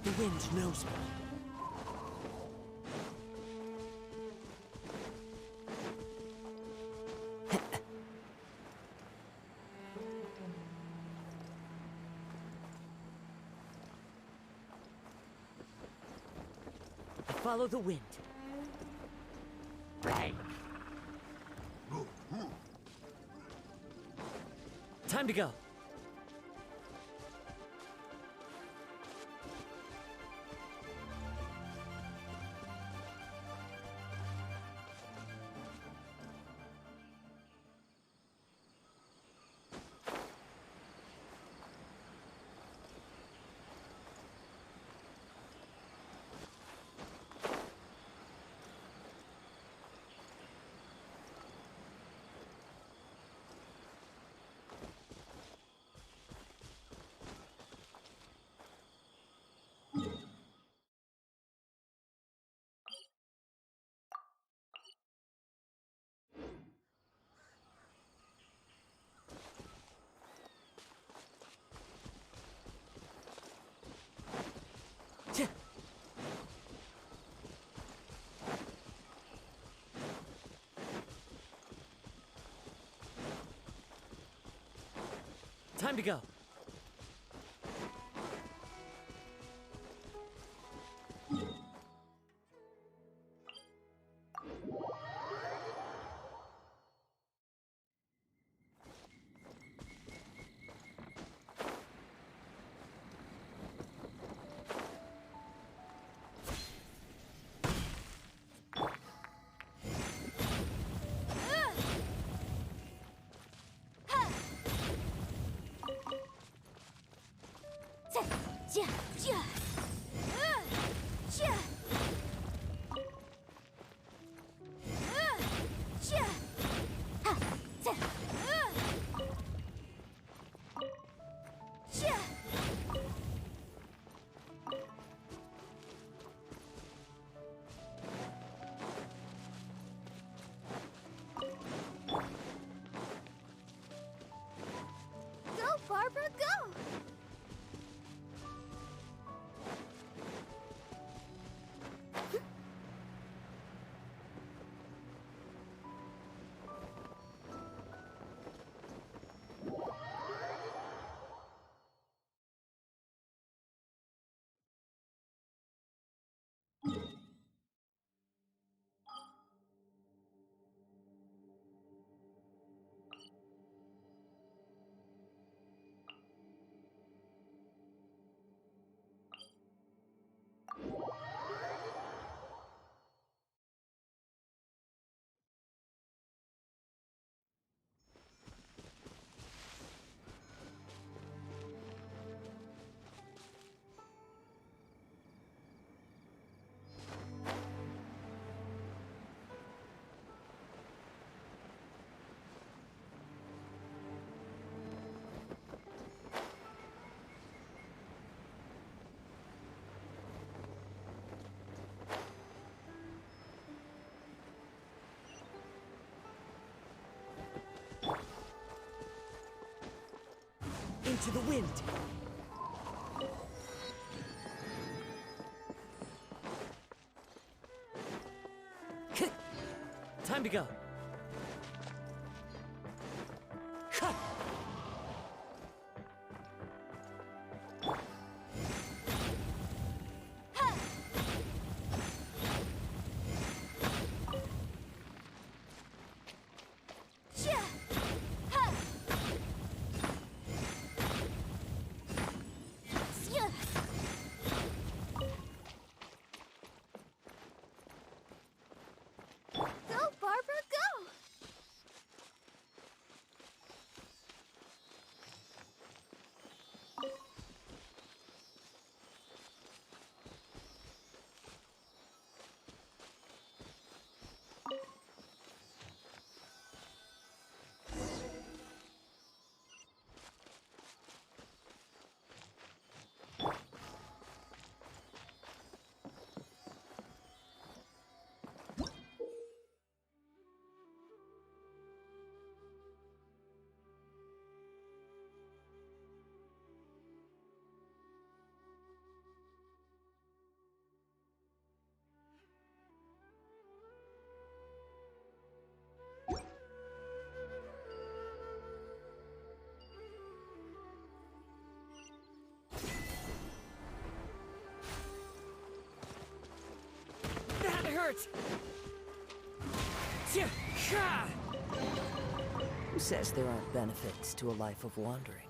The wind knows me. I follow the wind. Time to go. Time to go. Go, Barbara, go! Into the wind. Time to go. Go, Barbara, go! hurt! Tja, ha! Who says there aren't benefits to a life of wandering?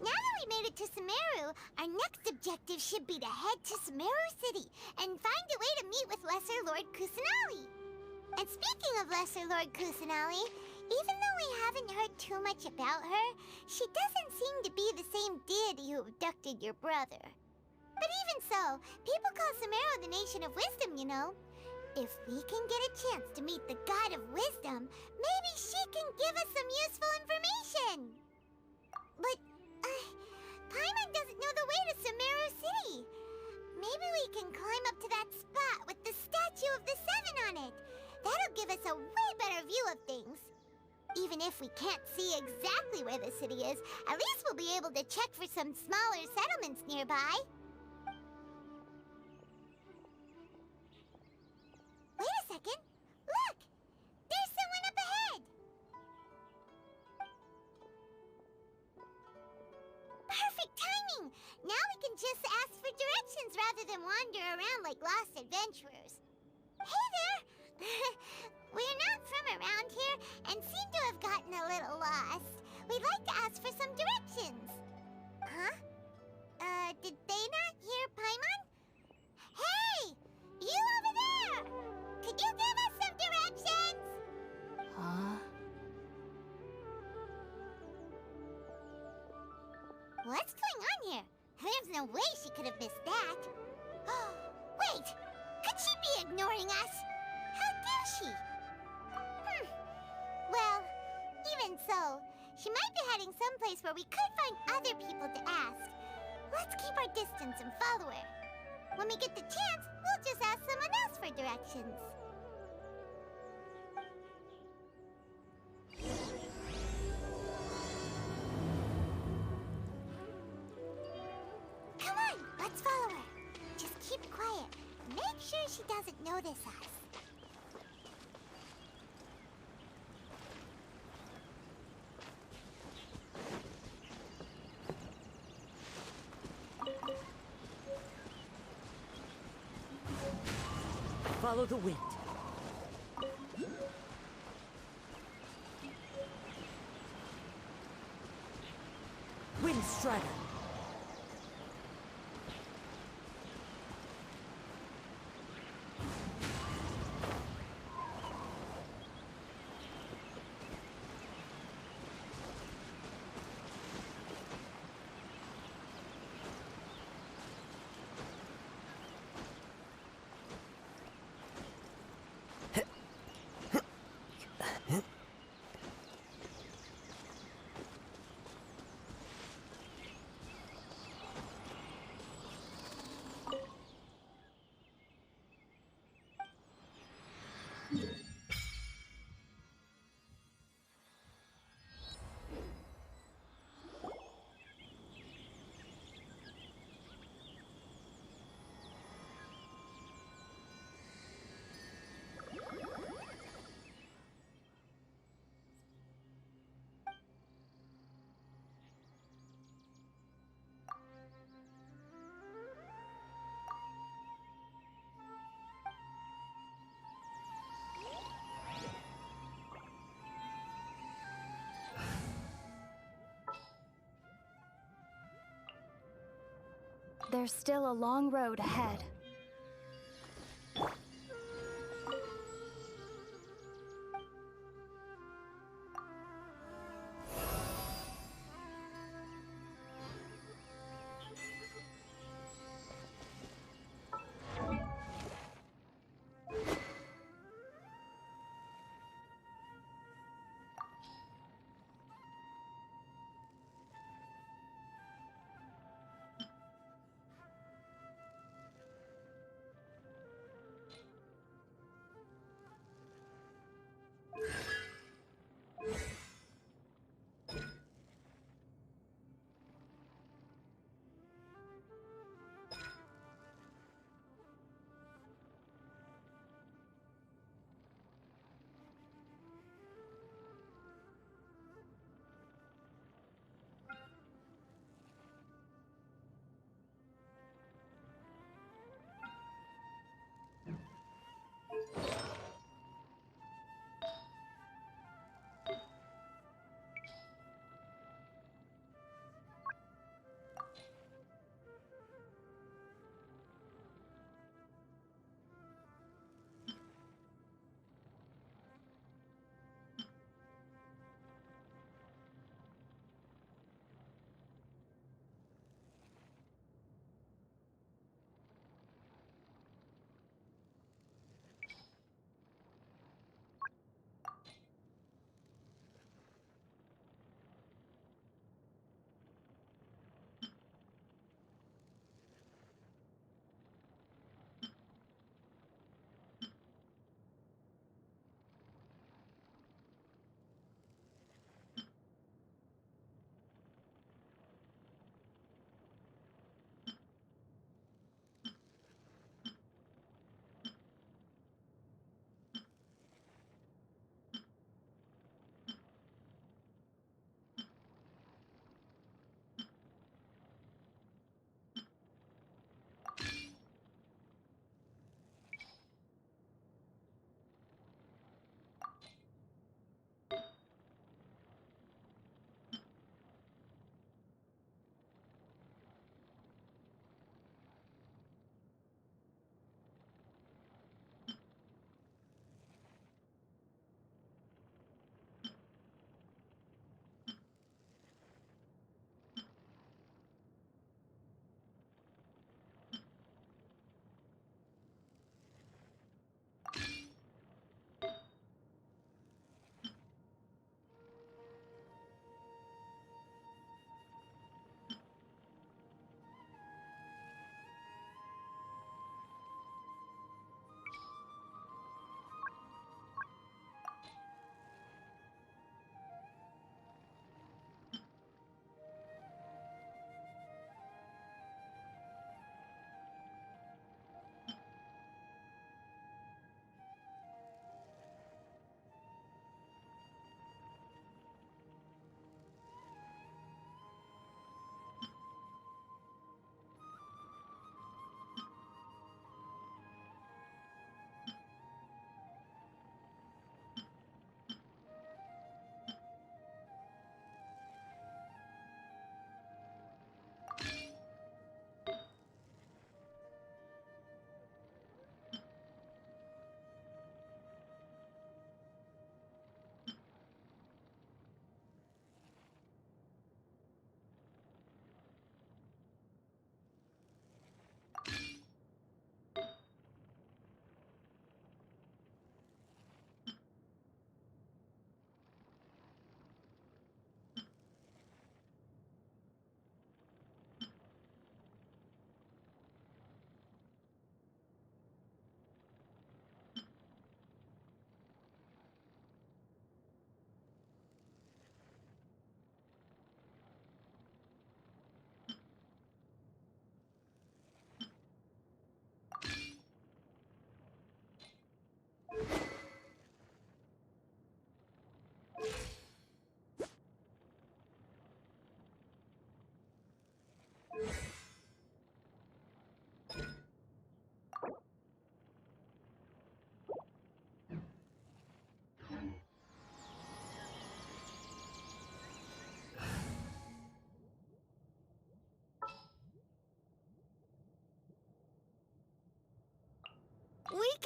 Now that we made it to Sumeru, our next objective should be to head to Sumeru City and find a way to meet with Lesser Lord Kusanali. And speaking of Lesser Lord Kusanali, even though we haven't heard too much about her, she doesn't seem to be the same deity who abducted your brother. But even so, people call Sumeru the Nation of Wisdom, you know. If we can get a chance to meet the God of Wisdom, maybe she can give us some useful information. But Paimon doesn't know the way to Sumeru City. Maybe we can climb up to that spot with the statue of the Seven on it. That'll give us a way better view of things. Even if we can't see exactly where the city is, at least we'll be able to check for some smaller settlements nearby. Wait a second. Look! There's someone up ahead! Perfect timing! Now we can just ask for directions rather than wander around like lost adventurers. Hey there! We're not from around here and seem to have gotten a little lost. We'd like to ask for some directions. Huh? Did they not hear Paimon? Hey! You over there! Could you give us some directions? Huh? What's going on here? There's no way she could have missed that. Wait! Could she be ignoring us? How dare she? Well, even so, she might be heading someplace where we could find other people to ask. Let's keep our distance and follow her. When we get the chance, we'll just ask someone else for directions. Come on, let's follow her. Just keep quiet. Make sure she doesn't notice us. Follow the wind. Wind Strider. There's still a long road ahead.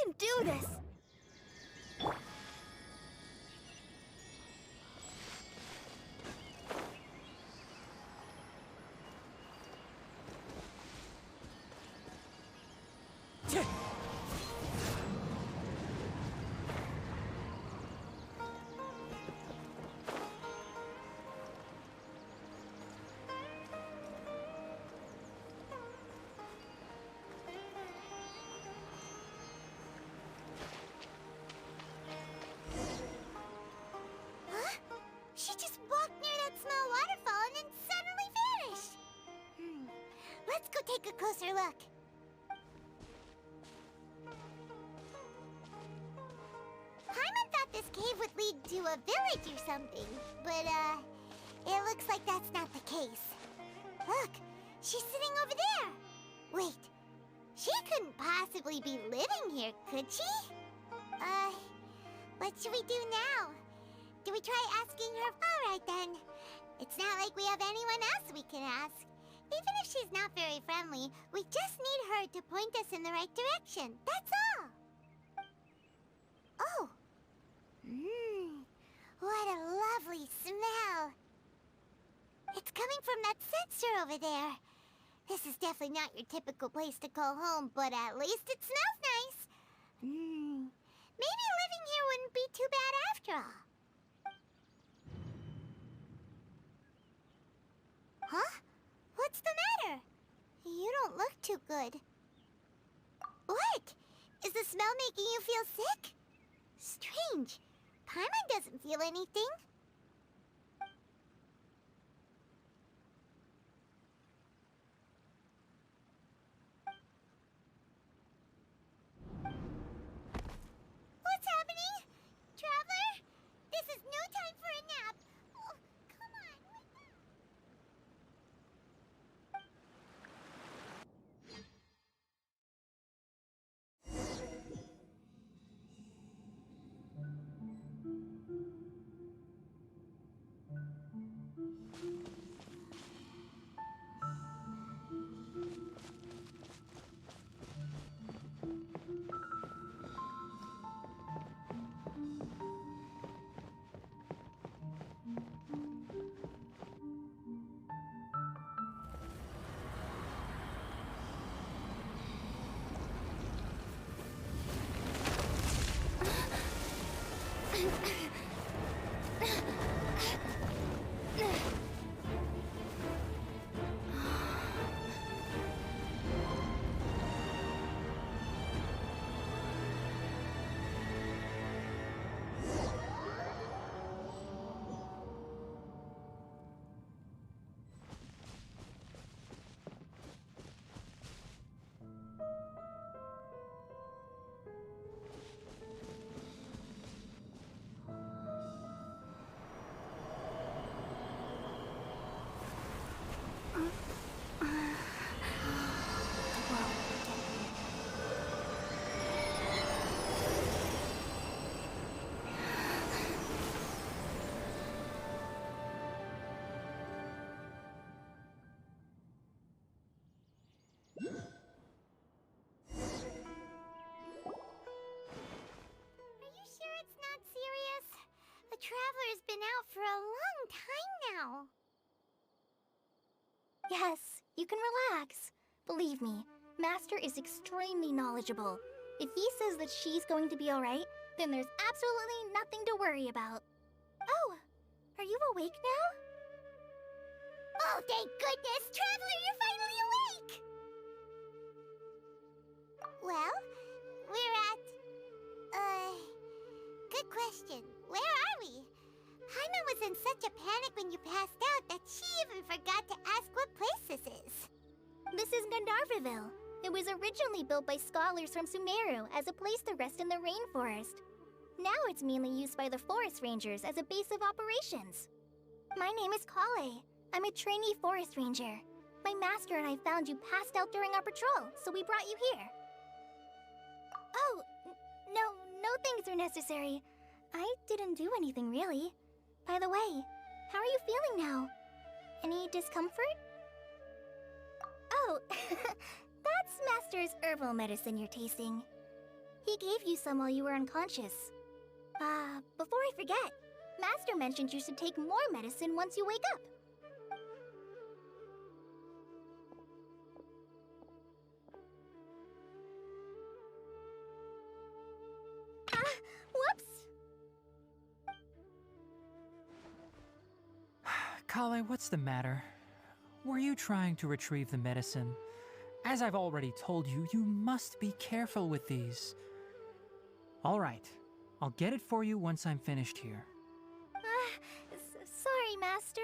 can do this! She just walked near that small waterfall and then suddenly vanished. Let's go take a closer look. Paimon thought this cave would lead to a village or something, but it looks like that's not the case. Look, she's sitting over there. Wait, she couldn't possibly be living here, could she? What should we do now? Do we try asking her? All right, then. It's not like we have anyone else we can ask. Even if she's not very friendly, we just need her to point us in the right direction. That's all. Oh. What a lovely smell. It's coming from that sensor over there. This is definitely not your typical place to call home, but at least it smells nice. Maybe living here wouldn't be too bad after all. Huh? What's the matter? You don't look too good. What? Is the smell making you feel sick? Strange. Paimon doesn't feel anything. What's happening? Traveler? This is no time for a nap. Oh, come on. Wake up. Traveler's been out for a long time now. Yes, you can relax. Believe me, Master is extremely knowledgeable. If he says that she's going to be alright, then there's absolutely nothing to worry about. Oh, are you awake now? Oh, thank goodness! Traveler, you're finally awake! Well, we're at... good question. Where are we? Paimon was in such a panic when you passed out that she even forgot to ask what place this is. This is Gandharvaville. It was originally built by scholars from Sumeru as a place to rest in the rainforest. Now it's mainly used by the forest rangers as a base of operations. My name is Kale. I'm a trainee forest ranger. My master and I found you passed out during our patrol, so we brought you here. Oh, no things are necessary. I didn't do anything, really. By the way, how are you feeling now? Any discomfort? Oh, that's Master's herbal medicine you're tasting. He gave you some while you were unconscious. Before I forget, Master mentioned you should take more medicine once you wake up. Whoops! Kale, what's the matter? Were you trying to retrieve the medicine? As I've already told you, you must be careful with these. All right, I'll get it for you once I'm finished here. Sorry, Master.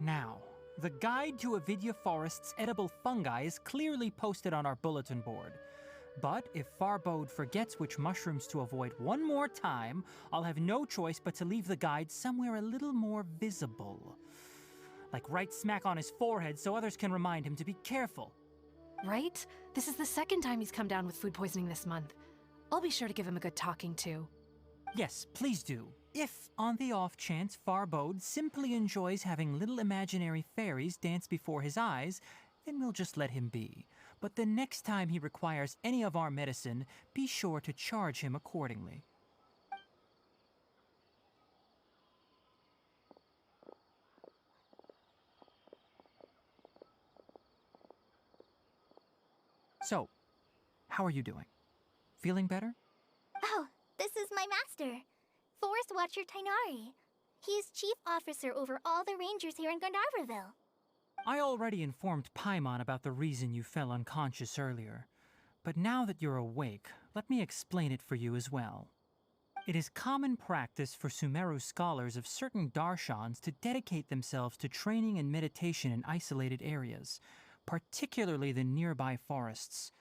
Now, the guide to Avidya Forest's edible fungi is clearly posted on our bulletin board. But if Farbode forgets which mushrooms to avoid one more time, I'll have no choice but to leave the guide somewhere a little more visible. Like right smack on his forehead so others can remind him to be careful. Right? This is the second time he's come down with food poisoning this month. I'll be sure to give him a good talking to. Yes, please do. If, on the off chance, Farbode simply enjoys having little imaginary fairies dance before his eyes, then we'll just let him be. But the next time he requires any of our medicine, be sure to charge him accordingly. So, how are you doing? Feeling better? Oh, this is my master, Forest Watcher Tainari. He is chief officer over all the rangers here in Gandharvaville. I already informed Paimon about the reason you fell unconscious earlier. But now that you're awake, let me explain it for you as well. It is common practice for Sumeru scholars of certain darshans to dedicate themselves to training and meditation in isolated areas, particularly the nearby forests.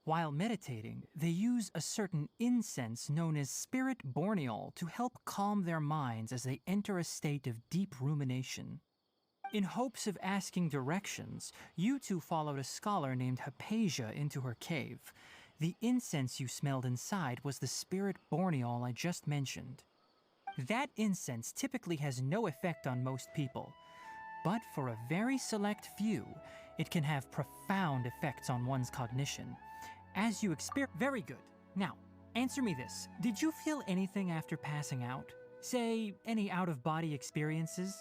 While meditating, they use a certain incense known as spirit borneol to help calm their minds as they enter a state of deep rumination. In hopes of asking directions, you two followed a scholar named Hypatia into her cave. The incense you smelled inside was the spirit borneol I just mentioned. That incense typically has no effect on most people, but for a very select few, it can have profound effects on one's cognition. As you experience— Very good. Now, answer me this. Did you feel anything after passing out? Say, any out-of-body experiences?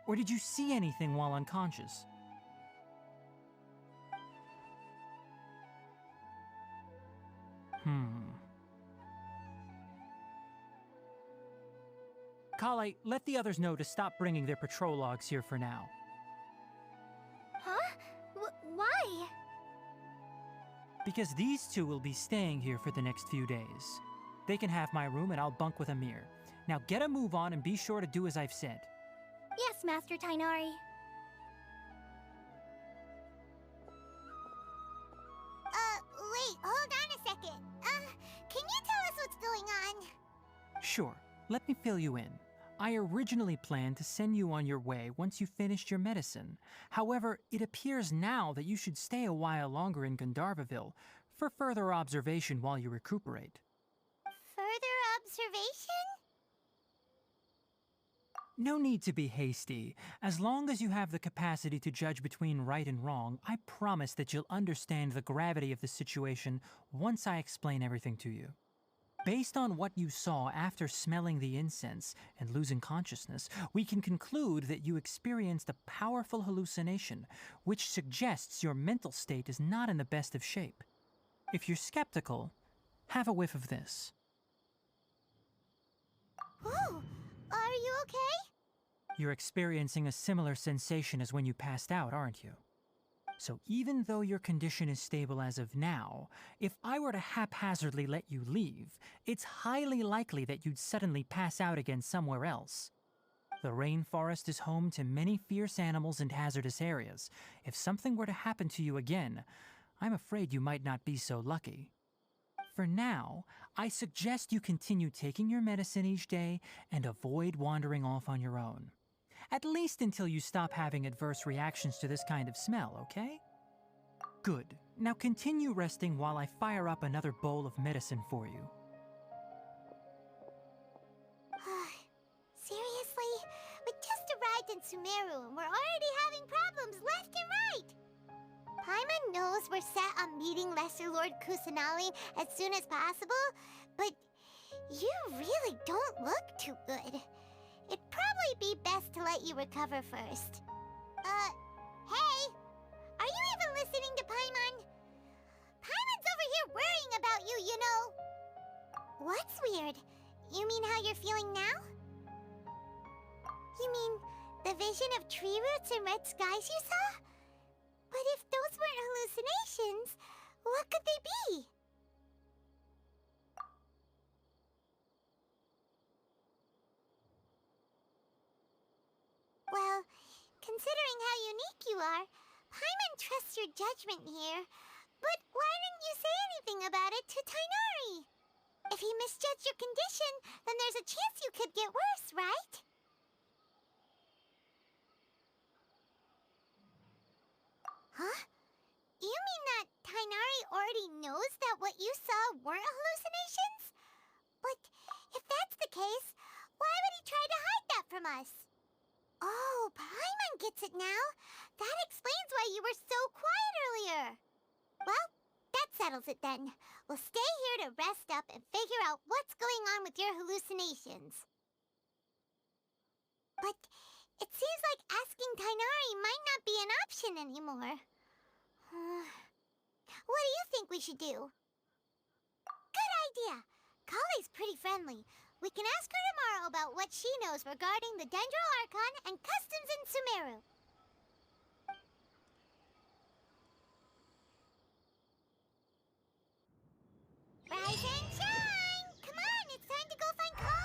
Or did you see anything while unconscious? Kale, let the others know to stop bringing their patrol logs here for now. Huh? Why? Because these two will be staying here for the next few days. They can have my room and I'll bunk with Amir. Now get a move on and be sure to do as I've said. Yes, Master Tainari. Wait, hold on a second. Can you tell us what's going on? Sure, let me fill you in. I originally planned to send you on your way once you finished your medicine. However, it appears now that you should stay a while longer in Gandharvaville for further observation while you recuperate. Further observation? No need to be hasty. As long as you have the capacity to judge between right and wrong, I promise that you'll understand the gravity of the situation once I explain everything to you. Based on what you saw after smelling the incense and losing consciousness, we can conclude that you experienced a powerful hallucination, which suggests your mental state is not in the best of shape. If you're skeptical, have a whiff of this. Ooh, are you okay? You're experiencing a similar sensation as when you passed out, aren't you? So even though your condition is stable as of now, if I were to haphazardly let you leave, it's highly likely that you'd suddenly pass out again somewhere else. The rainforest is home to many fierce animals and hazardous areas. If something were to happen to you again, I'm afraid you might not be so lucky. For now, I suggest you continue taking your medicine each day and avoid wandering off on your own. At least until you stop having adverse reactions to this kind of smell, okay? Good. Now continue resting while I fire up another bowl of medicine for you. Seriously? We just arrived in Sumeru and we're already having problems left and right! Paimon knows we're set on meeting Lesser Lord Kusanali as soon as possible, but you really don't look too good. It'd probably be best to let you recover first. Hey! Are you even listening to Paimon? Paimon's over here worrying about you, you know. What's weird? You mean how you're feeling now? You mean the vision of tree roots and red skies you saw? But if those weren't hallucinations, what could they be? Well, considering how unique you are, Paimon trusts your judgment here. But why didn't you say anything about it to Tainari? If he misjudged your condition, then there's a chance you could get worse, right? Huh? You mean that Tainari already knows that what you saw weren't hallucinations? But if that's the case, why would he try to hide that from us? Oh, Paimon gets it now. That explains why you were so quiet earlier. Well, that settles it then. We'll stay here to rest up and figure out what's going on with your hallucinations. But it seems like asking Tainari might not be an option anymore. What do you think we should do? Good idea. Kale's pretty friendly. We can ask her tomorrow about what she knows regarding the Dendro Archon and customs in Sumeru. Rise and shine! Come on, it's time to go find Kale!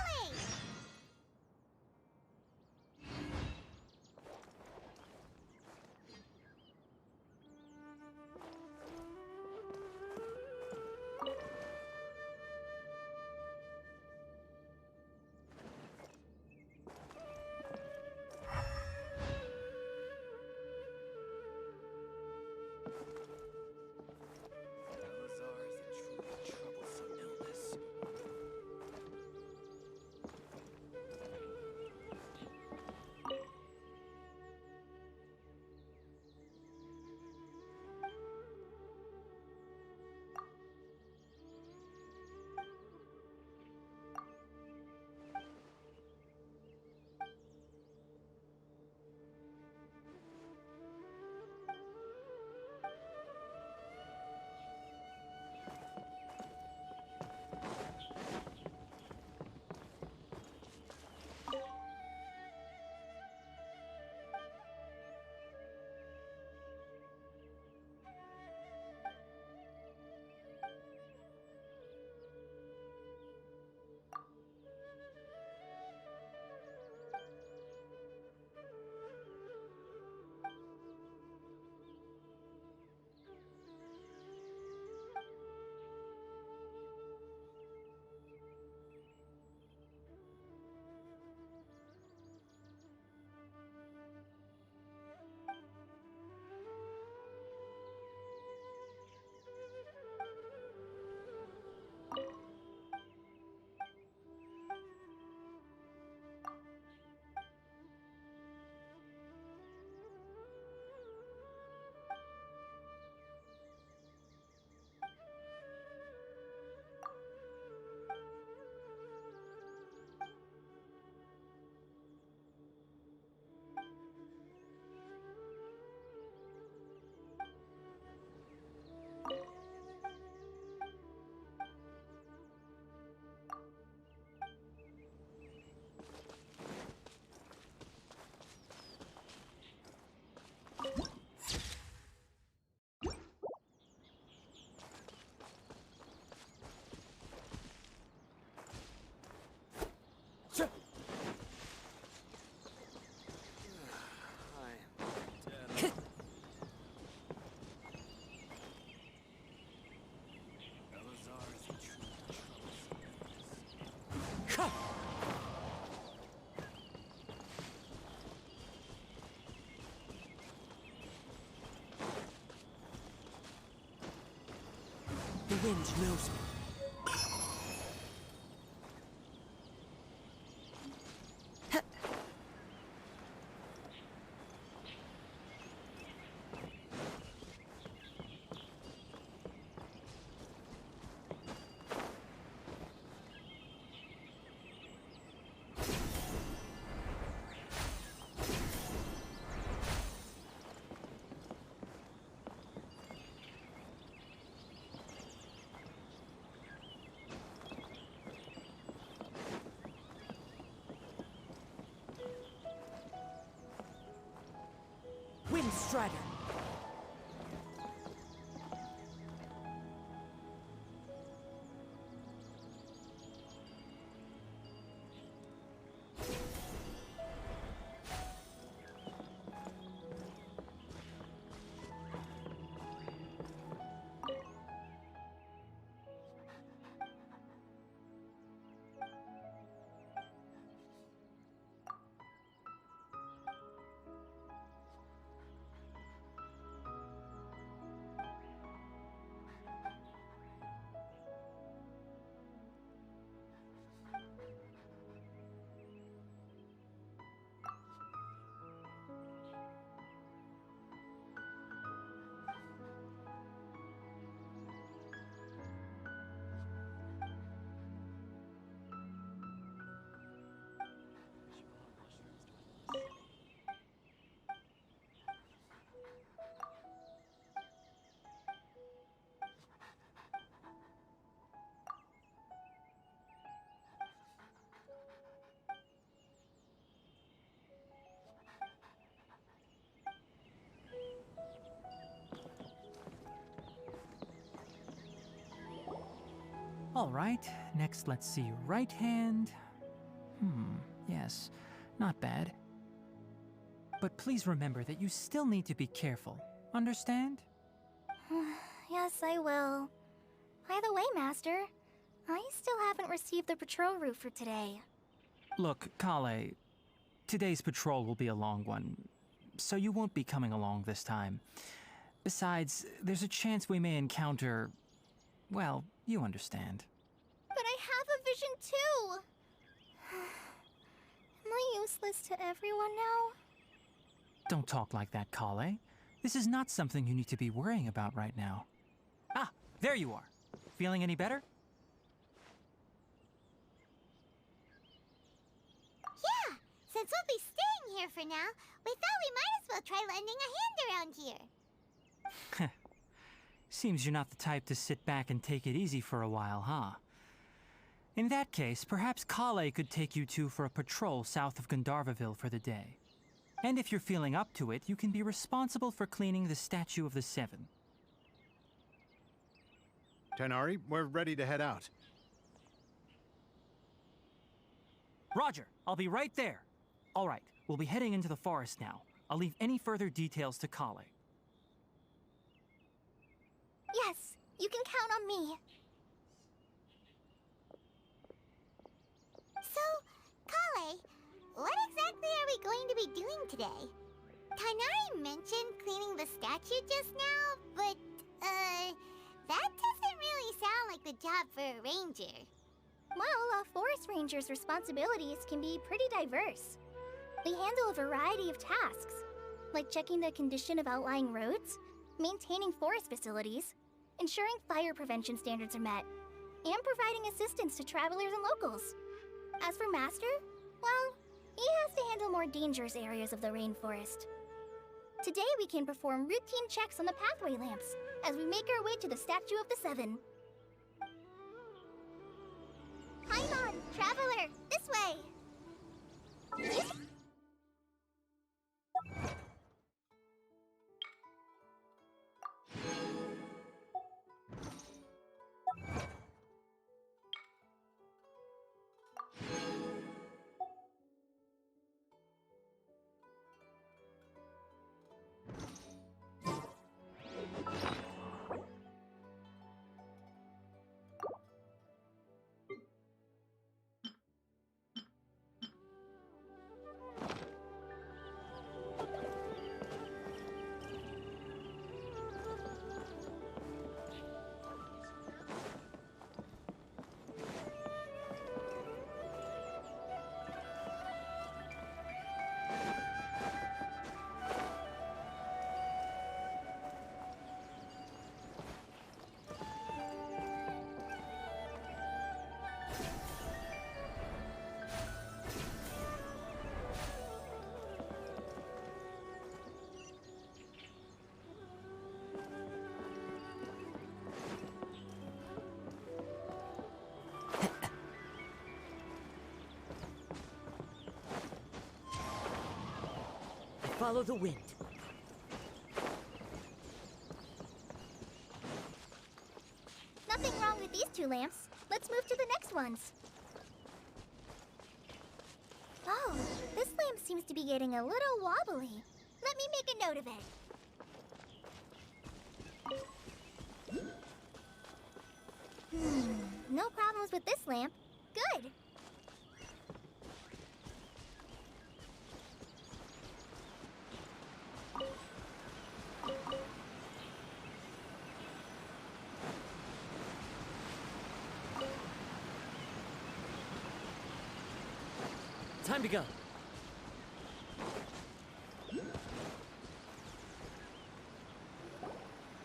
The wind knows me. Strider. All right, next let's see. Right hand. Yes, not bad. But please remember that you still need to be careful. Understand? Yes, I will. By the way, Master, I still haven't received the patrol route for today. Look, Kale, today's patrol will be a long one, so you won't be coming along this time. Besides, there's a chance we may encounter... well, you understand. But I have a vision too! Am I useless to everyone now? Don't talk like that, Kale. This is not something you need to be worrying about right now. Ah, there you are. Feeling any better? Yeah, since we'll be staying here for now, we thought we might as well try lending a hand around here. Seems you're not the type to sit back and take it easy for a while, huh? In that case, perhaps Kale could take you two for a patrol south of Gandharvaville for the day. And if you're feeling up to it, you can be responsible for cleaning the Statue of the Seven. Tighnari, we're ready to head out. Roger, I'll be right there. All right, we'll be heading into the forest now. I'll leave any further details to Kale. Yes, you can count on me. So, Kale, what exactly are we going to be doing today? Tighnari mentioned cleaning the statue just now, but, that doesn't really sound like the job for a ranger. Well, a forest ranger's responsibilities can be pretty diverse. They handle a variety of tasks, like checking the condition of outlying roads, maintaining forest facilities, ensuring fire prevention standards are met, and providing assistance to travelers and locals. As for Master, well, he has to handle more dangerous areas of the rainforest. Today we can perform routine checks on the pathway lamps as we make our way to the Statue of the Seven. Paimon, traveler, this way! Follow the wind. 2 lamps. Let's move to the next ones. Oh, this lamp seems to be getting a little wobbly. Let me make a note of it. No problems with this lamp. Good. Time to go.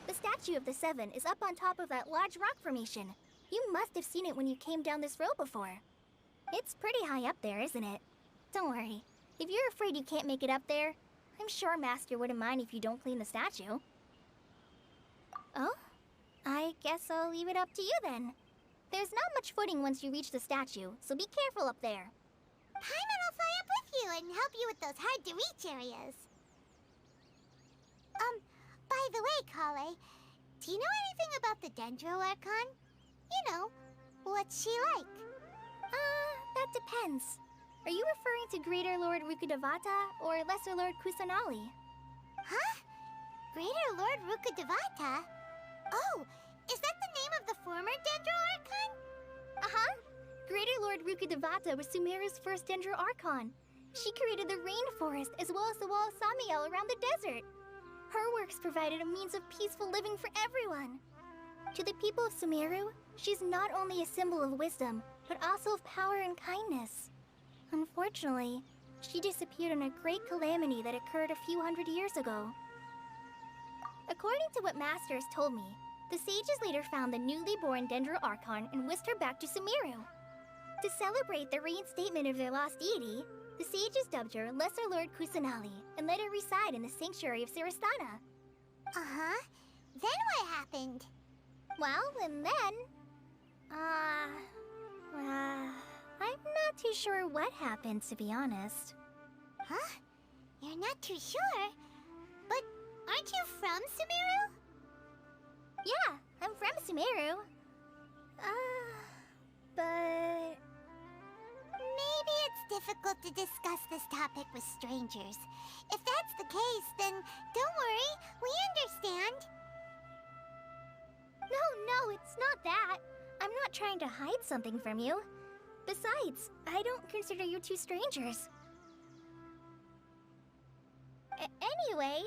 The statue of the Seven is up on top of that large rock formation. You must have seen it when you came down this road before. It's pretty high up there, isn't it? Don't worry. If you're afraid you can't make it up there, I'm sure Master wouldn't mind if you don't clean the statue. Oh? I guess I'll leave it up to you then. There's not much footing once you reach the statue, so be careful up there. Paimon will fly up with you and help you with those hard-to-reach areas. By the way, Kale, do you know anything about the Dendro Archon? You know, what's she like? That depends. Are you referring to Greater Lord Rukkhadevata or Lesser Lord Kusanali? Huh? Greater Lord Rukkhadevata? Oh, is that the name of the former Dendro Archon? Uh-huh. Greater Lord Rukkhadevata was Sumeru's first Dendro Archon. She created the rainforest as well as the wall of Samiel around the desert. Her works provided a means of peaceful living for everyone. To the people of Sumeru, she's not only a symbol of wisdom, but also of power and kindness. Unfortunately, she disappeared in a great calamity that occurred a few hundred years ago. According to what Master has told me, the sages later found the newly born Dendro Archon and whisked her back to Sumeru. To celebrate the reinstatement of their lost deity, the sages dubbed her Lesser Lord Kusanali and let her reside in the sanctuary of Sarastana. Uh-huh. Then what happened? Well, and then... I'm not too sure what happened, to be honest. Huh? You're not too sure? But aren't you from Sumeru? Yeah, I'm from Sumeru. But... Maybe it's difficult to discuss this topic with strangers. If that's the case, then don't worry, we understand. No, it's not that. I'm not trying to hide something from you. Besides, I don't consider you two strangers. Anyway,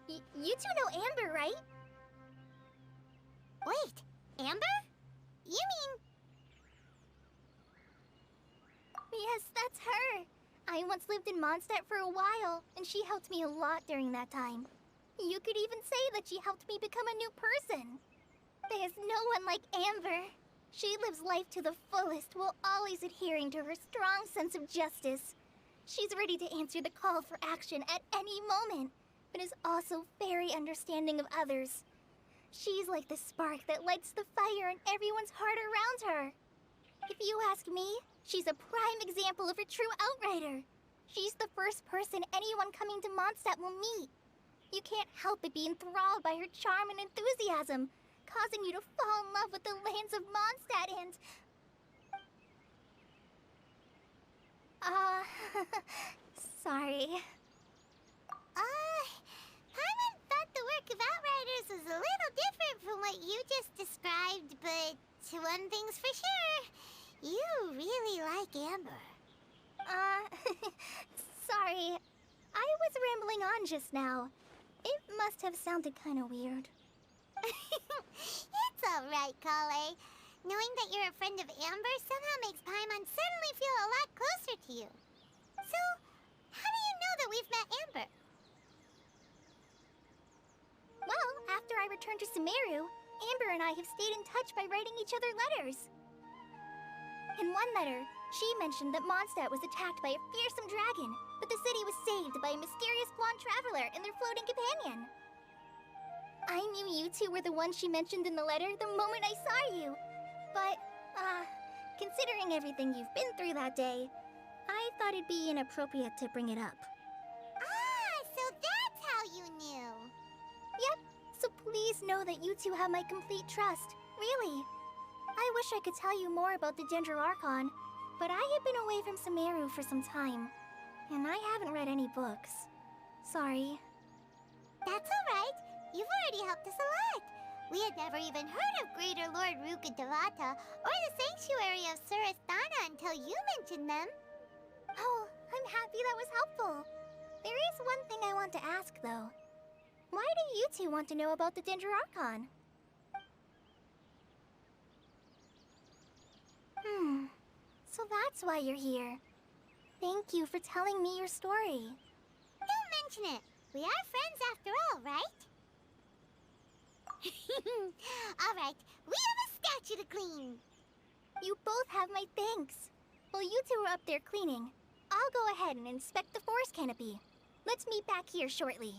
you two know Amber, right? Wait, Amber? You mean... Yes, that's her. I once lived in Mondstadt for a while, and she helped me a lot during that time. You could even say that she helped me become a new person. There's no one like Amber. She lives life to the fullest while always adhering to her strong sense of justice. She's ready to answer the call for action at any moment, but is also very understanding of others. She's like the spark that lights the fire in everyone's heart around her. If you ask me, she's a prime example of a true outrider. She's the first person anyone coming to Mondstadt will meet. You can't help but be enthralled by her charm and enthusiasm, causing you to fall in love with the lands of Mondstadt and... sorry. Paimon thought the work of Outriders was a little different from what you just described, but one thing's for sure, you really like Amber. Sorry. I was rambling on just now. It must have sounded kind of weird. It's alright, Kale. Knowing that you're a friend of Amber somehow makes Paimon suddenly feel a lot closer to you. So, how do you know that we've met Amber? Well, after I returned to Sumeru, Amber and I have stayed in touch by writing each other letters. In one letter, she mentioned that Mondstadt was attacked by a fearsome dragon, but the city was saved by a mysterious blonde traveler and their floating companion. I knew you two were the ones she mentioned in the letter the moment I saw you. But, considering everything you've been through that day, I thought it'd be inappropriate to bring it up. So that's how you knew. Yep, so please know that you two have my complete trust, really. I wish I could tell you more about the Ginger Archon, but I have been away from Sumeru for some time, and I haven't read any books. Sorry. That's alright. You've already helped us a lot. We had never even heard of Greater Lord Rukkhadevata or the Sanctuary of Surasthana until you mentioned them. Oh, I'm happy that was helpful. There is one thing I want to ask, though. Why do you two want to know about the Ginger Archon? So that's why you're here. Thank you for telling me your story. Don't mention it. We are friends after all, right? Alright, we have a statue to clean. You both have my thanks. While you two are up there cleaning, I'll go ahead and inspect the forest canopy. Let's meet back here shortly.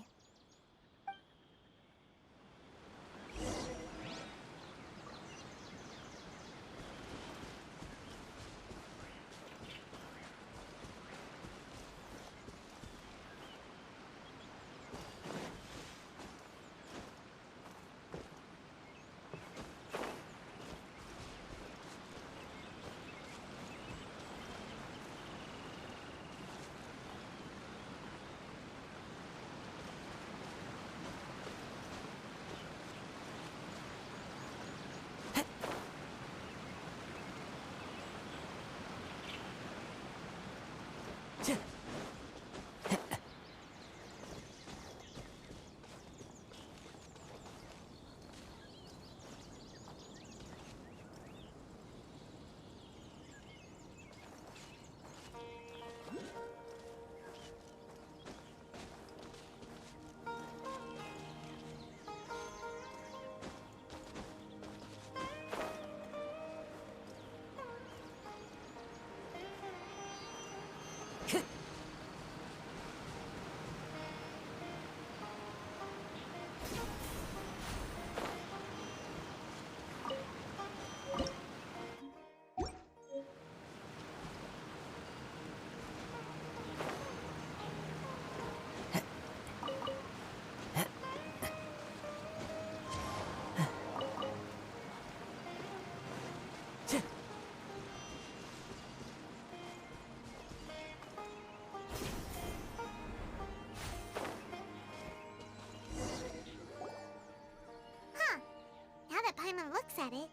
Paimon looks at it,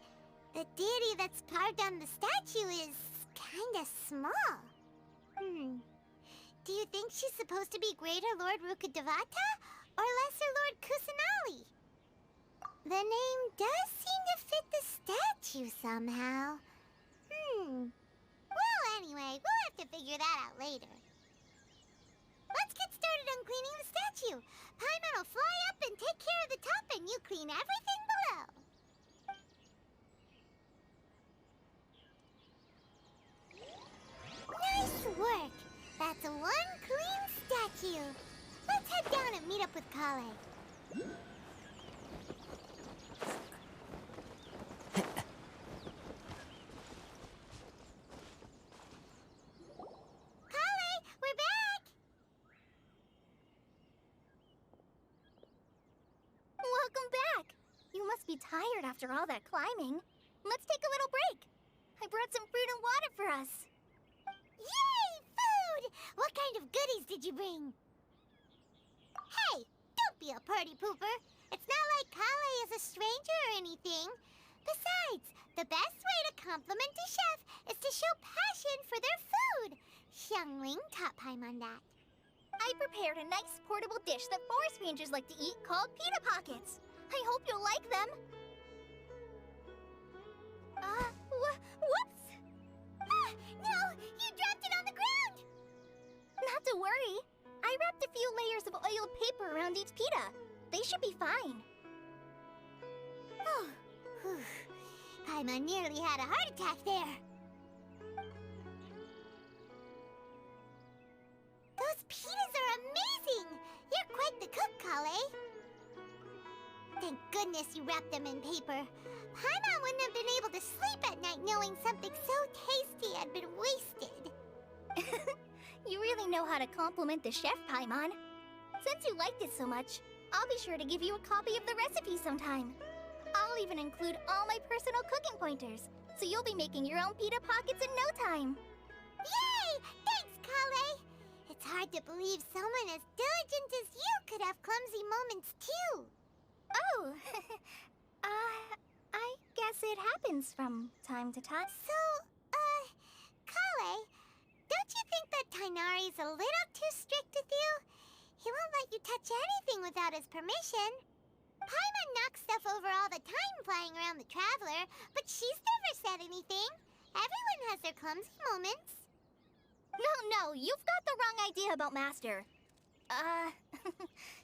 the deity that's carved on the statue is kinda small. Do you think she's supposed to be Greater Lord Rukkhadevata or Lesser Lord Kusanali? The name does seem to fit the statue somehow. Well, anyway, we'll have to figure that out later. Let's get started on cleaning the statue. Paimon will fly up and take care of the top, and you clean everything below. Nice work! That's one clean statue. Let's head down and meet up with Kale. Kale, we're back! Welcome back! You must be tired after all that climbing. Let's take a little break. I brought some fruit and water for us. Yay! Food! What kind of goodies did you bring? Hey! Don't be a party pooper! It's not like Kale is a stranger or anything. Besides, the best way to compliment a chef is to show passion for their food. Xiangling taught Paimon that. I prepared a nice portable dish that forest rangers like to eat called pita pockets. I hope you'll like them. Whoops! Ah, no! You dropped it on the ground! Not to worry. I wrapped a few layers of oiled paper around each pita. They should be fine. Oh, whew. Paimon nearly had a heart attack there. Those pitas are amazing! You're quite the cook, Kale. Thank goodness you wrapped them in paper. Paimon wouldn't have been able to sleep at night knowing something so tasty had been wasted. You really know how to compliment the chef, Paimon. Since you liked it so much, I'll be sure to give you a copy of the recipe sometime. I'll even include all my personal cooking pointers, so you'll be making your own pita pockets in no time. Yay! Thanks, Kale! It's hard to believe someone as diligent as you could have clumsy moments too. Oh, I guess it happens from time to time. So, Kale, don't you think that Tainari's a little too strict with you? He won't let you touch anything without his permission. Paimon knocks stuff over all the time flying around the Traveler, but she's never said anything. Everyone has their clumsy moments. No, you've got the wrong idea about Master.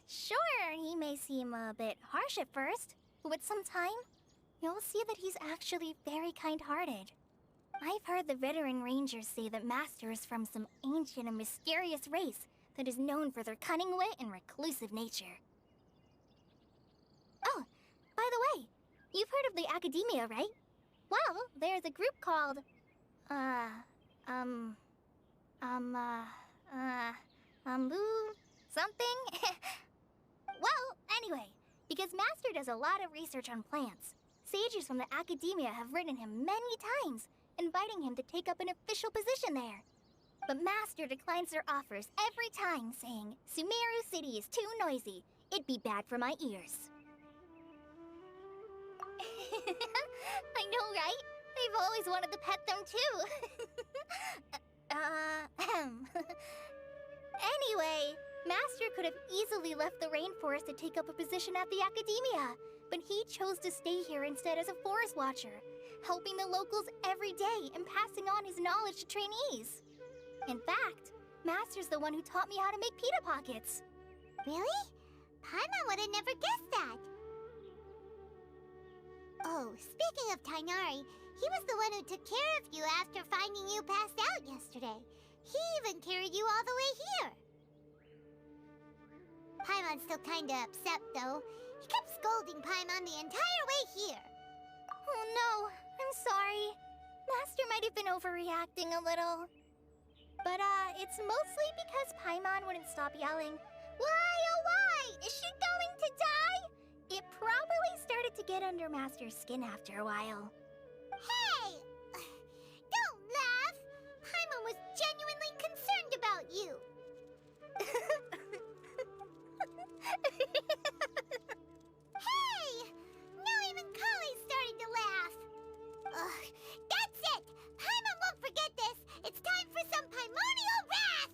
Sure, he may seem a bit harsh at first, but with some time, you'll see that he's actually very kind-hearted. I've heard the veteran rangers say that Master is from some ancient and mysterious race that is known for their cunning wit and reclusive nature. Oh, by the way, you've heard of the Academia, right? Well, there's a group called, something? Well, anyway, because Master does a lot of research on plants, sages from the Academia have written him many times, inviting him to take up an official position there. But Master declines their offers every time, saying, Sumeru City is too noisy. It'd be bad for my ears. I know, right? I've always wanted to pet them too. Anyway, Master could have easily left the rainforest to take up a position at the Academia, but he chose to stay here instead as a forest watcher, helping the locals every day and passing on his knowledge to trainees. In fact, Master's the one who taught me how to make pita pockets. Really? Paimon would have never guessed that. Oh, speaking of Tainari, he was the one who took care of you after finding you passed out yesterday. He even carried you all the way here. Paimon's still kinda upset, though. He kept scolding Paimon the entire way here. Oh no, I'm sorry. Master might have been overreacting a little. But, it's mostly because Paimon wouldn't stop yelling, Why, oh why? Is she going to die? It probably started to get under Master's skin after a while. Hey! Don't laugh! Paimon was genuinely concerned about you. Hey! Now even Kali's starting to laugh. Ugh, that's it! Paimon won't forget this! It's time for some Paimonial wrath!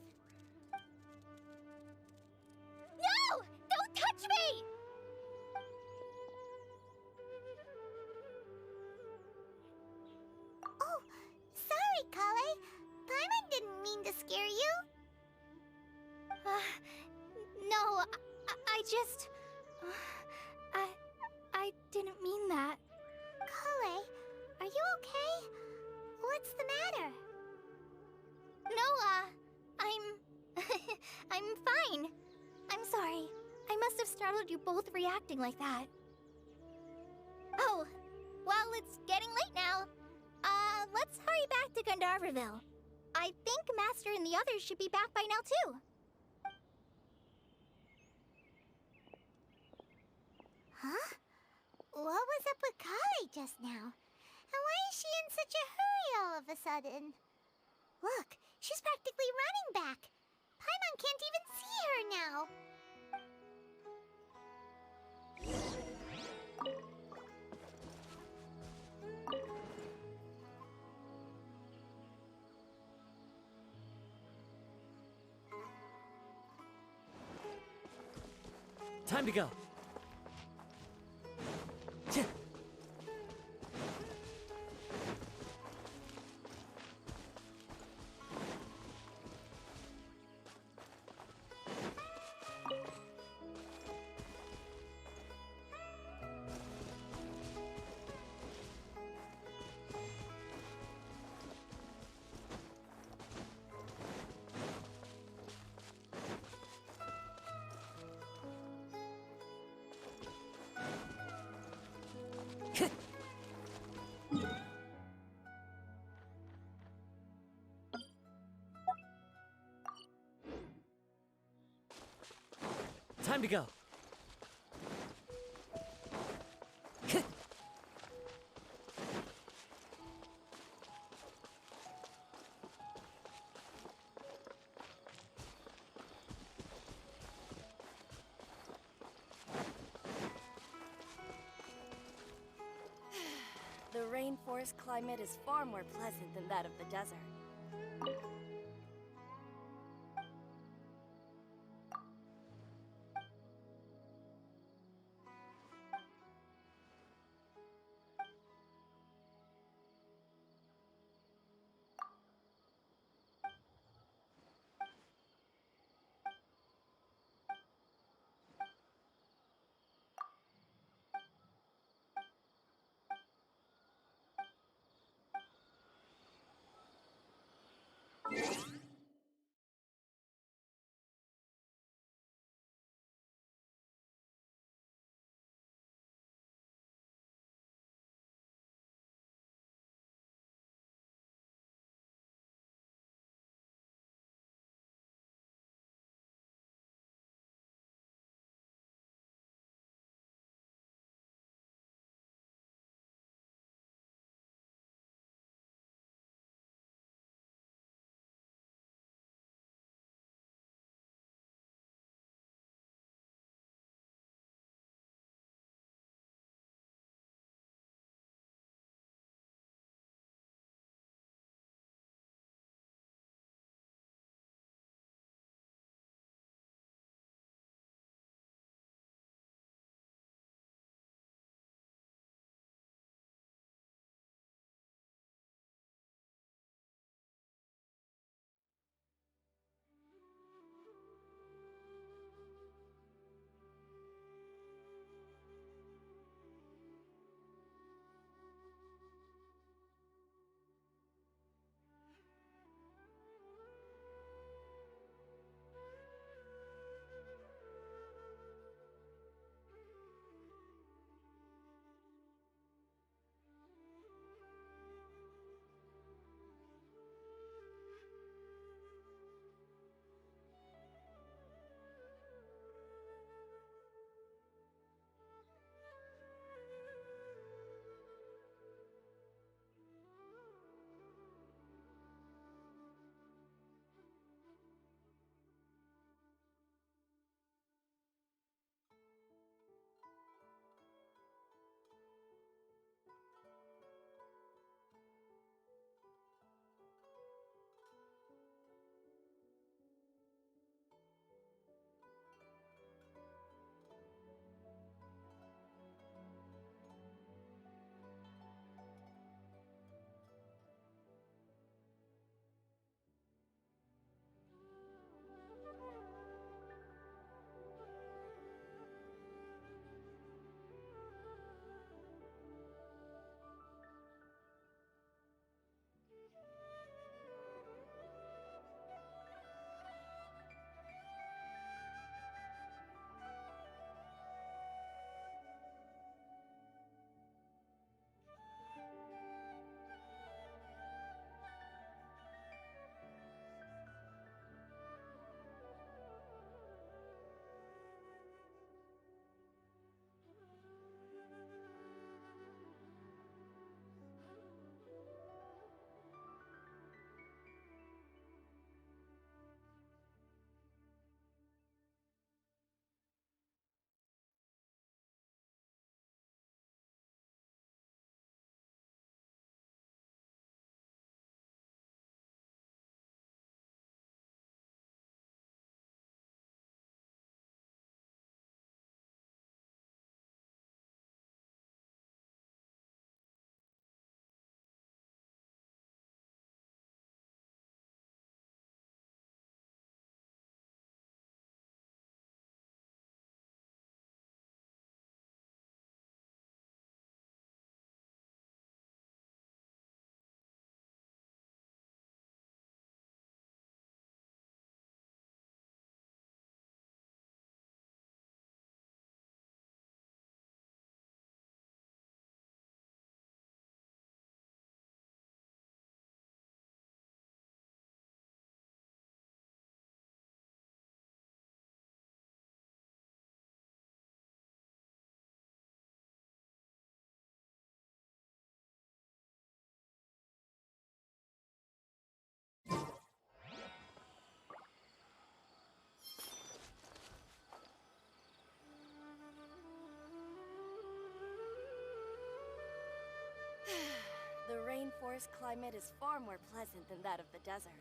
No! Don't touch me! Oh, sorry, Kale. Paimon didn't mean to scare you. No, I just... I didn't mean that. Kale, are you okay? What's the matter? No, I'm fine. I'm sorry. I must have startled you both reacting like that. Oh, well, it's getting late now. Let's hurry back to Gandharville. I think Master and the others should be back by now, too. Huh? What was up with Kale just now? And why is she in such a hurry all of a sudden? Look, she's practically running back. Paimon can't even see her now. Time to go. Time to go. rainforest climate is far more pleasant than that of the desert. rainforest climate is far more pleasant than that of the desert.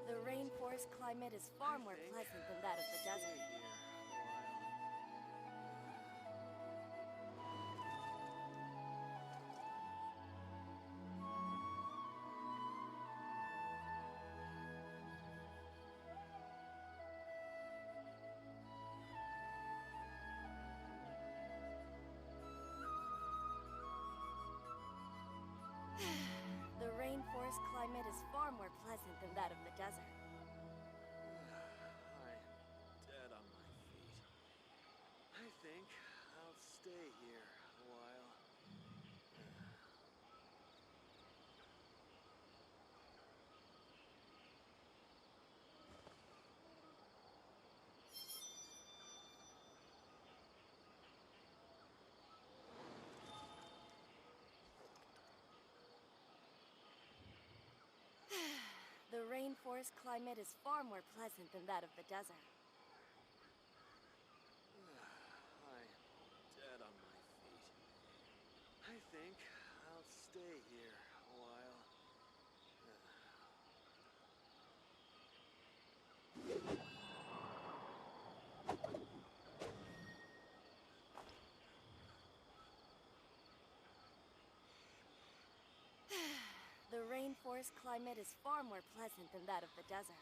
The rainforest climate is far more pleasant than that of the desert. The rainforest climate is far more pleasant than that of the desert. I'm dead on my feet. I think I'll stay here a while. The rainforest climate is far more pleasant than that of the desert. I'm dead on my feet. I think I'll stay here a while. The rainforest climate is far more pleasant than that of the desert.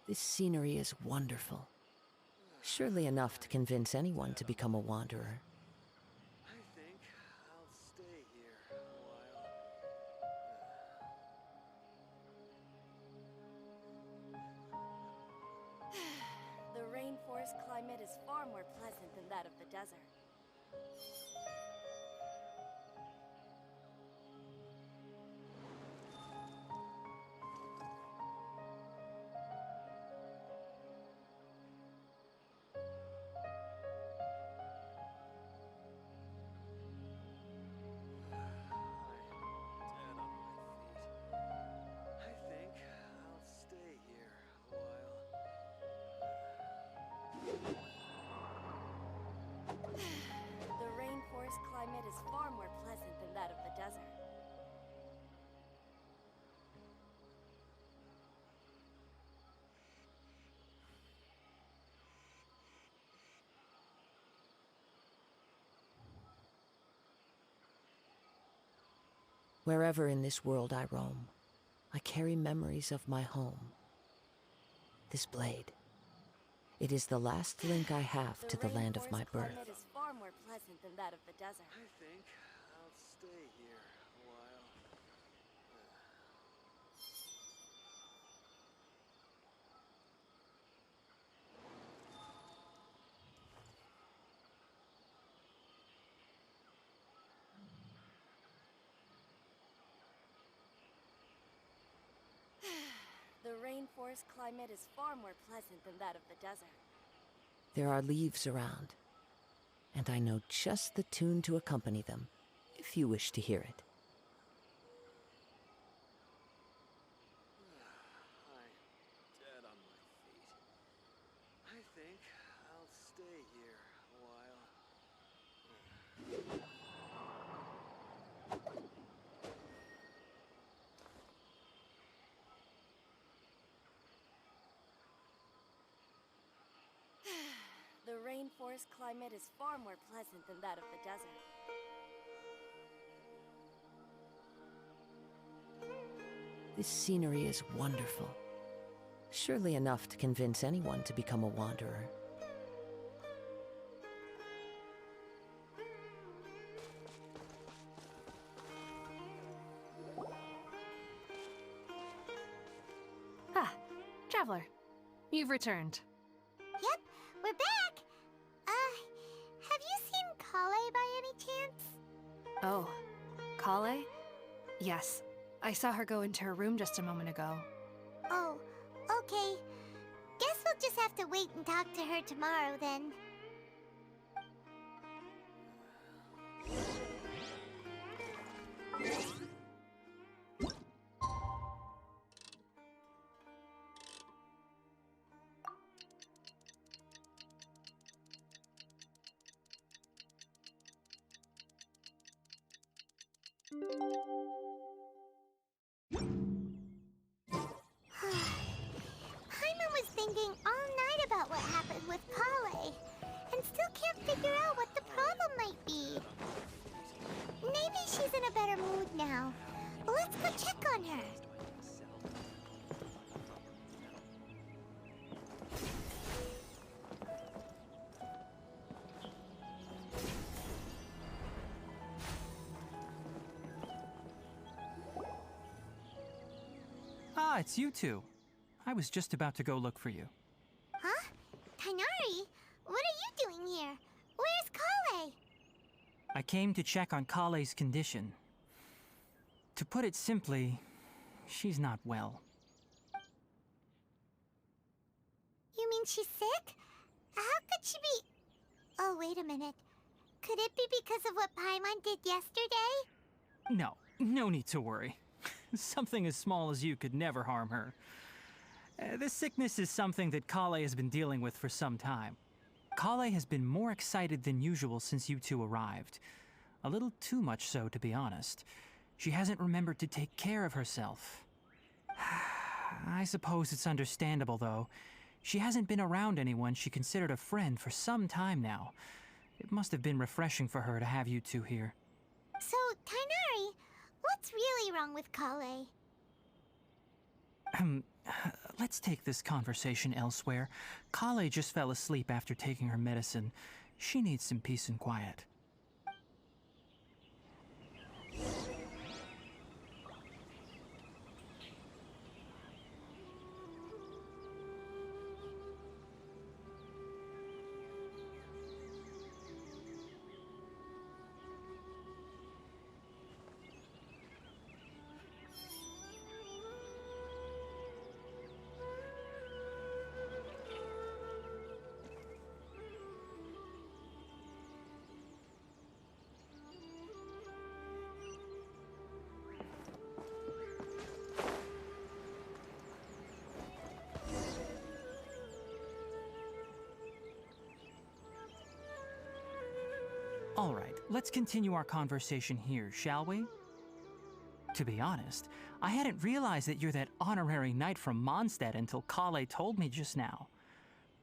This scenery is wonderful. Surely enough to convince anyone to become a wanderer. I think I'll stay here a while. The rainforest climate is far more pleasant than that of the desert. I'm dead on my feet. I think I'll stay here a while. The rainforest climate is far more pleasant than that of the desert. Wherever in this world I roam, I carry memories of my home. This blade. It is the last link I have to the land of my rainforest birth. climate is far more pleasant than that of the desert. I think I'll stay here a while. The rainforest climate is far more pleasant than that of the desert. There are leaves around, and I know just the tune to accompany them, if you wish to hear it. I'm dead on my feet. I think I'll stay here a while. rainforest climate is far more pleasant than that of the desert. This scenery is wonderful. Surely enough to convince anyone to become a wanderer. Ah, Traveler. You've returned. Yep, we're back. Have you seen Kale by any chance? Oh, Kale? Yes, I saw her go into her room just a moment ago. Oh, okay. Guess we'll just have to wait and talk to her tomorrow then. Paimon was thinking all night about what happened with Kale, and still can't figure out what the problem might be. Maybe she's in a better mood now. Let's go check on her. Ah, it's you two. I was just about to go look for you. Huh? Tainari? What are you doing here? Where's Kale? I came to check on Kale's condition. To put it simply, she's not well. You mean she's sick? How could she be... Oh, wait a minute. Could it be because of what Paimon did yesterday? No need to worry. Something as small as you could never harm her. This sickness is something that Kale has been dealing with for some time. Kale has been more excited than usual since you two arrived. A little too much so, to be honest. She hasn't remembered to take care of herself. I suppose it's understandable, though. She hasn't been around anyone she considered a friend for some time now. It must have been refreshing for her to have you two here. So, Tainari, what's really wrong with Kale? Let's take this conversation elsewhere. Kale just fell asleep after taking her medicine. She needs some peace and quiet. All right, let's continue our conversation here, shall we? To be honest, I hadn't realized that you're that honorary knight from Mondstadt until Kale told me just now.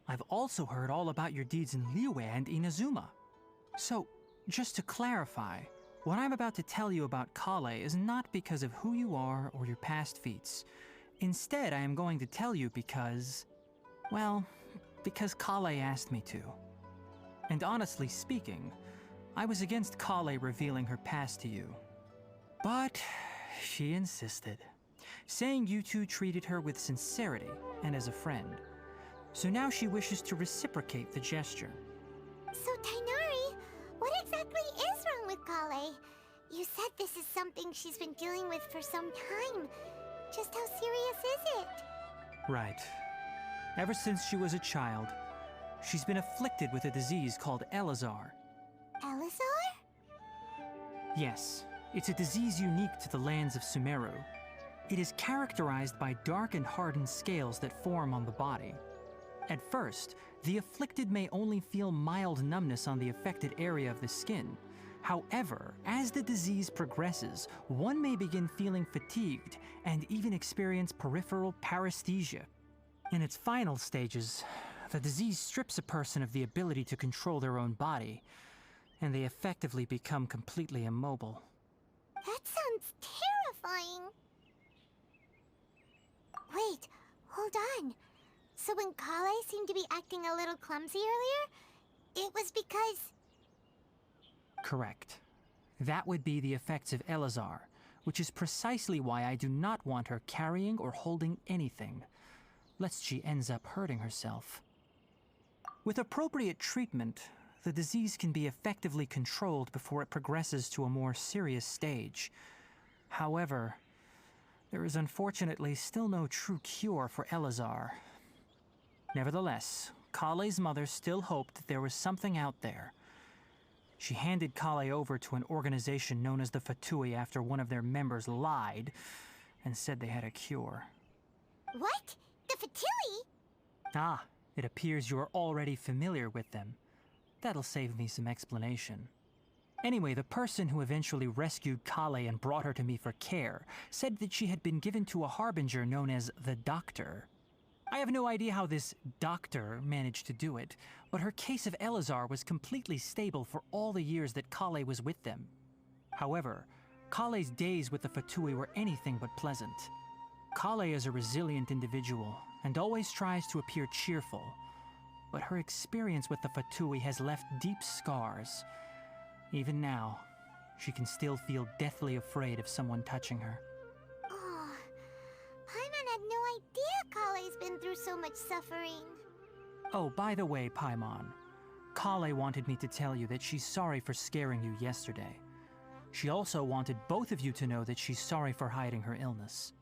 I've also heard all about your deeds in Liyue and Inazuma. So, just to clarify, what I'm about to tell you about Kale is not because of who you are or your past feats. Instead, I am going to tell you because... well, because Kale asked me to. And honestly speaking, I was against Kale revealing her past to you. But she insisted, saying you two treated her with sincerity and as a friend. So now she wishes to reciprocate the gesture. So, Tainari, what exactly is wrong with Kale? You said this is something she's been dealing with for some time. Just how serious is it? Right. Ever since she was a child, she's been afflicted with a disease called Elazar. Elazar? Yes, it's a disease unique to the lands of Sumeru. It is characterized by dark and hardened scales that form on the body. At first, the afflicted may only feel mild numbness on the affected area of the skin. However, as the disease progresses, one may begin feeling fatigued and even experience peripheral paresthesia. In its final stages, The disease strips a person of the ability to control their own body, and they effectively become completely immobile. That sounds terrifying. Wait, hold on. So when Kale seemed to be acting a little clumsy earlier, it was because... Correct. That would be the effects of Elazar, which is precisely why I do not want her carrying or holding anything, lest she ends up hurting herself. With appropriate treatment, the disease can be effectively controlled before it progresses to a more serious stage. However, there is unfortunately still no true cure for Elazar. Nevertheless, Kale's mother still hoped that there was something out there. She handed Kale over to an organization known as the Fatui after one of their members lied and said they had a cure. What? The Fatui? Ah, it appears you're already familiar with them. That'll save me some explanation. Anyway, the person who eventually rescued Kale and brought her to me for care said that she had been given to a harbinger known as the Doctor. I have no idea how this doctor managed to do it, but her case of Elazar was completely stable for all the years that Kale was with them. However, Kale's days with the Fatui were anything but pleasant. Kale is a resilient individual and always tries to appear cheerful, but her experience with the Fatui has left deep scars. Even now, she can still feel deathly afraid of someone touching her. Oh, Paimon had no idea Kale's been through so much suffering. Oh, by the way, Paimon, Kale wanted me to tell you that she's sorry for scaring you yesterday. She also wanted both of you to know that she's sorry for hiding her illness.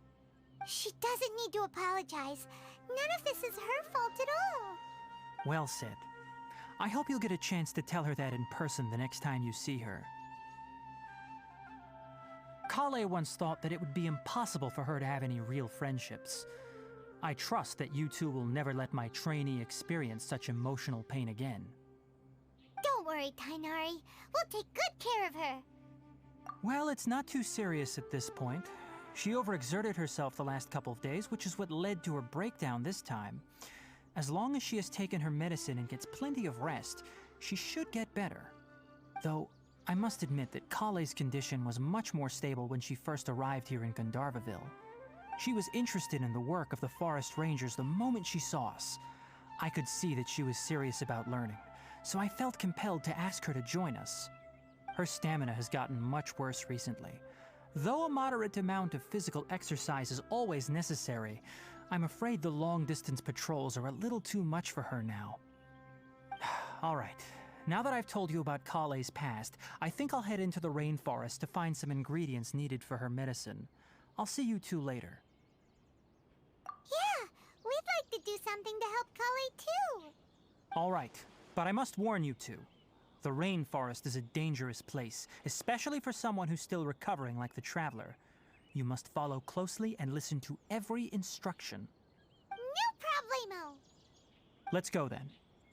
She doesn't need to apologize. None of this is her fault at all. Well said. I hope you'll get a chance to tell her that in person the next time you see her. Kale once thought that it would be impossible for her to have any real friendships. I trust that you two will never let my trainee experience such emotional pain again. Don't worry, Tainari. We'll take good care of her. Well, it's not too serious at this point. She overexerted herself the last couple of days, which is what led to her breakdown this time. As long as she has taken her medicine and gets plenty of rest, she should get better. Though, I must admit that Kale's condition was much more stable when she first arrived here in Gandharvaville. She was interested in the work of the forest rangers the moment she saw us. I could see that she was serious about learning, so I felt compelled to ask her to join us. Her stamina has gotten much worse recently. Though a moderate amount of physical exercise is always necessary, I'm afraid the long-distance patrols are a little too much for her now. All right, now that I've told you about Kale's past, I think I'll head into the rainforest to find some ingredients needed for her medicine. I'll see you two later. Yeah, we'd like to do something to help Kale too. All right, but I must warn you two. The rainforest is a dangerous place, especially for someone who's still recovering like the Traveler. You must follow closely and listen to every instruction. No problemo. Let's go then.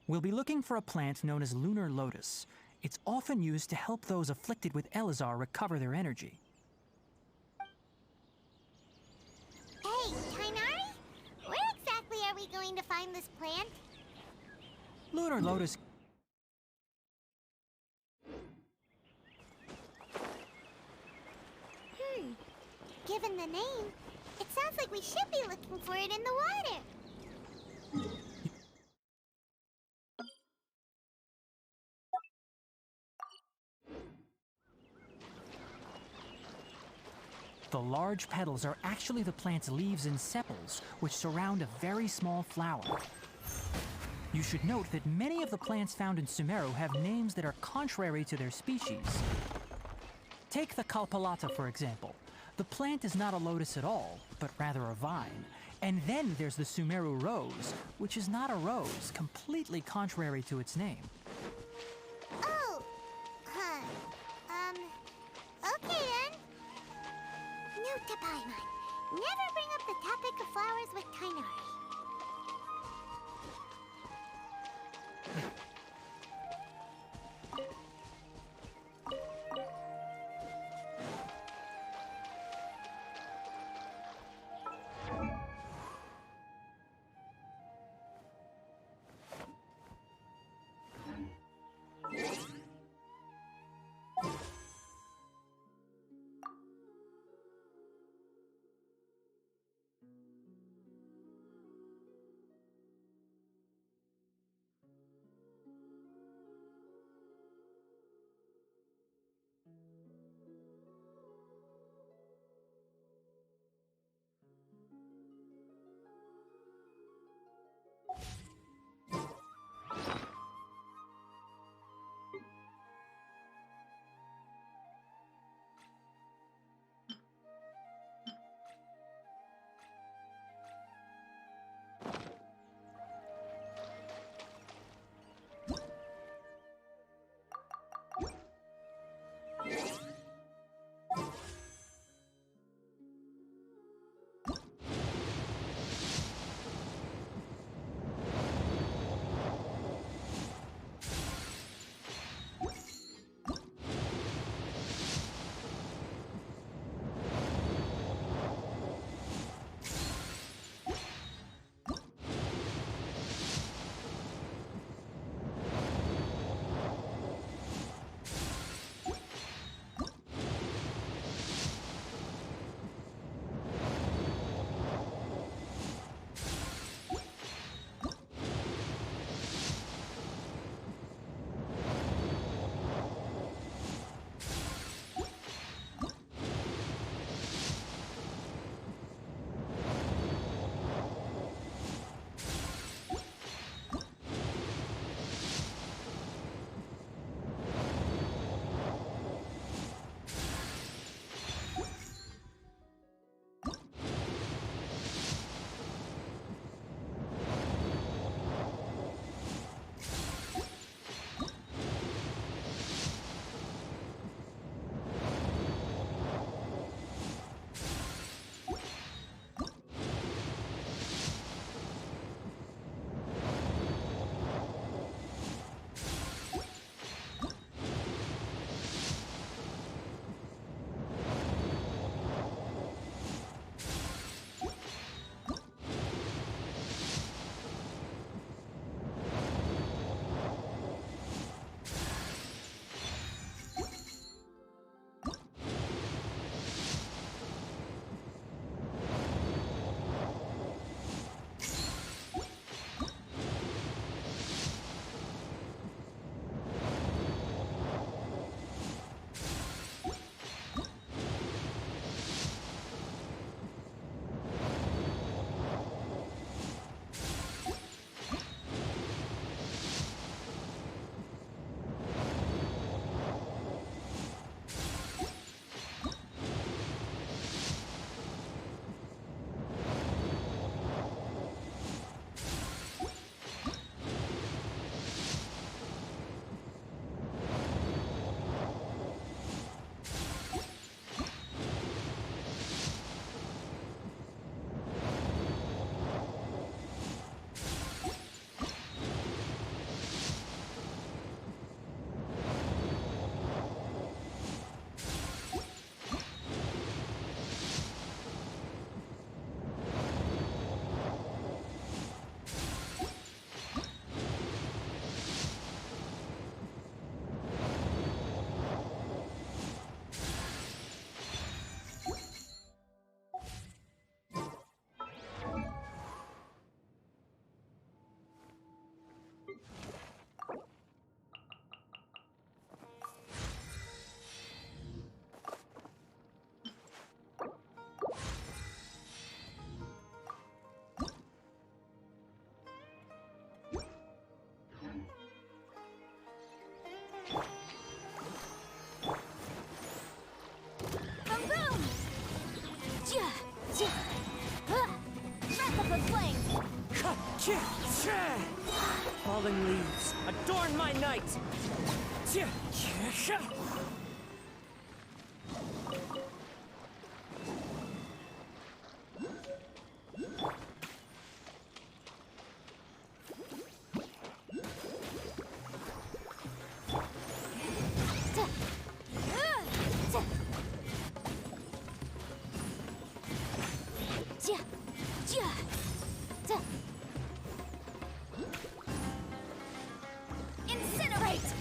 We'll be looking for a plant known as lunar lotus. It's often used to help those afflicted with Elazar recover their energy. Hey, Tainari? Where exactly are we going to find this plant? Lunar lotus... Given the name, it sounds like we should be looking for it in the water. The large petals are actually the plant's leaves and sepals, which surround a very small flower. You should note that many of the plants found in Sumeru have names that are contrary to their species. Take the Kalpalata, for example. The plant is not a lotus at all, but rather a vine. And then there's the Sumeru rose, which is not a rose, completely contrary to its name. Oh, huh. Okay then. Note to Paimon. Never bring up the topic of flowers with Tainari. falling leaves, adorn my night! Incinerate!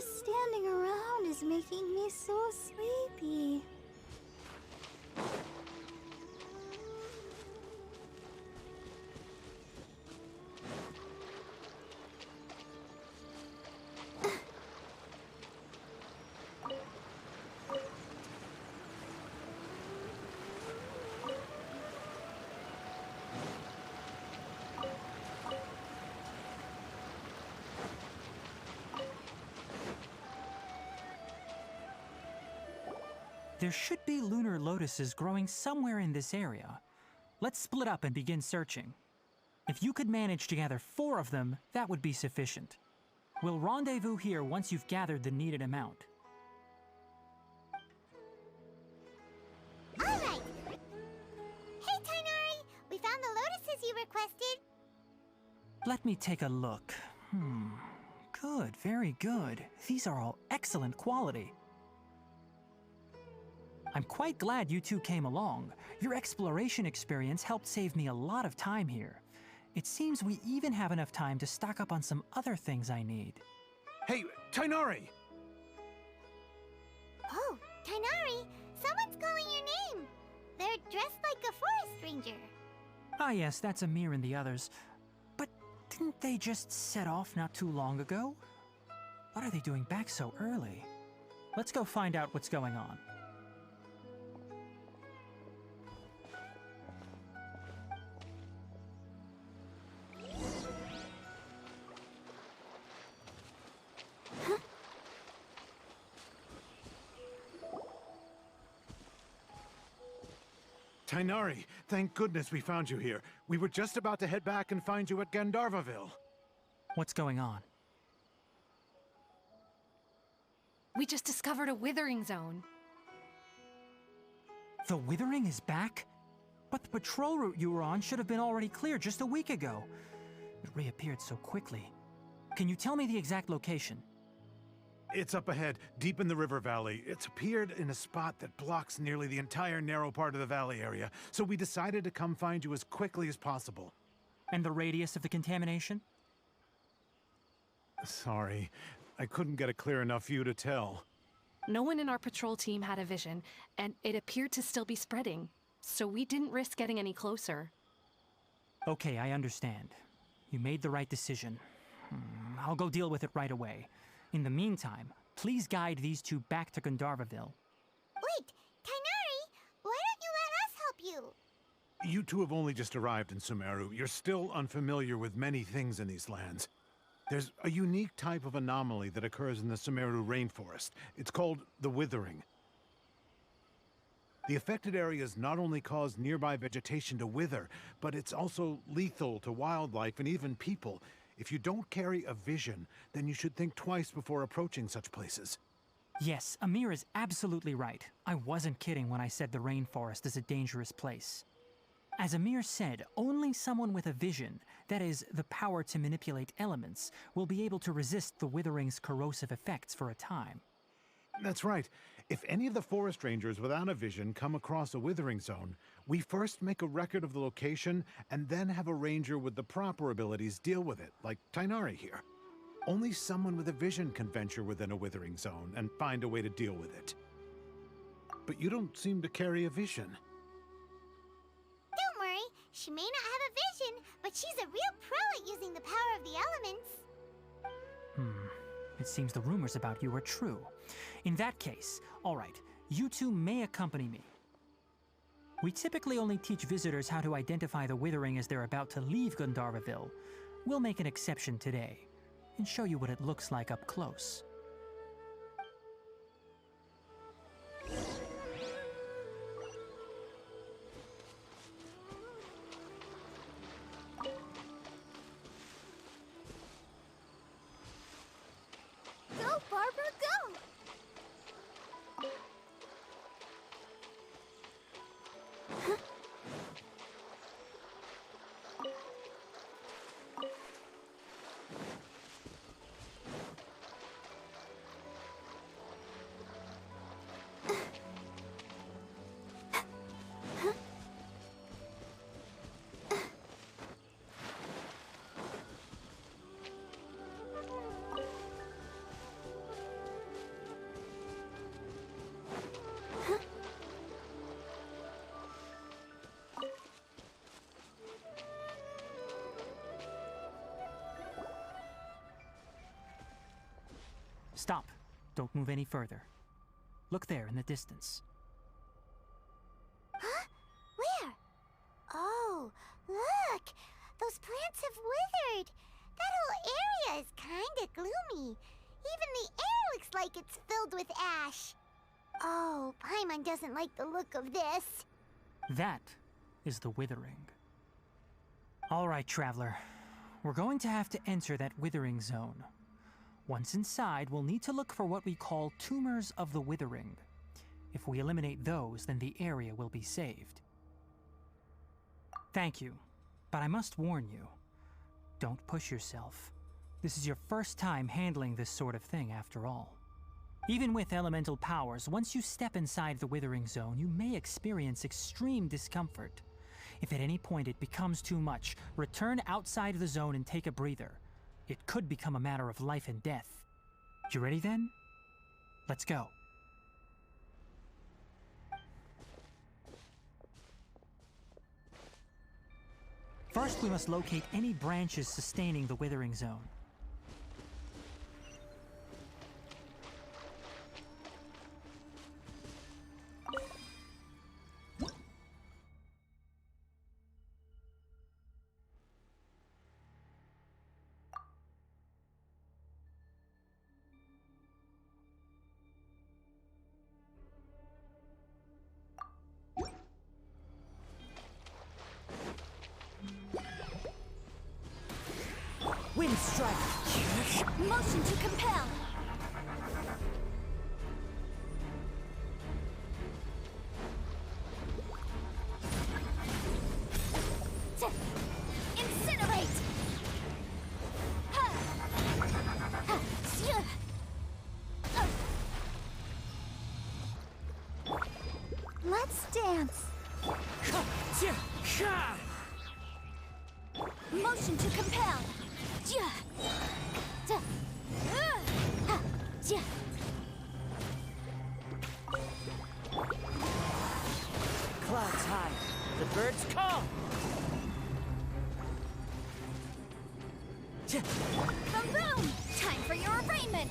Standing around is making me so sleepy. There should be lunar lotuses growing somewhere in this area. Let's split up and begin searching. If you could manage to gather 4 of them, that would be sufficient. We'll rendezvous here once you've gathered the needed amount. All right. Hey, Tainari! We found the lotuses you requested. Let me take a look. Good, very good. These are all excellent quality. I'm quite glad you two came along. Your exploration experience helped save me a lot of time here. It seems we even have enough time to stock up on some other things I need. Hey, Tainari! Oh, Tainari! Someone's calling your name! They're dressed like a forest ranger. Ah yes, that's Amir and the others. But didn't they just set off not too long ago? What are they doing back so early? Let's go find out what's going on. Tainari, thank goodness we found you here. We were just about to head back and find you at Gandharvaville. What's going on? We just discovered a withering zone. The withering is back? But the patrol route you were on should have been already clear just a week ago. It reappeared so quickly. Can you tell me the exact location? It's up ahead, deep in the river valley. It's appeared in a spot that blocks nearly the entire narrow part of the valley area, so we decided to come find you as quickly as possible. And the radius of the contamination? Sorry, I couldn't get a clear enough view to tell. No one in our patrol team had a vision, and it appeared to still be spreading, so we didn't risk getting any closer. Okay, I understand. You made the right decision. I'll go deal with it right away. In the meantime, please guide these two back to Gandharvaville. Wait, Kainari, why don't you let us help you? You two have only just arrived in Sumeru. You're still unfamiliar with many things in these lands. There's a unique type of anomaly that occurs in the Sumeru rainforest. It's called the withering. The affected areas not only cause nearby vegetation to wither, but it's also lethal to wildlife and even people. If you don't carry a vision, then you should think twice before approaching such places. Yes, Amir is absolutely right. I wasn't kidding when I said the rainforest is a dangerous place. As Amir said, only someone with a vision, that is, the power to manipulate elements, will be able to resist the withering's corrosive effects for a time. That's right. If any of the forest rangers without a vision come across a withering zone, we first make a record of the location and then have a ranger with the proper abilities deal with it, like Tainari here. Only someone with a vision can venture within a withering zone and find a way to deal with it. But you don't seem to carry a vision. Don't worry, she may not have a vision, but she's a real pro at using the power of the elements. It seems the rumors about you are true. In that case, all right, you two may accompany me. We typically only teach visitors how to identify the withering as they're about to leave Gandharvaville. We'll make an exception today and show you what it looks like up close. Go, Barbara, go! Stop. Don't move any further. Look there in the distance. Huh? Where? Oh, look! Those plants have withered! That whole area is kinda gloomy. Even the air looks like it's filled with ash. Oh, Paimon doesn't like the look of this. That is the withering. All right, traveler. We're going to have to enter that withering zone. Once inside, we'll need to look for what we call tumors of the withering. If we eliminate those, then the area will be saved. Thank you, but I must warn you. Don't push yourself. This is your first time handling this sort of thing, after all. Even with elemental powers, once you step inside the withering zone, you may experience extreme discomfort. If at any point it becomes too much, return outside the zone and take a breather. It could become a matter of life and death. You ready then? Let's go. First, we must locate any branches sustaining the withering zone. Wind strike! Motion to compel! Incinerate! Ha! Ha! Phew! Let's dance. Motion to compel. Clouds high. The birds call. Boom boom! Time for your arraignment!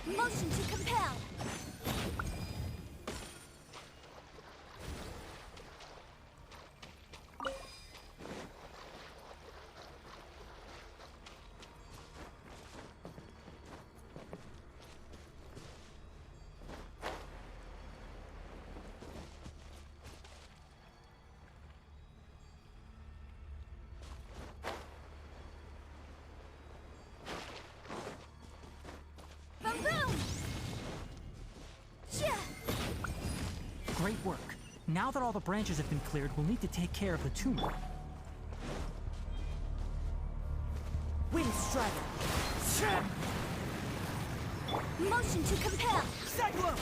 Motion to compel. Boom boom! Great work. Now that all the branches have been cleared, we'll need to take care of the tumor. Wind Strider. Motion to compel. Cyclone.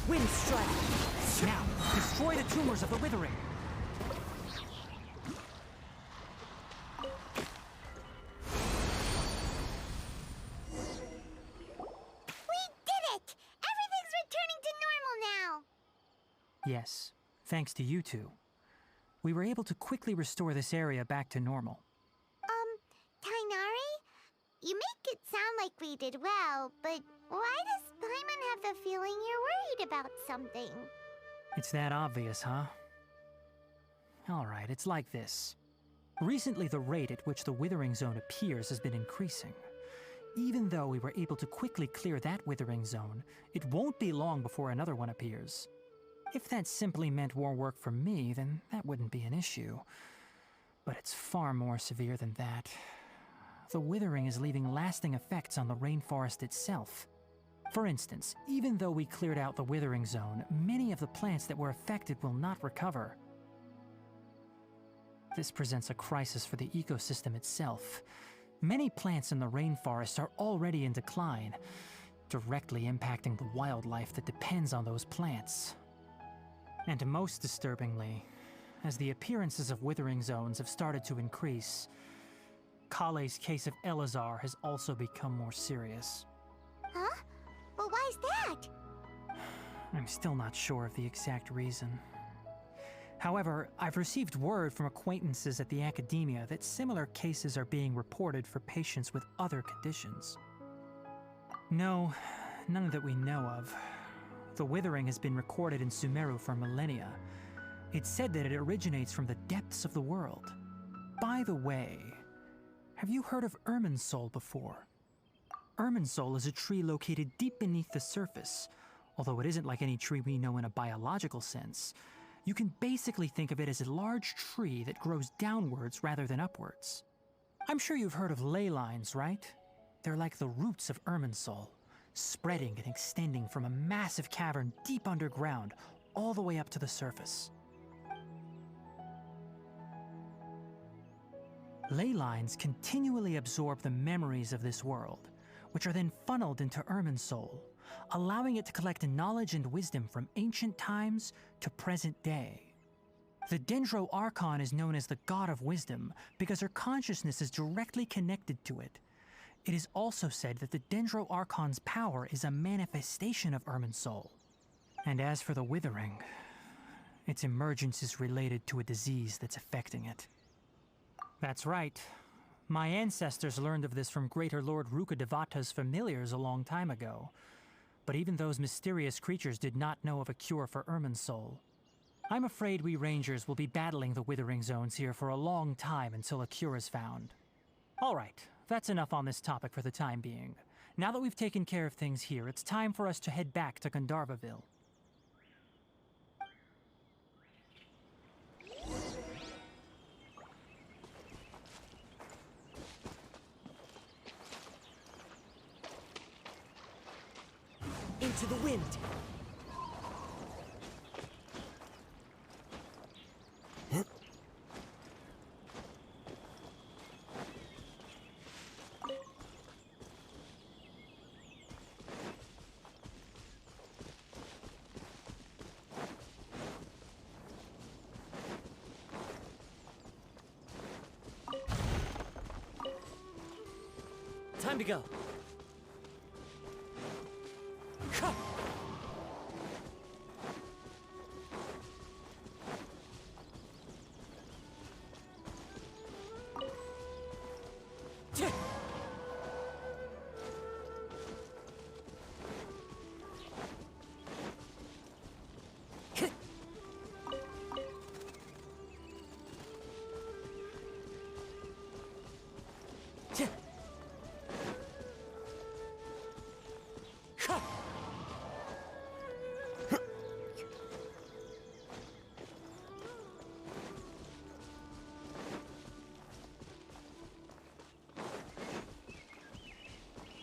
Wind Strider. Now, destroy the tumors of the withering. Yes, thanks to you two. We were able to quickly restore this area back to normal. Tainari? You make it sound like we did well, but why does Paimon have the feeling you're worried about something? It's that obvious, huh? Alright, it's like this. Recently, the rate at which the withering zone appears has been increasing. Even though we were able to quickly clear that withering zone, it won't be long before another one appears. If that simply meant more work for me, then that wouldn't be an issue. But it's far more severe than that. The withering is leaving lasting effects on the rainforest itself. For instance, even though we cleared out the withering zone, many of the plants that were affected will not recover. This presents a crisis for the ecosystem itself. Many plants in the rainforest are already in decline, directly impacting the wildlife that depends on those plants. And most disturbingly, as the appearances of withering zones have started to increase, Kale's case of Elazar has also become more serious. Huh? But why's that? I'm still not sure of the exact reason. However, I've received word from acquaintances at the academia that similar cases are being reported for patients with other conditions. No, none that we know of. The withering has been recorded in Sumeru for millennia. It's said that it originates from the depths of the world. By the way, have you heard of Irminsul before? Irminsul is a tree located deep beneath the surface. Although it isn't like any tree we know in a biological sense, you can basically think of it as a large tree that grows downwards rather than upwards. I'm sure you've heard of ley lines, right? They're like the roots of Irminsul, spreading and extending from a massive cavern deep underground all the way up to the surface. Ley lines continually absorb the memories of this world, which are then funneled into Irminsul, allowing it to collect knowledge and wisdom from ancient times to present day. The Dendro Archon is known as the God of Wisdom because her consciousness is directly connected to it. It is also said that the Dendro Archon's power is a manifestation of Irminsul. And as for the withering, its emergence is related to a disease that's affecting it. That's right. My ancestors learned of this from Greater Lord Rukkhadevata's familiars a long time ago. But even those mysterious creatures did not know of a cure for Irminsul. I'm afraid we Rangers will be battling the Withering Zones here for a long time until a cure is found. Alright, that's enough on this topic for the time being. Now that we've taken care of things here, it's time for us to head back to Gandharvaville. Into the wind. Time to go. Come.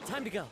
Time to go.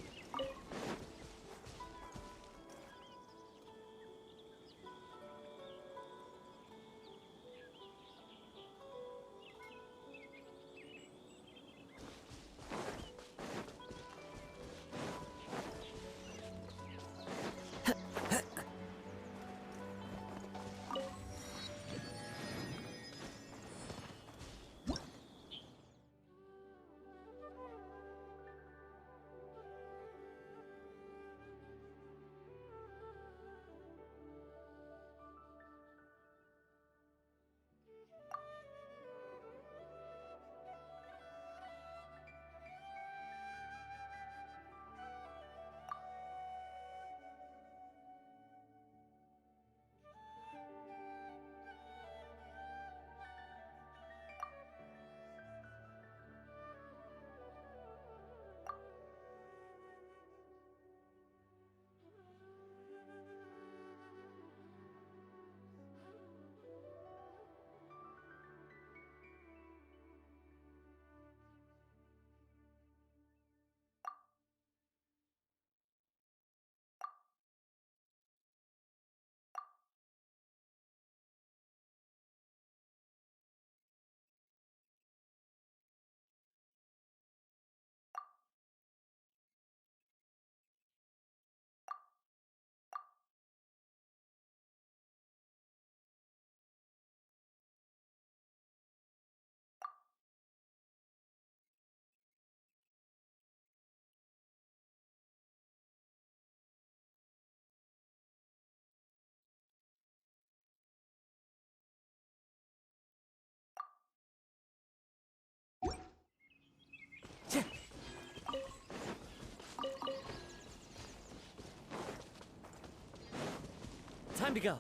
Time to go.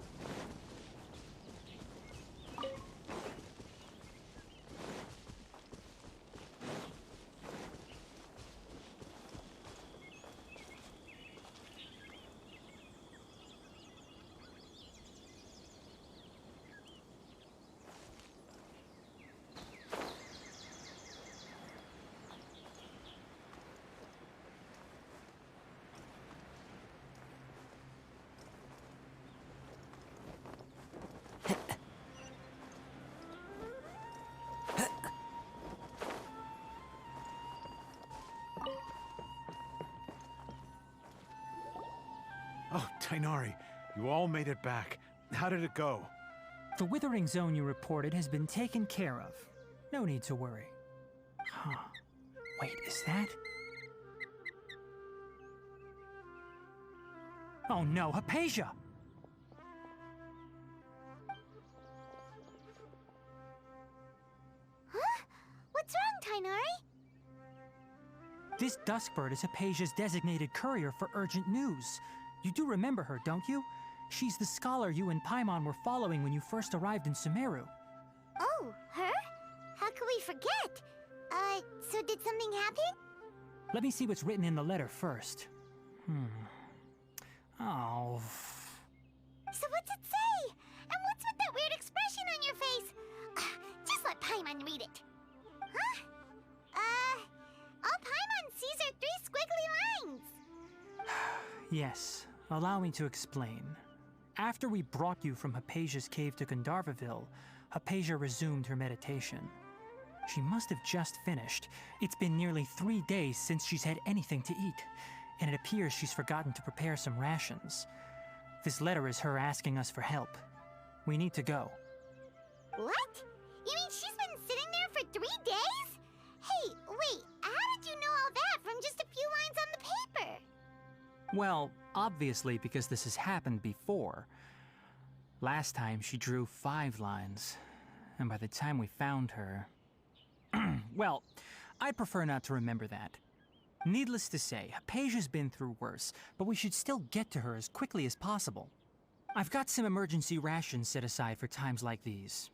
Oh, Tainari, you all made it back. How did it go? The Withering Zone you reported has been taken care of. No need to worry. Huh. Wait, is that? Oh no, Hypatia! Huh? What's wrong, Tainari? This Duskbird is Hypatia's designated courier for urgent news. You do remember her, don't you? She's the scholar you and Paimon were following when you first arrived in Sumeru. Oh, her? How could we forget? So did something happen? Let me see what's written in the letter first. Oh. So what's it say? And what's with that weird expression on your face? Just let Paimon read it. Huh? All Paimon sees are 3 squiggly lines. Yes, allow me to explain. After we brought you from Hypatia's cave to Gandharvaville, Hypatia resumed her meditation. She must have just finished. It's been nearly 3 days since she's had anything to eat, and it appears she's forgotten to prepare some rations. This letter is her asking us for help. We need to go. What? You mean she's been sitting there for 3 days? Hey, wait, how did you know all that from just a few lines on the paper? Well, obviously because this has happened before. Last time she drew 5 lines, and by the time we found her... Well, I'd prefer not to remember that. Needless to say, Hypatia's been through worse, but we should still get to her as quickly as possible. I've got some emergency rations set aside for times like these.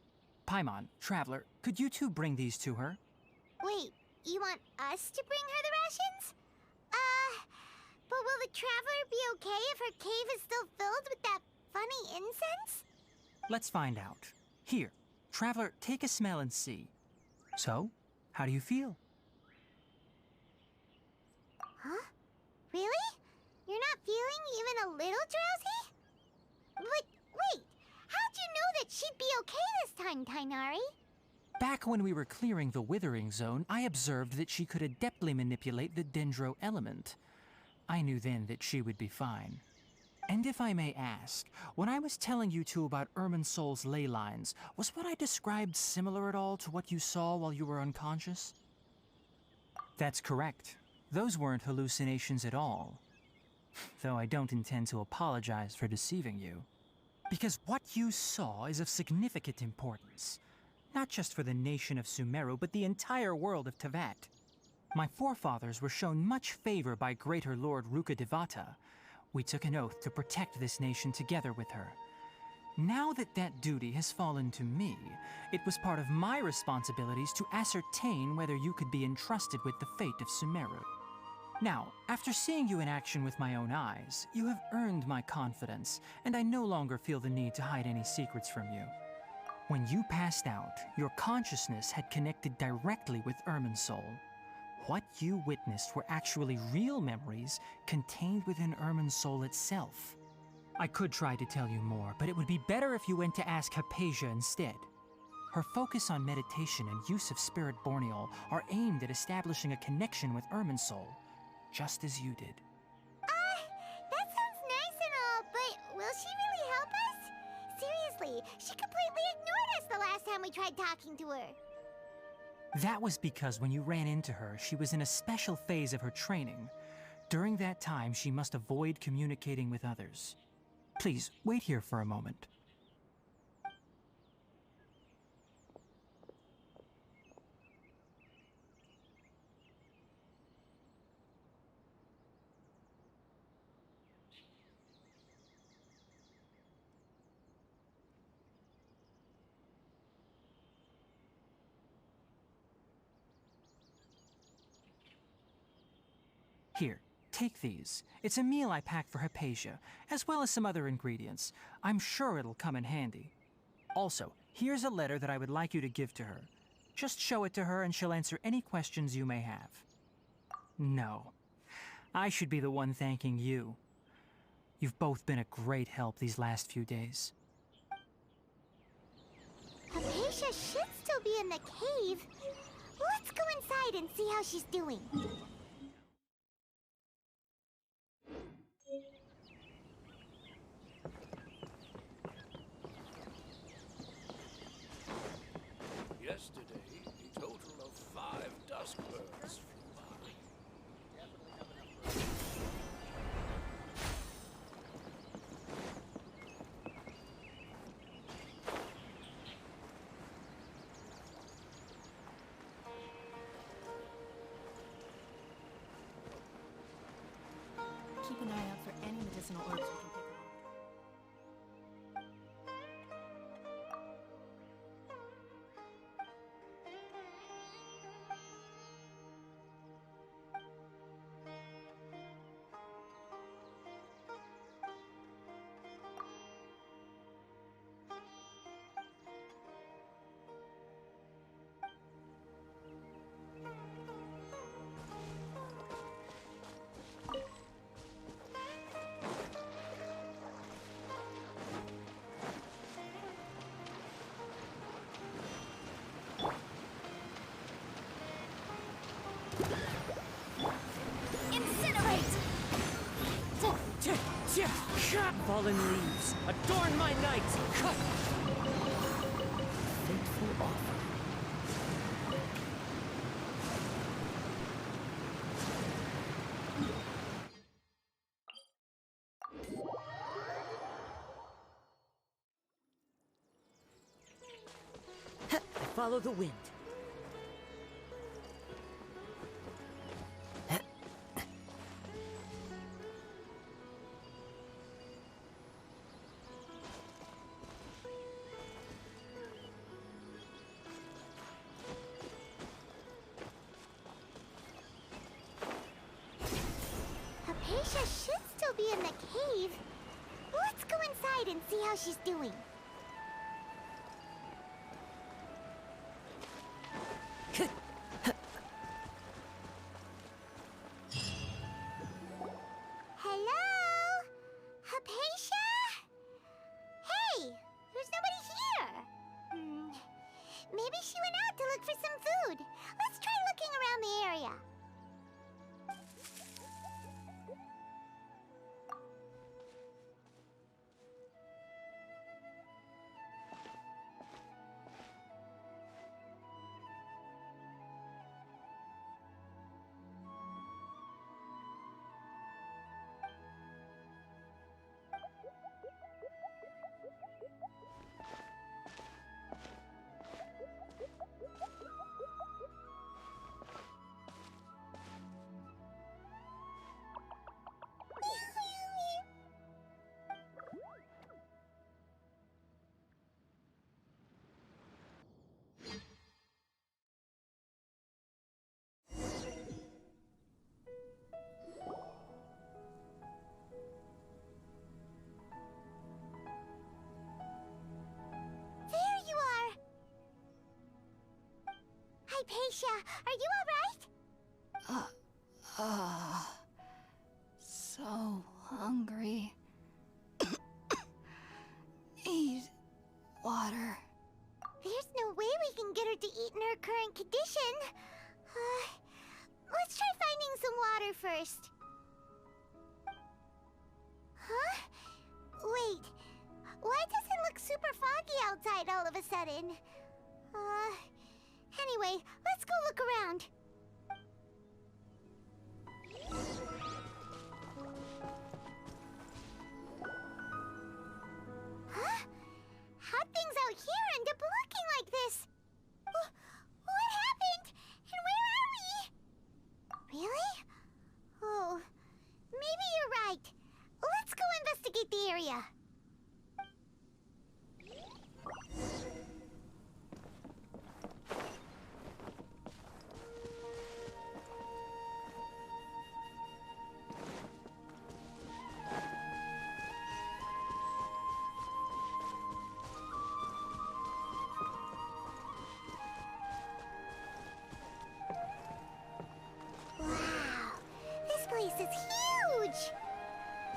Paimon, Traveler, could you two bring these to her? Wait, you want us to bring her the rations? But will the Traveler be okay if her cave is still filled with that funny incense? Let's find out. Here, Traveler, take a smell and see. So, how do you feel? Huh? Really? You're not feeling even a little drowsy? But wait, how'd you know that she'd be okay this time, Tainari? Back when we were clearing the Withering Zone, I observed that she could adeptly manipulate the Dendro element. I knew then that she would be fine. And if I may ask, when I was telling you two about Irminsul's ley lines, was what I described similar at all to what you saw while you were unconscious? That's correct. Those weren't hallucinations at all. Though I don't intend to apologize for deceiving you. Because what you saw is of significant importance. Not just for the nation of Sumeru, but the entire world of Tevat. My forefathers were shown much favor by Greater Lord Rukkhadevata. We took an oath to protect this nation together with her. Now that that duty has fallen to me, it was part of my responsibilities to ascertain whether you could be entrusted with the fate of Sumeru. Now, after seeing you in action with my own eyes, you have earned my confidence, and I no longer feel the need to hide any secrets from you. When you passed out, your consciousness had connected directly with Irminsul. What you witnessed were actually real memories contained within Irminsul itself. I could try to tell you more, but it would be better if you went to ask Hypatia instead. Her focus on meditation and use of Spirit Borneol are aimed at establishing a connection with Irminsul, just as you did. That sounds nice and all, but will she really help us? Seriously, she completely ignored us the last time we tried talking to her. That was because when you ran into her, she was in a special phase of her training. During that time, she must avoid communicating with others. Please, wait here for a moment. Here, take these. It's a meal I packed for Hypatia, as well as some other ingredients. I'm sure it'll come in handy. Also, here's a letter that I would like you to give to her. Just show it to her and she'll answer any questions you may have. No, I should be the one thanking you. You've both been a great help these last few days. Hypatia should still be in the cave. Let's go inside and see how she's doing. Yesterday, a total of 5 Duskbirds flew by. keep an eye out for any medicinal herbs we can pick along. Fallen leaves, adorn my night! Fateful offer. Follow the wind. Hypatia should still be in the cave. Let's go inside and see how she's doing. Hello? Hypatia? Hey, there's nobody here. Maybe she went out to look for some food. Let's try looking around the area. Hypatia, are you alright? So hungry. Need water. There's no way we can get her to eat in her current condition. Let's try finding some water first. Huh? Wait. Why does it look super foggy outside all of a sudden? Anyway, let's go look around. Huh? How'd things out here end up looking like this? What happened? And where are we? Really? Oh, maybe you're right. Let's go investigate the area. This is huge!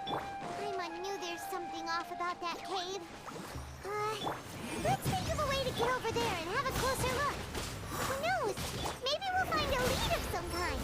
Paimon knew there's something off about that cave. Let's think of a way to get over there and have a closer look. Who knows? Maybe we'll find a lead of some kind.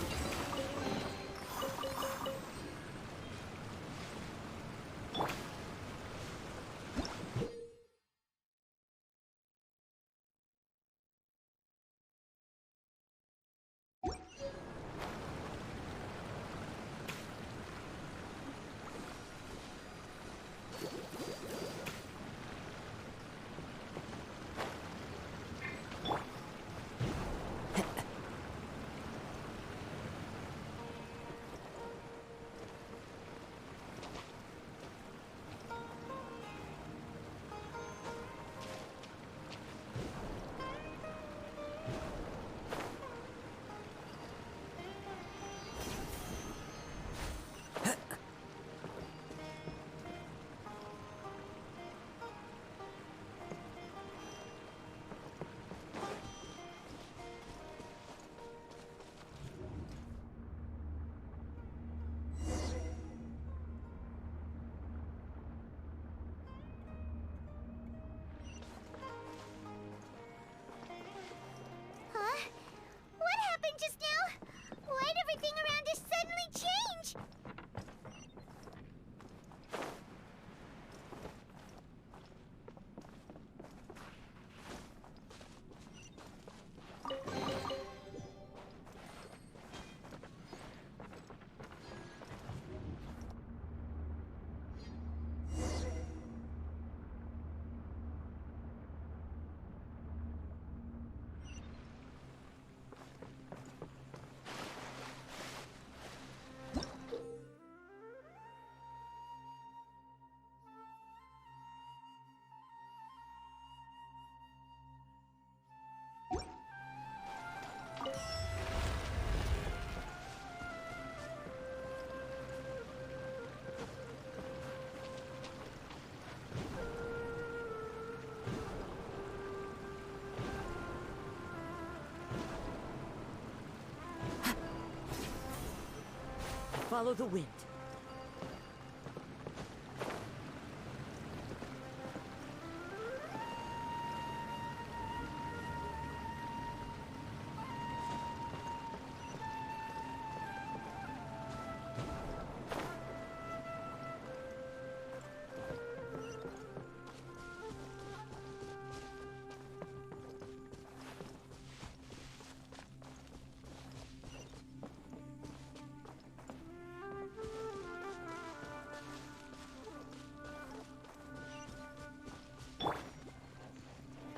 Follow the wind.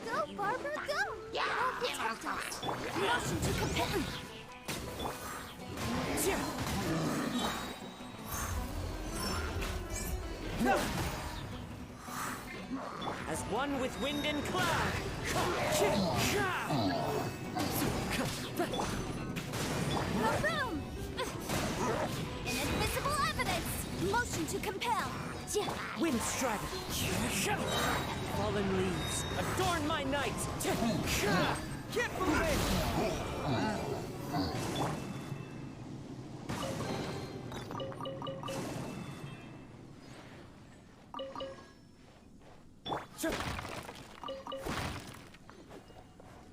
Go, Barbara, go! Yeah! Protect us! Motion to compel! As one with wind and cloud. Boom! Inadmissible evidence! Motion to compel! Wind strider. Fallen leaves, adorn my night. Get moving!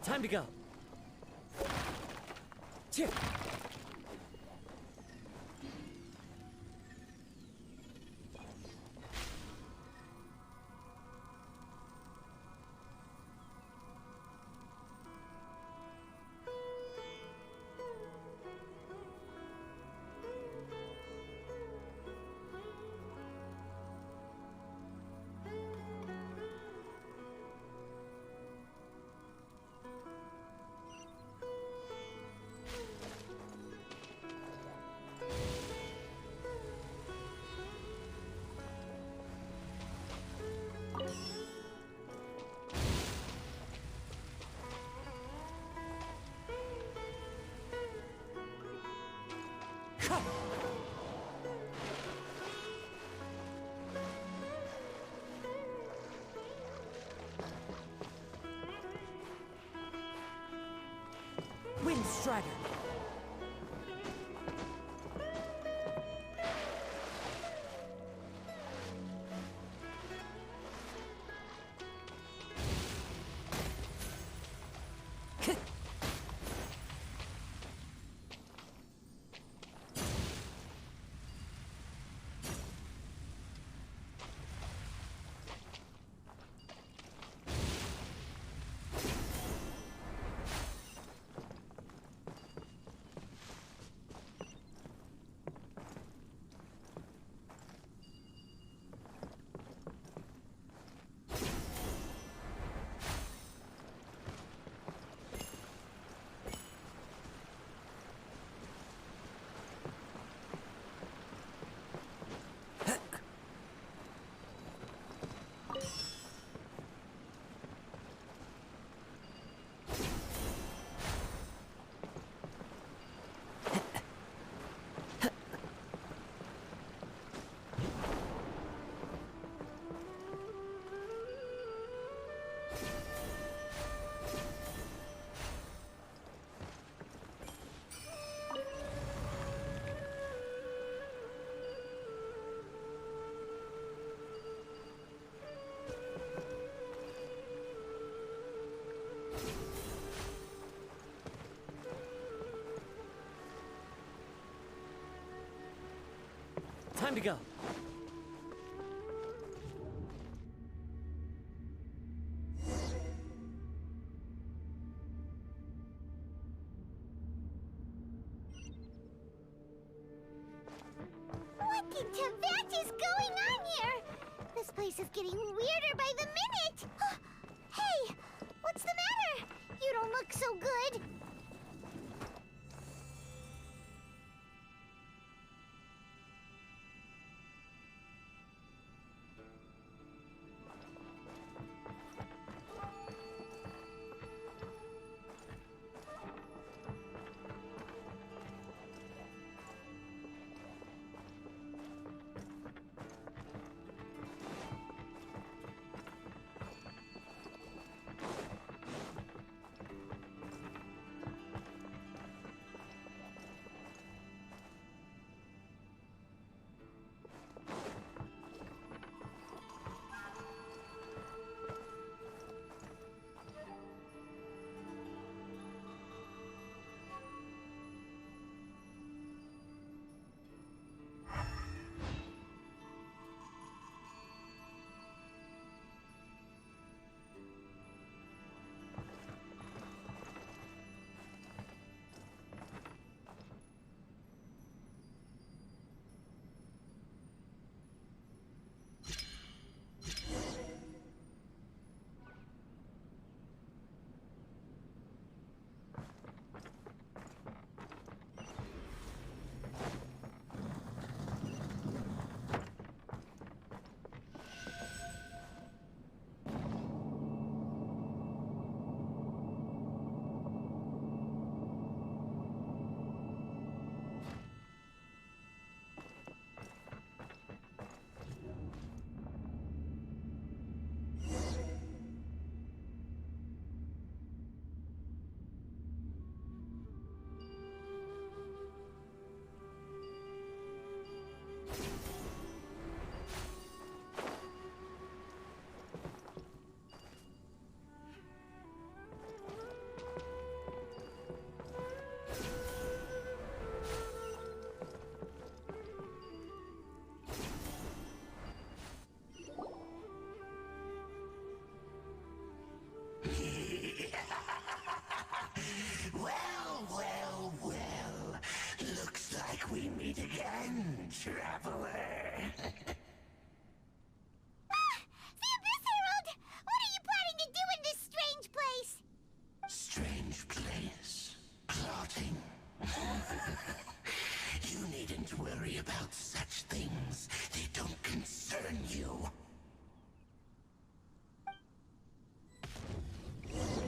Time to go. Wind strider. Time to go. What in Tibet is going on here? This place is getting weirder by the minute! Hey! What's the matter? You don't look so good! like we meet again, traveler. The Abyss Herald! What are you planning to do in this strange place? Strange place. Plotting. You needn't worry about such things. They don't concern you.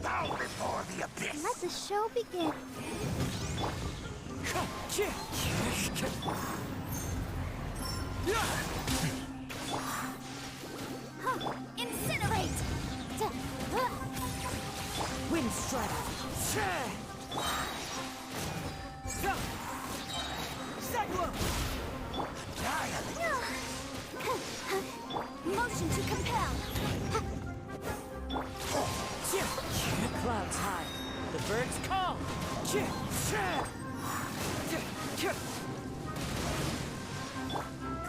Bow before the abyss! Let the show begin. Incinerate! Wind strike! Motion to compel! Clouds high. The birds call.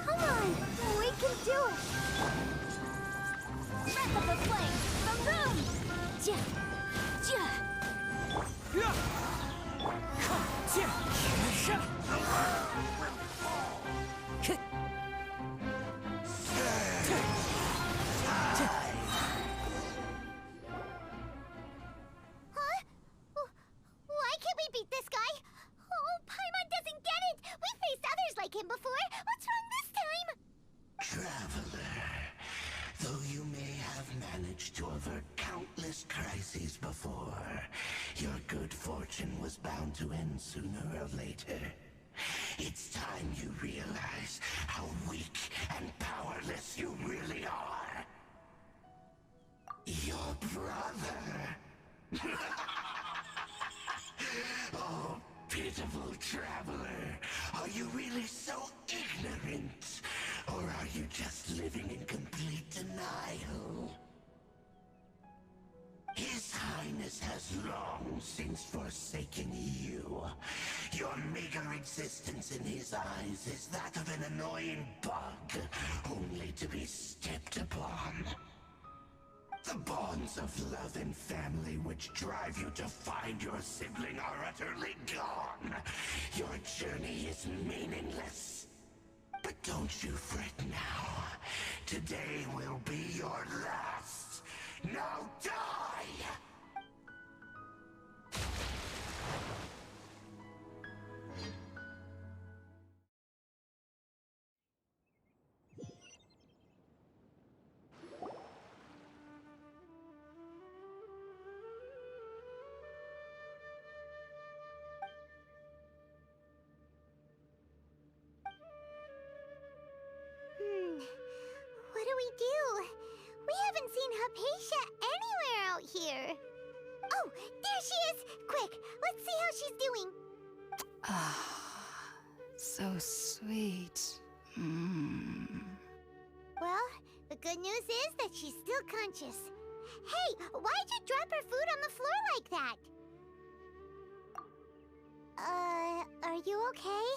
Come on, we can do it. Breath of the flame! The room! Huh? Why can't we beat this guy? Oh, Paimon doesn't get it! We faced others like him before! What's wrong this time? Traveler, though you may have managed to avert countless crises before, your good fortune was bound to end sooner or later. It's time you realize how weak and powerless you really are. Your brother. Oh, pitiful traveler. Are you really so ignorant? Or are you just living in complete denial? His Highness has long since forsaken you. Your meager existence in his eyes is that of an annoying bug, only to be stepped upon. The bonds of love and family which drive you to find your sibling are utterly gone. Your journey is meaningless. But don't you fret now. Today will be your last. Now die! What do we do? We haven't seen Hypatia anywhere out here. Oh, there she is! Quick, let's see how she's doing. Ah, so sweet. Well, the good news is that she's still conscious. Hey, why'd you drop her food on the floor like that? Are you okay?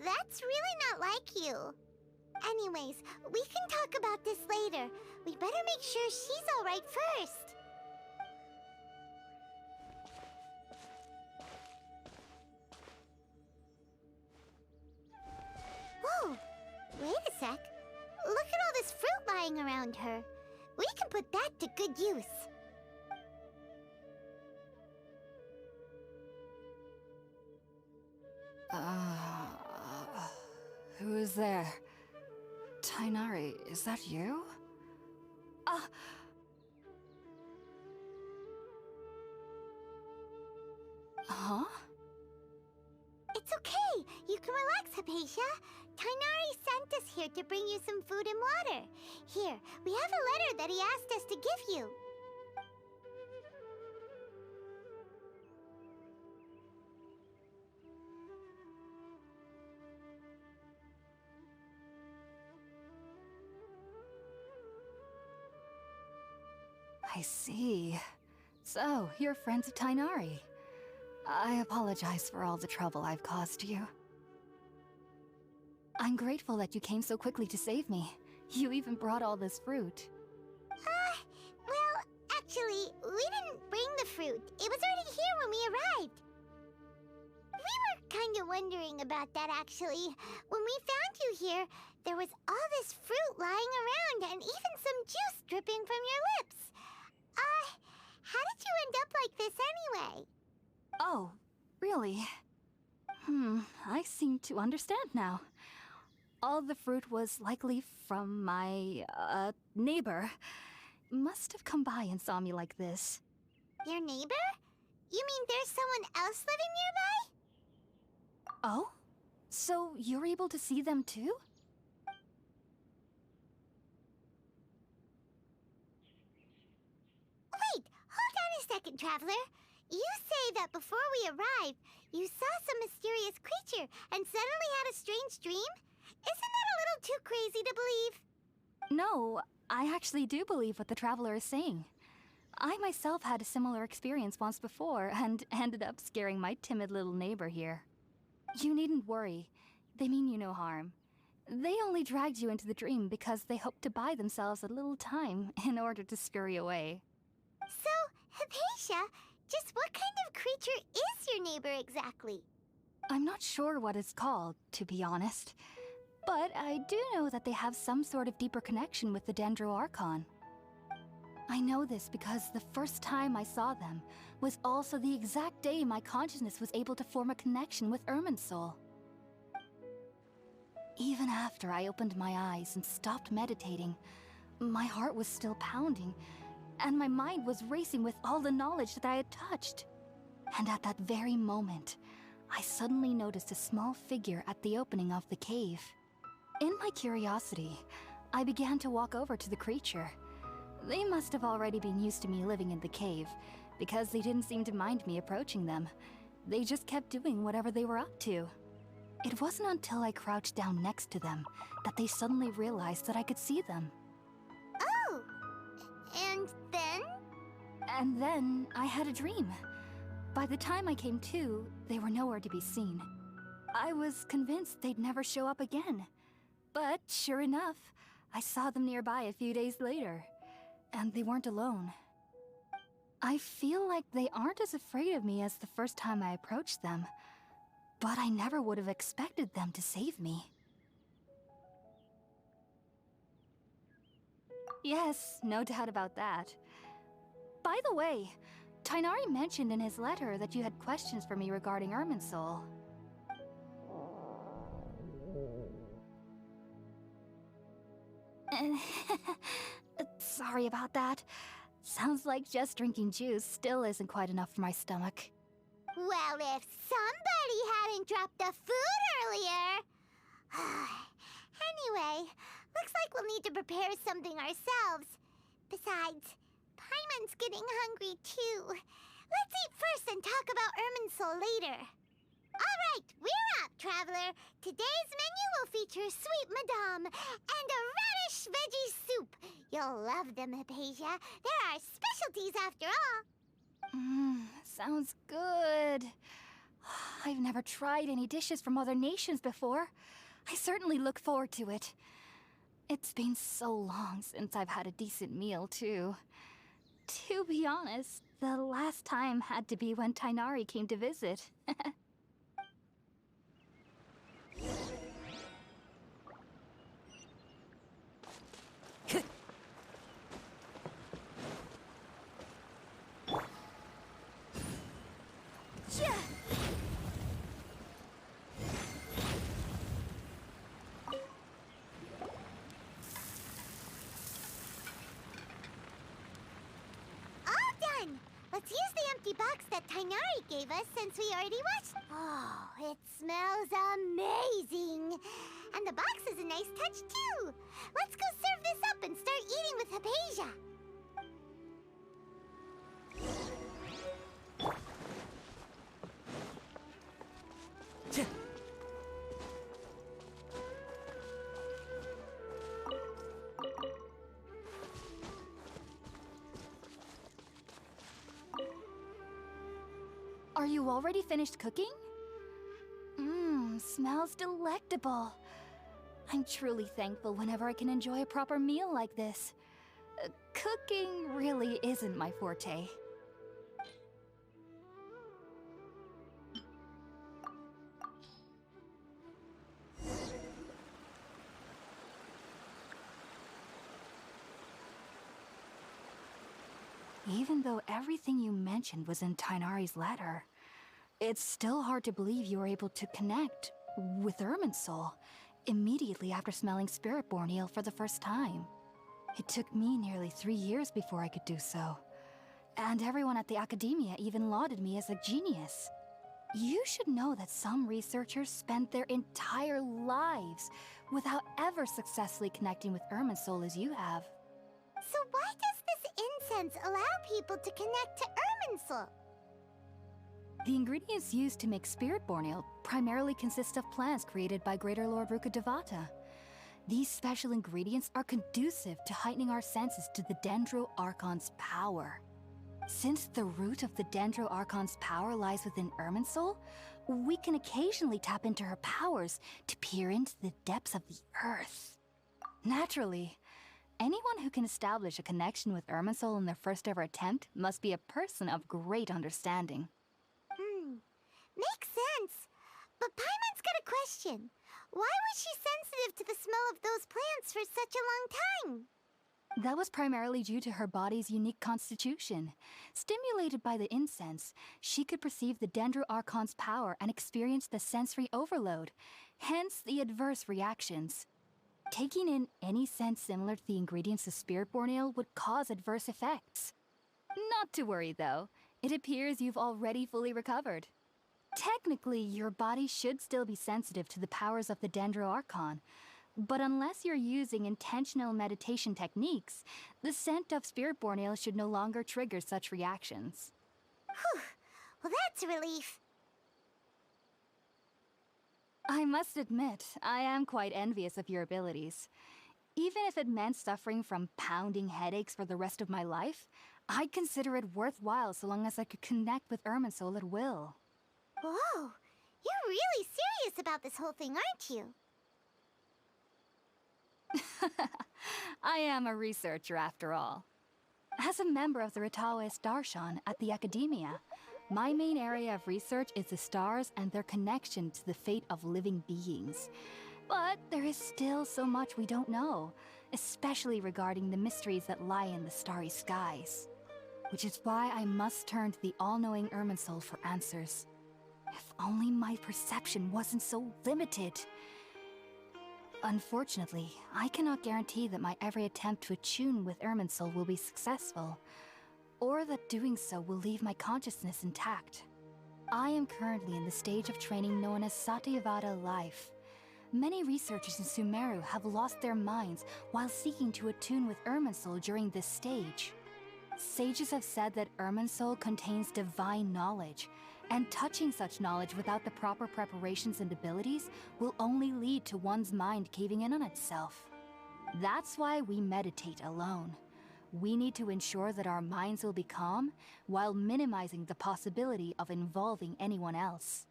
That's really not like you. Anyways, we can talk about this later. We better make sure she's alright first. Whoa! Wait a sec. Look at all this fruit lying around her. We can put that to good use. Who is there? Tainari, is that you? Huh? It's okay. You can relax, Hypatia. Tainari sent us here to bring you some food and water. Here, we have a letter that he asked us to give you. I see. So, you're friends of Tainari. I apologize for all the trouble I've caused you. I'm grateful that you came so quickly to save me. You even brought all this fruit. Well, actually, we didn't bring the fruit. It was already here when we arrived. We were kinda wondering about that, actually. When we found you here, there was all this fruit lying around and even some juice dripping from your lips. How did you end up like this anyway? Oh, really? I seem to understand now. All the fruit was likely from my, neighbor. Must have come by and saw me like this. Your neighbor? You mean there's someone else living nearby? Oh? So you're able to see them too? Wait, hold on a second, Traveler. You say that before we arrived, you saw some mysterious creature and suddenly had a strange dream? Isn't that a little too crazy to believe? No, I actually do believe what the Traveler is saying. I myself had a similar experience once before and ended up scaring my timid little neighbor here. You needn't worry. They mean you no harm. They only dragged you into the dream because they hoped to buy themselves a little time in order to scurry away. So, Hypatia, just what kind of creature is your neighbor exactly? I'm not sure what it's called, to be honest. But I do know that they have some sort of deeper connection with the Dendro Archon. I know this because the first time I saw them was also the exact day my consciousness was able to form a connection with Irminsul. Even after I opened my eyes and stopped meditating, my heart was still pounding, and my mind was racing with all the knowledge that I had touched. And at that very moment, I suddenly noticed a small figure at the opening of the cave. In my curiosity, I began to walk over to the creature. They must have already been used to me living in the cave, because they didn't seem to mind me approaching them. They just kept doing whatever they were up to. It wasn't until I crouched down next to them that they suddenly realized that I could see them. Oh! And then? And then I had a dream. By the time I came to, they were nowhere to be seen. I was convinced they'd never show up again. But sure enough, I saw them nearby a few days later. And they weren't alone. I feel like they aren't as afraid of me as the first time I approached them. But I never would have expected them to save me. Yes, no doubt about that. By the way, Tighnari mentioned in his letter that you had questions for me regarding Irminsul. Sorry about that. Sounds like just drinking juice still isn't quite enough for my stomach. Well, if somebody hadn't dropped the food earlier... Anyway, looks like we'll need to prepare something ourselves. Besides, Paimon's getting hungry too. Let's eat first and talk about Irminsul later. Alright, we're up, Traveler. Today's menu will feature Sweet Madame and a radish veggie soup. You'll love them, Hypatia. They're our specialties after all. Sounds good. I've never tried any dishes from other nations before. I certainly look forward to it. It's been so long since I've had a decent meal, too. To be honest, the last time had to be when Tighnari came to visit. Let's use the empty box that Tighnari gave us since we already watched. Oh, it smells amazing. And the box is a nice touch, too. Let's go serve this up and start eating with Hypatia. Are you already finished cooking? Smells delectable. I'm truly thankful whenever I can enjoy a proper meal like this. Cooking really isn't my forte. Even though everything you mentioned was in Tainari's letter, it's still hard to believe you were able to connect with Irminsul immediately after smelling Spiritborn Ale for the first time. It took me nearly 3 years before I could do so. And everyone at the Academia even lauded me as a genius. You should know that some researchers spent their entire lives without ever successfully connecting with Irminsul as you have. So why does this incense allow people to connect to Irminsul? The ingredients used to make Spiritborn Ale primarily consist of plants created by Greater Lord Rukkhadevata. These special ingredients are conducive to heightening our senses to the Dendro Archon's power. Since the root of the Dendro Archon's power lies within Irminsul, we can occasionally tap into her powers to peer into the depths of the earth. Naturally, anyone who can establish a connection with Irminsul in their first ever attempt must be a person of great understanding. Makes sense. But Paimon's got a question. Why was she sensitive to the smell of those plants for such a long time? That was primarily due to her body's unique constitution. Stimulated by the incense, she could perceive the Dendro Archon's power and experience the sensory overload, hence the adverse reactions. Taking in any scent similar to the ingredients of Spiritborn Ale would cause adverse effects. Not to worry though, it appears you've already fully recovered. Technically, your body should still be sensitive to the powers of the Dendro Archon, but unless you're using intentional meditation techniques, the scent of Spiritborn Ale should no longer trigger such reactions. Whew. Well, that's a relief. I must admit, I am quite envious of your abilities. Even if it meant suffering from pounding headaches for the rest of my life, I'd consider it worthwhile so long as I could connect with Irminsul at will. Whoa, you're really serious about this whole thing, aren't you? I am a researcher after all. As a member of the Ritaoist Archon at the Academia, my main area of research is the stars and their connection to the fate of living beings. But there is still so much we don't know, especially regarding the mysteries that lie in the starry skies. Which is why I must turn to the all-knowing Irminsul for answers. If only my perception wasn't so limited. Unfortunately, I cannot guarantee that my every attempt to attune with Irminsul will be successful, or that doing so will leave my consciousness intact. I am currently in the stage of training known as Satyavada life. Many researchers in Sumeru have lost their minds while seeking to attune with Irminsul during this stage. Sages have said that Irminsul contains divine knowledge, and touching such knowledge without the proper preparations and abilities will only lead to one's mind caving in on itself. That's why we meditate alone. We need to ensure that our minds will be calm while minimizing the possibility of involving anyone else.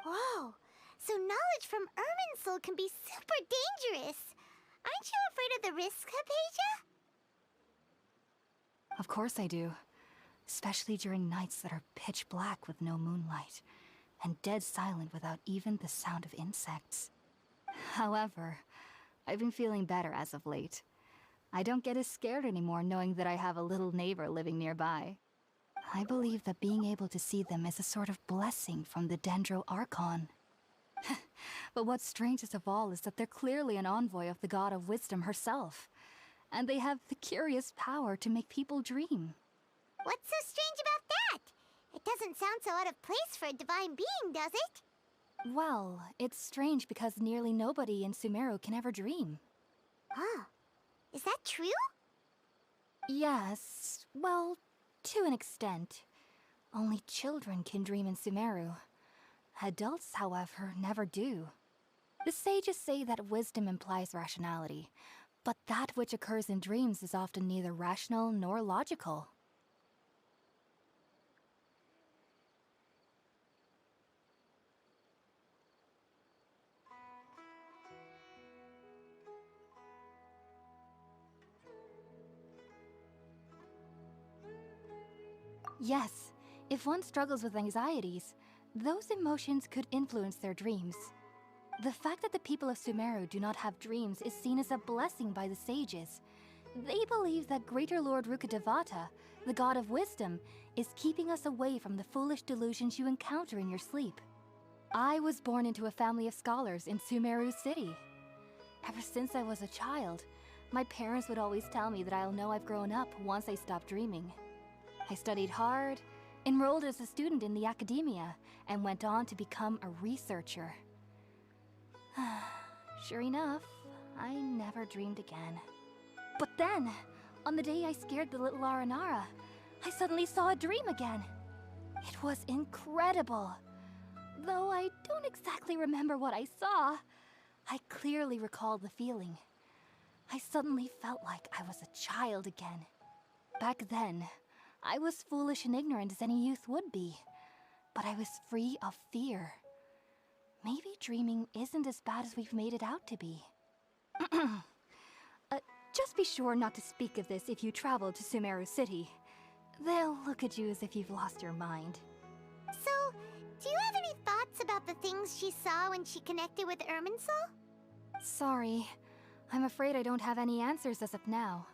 Whoa, so knowledge from Irminsul can be super dangerous. Aren't you afraid of the risks, Hypatia? Of course I do. Especially during nights that are pitch black with no moonlight, and dead silent without even the sound of insects. However, I've been feeling better as of late. I don't get as scared anymore knowing that I have a little neighbor living nearby. I believe that being able to see them is a sort of blessing from the Dendro Archon. But what's strangest of all is that they're clearly an envoy of the God of Wisdom herself, and they have the curious power to make people dream. What's so strange about that? It doesn't sound so out of place for a divine being, does it? Well, it's strange because nearly nobody in Sumeru can ever dream. Huh. Is that true? Yes, well, to an extent. Only children can dream in Sumeru. Adults, however, never do. The sages say that wisdom implies rationality, but that which occurs in dreams is often neither rational nor logical. Yes, if one struggles with anxieties, those emotions could influence their dreams. The fact that the people of Sumeru do not have dreams is seen as a blessing by the sages. They believe that Greater Lord Rukkhadevata, the god of wisdom, is keeping us away from the foolish delusions you encounter in your sleep. I was born into a family of scholars in Sumeru City. Ever since I was a child, my parents would always tell me that I'll know I've grown up once I stop dreaming. I studied hard, enrolled as a student in the academia, and went on to become a researcher. Sure enough, I never dreamed again. But then, on the day I scared the little Aranara, I suddenly saw a dream again. It was incredible. Though I don't exactly remember what I saw, I clearly recall the feeling. I suddenly felt like I was a child again. Back then, I was foolish and ignorant as any youth would be, but I was free of fear. Maybe dreaming isn't as bad as we've made it out to be. Just be sure not to speak of this if you travel to Sumeru City. They'll look at you as if you've lost your mind. So, do you have any thoughts about the things she saw when she connected with Irminsul? Sorry. I'm afraid I don't have any answers as of now.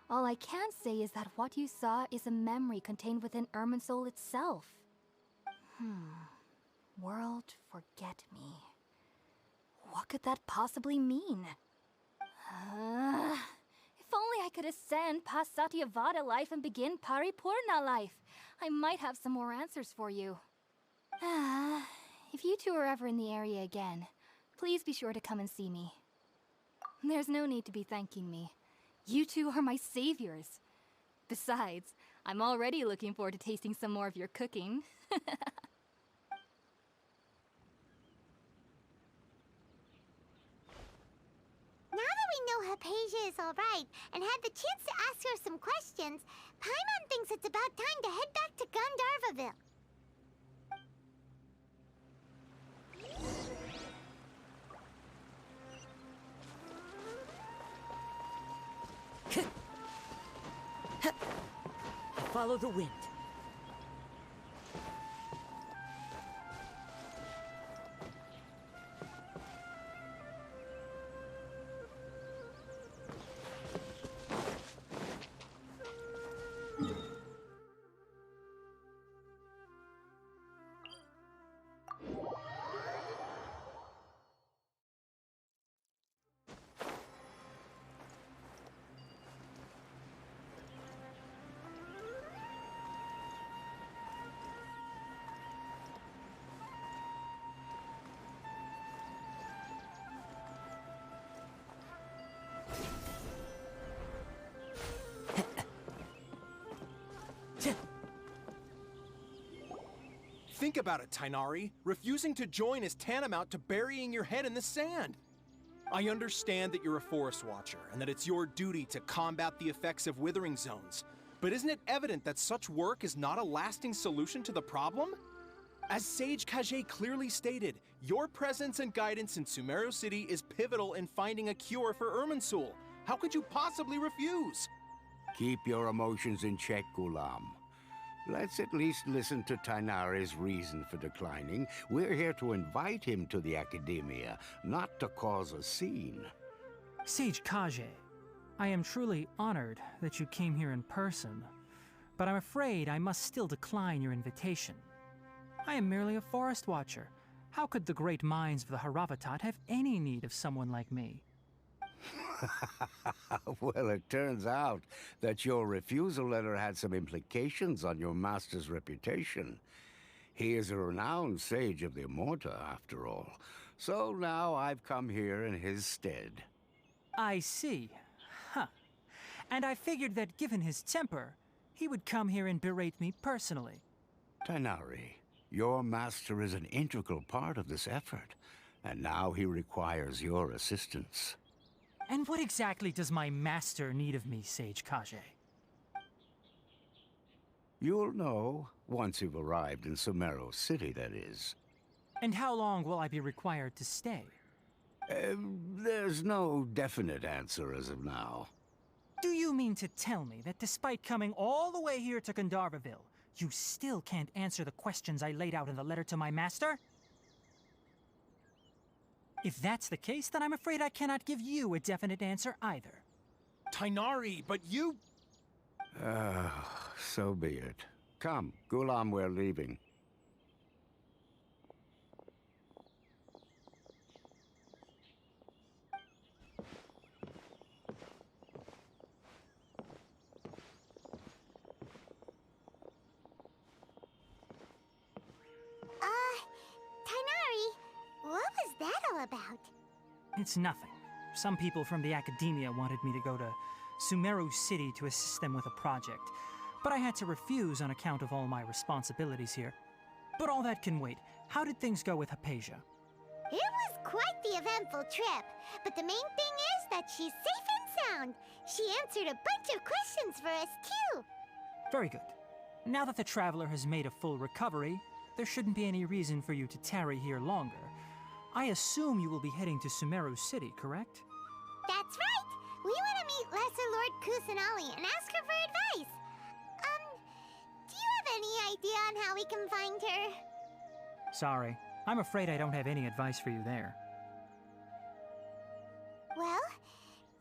All I can say is that what you saw is a memory contained within Irminsul itself. World forget me. What could that possibly mean? If only I could ascend past Satyavada life and begin Paripurna life, I might have some more answers for you. If you two are ever in the area again, please be sure to come and see me. There's no need to be thanking me. You two are my saviors. Besides, I'm already looking forward to tasting some more of your cooking. Now that we know Hypatia is alright and had the chance to ask her some questions, Paimon thinks it's about time to head back to Gandharvaville. Follow the wind. Think about it, Tainari. Refusing to join is tantamount to burying your head in the sand. I understand that you're a forest watcher, and that it's your duty to combat the effects of withering zones. But isn't it evident that such work is not a lasting solution to the problem? As Sage Kage clearly stated, your presence and guidance in Sumeru City is pivotal in finding a cure for Irminsul. How could you possibly refuse? Keep your emotions in check, Gulam. Let's at least listen to Tainari's reason for declining. We're here to invite him to the Academia, not to cause a scene. Sage Kage, I am truly honored that you came here in person, but I'm afraid I must still decline your invitation. I am merely a forest watcher. How could the great minds of the Haravatat have any need of someone like me? Well, it turns out that your refusal letter had some implications on your master's reputation. He is a renowned sage of the Immorta, after all. So now I've come here in his stead. I see. Huh. And I figured that given his temper, he would come here and berate me personally. Tainari, your master is an integral part of this effort, and now he requires your assistance. And what exactly does my master need of me, Sage Kage? You'll know once you've arrived in Sumeru City, that is. And how long will I be required to stay? There's no definite answer as of now. Do you mean to tell me that despite coming all the way here to Gandharvaville, you still can't answer the questions I laid out in the letter to my master? If that's the case, then I'm afraid I cannot give you a definite answer either. Tainari, but you... So be it. Come, Gulam, we're leaving. Tainari, what was that all about? It's nothing. Some people from the academia wanted me to go to Sumeru City to assist them with a project, but I had to refuse on account of all my responsibilities here. But all that can wait. How did things go with Hypatia? It was quite the eventful trip, but the main thing is that she's safe and sound. She answered a bunch of questions for us, too. Very good. Now that the traveler has made a full recovery, there shouldn't be any reason for you to tarry here longer. I assume you will be heading to Sumeru City, correct? That's right! We want to meet Lesser Lord Kusanali and ask her for advice. Do you have any idea on how we can find her? Sorry, I'm afraid I don't have any advice for you there. Well,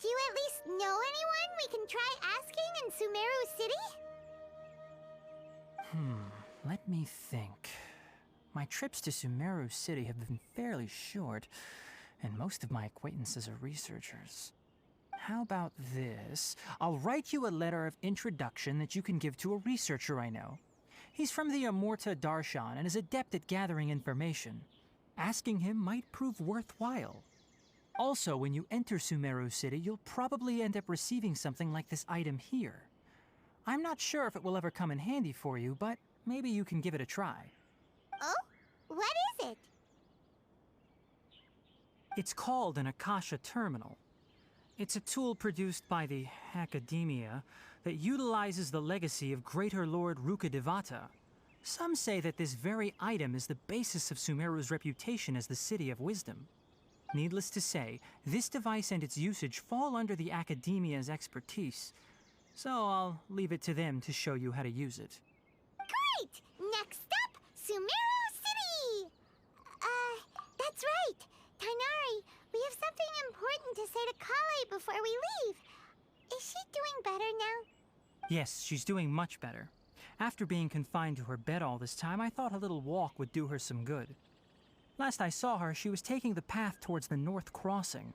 do you at least know anyone we can try asking in Sumeru City? Let me think. My trips to Sumeru City have been fairly short, and most of my acquaintances are researchers. How about this? I'll write you a letter of introduction that you can give to a researcher I know. He's from the Amurta Darshan and is adept at gathering information. Asking him might prove worthwhile. Also, when you enter Sumeru City, you'll probably end up receiving something like this item here. I'm not sure if it will ever come in handy for you, but maybe you can give it a try. Oh? What is it? It's called an Akasha Terminal. It's a tool produced by the Academia that utilizes the legacy of Greater Lord Rukkhadevata. Some say that this very item is the basis of Sumeru's reputation as the City of Wisdom. Needless to say, this device and its usage fall under the Academia's expertise, so I'll leave it to them to show you how to use it. Great! Next up, Sumeru City! That's right! Tainari, we have something important to say to Kale before we leave. Is she doing better now? Yes, she's doing much better. After being confined to her bed all this time, I thought a little walk would do her some good. Last I saw her, she was taking the path towards the North Crossing.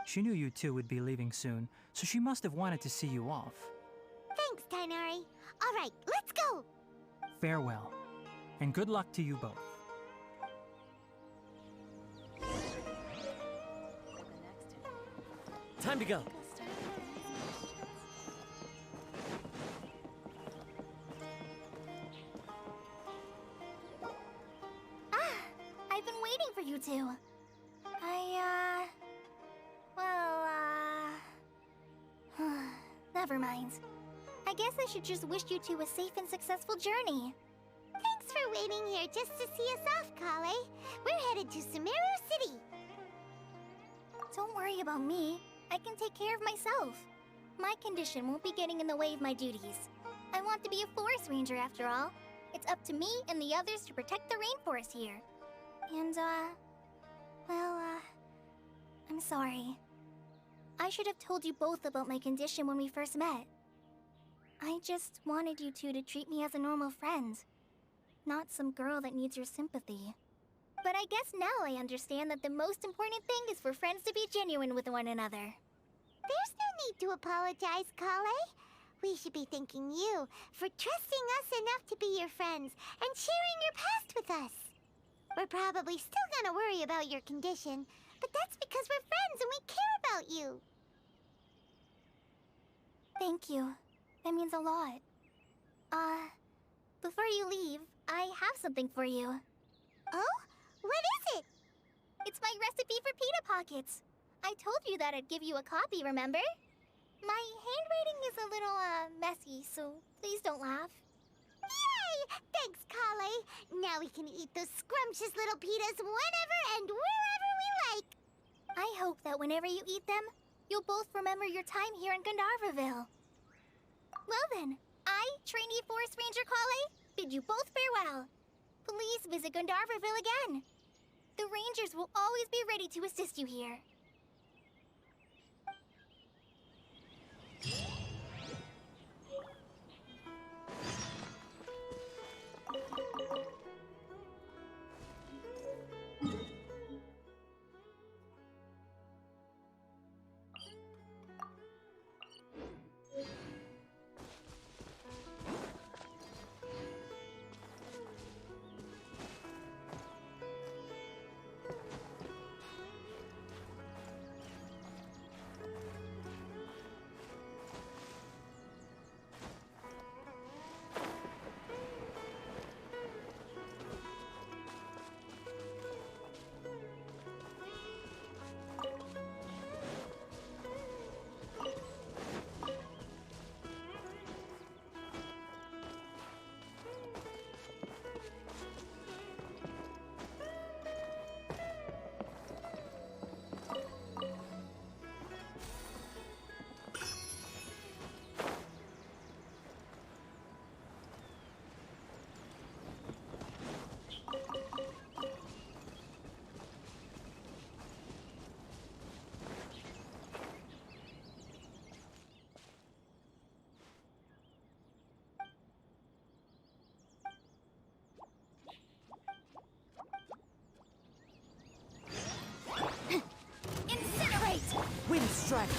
She knew you two would be leaving soon, so she must have wanted to see you off. Thanks, Tainari. All right, let's go! Farewell, and good luck to you both. Time to go. I've been waiting for you two. Never mind. I guess I should just wish you two a safe and successful journey. Thanks for waiting here just to see us off, Kale. We're headed to Sumeru City. Don't worry about me. I can take care of myself. My condition won't be getting in the way of my duties. I want to be a forest ranger after all. It's up to me and the others to protect the rainforest here. And, I'm sorry. I should have told you both about my condition when we first met. I just wanted you two to treat me as a normal friend, not some girl that needs your sympathy. But I guess now I understand that the most important thing is for friends to be genuine with one another. There's no need to apologize, Kale. We should be thanking you for trusting us enough to be your friends and sharing your past with us. We're probably still gonna worry about your condition, but that's because we're friends and we care about you. Thank you. That means a lot. Before you leave, I have something for you. Oh? What is it? It's my recipe for pita pockets. I told you that I'd give you a copy, remember? My handwriting is a little, messy, so please don't laugh. Yay! Thanks, Kale. Now we can eat those scrumptious little pitas whenever and wherever we like. I hope that whenever you eat them, you'll both remember your time here in Gandharvaville. Well then, I, trainee Forest Ranger Kale, bid you both farewell. Please visit Gandharvaville again. The Rangers will always be ready to assist you here. Wind strike!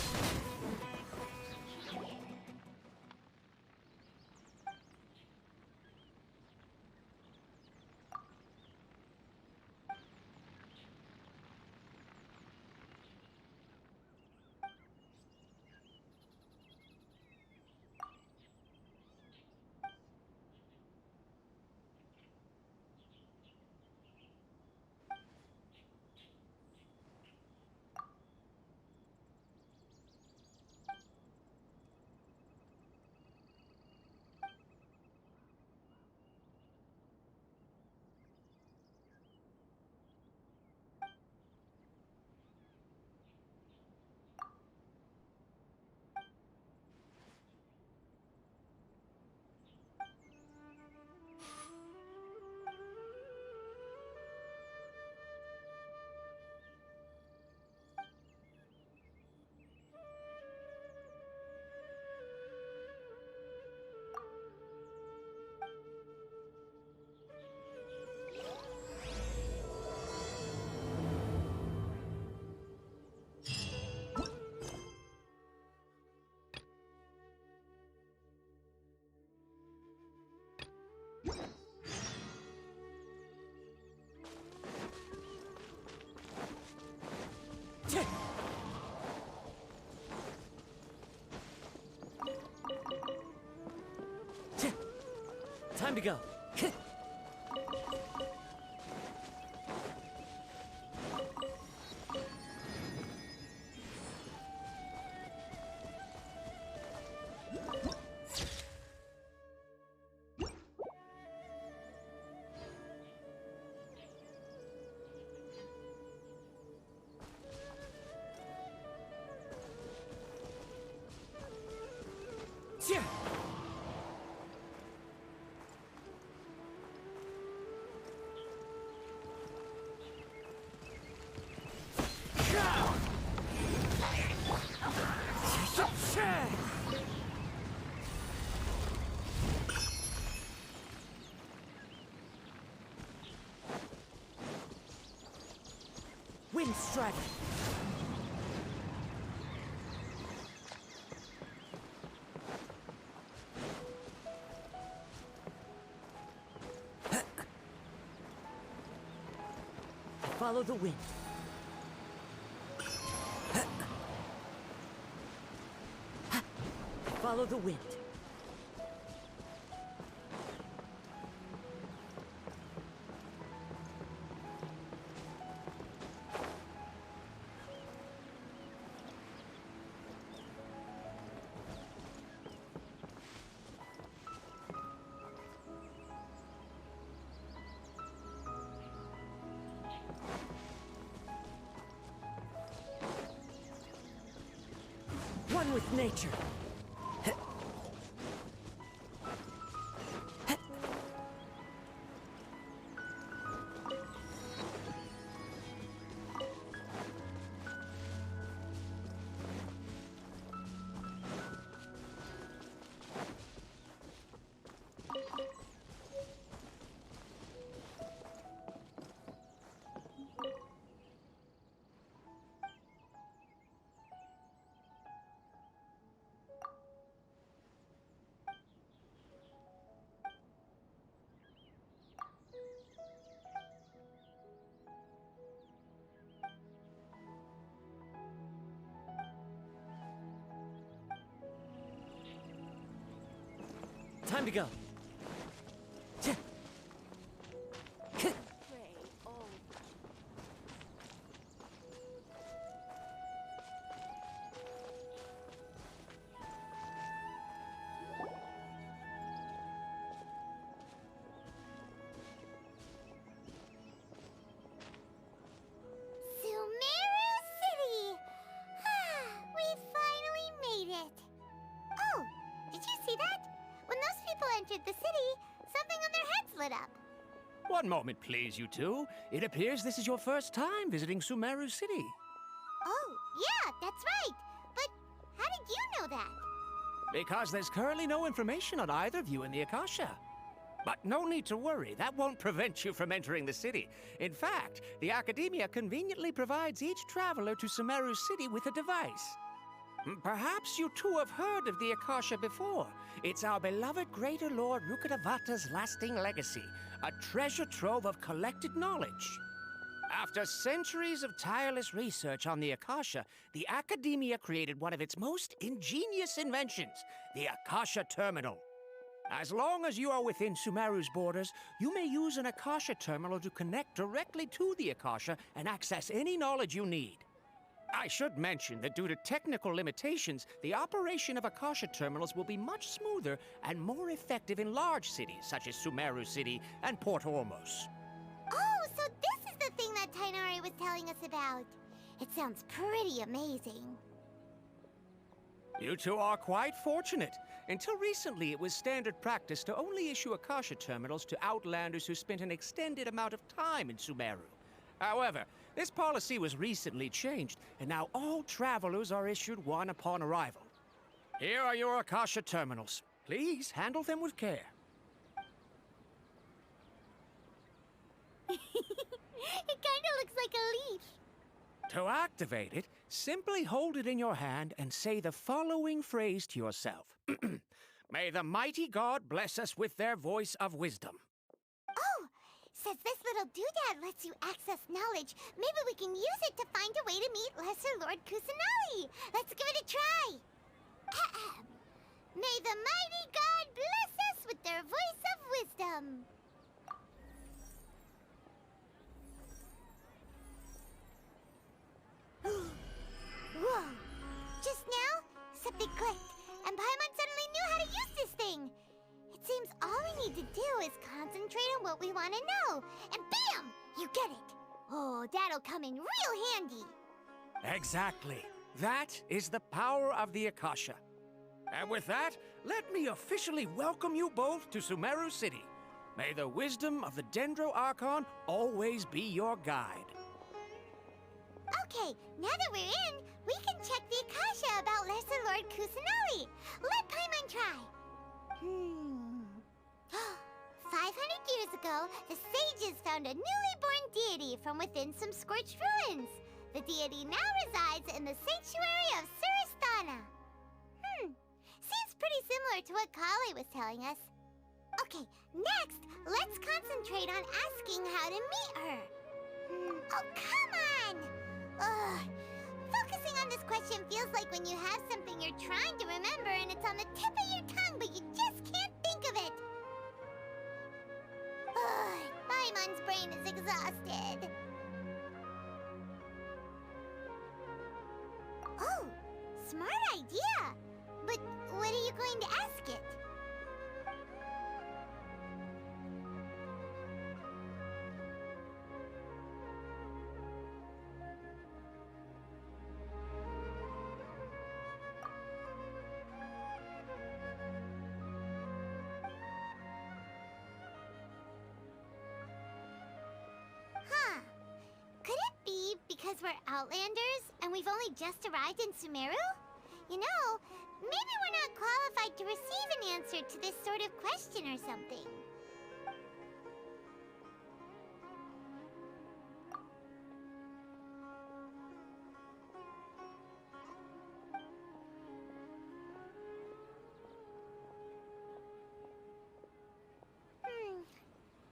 Time to go. Yeah. Wind strike! Follow the wind. Follow the wind. One with nature. Time to go. Sumeru City! We finally made it! Oh, did you see that? When those people entered the city, something on their heads lit up. One moment, please, you two. It appears this is your first time visiting Sumeru City. Oh, yeah, that's right. But how did you know that? Because there's currently no information on either of you in the Akasha. But no need to worry, that won't prevent you from entering the city. In fact, the Academia conveniently provides each traveler to Sumeru City with a device. Perhaps you two have heard of the Akasha before. It's our beloved Greater Lord Rukkhadevata's lasting legacy, a treasure trove of collected knowledge. After centuries of tireless research on the Akasha, the Academia created one of its most ingenious inventions, the Akasha Terminal. As long as you are within Sumeru's borders, you may use an Akasha terminal to connect directly to the Akasha and access any knowledge you need. I should mention that due to technical limitations, the operation of Akasha terminals will be much smoother and more effective in large cities such as Sumeru City and Port Ormos. Oh, so this is the thing that Tainari was telling us about. It sounds pretty amazing. You two are quite fortunate. Until recently, it was standard practice to only issue Akasha terminals to outlanders who spent an extended amount of time in Sumeru. However, this policy was recently changed, and now all travelers are issued one upon arrival. Here are your Akasha terminals. Please handle them with care. It kinda looks like a leaf. To activate it, simply hold it in your hand and say the following phrase to yourself. May the mighty God bless us with their voice of wisdom. Oh, says this little doodad lets you access knowledge. Maybe we can use it to find a way to meet Lesser Lord Kusanali. Let's give it a try. Ahem. May the mighty God bless us with their voice of wisdom. Whoa! Just now, something clicked, and Paimon suddenly knew how to use this thing. It seems all we need to do is concentrate on what we want to know, and bam! You get it. Oh, that'll come in real handy. Exactly. That is the power of the Akasha. And with that, let me officially welcome you both to Sumeru City. May the wisdom of the Dendro Archon always be your guide. Okay, now that we're in, we can check the Akasha about Lesser Lord Kusanali. Let Paimon try. 500 years ago, the sages found a newly born deity from within some scorched ruins. The deity now resides in the sanctuary of Suristana. Seems pretty similar to what Kali was telling us. Okay, next, let's concentrate on asking how to meet her. Oh, come on! Ugh. Focusing on this question feels like when you have something you're trying to remember and it's on the tip of your tongue, but you just can't think of it. Ugh, Paimon's brain is exhausted. Oh, smart idea. But what are you going to ask it? Huh. Could it be because we're Outlanders and we've only just arrived in Sumeru? You know, maybe we're not qualified to receive an answer to this sort of question or something.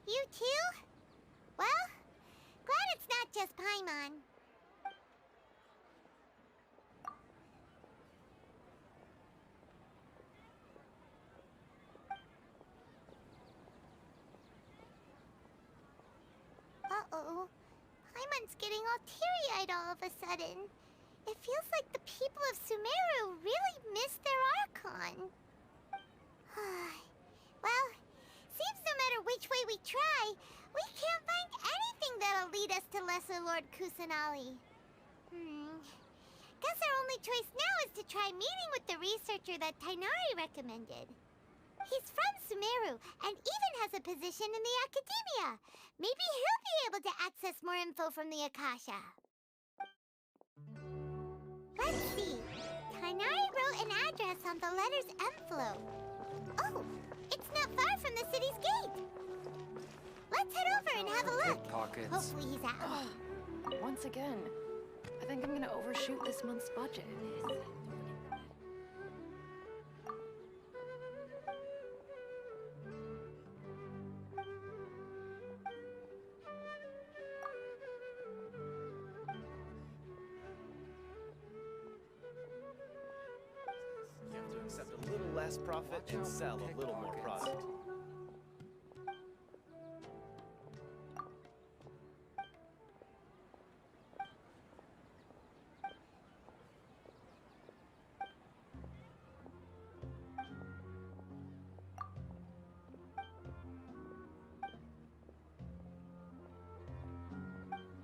You too? Well, glad it's not just Paimon. everyone's getting all teary-eyed all of a sudden. It feels like the people of Sumeru really miss their Archon. Well, seems no matter which way we try, we can't find anything that'll lead us to Lesser Lord Kusanali. Guess our only choice now is to try meeting with the researcher that Tainari recommended. He's from Sumeru and even has a position in the Academia. Maybe he'll be able to access more info from the Akasha. Let's see. Tainari wrote an address on the letter's envelope. Oh, it's not far from the city's gate. Let's head over and have a look. Hopefully he's at home. Once again, I think I'm gonna overshoot this month's budget. You have to accept a little less profit and sell a little more product.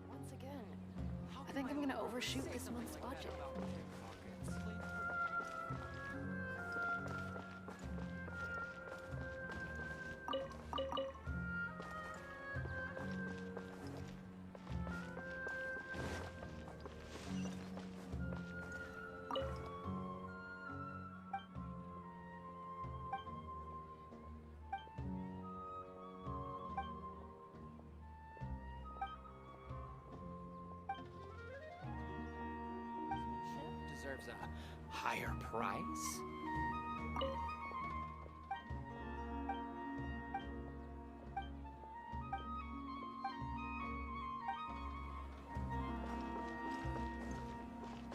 Once again, I think I'm gonna overshoot this month's budget. Deserves a higher price.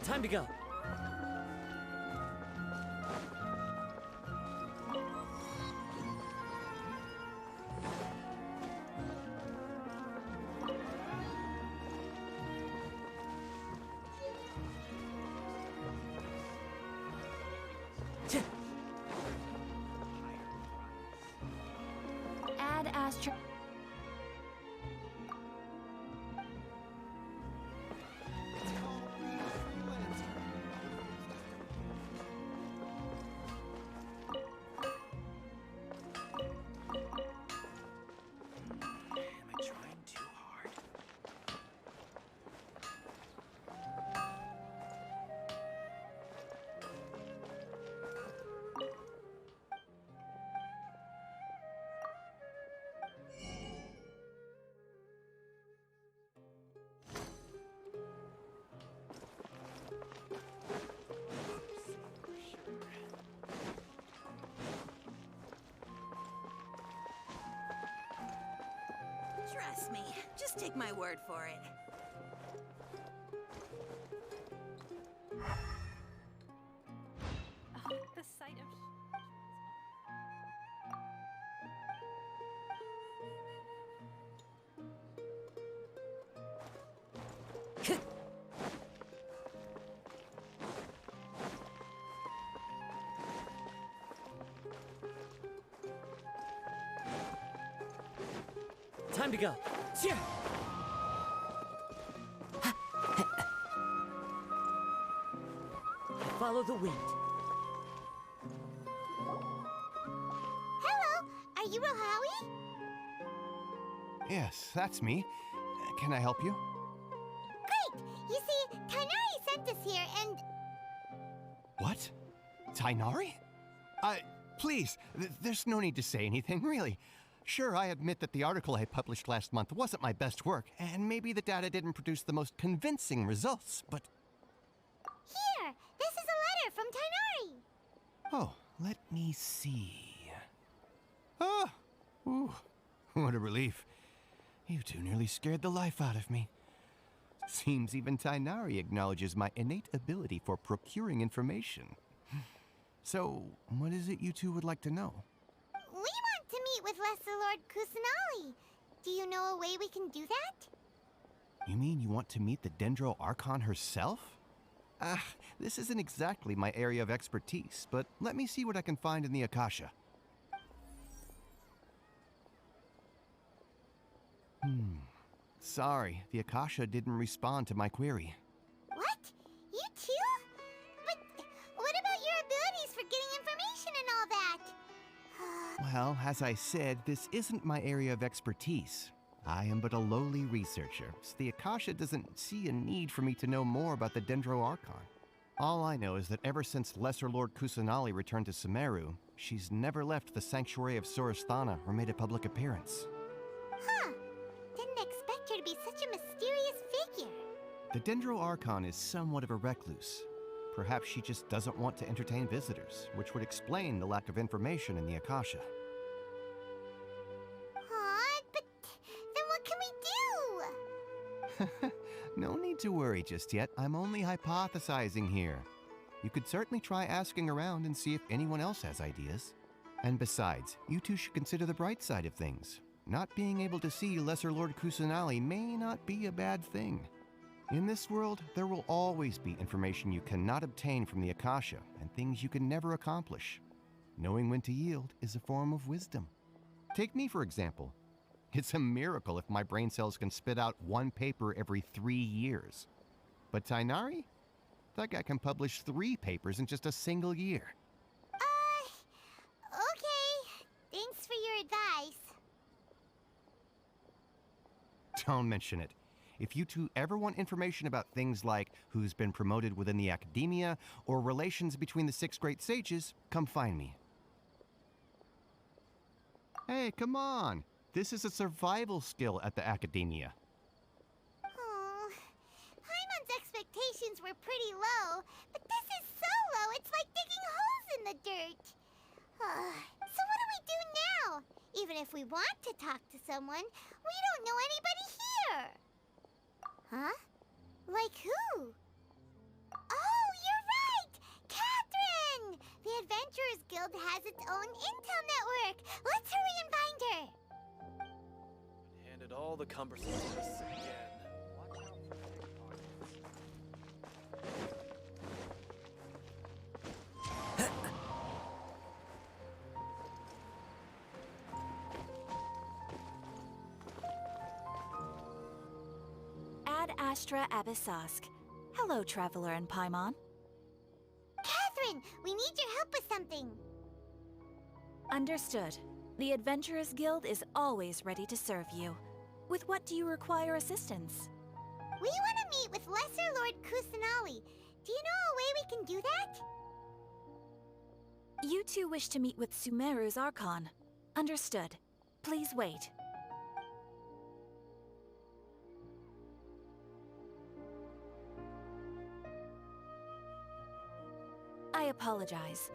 Time to go. Add Astro. Am I trying too hard? Trust me, just take my word for it. The sight of... Time to go. Follow the wind. Hello, are you Rohawi? Yes, that's me. Can I help you? Great! You see, Tainari sent us here and... What? Tainari? Please, there's no need to say anything, really. Sure, I admit that the article I published last month wasn't my best work, and maybe the data didn't produce the most convincing results, but... Here! This is a letter from Tainari! Oh, let me see... Ah! Ooh, what a relief. You two nearly scared the life out of me. Seems even Tainari acknowledges my innate ability for procuring information. So, what is it you two would like to know? We want to meet with Lesser Lord Kusanali. Do you know a way we can do that? You mean you want to meet the Dendro Archon herself? This isn't exactly my area of expertise, but let me see what I can find in the Akasha. Sorry, the Akasha didn't respond to my query. What? You too? But what about your abilities for getting information and all that? Well, as I said, this isn't my area of expertise. I am but a lowly researcher, so the Akasha doesn't see a need for me to know more about the Dendro Archon. All I know is that ever since Lesser Lord Kusanali returned to Sumeru, she's never left the Sanctuary of Sorasthana or made a public appearance. Huh. Didn't expect her to be such a mysterious figure. The Dendro Archon is somewhat of a recluse. Perhaps she just doesn't want to entertain visitors, which would explain the lack of information in the Akasha. Aw, but then what can we do? No need to worry just yet. I'm only hypothesizing here. You could certainly try asking around and see if anyone else has ideas. And besides, you two should consider the bright side of things. Not being able to see Lesser Lord Kusanali may not be a bad thing. In this world, there will always be information you cannot obtain from the Akasha and things you can never accomplish. Knowing when to yield is a form of wisdom. Take me, for example. It's a miracle if my brain cells can spit out one paper every 3 years. But Tainari? That guy can publish 3 papers in just a single year. Okay. Thanks for your advice. Don't mention it. If you two ever want information about things like who's been promoted within the academia or relations between the 6 great sages, come find me. Hey, come on! This is a survival skill at the academia. Oh, Paimon's expectations were pretty low, but this is so low it's like digging holes in the dirt. So what do we do now? Even if we want to talk to someone, we don't know anybody here. Huh? Like who? Oh, you're right! Catherine! The Adventurers Guild has its own intel network. Let's hurry and find her. Handed all the cumbersome tasks again. Watch out for pickpockets. Ad Astra Abyssosk. Hello, Traveler and Paimon. Catherine, we need your help with something. Understood. The Adventurers Guild is always ready to serve you. With what do you require assistance? We want to meet with Lesser Lord Kusanali. Do you know a way we can do that? You two wish to meet with Sumeru's Archon. Understood. Please wait. I apologize,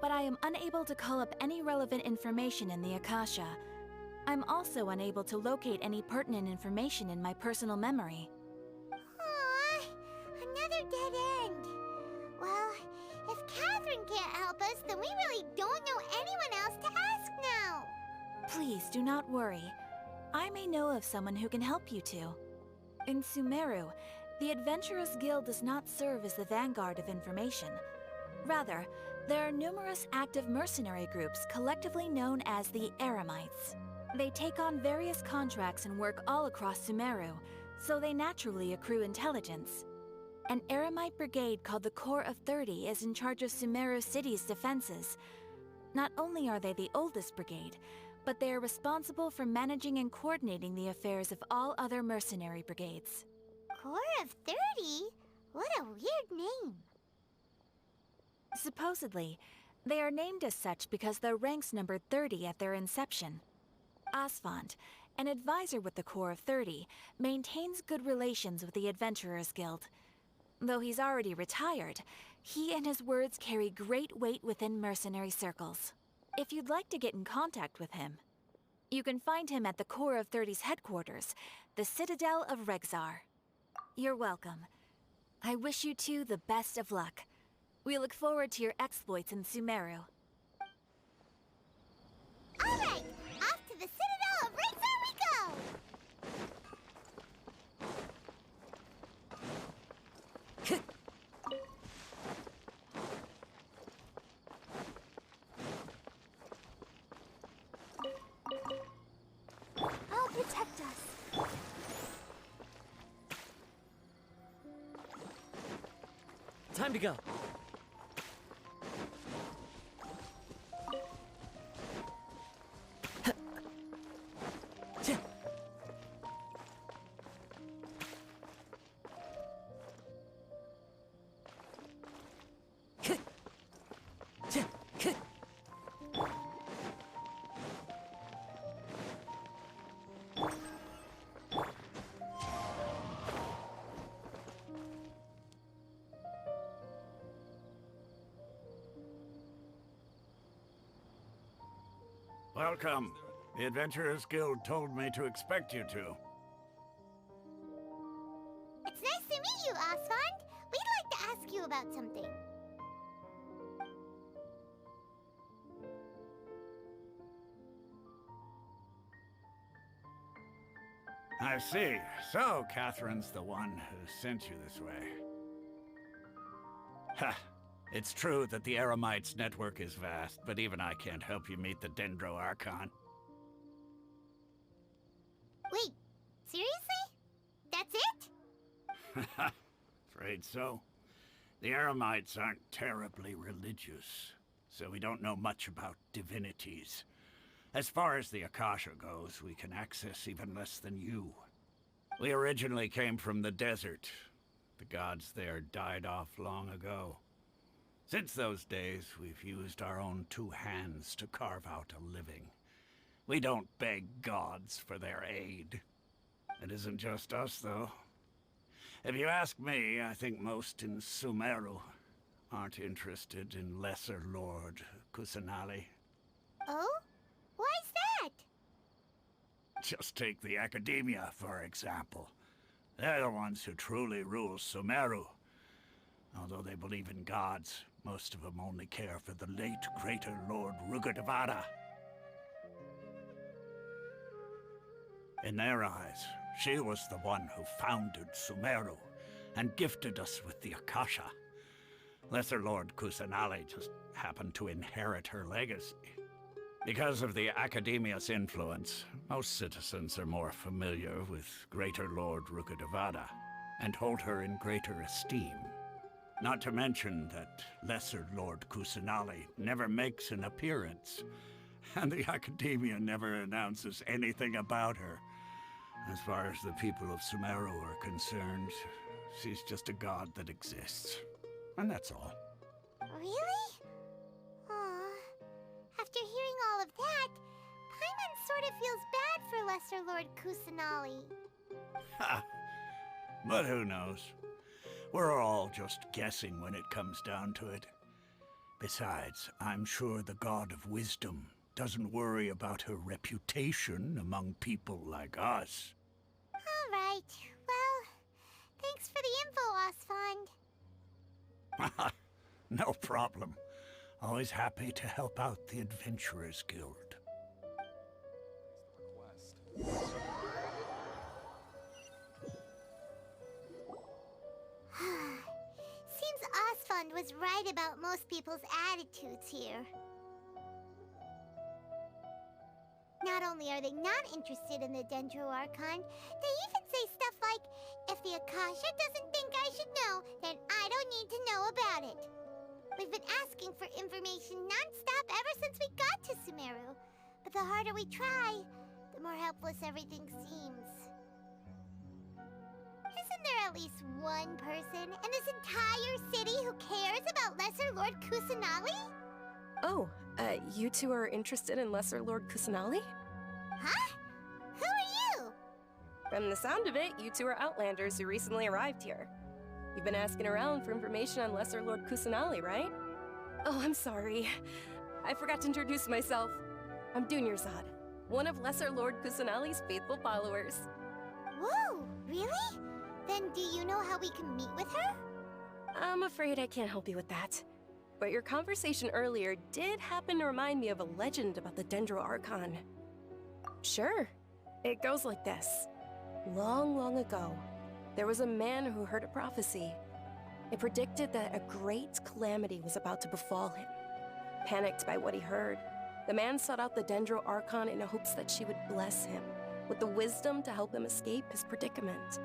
but I am unable to call up any relevant information in the Akasha. I'm also unable to locate any pertinent information in my personal memory. Aww, another dead end. Well, if Catherine can't help us, then we really don't know anyone else to ask now. Please do not worry. I may know of someone who can help you two. In Sumeru, the Adventurers Guild does not serve as the vanguard of information. Rather, there are numerous active mercenary groups collectively known as the Eremites. They take on various contracts and work all across Sumeru, so they naturally accrue intelligence. An Eremite brigade called the Corps of 30 is in charge of Sumeru City's defenses. Not only are they the oldest brigade, but they are responsible for managing and coordinating the affairs of all other mercenary brigades. Corps of 30? What a weird name. Supposedly, they are named as such because their ranks numbered 30 at their inception. Asfand, an advisor with the Corps of 30, maintains good relations with the Adventurers Guild. Though he's already retired, he and his words carry great weight within mercenary circles. If you'd like to get in contact with him, you can find him at the Corps of 30's headquarters, the Citadel of Rexar. You're welcome. I wish you two the best of luck. We look forward to your exploits in Sumeru. All right, off to the Citadel of Rexar we go! Time to go. Welcome. The Adventurers Guild told me to expect you two. It's nice to meet you, Osfond. We'd like to ask you about something. I see. So, Catherine's the one who sent you this way. Ha! It's true that the Eremites' network is vast, but even I can't help you meet the Dendro Archon. Wait, seriously? That's it? Afraid so. The Eremites aren't terribly religious, so we don't know much about divinities. As far as the Akasha goes, we can access even less than you. We originally came from the desert. The gods there died off long ago. Since those days, we've used our own two hands to carve out a living. We don't beg gods for their aid. It isn't just us, though. If you ask me, I think most in Sumeru aren't interested in Lesser Lord Kusanali. Oh? Why's that? Just take the Academia, for example. They're the ones who truly rule Sumeru. Although they believe in gods, most of them only care for the late Greater Lord Rugudevada. In their eyes, she was the one who founded Sumeru and gifted us with the Akasha. Lesser Lord Kusanali just happened to inherit her legacy. Because of the Academia's influence, most citizens are more familiar with Greater Lord Rugudevada and hold her in greater esteem. Not to mention that Lesser Lord Kusanali never makes an appearance, and the Academia never announces anything about her. As far as the people of Sumeru are concerned, she's just a god that exists. And that's all. Really? Aw. After hearing all of that, Paimon sort of feels bad for Lesser Lord Kusanali. Ha! But who knows? We're all just guessing when it comes down to it. Besides, I'm sure the God of Wisdom doesn't worry about her reputation among people like us. All right. Well, thanks for the info, Osfond. No problem. Always happy to help out the Adventurers Guild. Seems Osfond was right about most people's attitudes here. Not only are they not interested in the Dendro Archon, they even say stuff like, if the Akasha doesn't think I should know, then I don't need to know about it. We've been asking for information non-stop ever since we got to Sumeru. But the harder we try, the more helpless everything seems. Isn't there at least one person in this entire city who cares about Lesser Lord Kusanali? Oh, you two are interested in Lesser Lord Kusanali? Huh? Who are you? From the sound of it, you two are Outlanders who recently arrived here. You've been asking around for information on Lesser Lord Kusanali, right? Oh, I'm sorry. I forgot to introduce myself. I'm Dunyarzad, one of Lesser Lord Kusanali's faithful followers. Whoa, really? Then do you know how we can meet with her? I'm afraid I can't help you with that. But your conversation earlier did happen to remind me of a legend about the Dendro Archon. Sure. It goes like this. Long, long ago, there was a man who heard a prophecy. It predicted that a great calamity was about to befall him. Panicked by what he heard, the man sought out the Dendro Archon in hopes that she would bless him with the wisdom to help him escape his predicament.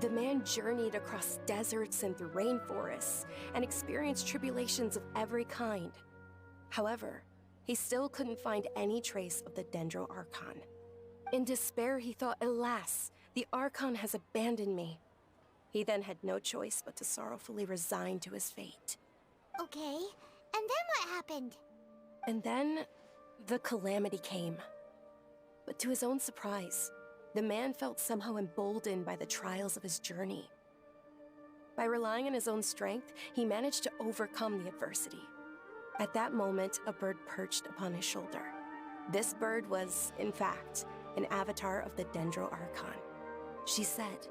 The man journeyed across deserts and through rainforests and experienced tribulations of every kind. However, he still couldn't find any trace of the Dendro Archon. In despair, he thought, alas, the Archon has abandoned me. He then had no choice but to sorrowfully resign to his fate. Okay, and then what happened? And then, the calamity came. But to his own surprise, the man felt somehow emboldened by the trials of his journey. By relying on his own strength, he managed to overcome the adversity. At that moment, a bird perched upon his shoulder. This bird was, in fact, an avatar of the Dendro Archon. She said,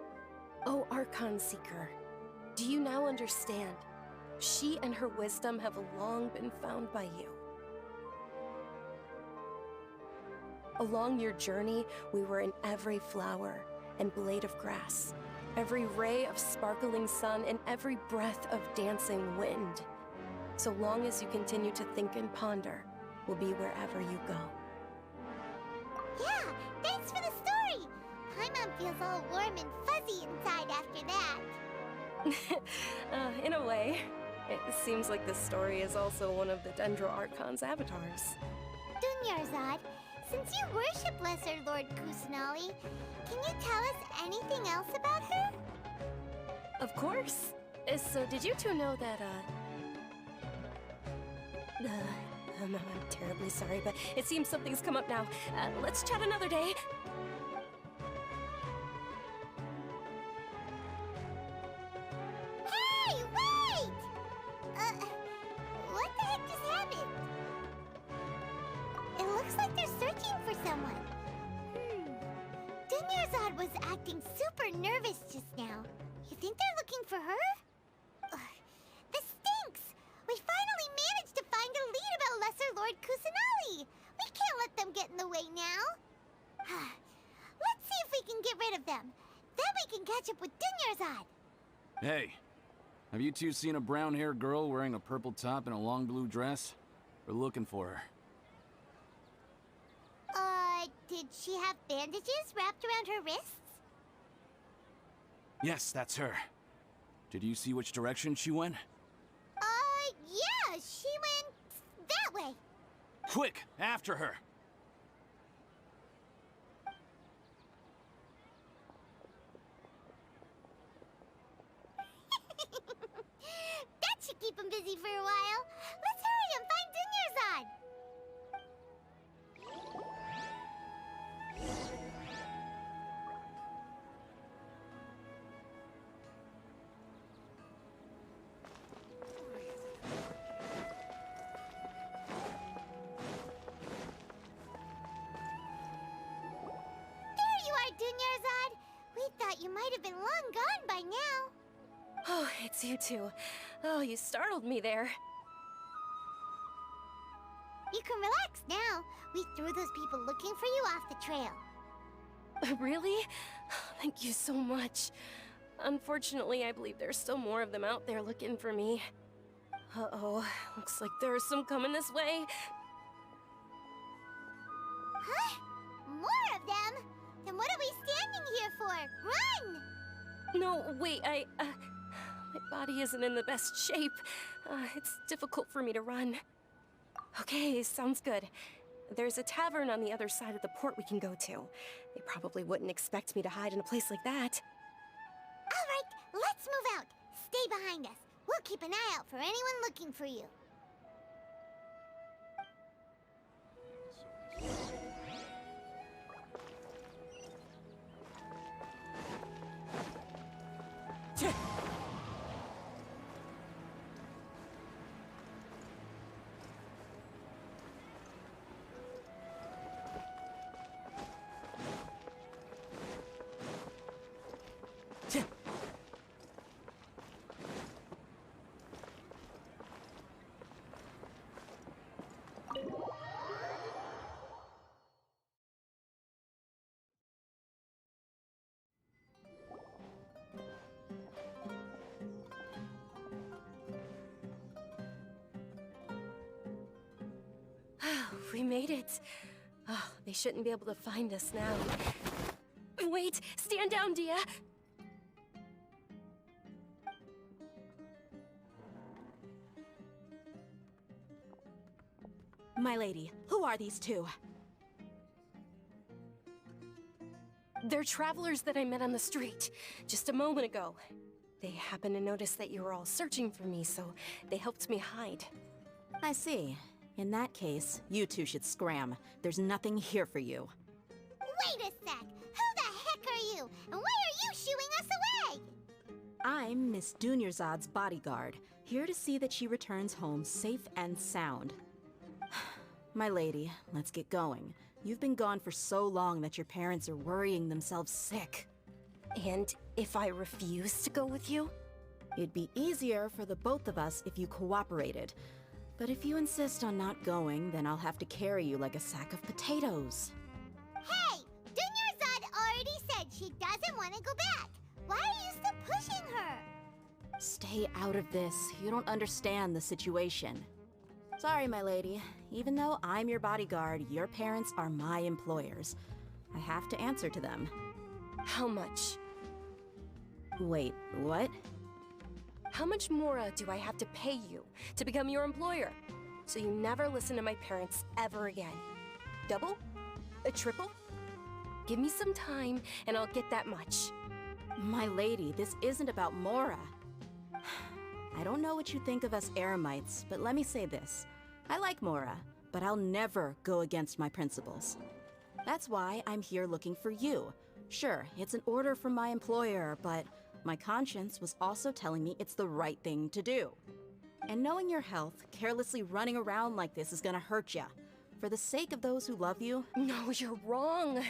"O Archon Seeker, do you now understand? She and her wisdom have long been found by you. Along your journey, we were in every flower and blade of grass, every ray of sparkling sun, and every breath of dancing wind. So long as you continue to think and ponder, we'll be wherever you go." Yeah, thanks for the story! Paimon feels all warm and fuzzy inside after that. In a way, it seems like this story is also one of the Dendro Archon's avatars. Dunyarzad, since you worship Lesser Lord Kusanali, can you tell us anything else about her? Of course. So did you two know that, I'm terribly sorry, but it seems something's come up now. Let's chat another day. Hey, wait! What the heck just happened? It looks like they're searching for someone. Dunyarzad was acting super nervous just now. You think they're looking for her? This stinks! We finally managed to find a lead about Lesser Lord Kusanali! We can't let them get in the way now. Let's see if we can get rid of them. Then we can catch up with Dunyarzad. Hey, have you two seen a brown-haired girl wearing a purple top and a long blue dress? We're looking for her. Did she have bandages wrapped around her wrists? Yes, that's her. Did you see which direction she went? Yeah, she went that way. Quick, after her! That should keep him busy for a while. Let's hurry and find Dunyarzad. Dunyarzad, we thought you might have been long gone by now. Oh, it's you two. Oh, you startled me there. You can relax now. We threw those people looking for you off the trail. Really? Thank you so much. Unfortunately, I believe there's still more of them out there looking for me. Uh-oh, looks like there are some coming this way. Huh? More of them? Then what are we standing here for? Run! No, wait, my body isn't in the best shape. It's difficult for me to run. Okay, sounds good. There's a tavern on the other side of the port we can go to. They probably wouldn't expect me to hide in a place like that. All right, let's move out. Stay behind us. We'll keep an eye out for anyone looking for you. We made it. Oh, they shouldn't be able to find us now. Wait, stand down, Dia. My lady, who are these two? They're travelers that I met on the street just a moment ago. They happened to notice that you were all searching for me, so they helped me hide. I see. In that case, you two should scram. There's nothing here for you. Wait a sec! Who the heck are you? And why are you shooing us away? I'm Miss Dunyarzad's bodyguard, here to see that she returns home safe and sound. My lady, let's get going. You've been gone for so long that your parents are worrying themselves sick. And if I refuse to go with you? It'd be easier for the both of us if you cooperated. But if you insist on not going, then I'll have to carry you like a sack of potatoes. Hey! Dunyarzad already said she doesn't want to go back. Why are you still pushing her? Stay out of this. You don't understand the situation. Sorry, my lady. Even though I'm your bodyguard, your parents are my employers. I have to answer to them. How much? Wait, what? How much more do I have to pay you to become your employer? So you never listen to my parents ever again. Double? A triple? Give me some time and I'll get that much. My lady, this isn't about Mora. I don't know what you think of us Eremites, but let me say this. I like Mora, but I'll never go against my principles. That's why I'm here looking for you. Sure, it's an order from my employer, but my conscience was also telling me it's the right thing to do. And knowing your health, carelessly running around like this is gonna hurt ya. For the sake of those who love you... No, you're wrong.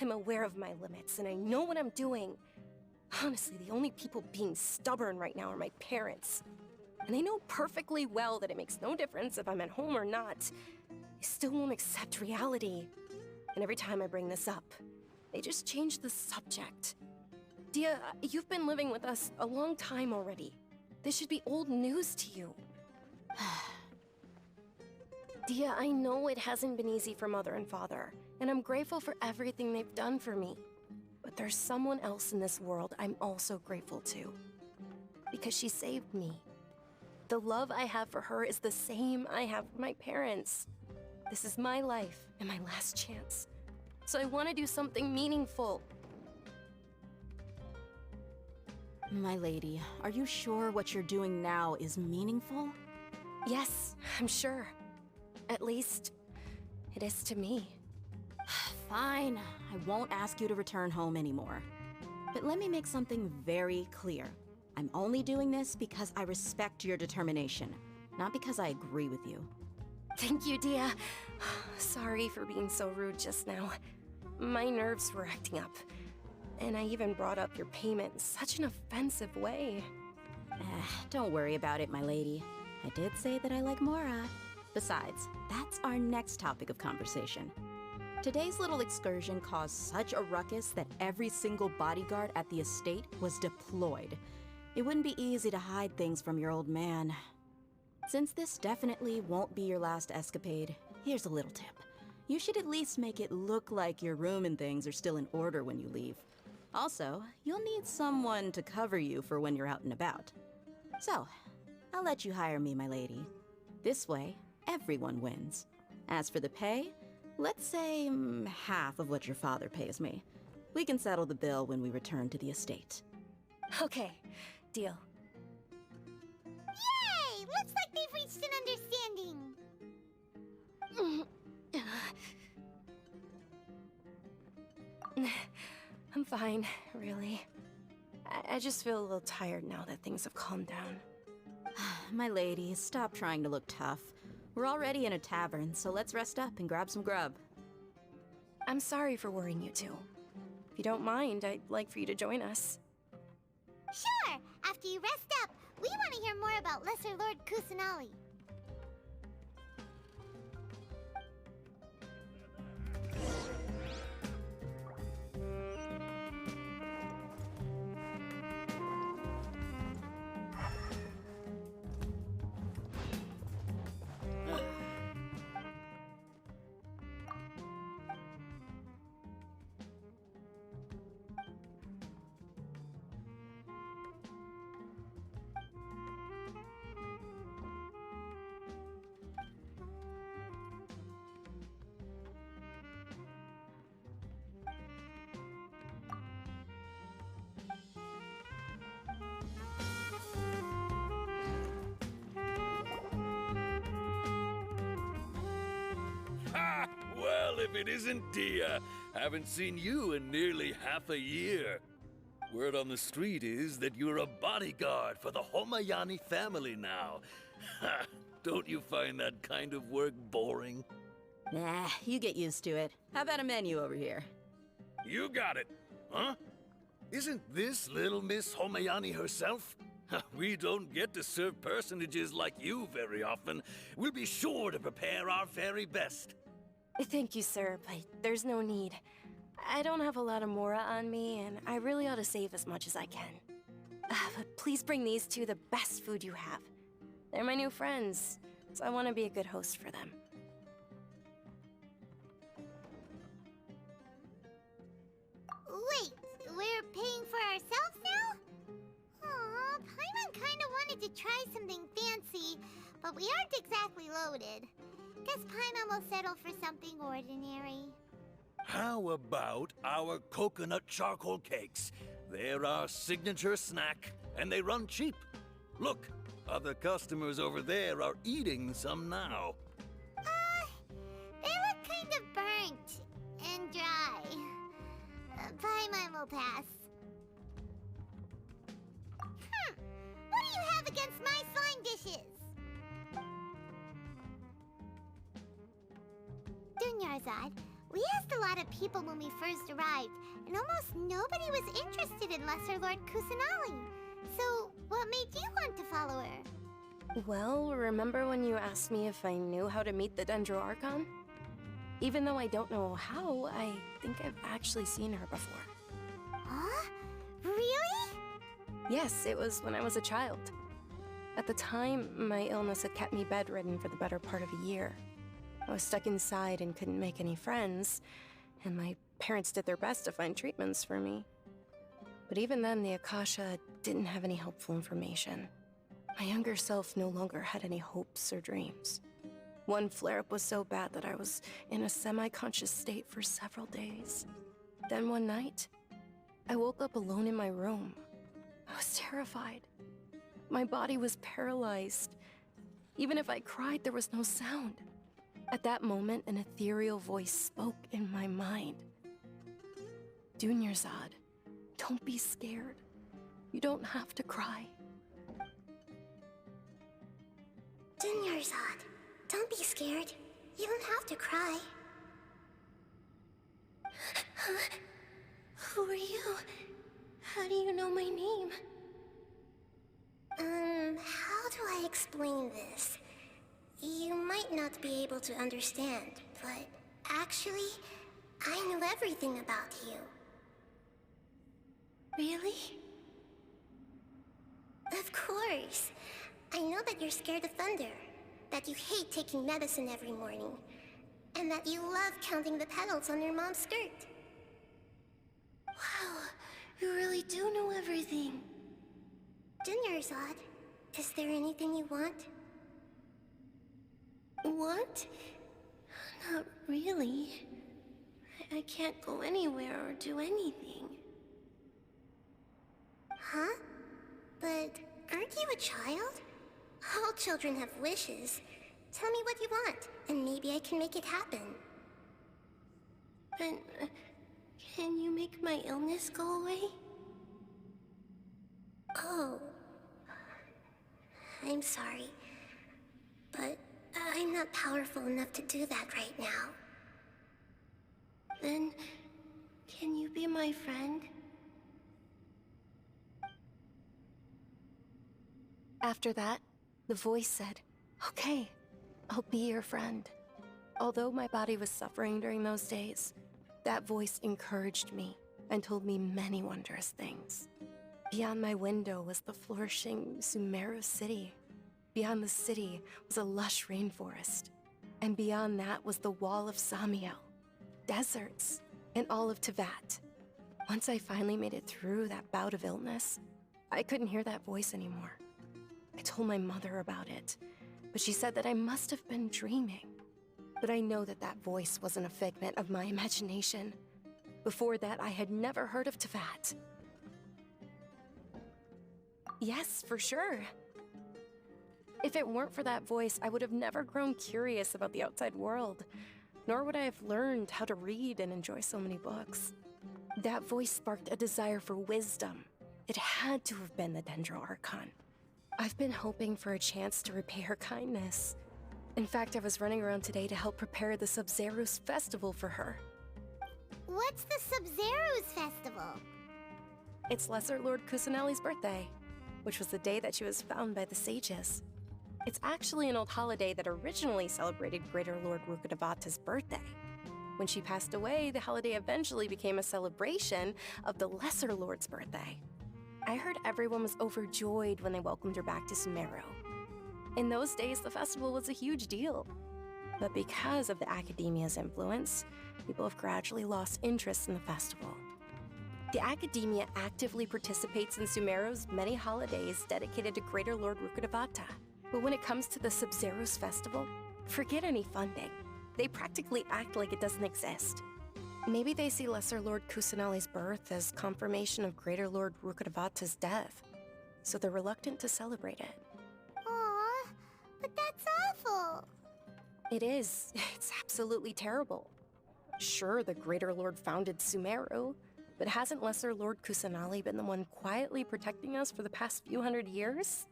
I'm aware of my limits, and I know what I'm doing. Honestly, the only people being stubborn right now are my parents. And they know perfectly well that it makes no difference if I'm at home or not. They still won't accept reality. And every time I bring this up, they just change the subject. Dia, you've been living with us a long time already. This should be old news to you. Dia, I know it hasn't been easy for Mother and Father, and I'm grateful for everything they've done for me. But there's someone else in this world I'm also grateful to. Because she saved me. The love I have for her is the same I have for my parents. This is my life and my last chance. So I want to do something meaningful. My lady, are you sure what you're doing now is meaningful? Yes, I'm sure. At least, it is to me. Fine, I won't ask you to return home anymore. But let me make something very clear. I'm only doing this because I respect your determination, not because I agree with you. Thank you, Dia. Sorry for being so rude just now. My nerves were acting up. And I even brought up your payment in such an offensive way. Don't worry about it, my lady. I did say that I like Mora. Besides, that's our next topic of conversation. Today's little excursion caused such a ruckus that every single bodyguard at the estate was deployed. It wouldn't be easy to hide things from your old man. Since this definitely won't be your last escapade, here's a little tip. You should at least make it look like your room and things are still in order when you leave. Also, you'll need someone to cover you for when you're out and about. So, I'll let you hire me, my lady. This way, everyone wins. As for the pay, let's say half of what your father pays me. We can settle the bill when we return to the estate. Okay, deal. Yay! Looks like they've reached an understanding. I'm fine, really. I just feel a little tired now that things have calmed down. My lady, stop trying to look tough. We're already in a tavern, so let's rest up and grab some grub. I'm sorry for worrying you two. If you don't mind, I'd like for you to join us. Sure! After you rest up, we want to hear more about Lesser Lord Kusanali. if it isn't Dia. Haven't seen you in nearly half a year. Word on the street is that you're a bodyguard for the Homayani family now. Ha! Don't you find that kind of work boring? Nah, you get used to it. How about a menu over here? You got it. Huh? Isn't this little Miss Homayani herself? We don't get to serve personages like you very often. We'll be sure to prepare our very best. Thank you, sir, but there's no need. I don't have a lot of Mora on me, and I really ought to save as much as I can. But please bring these two the best food you have. They're my new friends, so I want to be a good host for them. Wait, we're paying for ourselves now? Aw, Paimon kinda wanted to try something fancy, but we aren't exactly loaded. Guess Paimon will settle for something ordinary. How about our coconut charcoal cakes? They're our signature snack, and they run cheap. Look, other customers over there are eating some now. They look kind of burnt and dry. Paimon will pass. What do you have against my slime dishes? Dunyarzad, we asked a lot of people when we first arrived, and almost nobody was interested in Lesser Lord Kusanali. So, what made you want to follow her? Well, remember when you asked me if I knew how to meet the Dendro Archon? Even though I don't know how, I think I've actually seen her before. Huh? Really? Yes, it was when I was a child. At the time, my illness had kept me bedridden for the better part of a year. I was stuck inside and couldn't make any friends, and my parents did their best to find treatments for me. But even then, the Akasha didn't have any helpful information. My younger self no longer had any hopes or dreams. One flare-up was so bad that I was in a semi-conscious state for several days. Then one night, I woke up alone in my room. I was terrified. My body was paralyzed. Even if I cried, there was no sound. At that moment, an ethereal voice spoke in my mind. Dunyarzad, don't be scared. You don't have to cry. Dunyarzad, don't be scared. You don't have to cry. Who are you? How do you know my name? How do I explain this? You might not be able to understand, but actually, I know everything about you. Really? Of course. I know that you're scared of thunder, that you hate taking medicine every morning, and that you love counting the petals on your mom's skirt. Wow, you really do know everything. Dunyarzad, is there anything you want? What? Not really. I can't go anywhere or do anything. Huh? But aren't you a child? All children have wishes. Tell me what you want, and maybe I can make it happen. But can you make my illness go away? Oh. I'm sorry. But I'm not powerful enough to do that right now. Then, can you be my friend? After that, the voice said, "Okay, I'll be your friend." Although my body was suffering during those days, that voice encouraged me and told me many wondrous things. Beyond my window was the flourishing Sumeru city. Beyond the city was a lush rainforest. And beyond that was the wall of Samiel, deserts, and all of Tevat. Once I finally made it through that bout of illness, I couldn't hear that voice anymore. I told my mother about it, but she said that I must have been dreaming. But I know that that voice wasn't a figment of my imagination. Before that, I had never heard of Tevat. Yes, for sure. If it weren't for that voice, I would have never grown curious about the outside world. nor would I have learned how to read and enjoy so many books. That voice sparked a desire for wisdom. It had to have been the Dendro Archon. I've been hoping for a chance to repay her kindness. In fact, I was running around today to help prepare the Sub-Zero's festival for her. What's the Sub-Zero's festival? It's Lesser Lord Kusanali's birthday, which was the day that she was found by the sages. It's actually an old holiday that originally celebrated Greater Lord Rukkhadevata's birthday. When she passed away, the holiday eventually became a celebration of the Lesser Lord's birthday. I heard everyone was overjoyed when they welcomed her back to Sumeru. In those days, the festival was a huge deal. But because of the Academia's influence, people have gradually lost interest in the festival. The Academia actively participates in Sumeru's many holidays dedicated to Greater Lord Rukkhadevata. But when it comes to the Sub-Zero's festival, forget any funding. They practically act like it doesn't exist. Maybe they see Lesser Lord Kusanali's birth as confirmation of Greater Lord Rukkhadevata's death, so they're reluctant to celebrate it. Aw, but that's awful. It is. It's absolutely terrible. Sure, the Greater Lord founded Sumeru, but hasn't Lesser Lord Kusanali been the one quietly protecting us for the past few hundred years?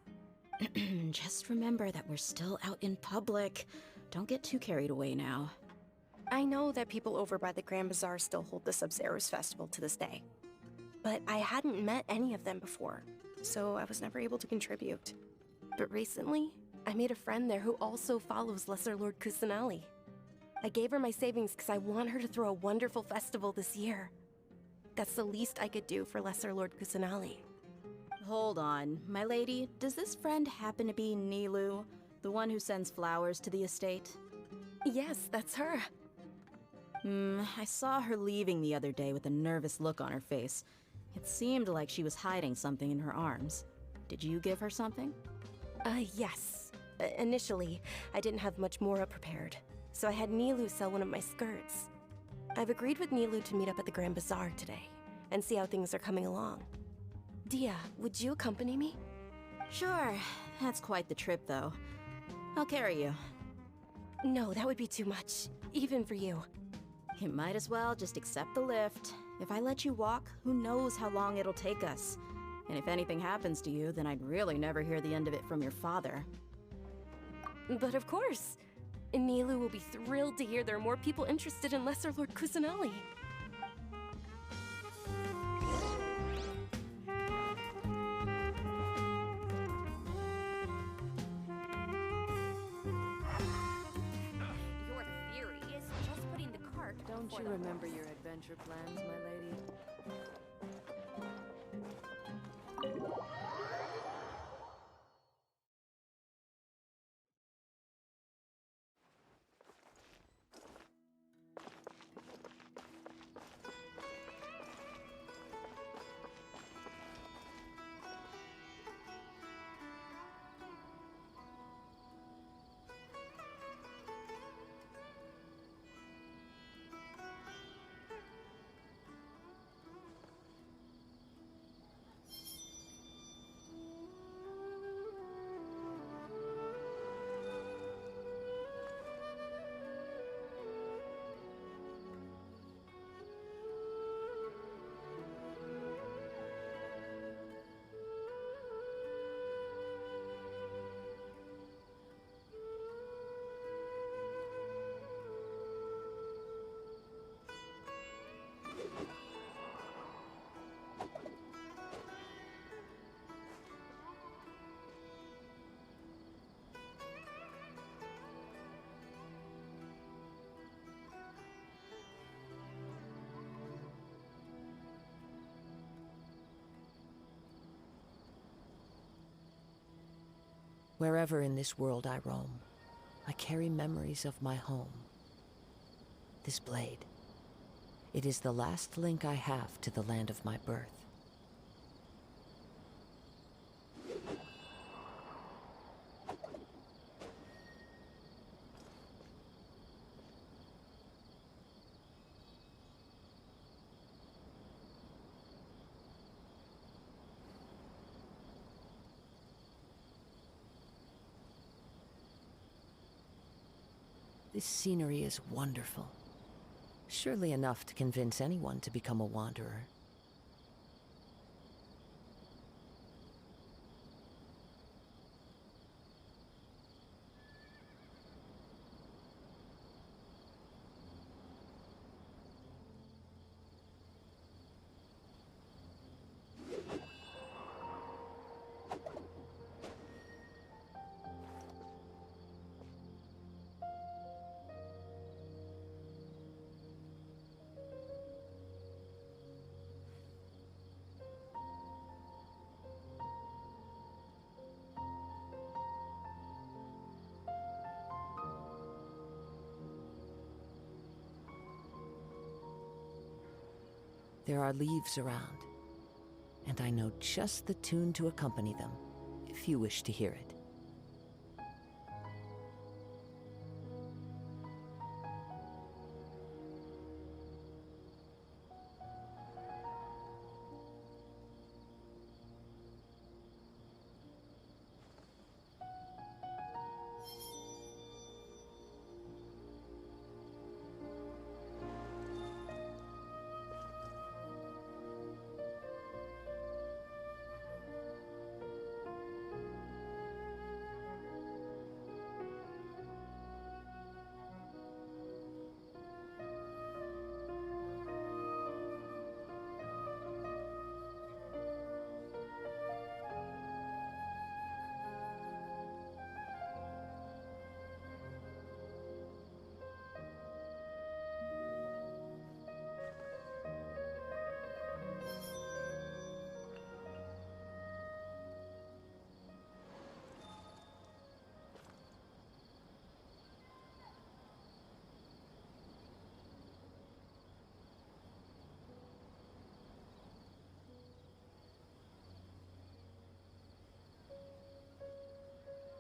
Just remember that we're still out in public. Don't get too carried away now. I know that people over by the Grand Bazaar still hold the Sub-Zero's festival to this day. But I hadn't met any of them before, so I was never able to contribute. But recently, I made a friend there who also follows Lesser Lord Kusanali. I gave her my savings because I want her to throw a wonderful festival this year. That's the least I could do for Lesser Lord Kusanali. Hold on, my lady. Does this friend happen to be Nilou, the one who sends flowers to the estate? Yes, that's her. I saw her leaving the other day with a nervous look on her face. It seemed like she was hiding something in her arms. Did you give her something? Yes. Initially, I didn't have much more prepared, so I had Nilou sell one of my skirts. I've agreed with Nilou to meet up at the Grand Bazaar today, and see how things are coming along. Dia, would you accompany me? Sure. That's quite the trip, though. I'll carry you. No, that would be too much, even for you. You might as well just accept the lift. If I let you walk, who knows how long it'll take us. And if anything happens to you, then I'd really never hear the end of it from your father. But of course! Nilou will be thrilled to hear there are more people interested in Lesser Lord Kusanali. Your theory is just putting the cart Don't before you the remember horse. your adventure plans, my lady? Wherever in this world I roam, I carry memories of my home. This blade, it is the last link I have to the land of my birth. This scenery is wonderful. Surely enough to convince anyone to become a wanderer. There are leaves around, and I know just the tune to accompany them, if you wish to hear it.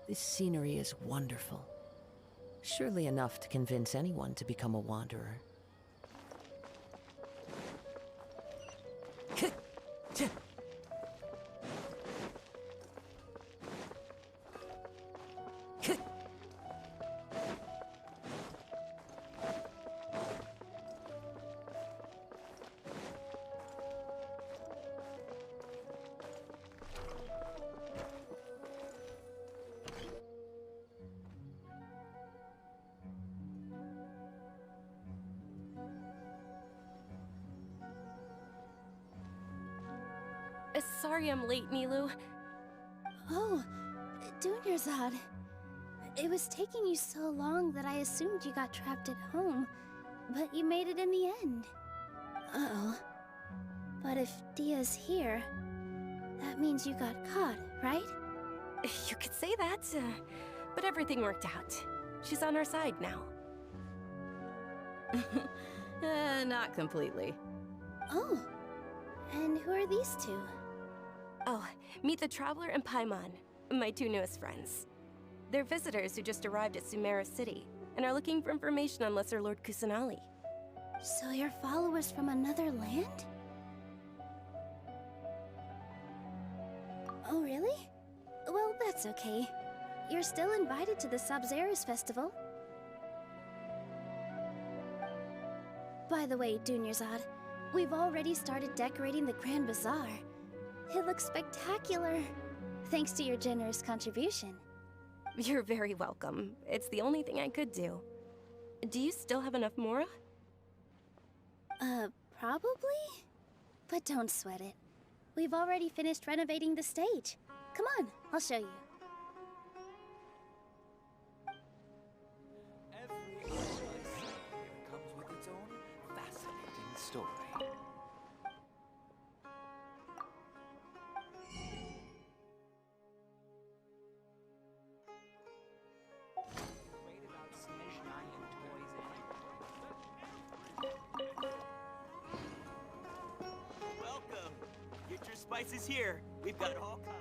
This scenery is wonderful. Surely enough to convince anyone to become a wanderer. Sorry I'm late, Nilu. Oh, Dunyarzad. It was taking you so long that I assumed you got trapped at home, but you made it in the end. Uh-oh. But if Dia's here, that means you got caught, right? You could say that, but everything worked out. She's on our side now. Not completely. Oh, and who are these two? Oh, meet the Traveler and Paimon, my two newest friends. They're visitors who just arrived at Sumeru City and are looking for information on Lesser Lord Kusanali. So you're followers from another land? Oh, really? Well, that's okay. You're still invited to the Sabzeruz Festival. By the way, Dunyarzad, we've already started decorating the Grand Bazaar. It looks spectacular, thanks to your generous contribution. You're very welcome. It's the only thing I could do. Do you still have enough Mora? Probably? But don't sweat it. We've already finished renovating the stage. Come on, I'll show you. Every comes with its own fascinating story. Welcome! Get your spices here. We've got all kinds.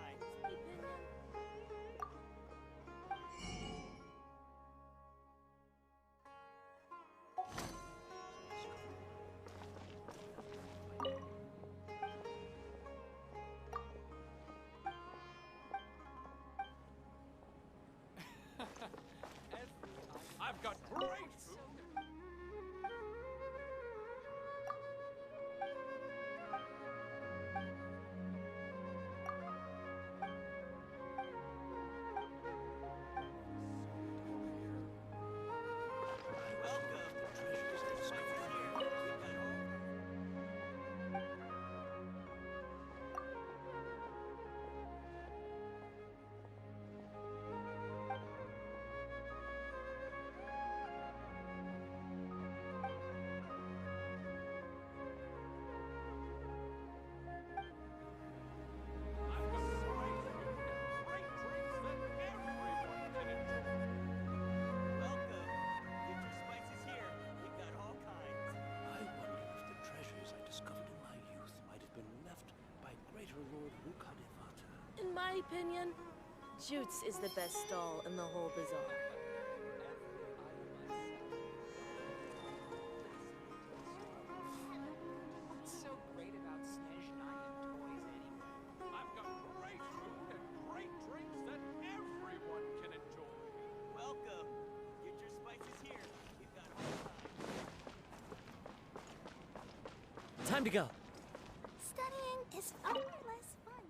I've got great my opinion, Jutes is the best stall in the whole bazaar. What's so great about Snezh Island toys anyway? I've got great food and great drinks that everyone can enjoy. Welcome. Get your spices here. We've got all kinds. Time to go. Studying is far less fun.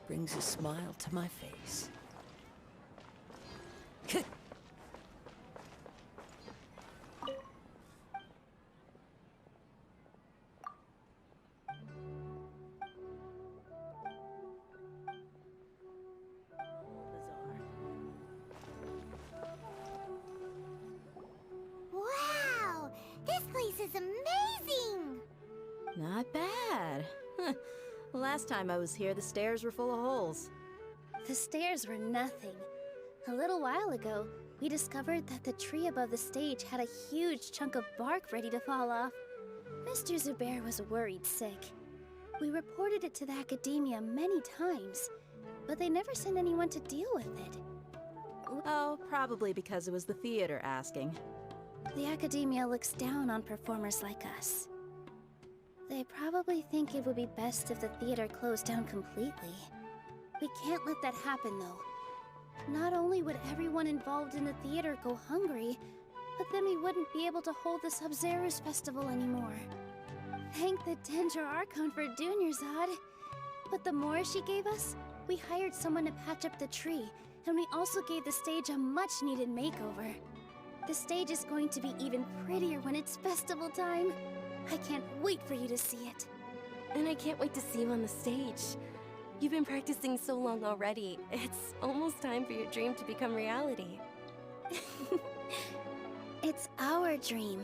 Brings a smile to my face. Wow! This place is amazing! Not bad. Last time I was here, the stairs were full of holes. The stairs were nothing. A little while ago, we discovered that the tree above the stage had a huge chunk of bark ready to fall off. Mr. Zubair was worried sick. We reported it to the academia many times, but they never sent anyone to deal with it. Oh, probably because it was the theater asking. The academia looks down on performers like us. They probably think it would be best if the theater closed down completely. We can't let that happen, though. Not only would everyone involved in the theater go hungry, but then we wouldn't be able to hold the Sub-Zerus festival anymore. Thank the Dendro Archon for Dunyarzad. But the more she gave us, we hired someone to patch up the tree, and we also gave the stage a much-needed makeover. The stage is going to be even prettier when it's festival time. I can't wait for you to see it. And I can't wait to see you on the stage. You've been practicing so long already. It's almost time for your dream to become reality. It's our dream.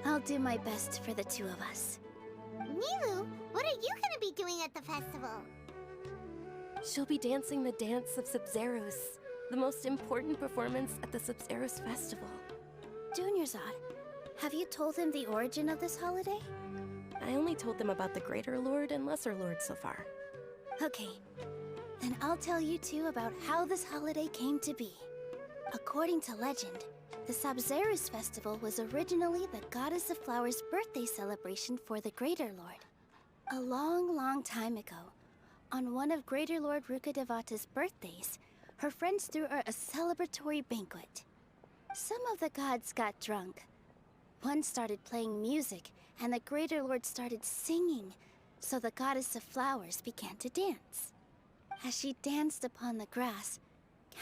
I'll do my best for the two of us. Nilu, what are you gonna be doing at the festival? She'll be dancing the dance of Sub-Zerus, the most important performance at the Sub-Zerus festival. Dunyarzad, have you told them the origin of this holiday? I only told them about the Greater Lord and Lesser Lord so far. Okay, then I'll tell you two about how this holiday came to be. According to legend, the Sub-Zerus festival was originally the Goddess of Flowers' birthday celebration for the Greater Lord. A long, long time ago, on one of Greater Lord Rukkhadevata's birthdays, her friends threw her a celebratory banquet. Some of the gods got drunk. One started playing music, and the Greater Lord started singing, so the Goddess of Flowers began to dance. As she danced upon the grass,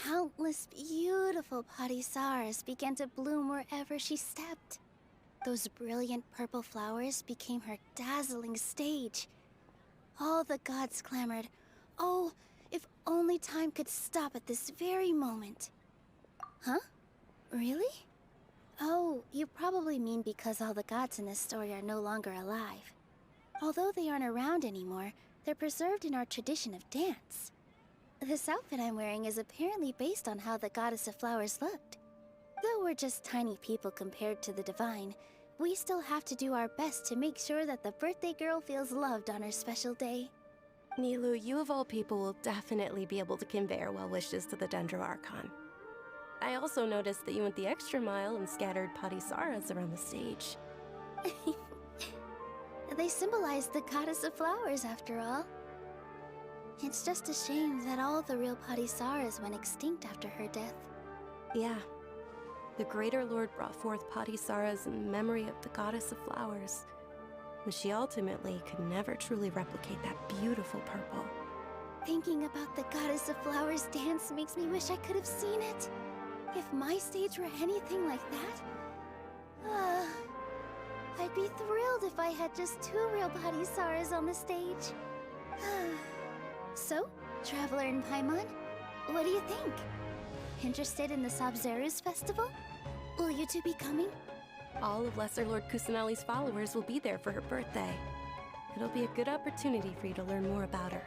countless beautiful parisaras began to bloom wherever she stepped. Those brilliant purple flowers became her dazzling stage. All the gods clamored, "Oh, if only time could stop at this very moment." Huh? Really? Oh, you probably mean because all the gods in this story are no longer alive. Although they aren't around anymore, they're preserved in our tradition of dance. This outfit I'm wearing is apparently based on how the Goddess of Flowers looked. Though we're just tiny people compared to the divine, we still have to do our best to make sure that the birthday girl feels loved on her special day. Nilu, you of all people will definitely be able to convey our well wishes to the Dendro Archon. I also noticed that you went the extra mile and scattered parisaras around the stage. They symbolize the Goddess of Flowers, after all. It's just a shame that all the real parisaras went extinct after her death. Yeah. The Greater Lord brought forth parisaras in memory of the Goddess of Flowers, but she ultimately could never truly replicate that beautiful purple. Thinking about the Goddess of Flowers dance makes me wish I could have seen it. If my stage were anything like that, I'd be thrilled if I had just 2 real parisaras on the stage. So, Traveler in Paimon, what do you think? Interested in the Sabzeruz festival? Will you two be coming? All of Lesser Lord Kusanali's followers will be there for her birthday. It'll be a good opportunity for you to learn more about her.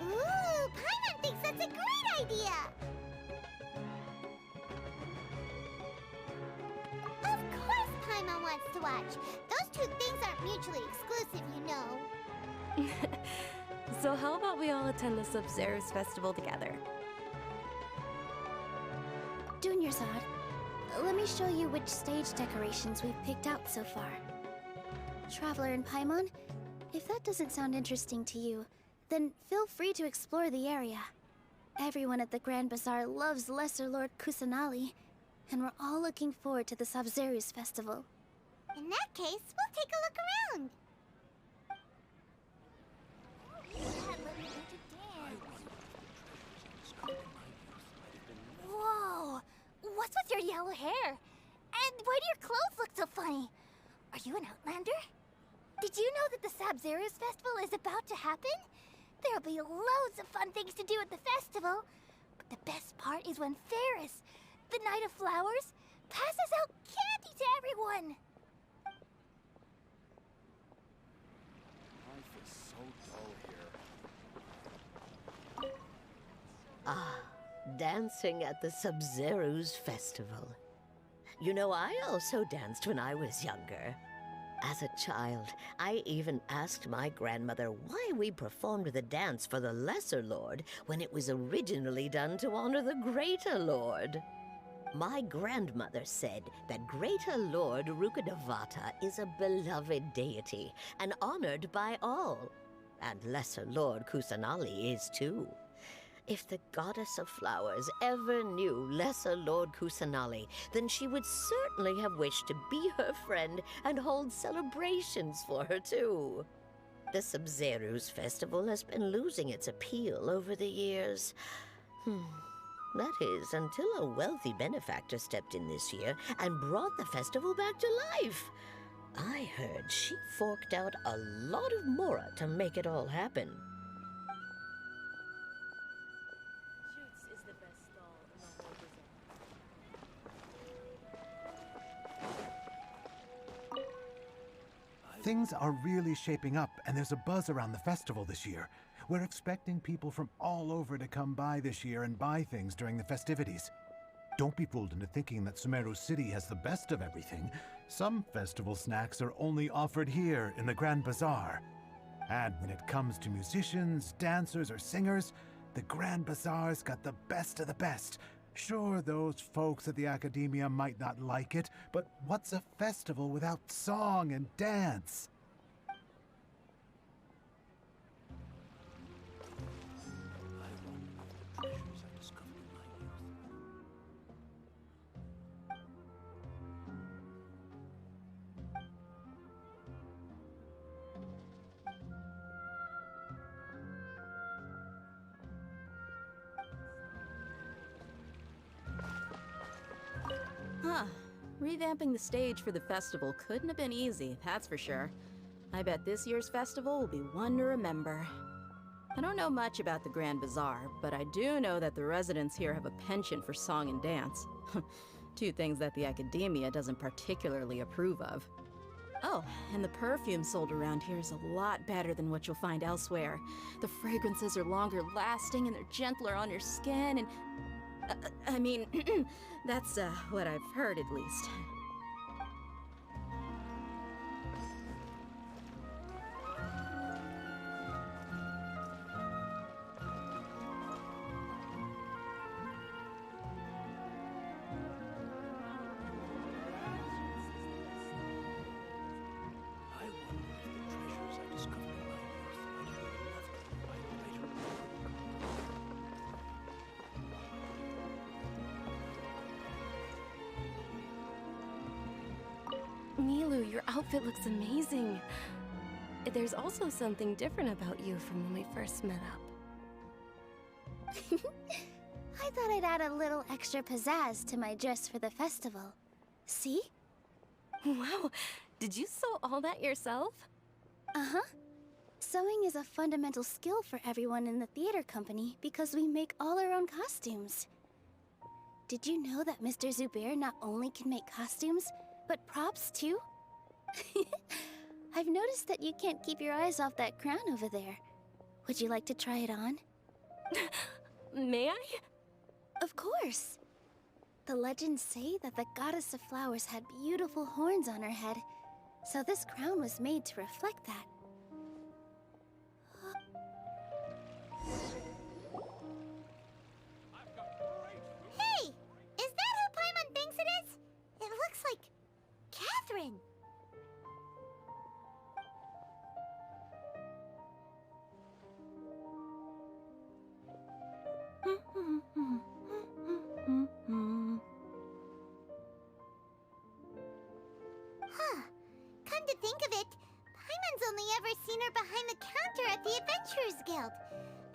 Ooh, Paimon thinks that's a great idea! Of course Paimon wants to watch. Those two things aren't mutually exclusive, you know. So how about we all attend the Sabzeruz festival together? Dunyarzad, let me show you which stage decorations we've picked out so far. Traveler in Paimon, if that doesn't sound interesting to you, then feel free to explore the area. Everyone at the Grand Bazaar loves Lesser Lord Kusanali, and we're all looking forward to the Sabzeruz festival. In that case, we'll take a look around. Whoa! What's with your yellow hair? And why do your clothes look so funny? Are you an Outlander? Did you know that the Sabzeruz festival is about to happen? There'll be loads of fun things to do at the festival. But the best part is when Ferris, the Knight of Flowers, passes out candy to everyone. Life is so dull here. Ah, dancing at the Sabzeruz festival. You know, I also danced when I was younger. As a child, I even asked my grandmother why we performed the dance for the Lesser Lord when it was originally done to honor the Greater Lord. My grandmother said that Greater Lord Rukkhadevata is a beloved deity and honored by all. And Lesser Lord Kusanali is too. If the Goddess of Flowers ever knew Lesser Lord Kusanali, then she would certainly have wished to be her friend and hold celebrations for her too. The Sabzeruz festival has been losing its appeal over the years. That is, until a wealthy benefactor stepped in this year and brought the festival back to life. I heard she forked out a lot of mora to make it all happen. Things are really shaping up, and there's a buzz around the festival this year. We're expecting people from all over to come by this year and buy things during the festivities. Don't be fooled into thinking that Sumeru City has the best of everything. Some festival snacks are only offered here in the Grand Bazaar. And when it comes to musicians, dancers, or singers, the Grand Bazaar's got the best of the best. Sure, those folks at the Academia might not like it, but what's a festival without song and dance? Huh. Revamping the stage for the festival couldn't have been easy, that's for sure. I bet this year's festival will be one to remember. I don't know much about the Grand Bazaar, but I do know that the residents here have a penchant for song and dance. Two things that the Academia doesn't particularly approve of. Oh, and the perfume sold around here is a lot better than what you'll find elsewhere. The fragrances are longer lasting and they're gentler on your skin and... I mean, that's what I've heard at least. Nilu, your outfit looks amazing. There's also something different about you from when we first met up. I thought I'd add a little extra pizzazz to my dress for the festival. See? Wow, did you sew all that yourself? Uh-huh. Sewing is a fundamental skill for everyone in the theater company because we make all our own costumes. Did you know that Mr. Zubair not only can make costumes, but props too? I've noticed that you can't keep your eyes off that crown over there. Would you like to try it on? May I? Of course. The legends say that the goddess of flowers had beautiful horns on her head, so this crown was made to reflect that. Hey! Is that who Paimon thinks it is? It looks like Catherine. Huh. Come to think of it, Paimon's only ever seen her behind the counter at the Adventurers Guild.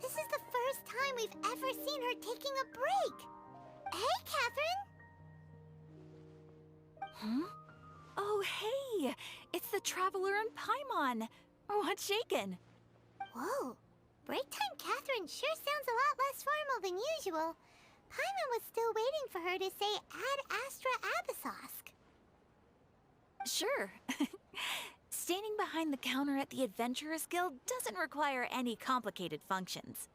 This is the first time we've ever seen her taking a break. Hey, Catherine! Huh? Oh, hey! It's the Traveler and Paimon! What's shaken? Whoa. Break time Catherine sure sounds a lot less formal than usual. Paimon was still waiting for her to say Ad Astra Abyssosk. Sure. Standing behind the counter at the Adventurers Guild doesn't require any complicated functions.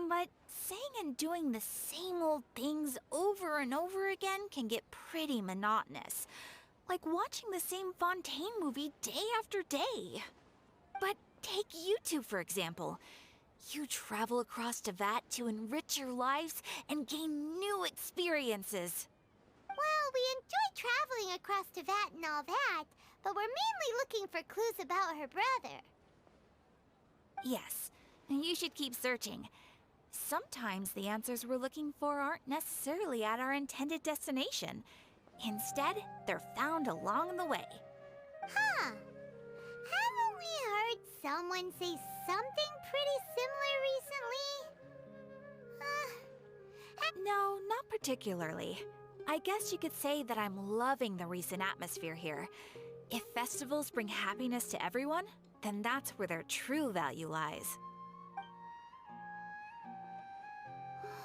But saying and doing the same old things over and over again can get pretty monotonous. Like watching the same Fontaine movie day after day. But take you two, for example. You travel across Teyvat to enrich your lives and gain new experiences. Well, we enjoy traveling across Teyvat and all that, but we're mainly looking for clues about her brother. Yes, and you should keep searching. Sometimes the answers we're looking for aren't necessarily at our intended destination. Instead, they're found along the way. Huh. Haven't we heard someone say something pretty similar recently? No, not particularly. I guess you could say that I'm loving the recent atmosphere here. If festivals bring happiness to everyone, then that's where their true value lies.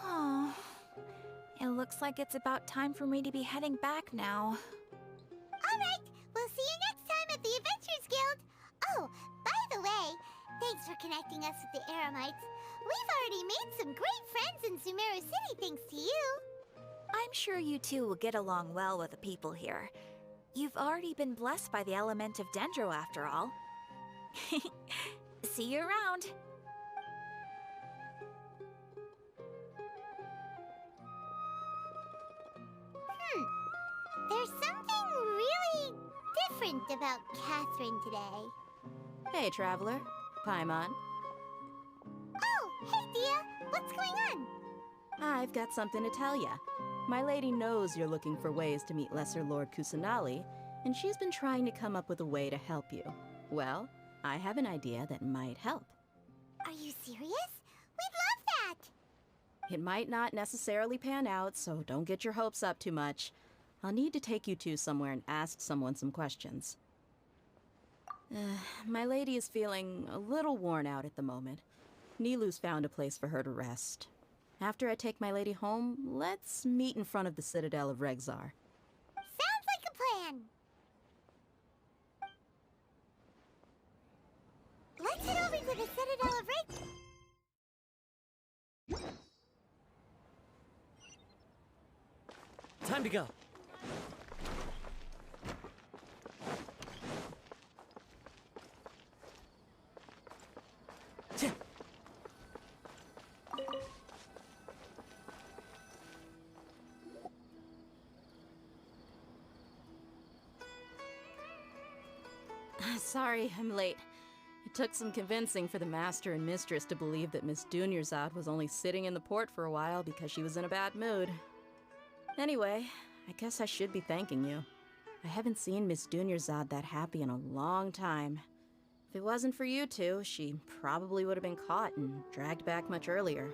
Oh, it looks like it's about time for me to be heading back now. Alright, we'll see you next time at the Adventurers Guild. Oh, by the way, thanks for connecting us with the Eremites. We've already made some great friends in Sumeru City thanks to you. I'm sure you two will get along well with the people here. You've already been blessed by the element of Dendro after all. See you around. There's something really different about Catherine today. Hey, Traveler. Paimon. Oh, hey, Dia. What's going on? I've got something to tell ya. My lady knows you're looking for ways to meet Lesser Lord Kusanali, and she's been trying to come up with a way to help you. Well, I have an idea that might help. Are you serious? We'd love that! It might not necessarily pan out, so don't get your hopes up too much. I'll need to take you two somewhere and ask someone some questions. My lady is feeling a little worn out at the moment. Nilu's found a place for her to rest. After I take my lady home, let's meet in front of the Citadel of Regzar. Sounds like a plan! Let's head over to the Citadel of Regzar. Time to go. Sorry, I'm late. It took some convincing for the Master and Mistress to believe that Miss Dunyarzad was only sitting in the port for a while because she was in a bad mood. Anyway, I guess I should be thanking you. I haven't seen Miss Dunyarzad that happy in a long time. If it wasn't for you two, she probably would have been caught and dragged back much earlier.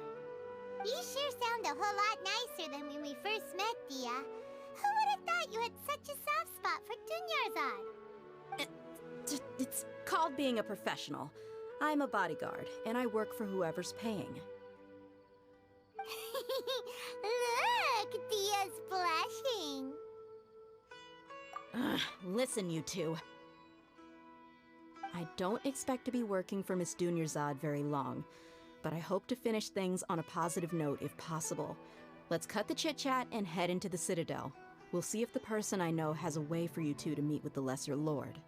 You sure sound a whole lot nicer than when we first met, Dia. Who would have thought you had such a soft spot for Dunyarzad? It's called being a professional. I'm a bodyguard, and I work for whoever's paying. Look, Dia's blushing. Ugh, listen, you two. I don't expect to be working for Miss Dunyarzad very long, but I hope to finish things on a positive note if possible. Let's cut the chit-chat and head into the Citadel. We'll see if the person I know has a way for you two to meet with the Lesser Lord.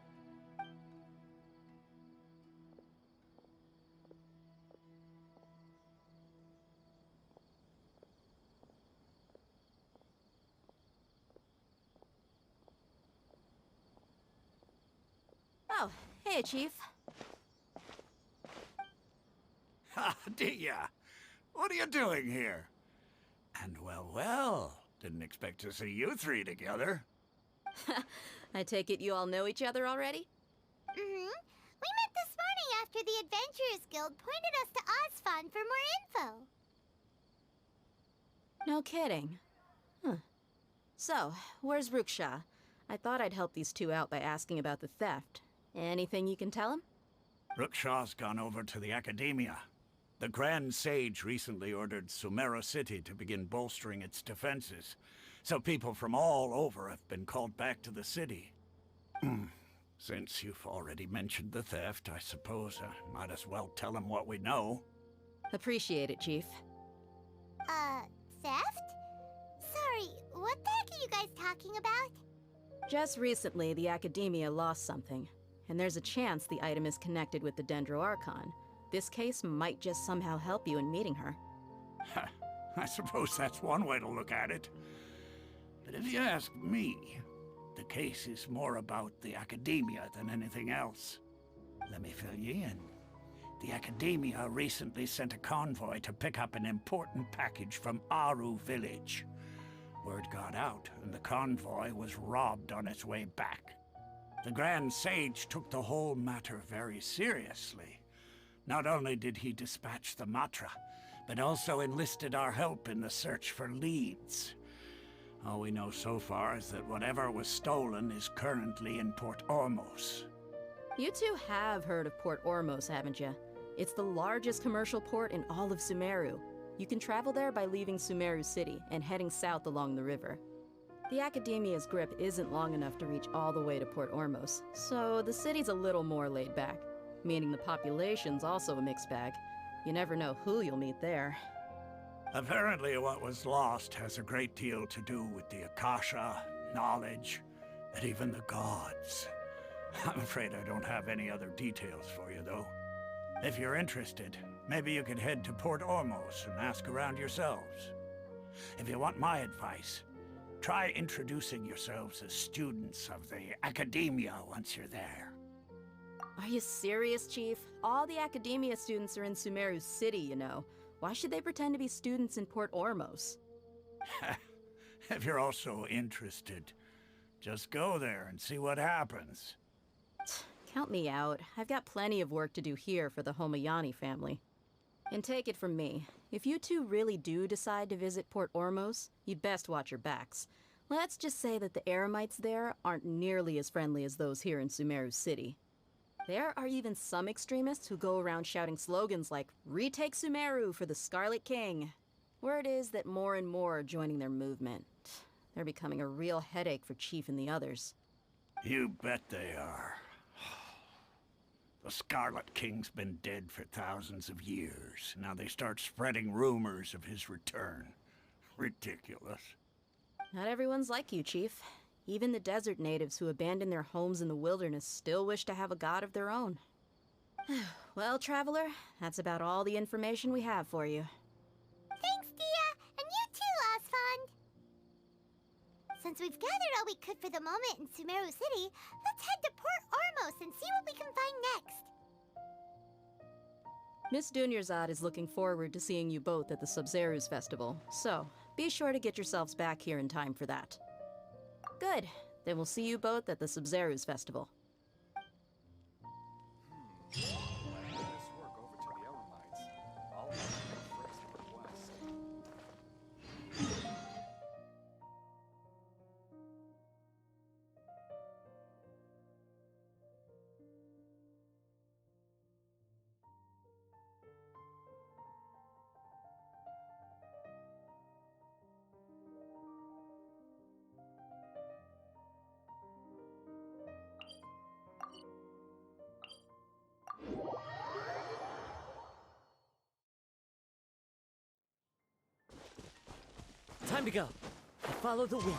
Oh, hey, Chief. Ha, Dia! What are you doing here? And well, didn't expect to see you three together. I take it you all know each other already? Mm-hmm. We met this morning after the Adventurers Guild pointed us to Osfon for more info. No kidding. Huh. So, where's Ruksha? I thought I'd help these two out by asking about the theft. Anything you can tell him? Ruksha's gone over to the Academia. The Grand Sage recently ordered Sumeru City to begin bolstering its defenses, so people from all over have been called back to the city. Since you've already mentioned the theft, I suppose I might as well tell him what we know. Appreciate it, Chief. Theft? Sorry, what the heck are you guys talking about? Just recently, the Academia lost something, and there's a chance the item is connected with the Dendro Archon. This case might just somehow help you in meeting her. I suppose that's one way to look at it. But if you ask me, the case is more about the Academia than anything else. Let me fill you in. The Academia recently sent a convoy to pick up an important package from Aru village. Word got out, and the convoy was robbed on its way back. The Grand Sage took the whole matter very seriously. Not only did he dispatch the Matra, but also enlisted our help in the search for leads. All we know so far is that whatever was stolen is currently in Port Ormos. You two have heard of Port Ormos, haven't you? It's the largest commercial port in all of Sumeru. You can travel there by leaving Sumeru City and heading south along the river. The Academia's grip isn't long enough to reach all the way to Port Ormos, so the city's a little more laid back. Meaning the population's also a mixed bag. You never know who you'll meet there. Apparently what was lost has a great deal to do with the Akasha, knowledge, and even the gods. I'm afraid I don't have any other details for you, though. If you're interested, maybe you could head to Port Ormos and ask around yourselves. If you want my advice, try introducing yourselves as students of the Academia once you're there. Are you serious, Chief? All the Academia students are in Sumeru City, you know. Why should they pretend to be students in Port Ormos? If you're also interested, just go there and see what happens. Count me out. I've got plenty of work to do here for the Homayani family. And take it from me, if you two really do decide to visit Port Ormos, you'd best watch your backs. Let's just say that the Eremites there aren't nearly as friendly as those here in Sumeru City. There are even some extremists who go around shouting slogans like, "Retake Sumeru for the Scarlet King." Word is that more and more are joining their movement. They're becoming a real headache for Chief and the others. You bet they are. The Scarlet King's been dead for thousands of years. Now they start spreading rumors of his return. Ridiculous. Not everyone's like you, Chief. Even the desert natives who abandoned their homes in the wilderness still wish to have a god of their own. Well, Traveler, that's about all the information we have for you. Thanks, Dia, and you too, Osfond. Since we've gathered all we could for the moment in Sumeru City, let's head to Port Ormos and see what we can find next. Miss Dunyarzad is looking forward to seeing you both at the Sub-Zerus Festival, so be sure to get yourselves back here in time for that. Good. Then we'll see you both at the Sub-Zerus Festival. Time to go. I follow the wind.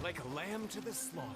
Like a lamb to the slaughter.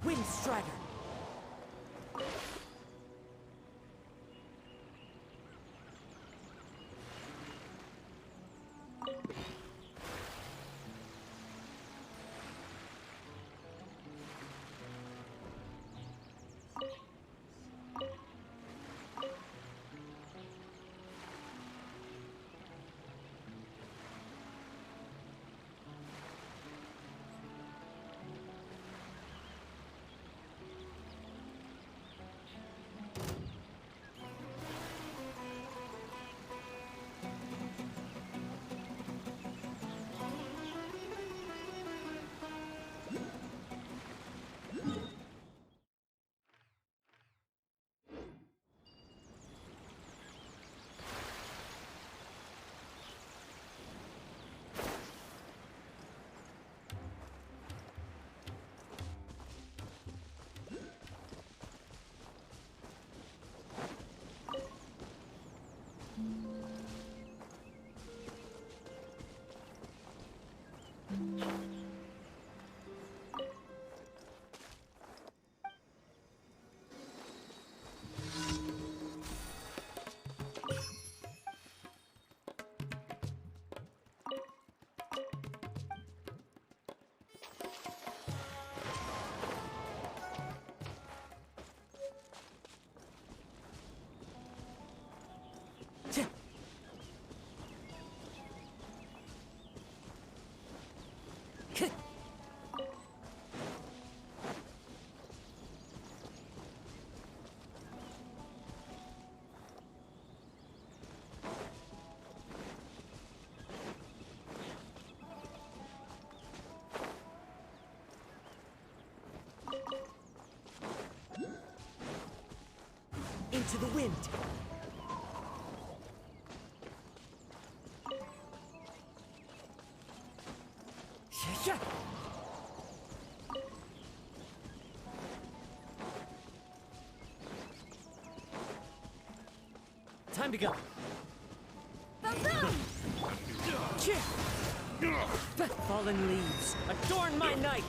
Wind Strider! to the wind. Yeah. Time to go. Fallen leaves, adorn my night.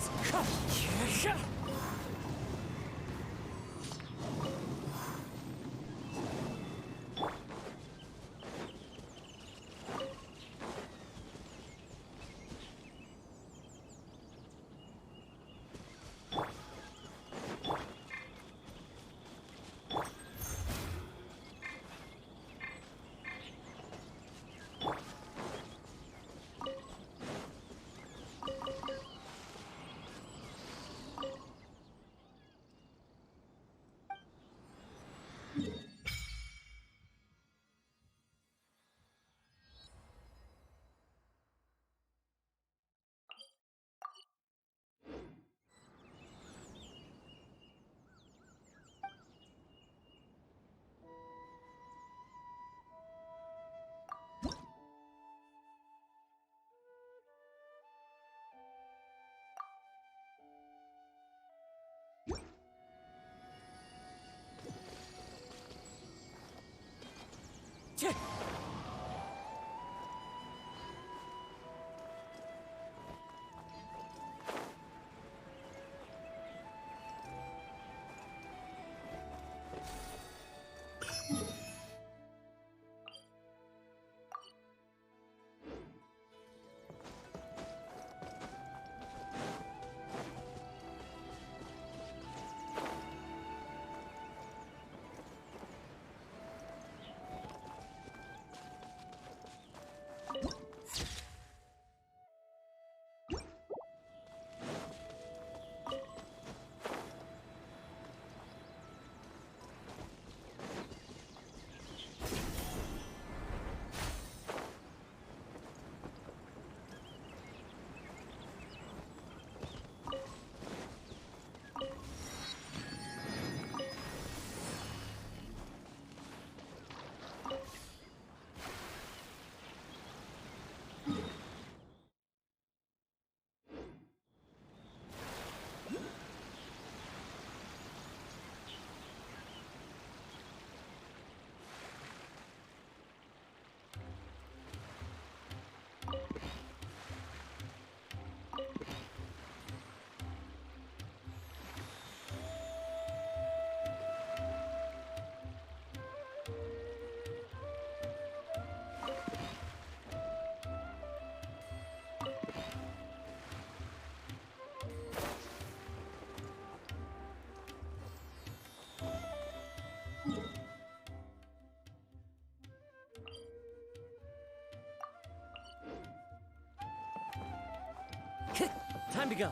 Time to go.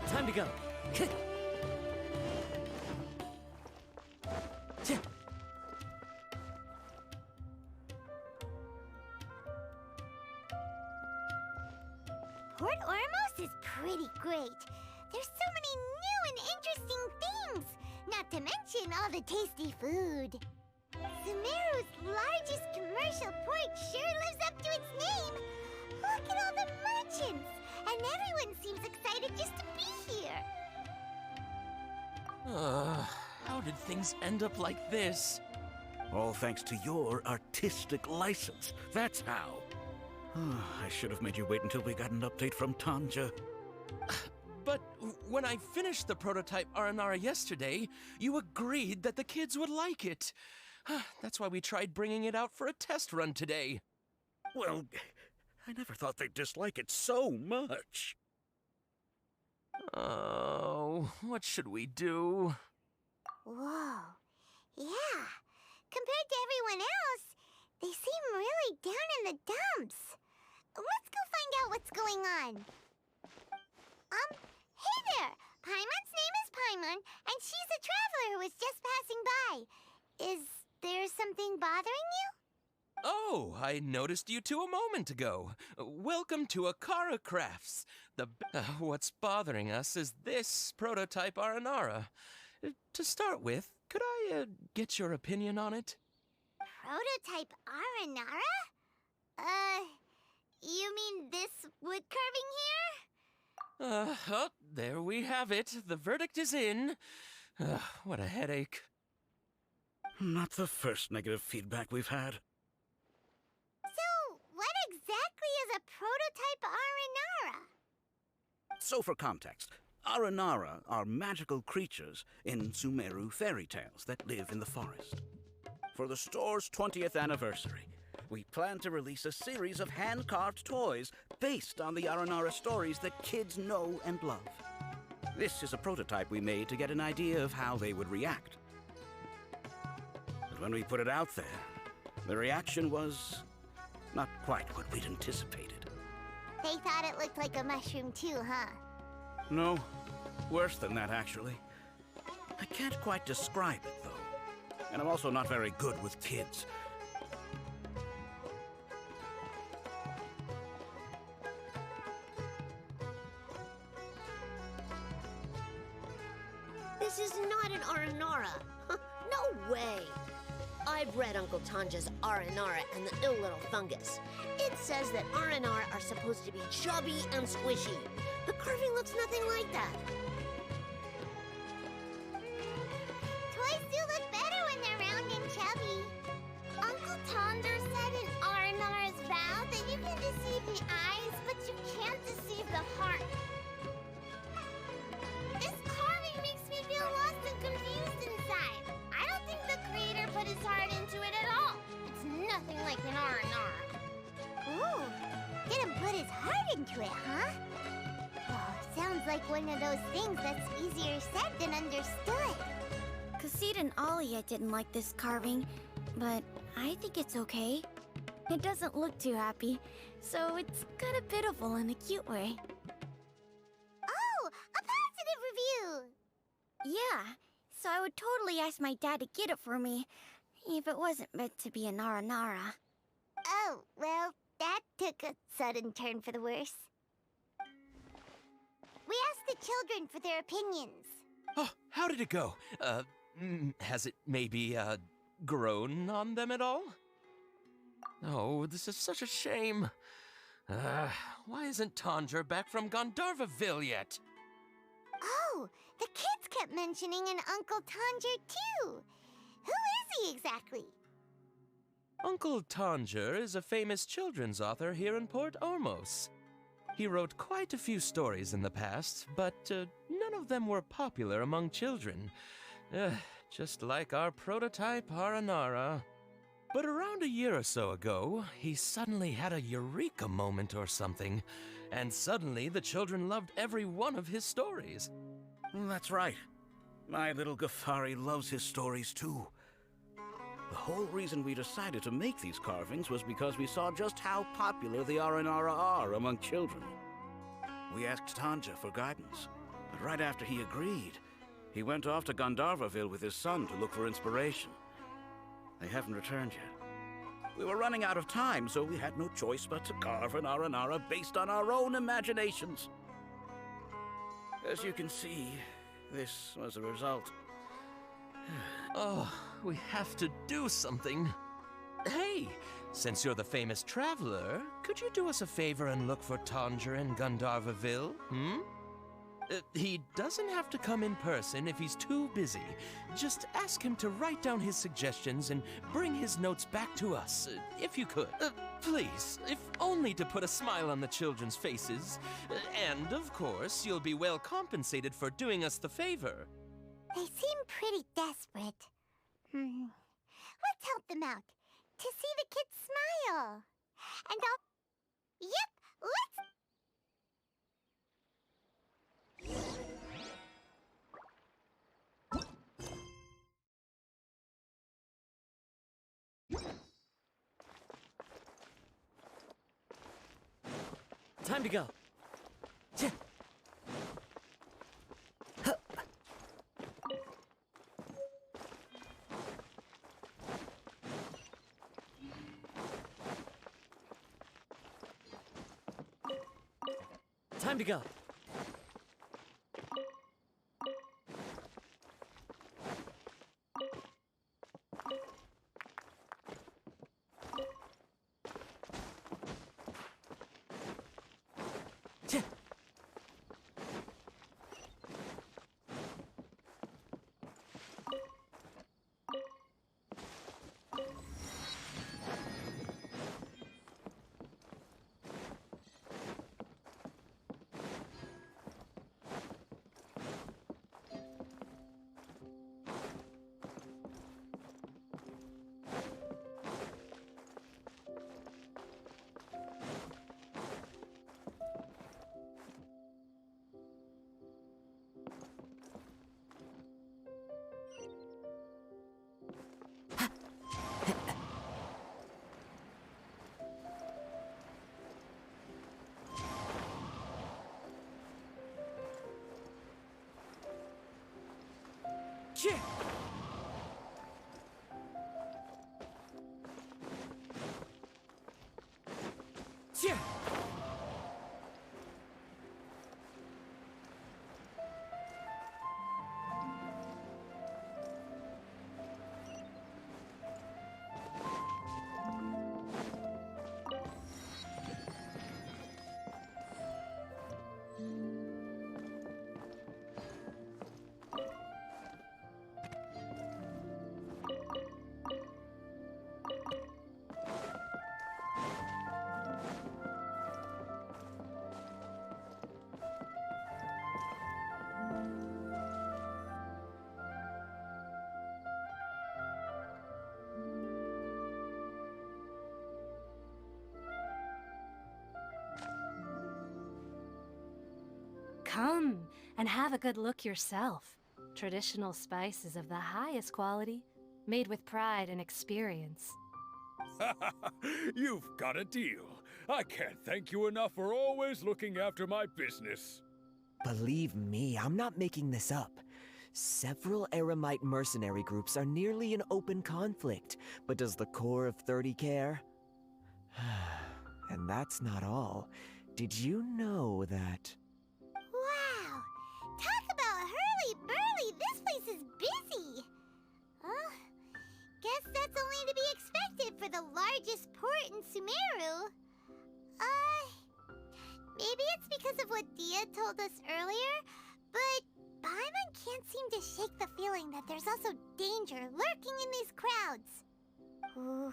Time to go. Port Ormos is pretty great. There's so many new and interesting things, not to mention all the tasty food. Sumeru's largest commercial port sure lives up to its name. Look at all the merchants, and everyone seems excited just to be here. How did things end up like this? All thanks to your artistic license. That's how. I should have made you wait until we got an update from Tanja. But when I finished the prototype Aranara yesterday, you agreed that the kids would like it. That's why we tried bringing it out for a test run today. Well, I never thought they'd dislike it so much. Oh, what should we do? Whoa. Yeah. Compared to everyone else, they seem really down in the dumps. Let's go find out what's going on. Hey there! Paimon's name is Paimon, and she's a traveler who was just passing by. Is there something bothering you? Oh, I noticed you two a moment ago. Welcome to Akara Crafts. What's bothering us is this prototype Aranara. To start with, could I get your opinion on it? Prototype Aranara? You mean this wood carving here? Oh, there we have it. The verdict is in. What a headache. Not the first negative feedback we've had. So, what exactly is a prototype Aranara? So for context, Aranara are magical creatures in Sumeru fairy tales that live in the forest. For the store's 20th anniversary, we plan to release a series of hand-carved toys based on the Aranara stories that kids know and love. This is a prototype we made to get an idea of how they would react. But when we put it out there, the reaction was not quite what we'd anticipated. They thought it looked like a mushroom too, huh? No, worse than that, actually. I can't quite describe it, though. And I'm also not very good with kids. This is not an Aranara. No way. I've read Uncle Tanja's Aranara and the Ill Little Fungus. It says that Aranara are supposed to be chubby and squishy. The carving looks nothing like that. Toys do look better when they're round and chubby. Uncle Tonder said in Aranara's vow that you can deceive the eyes, but you can't deceive the heart. This carving makes me feel lost and confused inside. I don't think the creator put his heart into it at all. It's nothing like an Aranara. Ooh, didn't put his heart into it, huh? Oh, sounds like one of those things that's easier said than understood. Cassid and Alia didn't like this carving, but I think it's okay. It doesn't look too happy, so it's kind of pitiful in a cute way. Oh, a positive review! Yeah, so I would totally ask my dad to get it for me, if it wasn't meant to be an Aranara. Oh, well, that took a sudden turn for the worse. We asked the children for their opinions. Oh, how did it go? Has it maybe, grown on them at all? Oh, this is such a shame. Why isn't Tanger back from Gandharvaville yet? Oh, the kids kept mentioning an Uncle Tanger, too. Who is he exactly? Uncle Tanger is a famous children's author here in Port Ormos. He wrote quite a few stories in the past, but none of them were popular among children. Just like our prototype Aranara. But around a year or so ago, he suddenly had a eureka moment or something, and suddenly the children loved every one of his stories. That's right. My little Ghaffari loves his stories too. The whole reason we decided to make these carvings was because we saw just how popular the Aranara are among children. We asked Tanja for guidance, but right after he agreed, he went off to Gandharvaville with his son to look for inspiration. They haven't returned yet. We were running out of time, so we had no choice but to carve an Aranara based on our own imaginations. As you can see, this was the result. Oh, we have to do something. Hey, since you're the famous traveler, could you do us a favor and look for Tanger in Gandharvaville, he doesn't have to come in person if he's too busy. Just ask him to write down his suggestions and bring his notes back to us, if you could. Please, if only to put a smile on the children's faces. And, of course, you'll be well compensated for doing us the favor. They seem pretty desperate. Let's help them out. To see the kids smile. And I'll... Yep, let's... Time to go. Time to go. Shit! Shit! Come and have a good look yourself. Traditional spices of the highest quality, made with pride and experience. You've got a deal. I can't thank you enough for always looking after my business. Believe me, I'm not making this up. Several Eremite mercenary groups are nearly in open conflict, but does the core of 30 care? And that's not all. Did you know that... Wow! Talk about hurly-burly! This place is busy! Guess that's only to be expected for the largest port in Sumeru. Maybe it's because of what Dia told us earlier, but Paimon can't seem to shake the feeling that there's also danger lurking in these crowds. Ooh.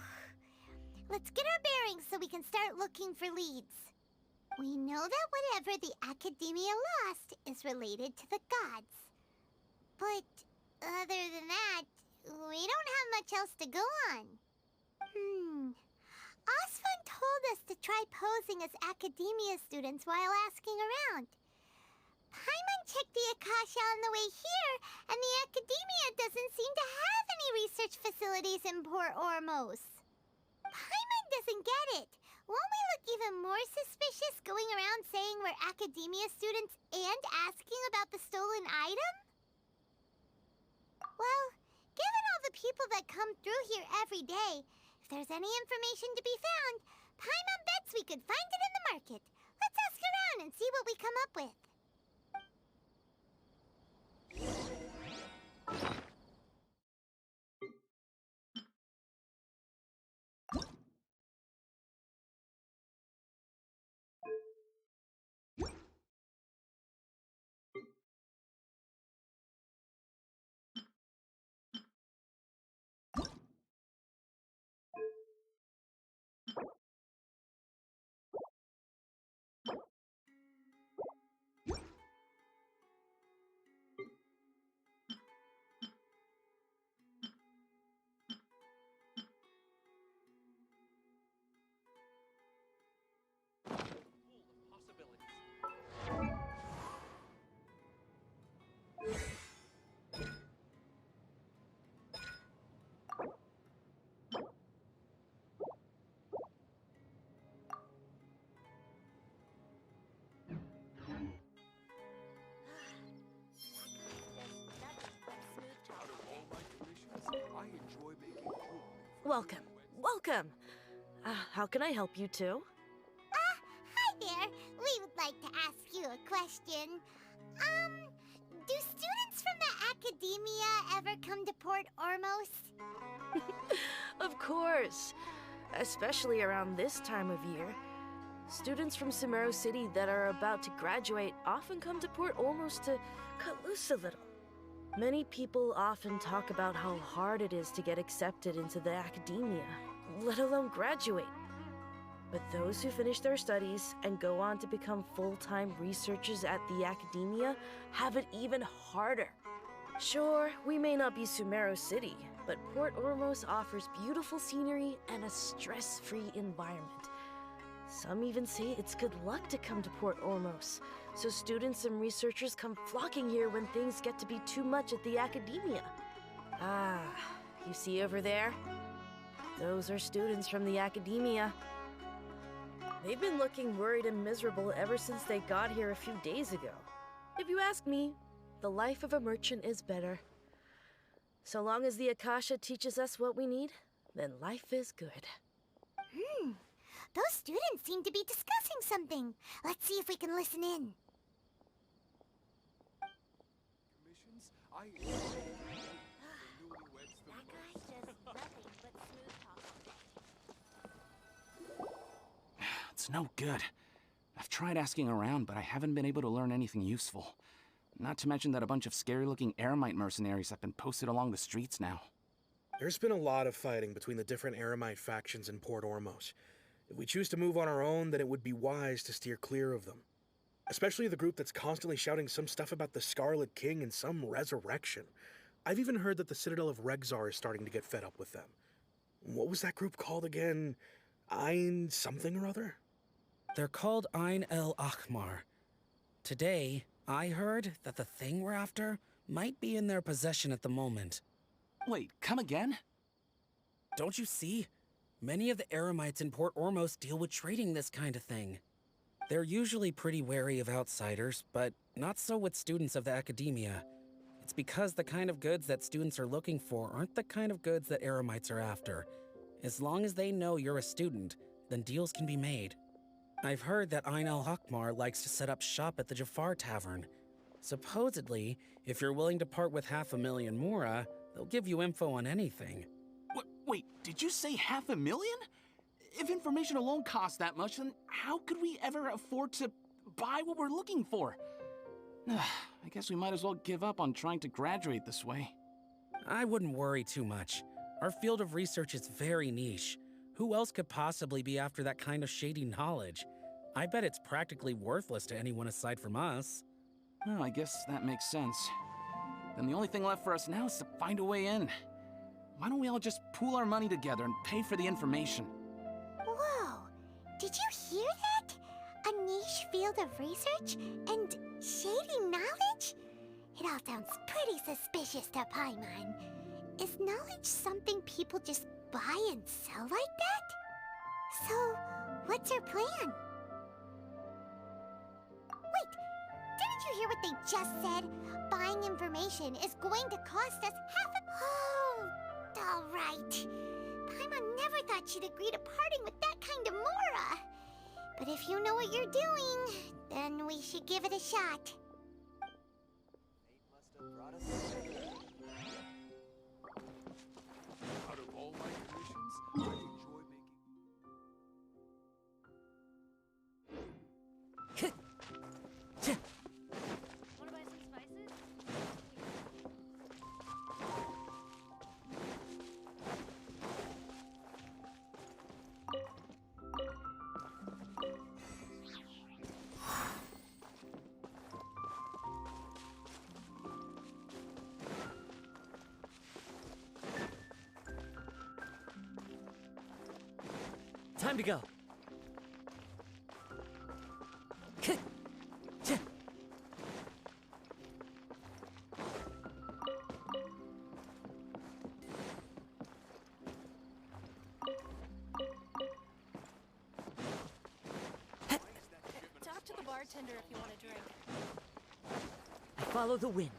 Let's get our bearings so we can start looking for leads. We know that whatever the Academia lost is related to the gods. But other than that, we don't have much else to go on. Osfun told us to try posing as Academia students while asking around. Paimon checked the Akasha on the way here, and the Academia doesn't seem to have any research facilities in Port Ormos. Paimon doesn't get it. Won't we look even more suspicious going around saying we're Academia students and asking about the stolen item? Well, given all the people that come through here every day, if there's any information to be found, Paimon bets we could find it in the market. Let's ask around and see what we come up with. Welcome. Welcome. How can I help you two? Hi there. We would like to ask you a question. Do students from the Academia ever come to Port Ormos? Of course. Especially around this time of year. Students from Sumeru City that are about to graduate often come to Port Ormos to cut loose a little. Many people often talk about how hard it is to get accepted into the Academia, let alone graduate. But those who finish their studies and go on to become full-time researchers at the Academia have it even harder. Sure, we may not be Sumeru City, but Port Ormos offers beautiful scenery and a stress-free environment. Some even say it's good luck to come to Port Ormos, so students and researchers come flocking here when things get to be too much at the Academia. Ah, you see over there? Those are students from the Academia. They've been looking worried and miserable ever since they got here a few days ago. If you ask me, the life of a merchant is better. So long as the Akasha teaches us what we need, then life is good. Those students seem to be discussing something. Let's see if we can listen in. Commissions? That guy does nothing but smooth talk. It's no good. I've tried asking around, but I haven't been able to learn anything useful. Not to mention that a bunch of scary-looking Eremite mercenaries have been posted along the streets now. There's been a lot of fighting between the different Eremite factions in Port Ormos. If we choose to move on our own, then it would be wise to steer clear of them. Especially the group that's constantly shouting some stuff about the Scarlet King and some resurrection. I've even heard that the Citadel of Regzar is starting to get fed up with them. What was that group called again? Ein something or other? They're called Ein El Akhmar. Today, I heard that the thing we're after might be in their possession at the moment. Wait, come again? Don't you see? Many of the Eremites in Port Ormos deal with trading this kind of thing. They're usually pretty wary of outsiders, but not so with students of the Academia. It's because the kind of goods that students are looking for aren't the kind of goods that Eremites are after. As long as they know you're a student, then deals can be made. I've heard that Ein El Hakmar likes to set up shop at the Jafar Tavern. Supposedly, if you're willing to part with 500,000 Mora, they'll give you info on anything. Wait, did you say 500,000? If information alone costs that much, then how could we ever afford to buy what we're looking for? I guess we might as well give up on trying to graduate this way. I wouldn't worry too much. Our field of research is very niche. Who else could possibly be after that kind of shady knowledge? I bet it's practically worthless to anyone aside from us. Well, I guess that makes sense. Then the only thing left for us now is to find a way in. Why don't we all just pool our money together and pay for the information? Whoa! Did you hear that? A niche field of research and shady knowledge? It all sounds pretty suspicious to Paimon. Is knowledge something people just buy and sell like that? So, what's our plan? Wait, didn't you hear what they just said? Buying information is going to cost us Oh, all right. Paimon never thought she'd agree to parting with that kind of Mora. But if you know what you're doing, then we should give it a shot. Out of all my commissions, I enjoy Wanna buy some spices? Time to go. Talk to the bartender if you want a drink. I follow the wind.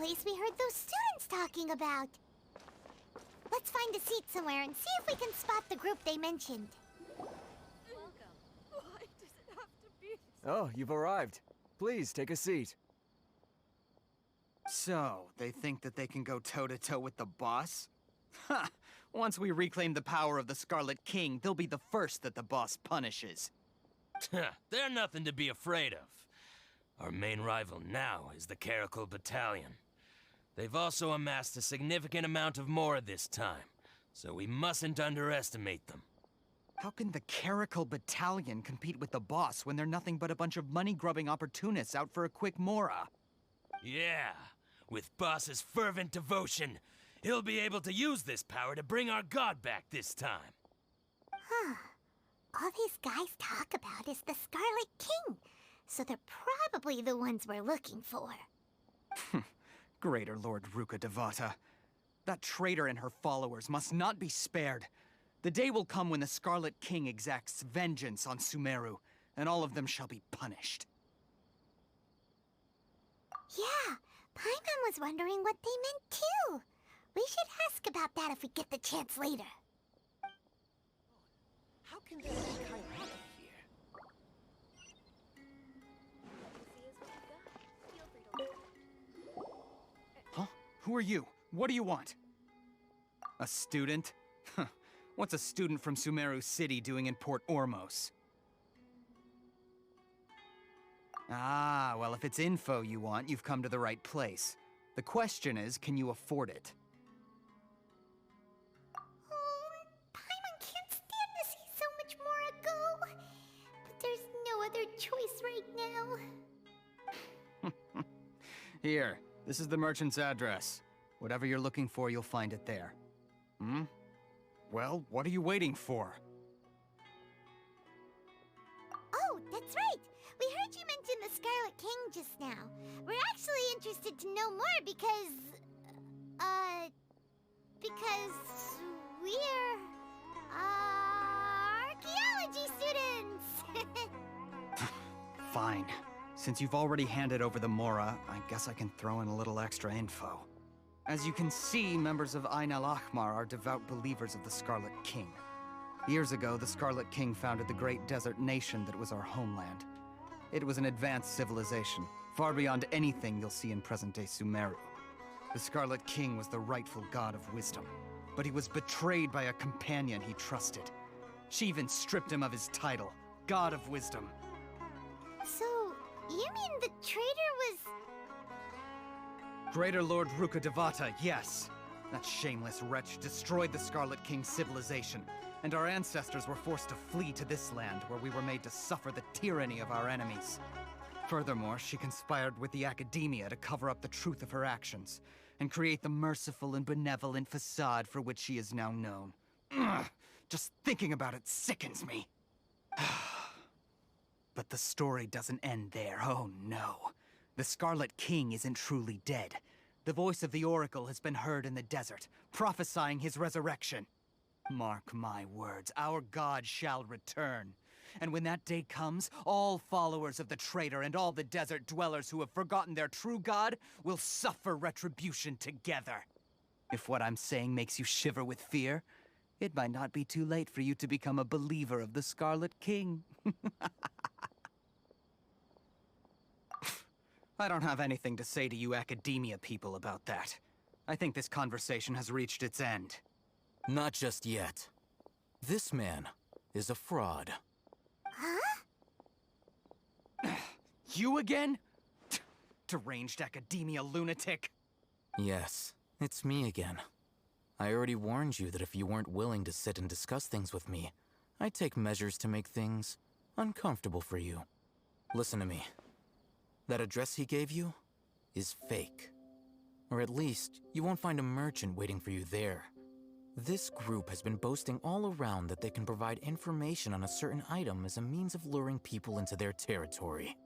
place we heard those students talking about. Let's find a seat somewhere and see if we can spot the group they mentioned. Why does it have to be? Oh, you've arrived. Please, take a seat. So, they think that they can go toe-to-toe with the boss? Ha! Once we reclaim the power of the Scarlet King, they'll be the first that the boss punishes. They're nothing to be afraid of. Our main rival now is the Caracal Battalion. They've also amassed a significant amount of Mora this time, so we mustn't underestimate them. How can the Caracal Battalion compete with the boss when they're nothing but a bunch of money-grubbing opportunists out for a quick Mora? Yeah, with Boss's fervent devotion, he'll be able to use this power to bring our god back this time. Huh. All these guys talk about is the Scarlet King, so they're probably the ones we're looking for. Greater Lord Ruka Devata. That traitor and her followers must not be spared. The day will come when the Scarlet King exacts vengeance on Sumeru, and all of them shall be punished. Yeah, Paimon was wondering what they meant too. We should ask about that if we get the chance later. How can there be Kairaki here? Huh? Who are you? What do you want? A student? Huh. What's a student from Sumeru City doing in Port Ormos? Ah, well, if it's info you want, you've come to the right place. The question is, can you afford it? Oh, Paimon can't stand to see so much more go. But there's no other choice right now. Here, this is the merchant's address. Whatever you're looking for, you'll find it there. Hmm? Well, what are you waiting for? Oh, that's right. We heard you mention the Scarlet King just now. We're actually interested to know more because we're, archaeology students! Fine. Since you've already handed over the Mora, I guess I can throw in a little extra info. As you can see, members of Ain al-Ahmar are devout believers of the Scarlet King. Years ago, the Scarlet King founded the great desert nation that was our homeland. It was an advanced civilization, far beyond anything you'll see in present-day Sumeru. The Scarlet King was the rightful god of wisdom, but he was betrayed by a companion he trusted. She even stripped him of his title, God of Wisdom. So, you mean the traitor was... Greater Lord Ruka Devata, yes. That shameless wretch destroyed the Scarlet King's civilization, and our ancestors were forced to flee to this land where we were made to suffer the tyranny of our enemies. Furthermore, she conspired with the Academia to cover up the truth of her actions, and create the merciful and benevolent facade for which she is now known. Ugh, just thinking about it sickens me. But the story doesn't end there, oh no. The Scarlet King isn't truly dead. The voice of the Oracle has been heard in the desert, prophesying his resurrection. Mark my words, our god shall return. And when that day comes, all followers of the traitor and all the desert dwellers who have forgotten their true god will suffer retribution together. If what I'm saying makes you shiver with fear, it might not be too late for you to become a believer of the Scarlet King. I don't have anything to say to you Academia people about that. I think this conversation has reached its end. Not just yet. This man is a fraud. Huh? You again? Deranged Academia lunatic. Yes, it's me again. I already warned you that if you weren't willing to sit and discuss things with me, I'd take measures to make things uncomfortable for you. Listen to me. That address he gave you is fake. Or at least, you won't find a merchant waiting for you there. This group has been boasting all around that they can provide information on a certain item as a means of luring people into their territory.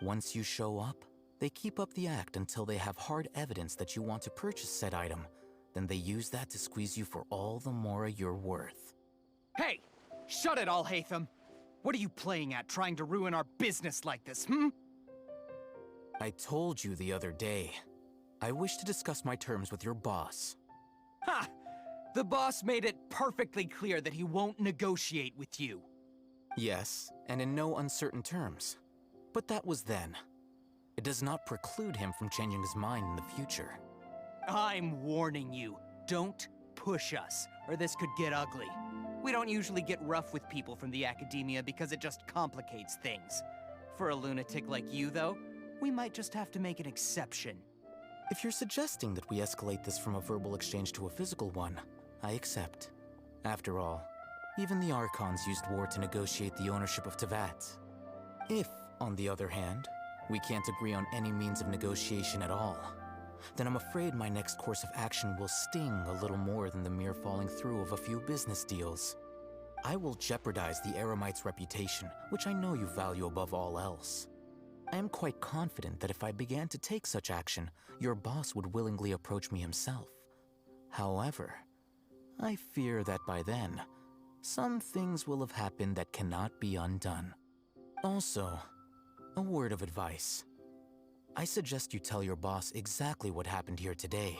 Once you show up, they keep up the act until they have hard evidence that you want to purchase said item. Then they use that to squeeze you for all the Mora you're worth. Hey! Shut it all, Hatham! What are you playing at, trying to ruin our business like this, hmm? I told you the other day. I wish to discuss my terms with your boss. Ha! The boss made it perfectly clear that he won't negotiate with you. Yes, and in no uncertain terms. But that was then. It does not preclude him from changing his mind in the future. I'm warning you, don't push us, or this could get ugly. We don't usually get rough with people from the academia because it just complicates things. For a lunatic like you, though, we might just have to make an exception. If you're suggesting that we escalate this from a verbal exchange to a physical one, I accept. After all, even the Archons used war to negotiate the ownership of Tevat. If, on the other hand, we can't agree on any means of negotiation at all, then I'm afraid my next course of action will sting a little more than the mere following through of a few business deals. I will jeopardize the Eremite's reputation, which I know you value above all else. I am quite confident that if I began to take such action, your boss would willingly approach me himself. However, I fear that by then, some things will have happened that cannot be undone. Also, a word of advice. I suggest you tell your boss exactly what happened here today.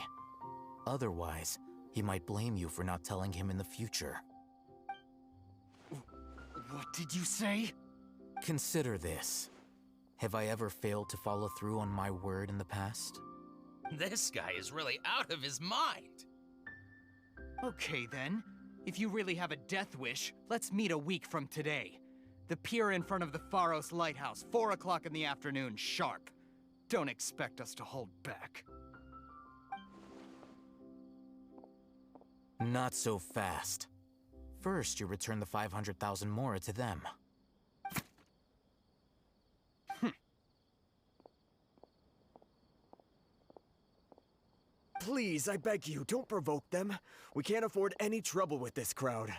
Otherwise, he might blame you for not telling him in the future. What did you say? Consider this. Have I ever failed to follow through on my word in the past? This guy is really out of his mind. Okay then. If you really have a death wish, let's meet a week from today. The pier in front of the Pharos Lighthouse, 4 o'clock in the afternoon, sharp. Don't expect us to hold back. Not so fast. First, you return the 500,000 mora to them. Please, I beg you, don't provoke them. We can't afford any trouble with this crowd.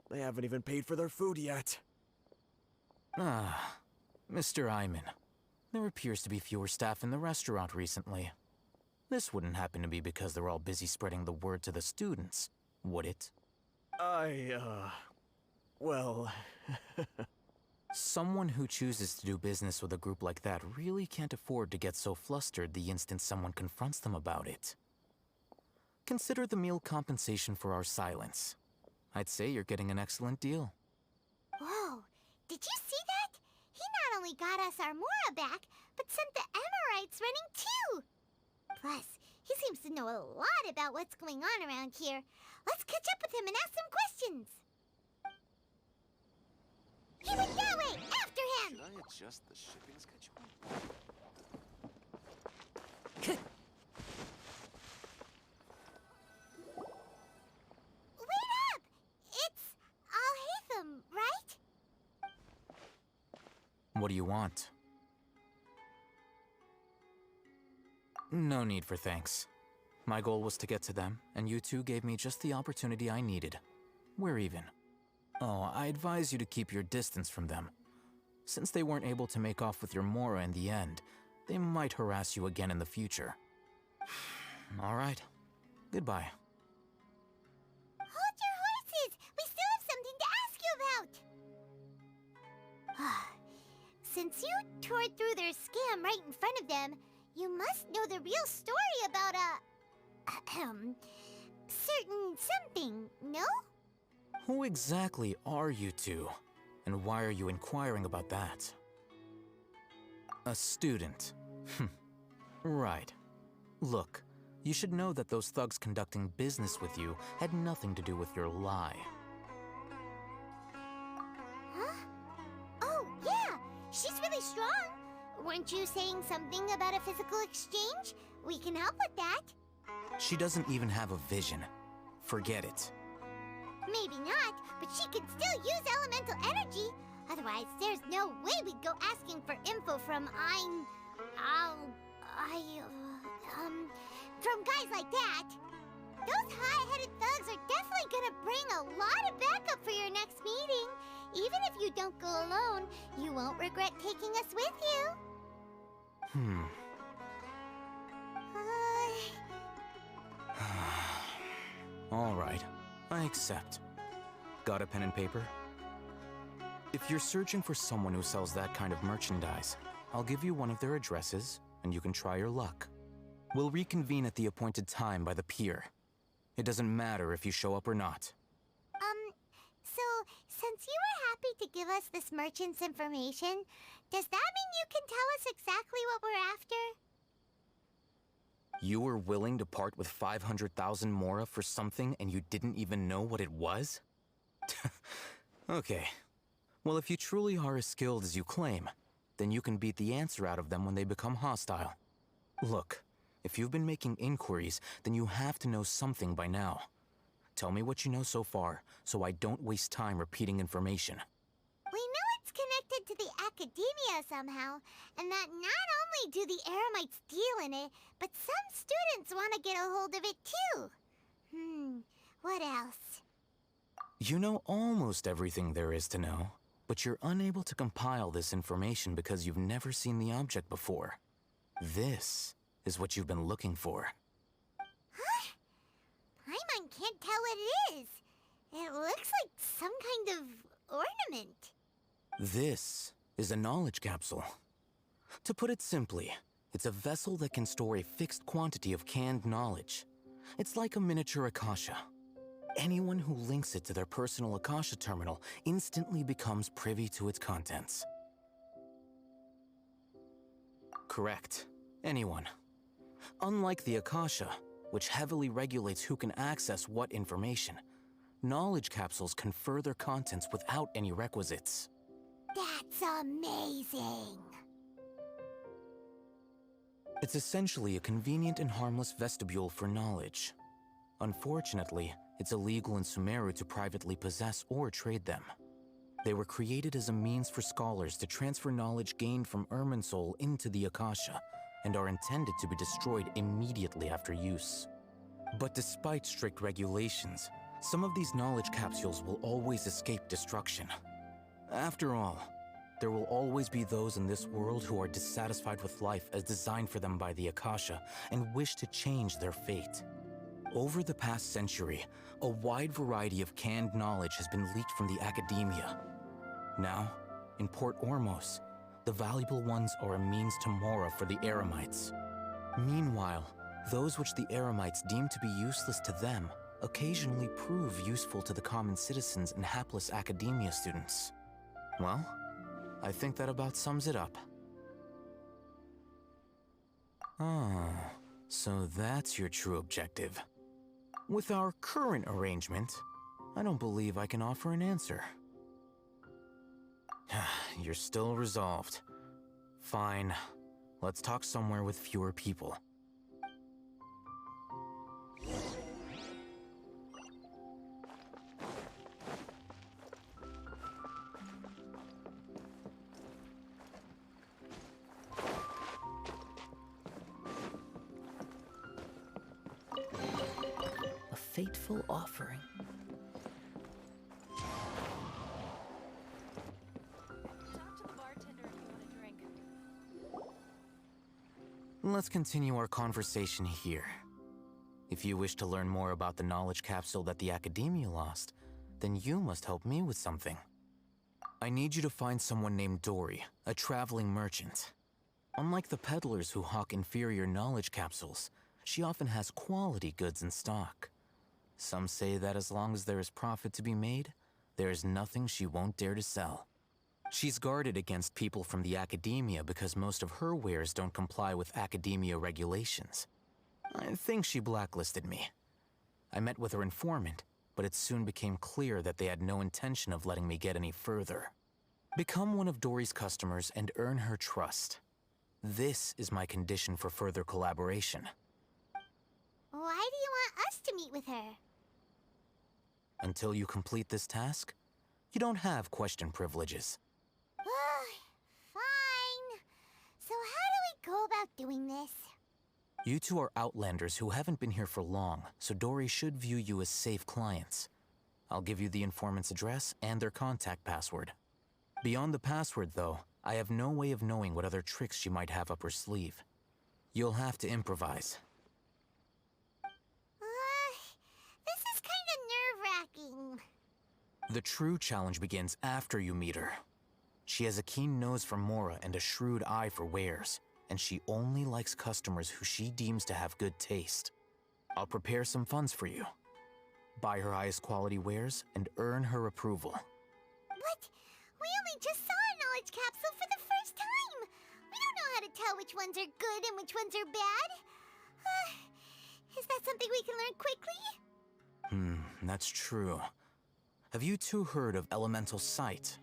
They haven't even paid for their food yet. Ah, Mr. Iman. There appears to be fewer staff in the restaurant recently. This wouldn't happen to be because they're all busy spreading the word to the students, would it? Well... Someone who chooses to do business with a group like that really can't afford to get so flustered the instant someone confronts them about it. Consider the meal compensation for our silence. I'd say you're getting an excellent deal. Whoa, did you see that? He not only got us our Mora back, but sent the Amorites running too! Plus, he seems to know a lot about what's going on around here. Let's catch up with him and ask some questions! He went that way! After him! Should I adjust the shipping schedule? Wait up! It's Al-Haytham, right? What do you want? No need for thanks. My goal was to get to them, and you two gave me just the opportunity I needed. We're even. Oh, I advise you to keep your distance from them. Since they weren't able to make off with your Mora in the end, they might harass you again in the future. All right. Goodbye. Hold your horses! We still have something to ask you about! Since you tore through their scam right in front of them, you must know the real story about certain something, no? Who exactly are you two? And why are you inquiring about that? A student. Right. Look, you should know that those thugs conducting business with you had nothing to do with your lie. Huh? Oh, yeah! She's really strong! Weren't you saying something about a physical exchange? We can help with that. She doesn't even have a vision. Forget it. Maybe not, but she can still use elemental energy. Otherwise, there's no way we'd go asking for info from from guys like that. Those high-headed thugs are definitely gonna bring a lot of backup for your next meeting. Even if you don't go alone, you won't regret taking us with you. All right, I accept. Got a pen and paper? If you're searching for someone who sells that kind of merchandise, I'll give you one of their addresses, and you can try your luck. We'll reconvene at the appointed time by the pier. It doesn't matter if you show up or not. So, since you were happy to give us this merchant's information, does that mean you can tell us exactly what we're after? You were willing to part with 500,000 mora for something and you didn't even know what it was? Okay. Well, if you truly are as skilled as you claim, then you can beat the answer out of them when they become hostile. Look, if you've been making inquiries, then you have to know something by now. Tell me what you know so far, so I don't waste time repeating information. We know it's connected to the Academia somehow, and that not only do the Eremites deal in it, but some students want to get a hold of it too. What else? You know almost everything there is to know, but you're unable to compile this information because you've never seen the object before. This is what you've been looking for. Huh? Paimon can't tell what it is. It looks like some kind of ornament. This is a knowledge capsule. To put it simply, it's a vessel that can store a fixed quantity of canned knowledge. It's like a miniature Akasha. Anyone who links it to their personal Akasha terminal instantly becomes privy to its contents. Correct. Anyone. Unlike the Akasha, which heavily regulates who can access what information, knowledge capsules confer their contents without any requisites. That's amazing! It's essentially a convenient and harmless vestibule for knowledge. Unfortunately, it's illegal in Sumeru to privately possess or trade them. They were created as a means for scholars to transfer knowledge gained from Irminsul into the Akasha, and are intended to be destroyed immediately after use. But despite strict regulations, some of these knowledge capsules will always escape destruction. After all, there will always be those in this world who are dissatisfied with life as designed for them by the Akasha and wish to change their fate. Over the past century, a wide variety of canned knowledge has been leaked from the Academia. Now, in Port Ormos, the valuable ones are a means to mora for the Eremites. Meanwhile, those which the Eremites deem to be useless to them occasionally prove useful to the common citizens and hapless Academia students. Well, I think that about sums it up. Ah, so that's your true objective. With our current arrangement, I don't believe I can offer an answer. You're still resolved. Fine. Let's talk somewhere with fewer people. A fateful offering. Let's continue our conversation here. If you wish to learn more about the knowledge capsule that the Academia lost, then you must help me with something. I need you to find someone named Dory, a traveling merchant. Unlike the peddlers who hawk inferior knowledge capsules, she often has quality goods in stock. Some say that as long as there is profit to be made, there is nothing she won't dare to sell. She's guarded against people from the Academia because most of her wares don't comply with Academia regulations. I think she blacklisted me. I met with her informant, but it soon became clear that they had no intention of letting me get any further. Become one of Dory's customers and earn her trust. This is my condition for further collaboration. Why do you want us to meet with her? Until you complete this task, you don't have question privileges. Fine. So how do we go about doing this? You two are outlanders who haven't been here for long, so Dory should view you as safe clients. I'll give you the informant's address and their contact password. Beyond the password, though, I have no way of knowing what other tricks she might have up her sleeve. You'll have to improvise. This is kind of nerve-wracking. The true challenge begins after you meet her. She has a keen nose for mora and a shrewd eye for wares, and she only likes customers who she deems to have good taste. I'll prepare some funds for you. Buy her highest quality wares and earn her approval. But we only just saw a knowledge capsule for the first time. We don't know how to tell which ones are good and which ones are bad. Is that something we can learn quickly? That's true. Have you two heard of elemental sight?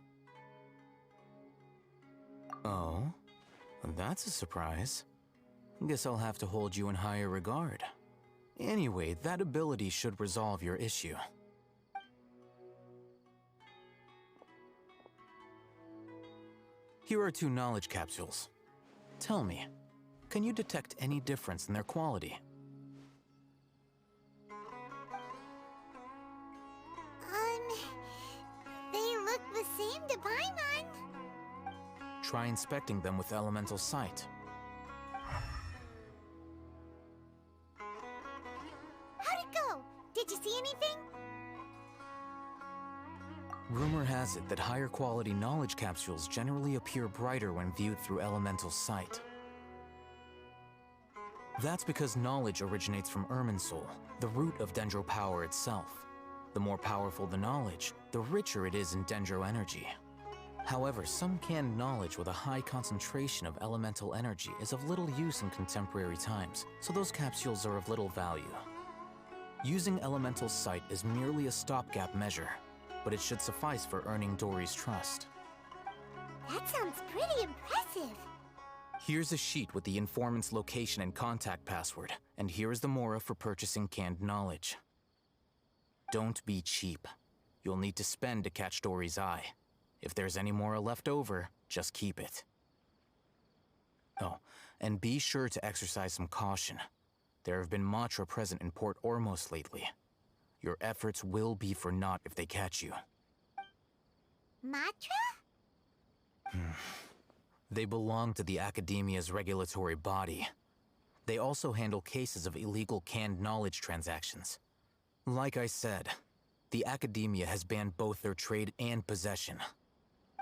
Oh, that's a surprise. Guess I'll have to hold you in higher regard. Anyway, that ability should resolve your issue. Here are 2 knowledge capsules. Tell me, can you detect any difference in their quality? They look the same to Paimon. Try inspecting them with elemental sight. How'd it go? Did you see anything? Rumor has it that higher quality knowledge capsules generally appear brighter when viewed through elemental sight. That's because knowledge originates from Irminsul, the root of Dendro power itself. The more powerful the knowledge, the richer it is in Dendro energy. However, some canned knowledge with a high concentration of elemental energy is of little use in contemporary times, so those capsules are of little value. Using elemental sight is merely a stopgap measure, but it should suffice for earning Dory's trust. That sounds pretty impressive. Here's a sheet with the informant's location and contact password, and here is the mora for purchasing canned knowledge. Don't be cheap. You'll need to spend to catch Dory's eye. If there's any mora left over, just keep it. Oh, and be sure to exercise some caution. There have been Matra present in Port Ormos lately. Your efforts will be for naught if they catch you. Matra? They belong to the Academia's regulatory body. They also handle cases of illegal canned knowledge transactions. Like I said, the Academia has banned both their trade and possession.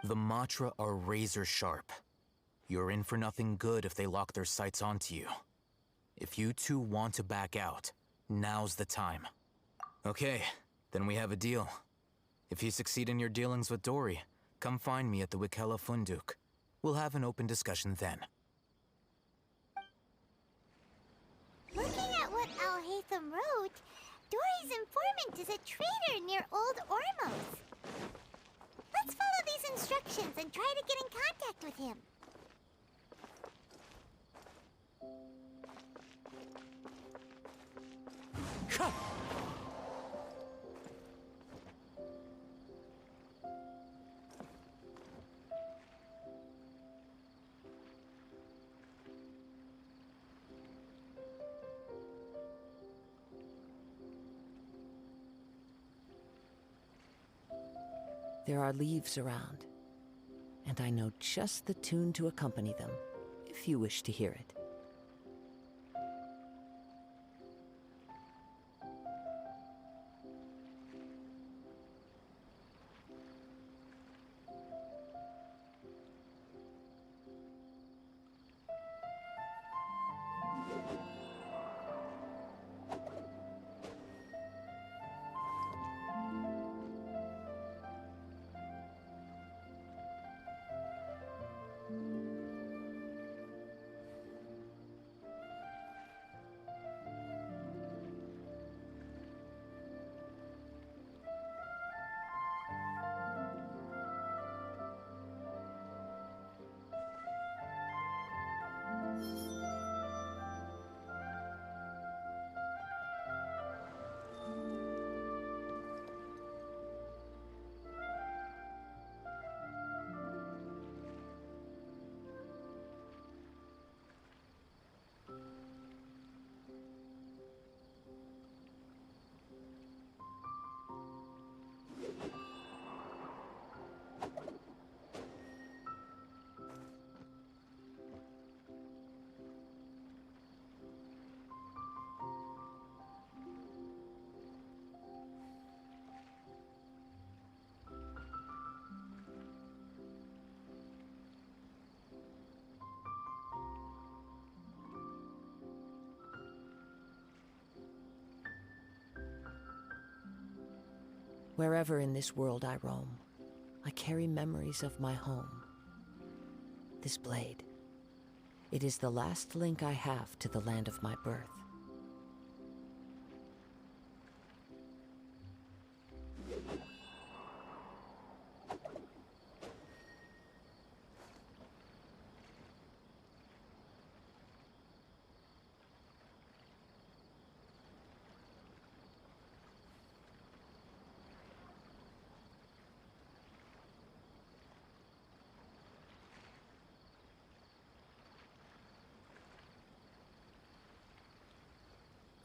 The Matra are razor sharp. You're in for nothing good if they lock their sights onto you. If you two want to back out, now's the time. Okay, then we have a deal. If you succeed in your dealings with Dory, come find me at the Wikela Funduk. We'll have an open discussion then. Looking at what Al-Haytham wrote, Dory's informant is a trader near Old Ormos. Let's follow these instructions and try to get in contact with him. There are leaves around, and I know just the tune to accompany them, if you wish to hear it. Wherever in this world I roam, I carry memories of my home. This blade, it is the last link I have to the land of my birth.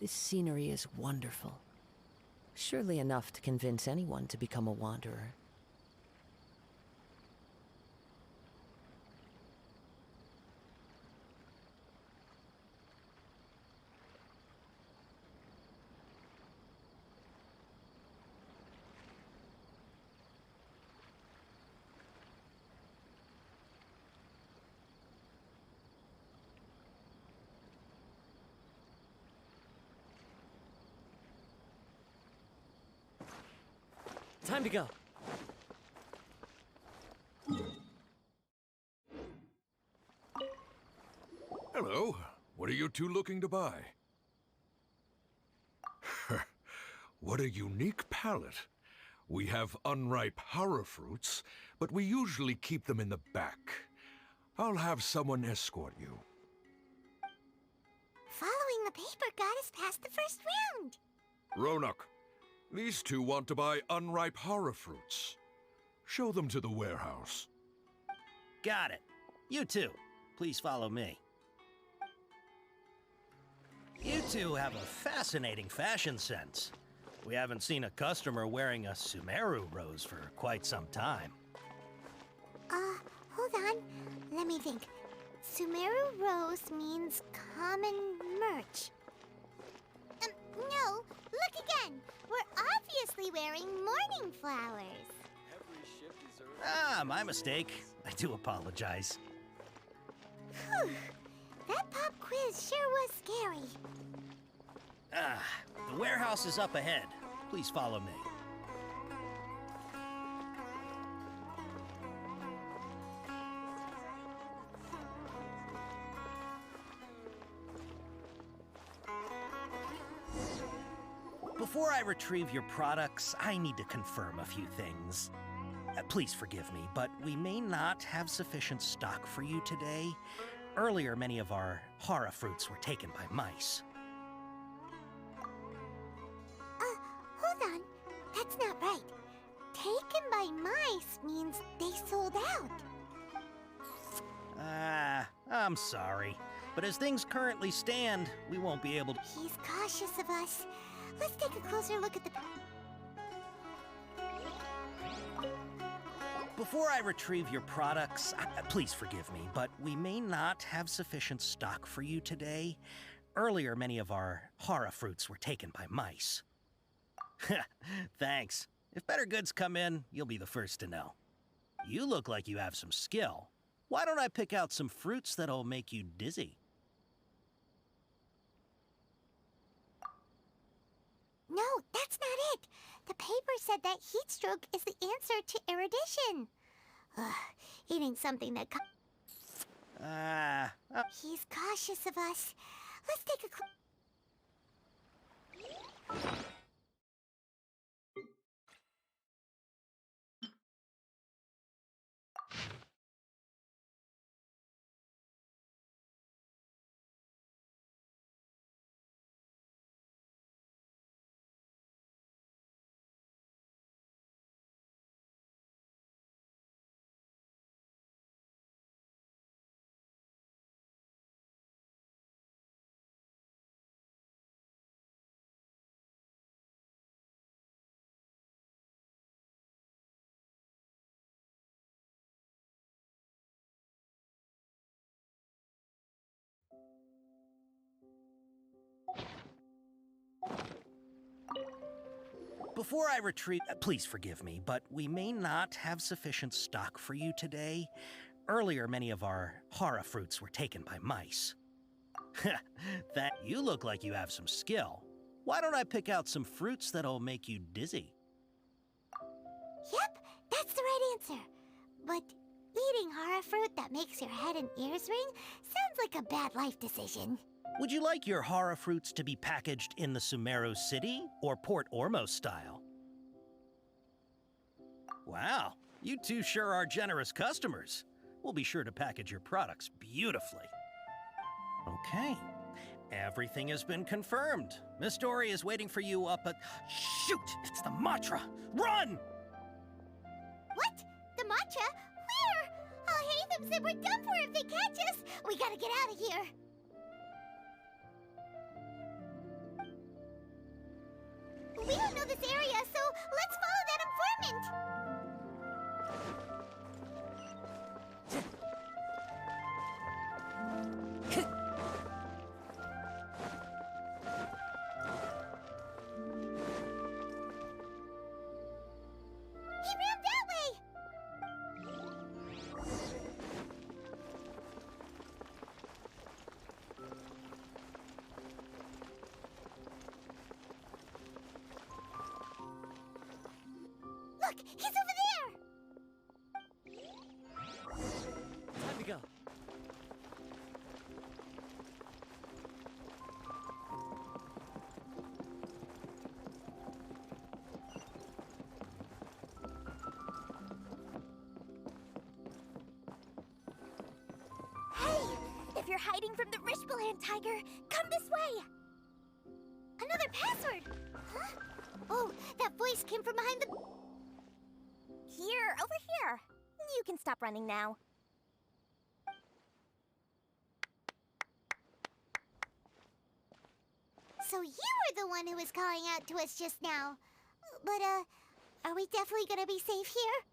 This scenery is wonderful. Surely enough to convince anyone to become a wanderer. Time to go. Hello. What are you two looking to buy? What a unique palette. We have unripe horror fruits, but we usually keep them in the back. I'll have someone escort you. Following the paper got us past the first round. Ronak, these two want to buy unripe horror fruits. Show them to the warehouse. Got it. You two, please follow me. You two have a fascinating fashion sense. We haven't seen a customer wearing a Sumeru rose for quite some time. Hold on. Let me think. Sumeru rose means common merch. No, look again. We're obviously wearing morning flowers. Ah, my mistake. I do apologize. Whew. That pop quiz sure was scary. Ah, the warehouse is up ahead. Please follow me. Before I retrieve your products, I need to confirm a few things. Please forgive me, but we may not have sufficient stock for you today. Earlier, many of our hara fruits were taken by mice. Hold on. That's not right. Taken by mice means they sold out. I'm sorry. But as things currently stand, we won't be able to... He's cautious of us. Let's take a closer look at the... Before I retrieve your products, please forgive me, but we may not have sufficient stock for you today. Earlier, many of our hara fruits were taken by mice. Thanks. If better goods come in, you'll be the first to know. You look like you have some skill. Why don't I pick out some fruits that'll make you dizzy? No, that's not it. The paper said that heat stroke is the answer to erudition. Eating something that... He's cautious of us. Let's take a... Before I retrieve... please forgive me, but we may not have sufficient stock for you today. Earlier, many of our hara fruits were taken by mice. You look like you have some skill. Why don't I pick out some fruits that'll make you dizzy? Yep, that's the right answer. But eating hara fruit that makes your head and ears ring sounds like a bad life decision. Would you like your hara fruits to be packaged in the Sumeru City or Port Ormos style? Wow, you two sure are generous customers. We'll be sure to package your products beautifully. Okay, everything has been confirmed. Miss Dory is waiting for you up at... Shoot, it's the Matra! Run! What? The Matra? Where? Oh, Hatham said we're done for if they catch us. We gotta get out of here. We don't know this area, so let's follow that informant. He ran that way! Look, he's over there! Time to go. Hey! If you're hiding from the Rishbaland tiger, come this way! Another password! Huh? Oh, that voice came from behind the... Here, over here. You can stop running now. So you were the one who was calling out to us just now. But, are we definitely gonna be safe here?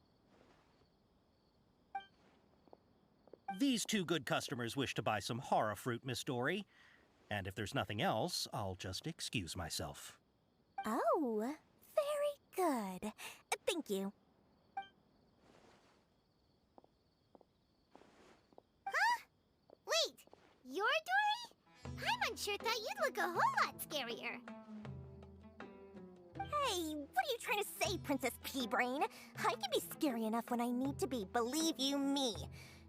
These two good customers wish to buy some hara fruit, Miss Dory. And if there's nothing else, I'll just excuse myself. Oh, very good. Thank you. Huh? Wait, you're Dory? I'm unsure thought you'd look a whole lot scarier. Hey, what are you trying to say, Princess Pea-Brain? I can be scary enough when I need to be, believe you me.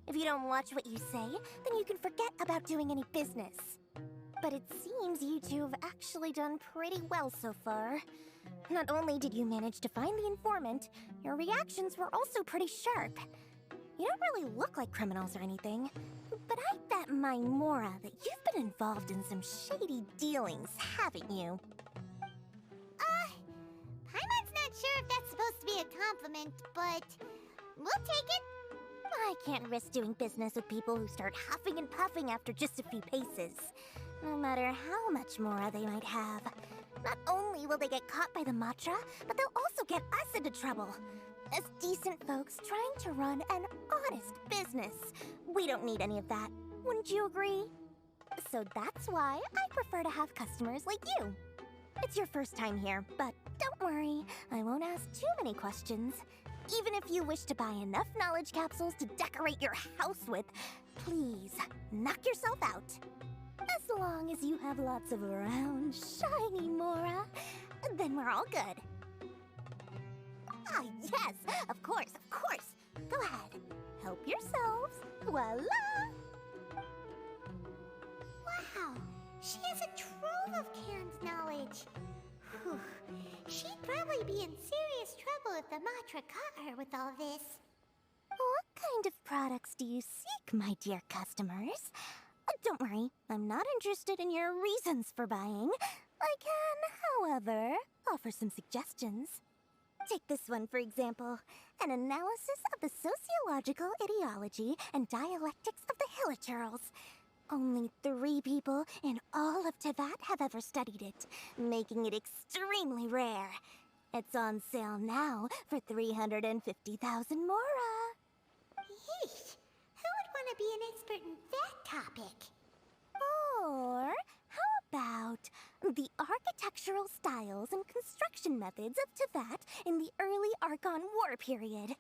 If you don't watch what you say, then you can forget about doing any business. But it seems you two have actually done pretty well so far. Not only did you manage to find the informant, your reactions were also pretty sharp. You don't really look like criminals or anything, but I bet my Mora that you've been involved in some shady dealings, haven't you? Paimon's not sure if that's supposed to be a compliment, but we'll take it. I can't risk doing business with people who start huffing and puffing after just a few paces. No matter how much Mora they might have. Not only will they get caught by the Matra, but they'll also get us into trouble. As decent folks trying to run an honest business. We don't need any of that. Wouldn't you agree? So that's why I prefer to have customers like you. It's your first time here, but don't worry. I won't ask too many questions. Even if you wish to buy enough knowledge capsules to decorate your house with, please, knock yourself out. As long as you have lots of round, shiny Mora, then we're all good. Ah, yes, of course, of course. Go ahead, help yourselves. Voila! Wow, she has a trove of canned knowledge. Whew. She'd probably be in serious trouble if the Matra caught her with all this. What kind of products do you seek, my dear customers? Don't worry, I'm not interested in your reasons for buying. I can, however, offer some suggestions. Take this one, for example. An analysis of the sociological ideology and dialectics of the Hilichurls. Only 3 people in all of Teyvat have ever studied it, making it extremely rare. It's on sale now for 350,000 Mora. Yeesh, who would want to be an expert in that topic? Or how about the architectural styles and construction methods of Teyvat in the early Archon War period?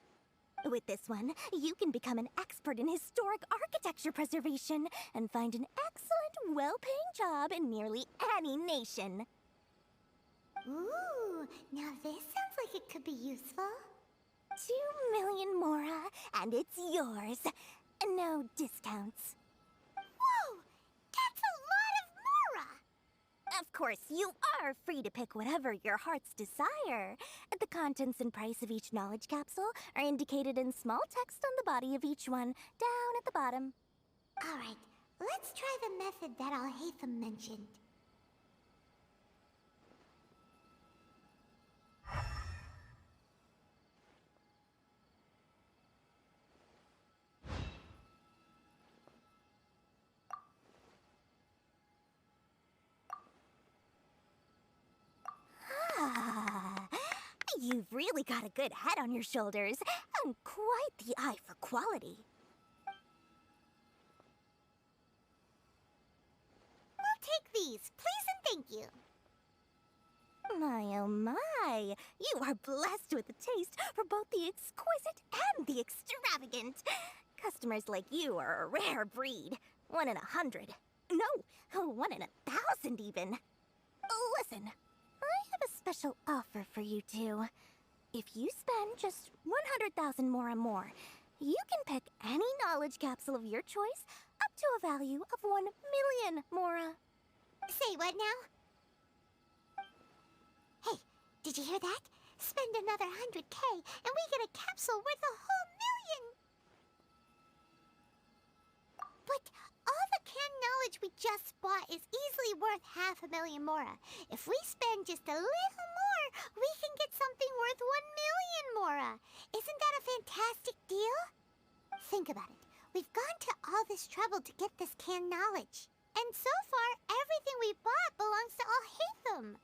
With this one, you can become an expert in historic architecture preservation and find an excellent, well-paying job in nearly any nation. Ooh, now this sounds like it could be useful. 2,000,000 mora, and it's yours. No discounts. Whoa! That's a lot of mora! Of course, you are free to pick whatever your heart's desire. The contents and price of each knowledge capsule are indicated in small text on the body of each one, down at the bottom. Alright, let's try the method that Alhaitham mentioned. You've really got a good head on your shoulders, and quite the eye for quality. We'll take these, please and thank you. My oh my, you are blessed with a taste for both the exquisite and the extravagant. Customers like you are a rare breed. 1 in 100. No, 1 in 1,000 even. Listen, I have a special offer for you two. If you spend just 100,000 more, you can pick any knowledge capsule of your choice up to a value of 1,000,000 mora. Say what now? Hey, did you hear that? Spend another 100K and we get a capsule worth a whole 1,000,000! But all the canned knowledge we just bought is easily worth 500,000 mora. If we spend just a little more, we can get something worth 1,000,000 mora. Isn't that a fantastic deal? Think about it. We've gone to all this trouble to get this canned knowledge. And so far, everything we bought belongs to Alhaitham.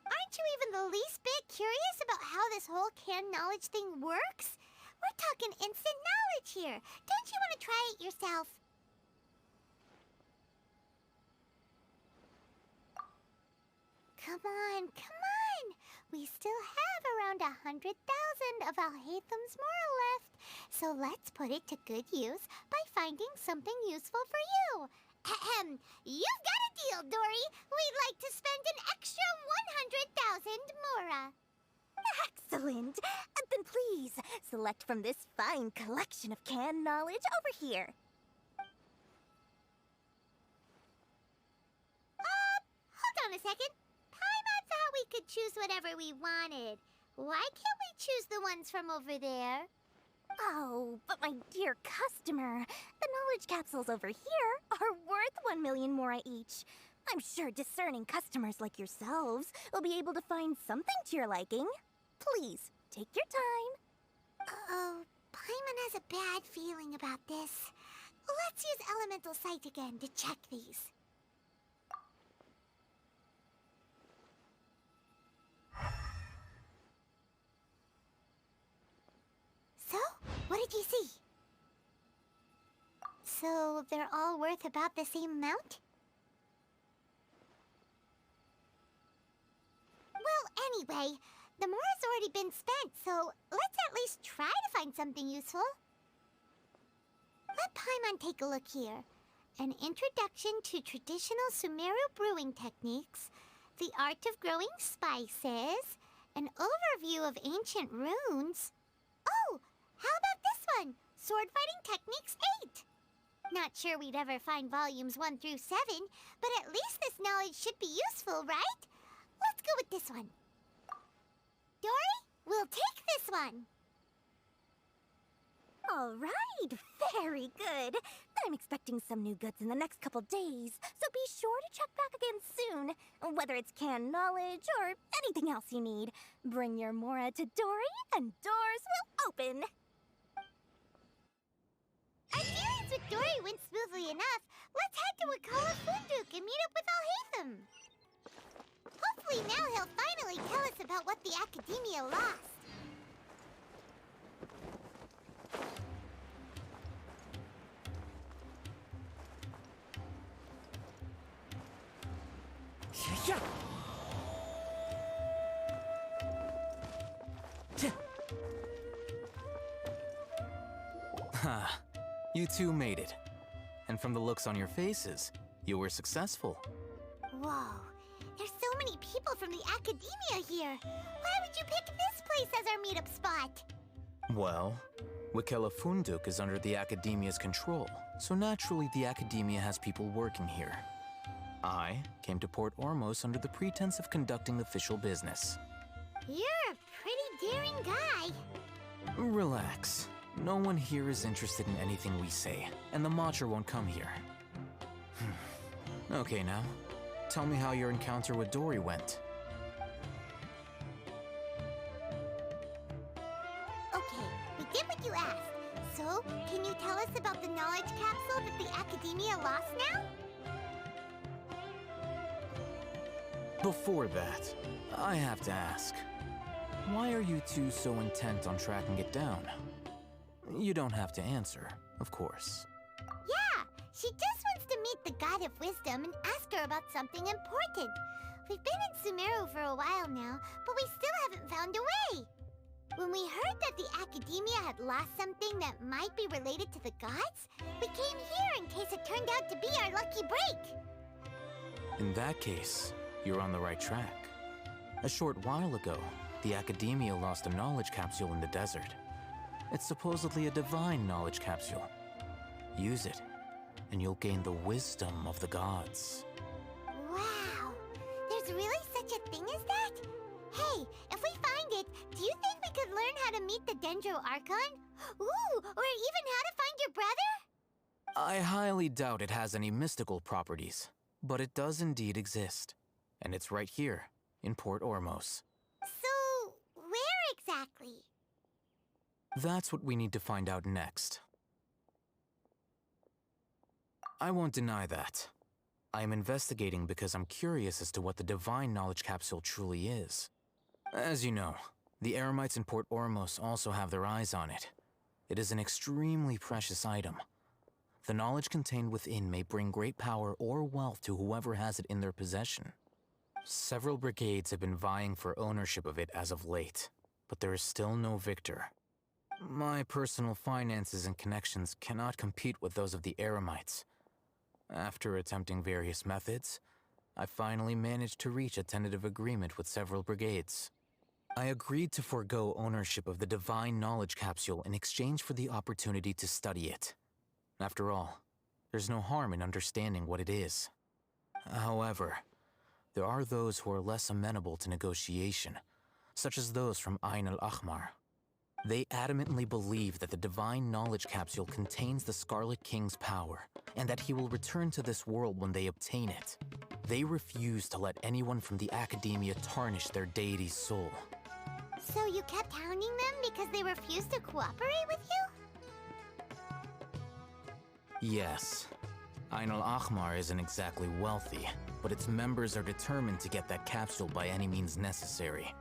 Aren't you even the least bit curious about how this whole canned knowledge thing works? We're talking instant knowledge here. Don't you want to try it yourself? Come on, come on! We still have around 100,000 of Alhaitham's mora left. So let's put it to good use by finding something useful for you. Ahem. You've got a deal, Dory. We'd like to spend an extra 100,000 mora. Excellent! Then please, select from this fine collection of canned knowledge over here. Hold on a second. Paimon thought we could choose whatever we wanted. Why can't we choose the ones from over there? Oh, but my dear customer, the knowledge capsules over here are worth 1,000,000 mora each. I'm sure discerning customers like yourselves will be able to find something to your liking. Please, take your time. Uh-oh, Paimon has a bad feeling about this. Let's use Elemental Sight again to check these. So, what did you see? So, they're all worth about the same amount? Well, anyway, the mora's already been spent, so let's at least try to find something useful. Let Paimon take a look here. An introduction to traditional Sumeru brewing techniques, the art of growing spices, an overview of ancient runes. Oh, how about this one? Sword Fighting Techniques 8. Not sure we'd ever find volumes 1 through 7, but at least this knowledge should be useful, right? Let's go with this one. Dory, we'll take this one. All right, very good. I'm expecting some new goods in the next couple days, so be sure to check back again soon. Whether it's canned knowledge or anything else you need, bring your mora to Dory and doors will open. Our dealings with Dory went smoothly enough. Let's head to Wakala Funduk and meet up with Alhaitham. Hopefully now he'll finally tell us about what the Academia lost. Ha, you two made it. And from the looks on your faces, you were successful. Whoa, there's so many people from the Academia here. Why would you pick this place as our meetup spot? Well, Wikelafunduk is under the Academia's control, so naturally the Academia has people working here. I came to Port Ormos under the pretense of conducting official business. You're a pretty daring guy. Relax. No one here is interested in anything we say, and the Matcher won't come here. Okay now, tell me how your encounter with Dory went. Okay, we did what you asked. So, can you tell us about the knowledge capsule that the Academia lost now? Before that, I have to ask, why are you two so intent on tracking it down? You don't have to answer, of course. Yeah, she just wants to meet the God of Wisdom and ask her about something important. We've been in Sumeru for a while now, but we still haven't found a way. When we heard that the Academia had lost something that might be related to the gods, we came here in case it turned out to be our lucky break. In that case, you're on the right track. A short while ago, the Academia lost a knowledge capsule in the desert. It's supposedly a divine knowledge capsule. Use it, and you'll gain the wisdom of the gods. Wow! There's really such a thing as that? Hey, if we find it, do you think we could learn how to meet the Dendro Archon? Ooh, or even how to find your brother? I highly doubt it has any mystical properties, but it does indeed exist. And it's right here, in Port Ormos. So, where exactly? That's what we need to find out next. I won't deny that. I am investigating because I'm curious as to what the divine knowledge capsule truly is. As you know, the Eremites in Port Ormos also have their eyes on it. It is an extremely precious item. The knowledge contained within may bring great power or wealth to whoever has it in their possession. Several brigades have been vying for ownership of it as of late, but there is still no victor. My personal finances and connections cannot compete with those of the Eremites. After attempting various methods, I finally managed to reach a tentative agreement with several brigades. I agreed to forego ownership of the divine knowledge capsule in exchange for the opportunity to study it. After all, there's no harm in understanding what it is. However, there are those who are less amenable to negotiation, such as those from Ain al-Ahmar. They adamantly believe that the divine knowledge capsule contains the Scarlet King's power, and that he will return to this world when they obtain it. They refuse to let anyone from the Academia tarnish their deity's soul. So you kept hounding them because they refused to cooperate with you? Yes. Ain al-Ahmar isn't exactly wealthy, but its members are determined to get that capsule by any means necessary.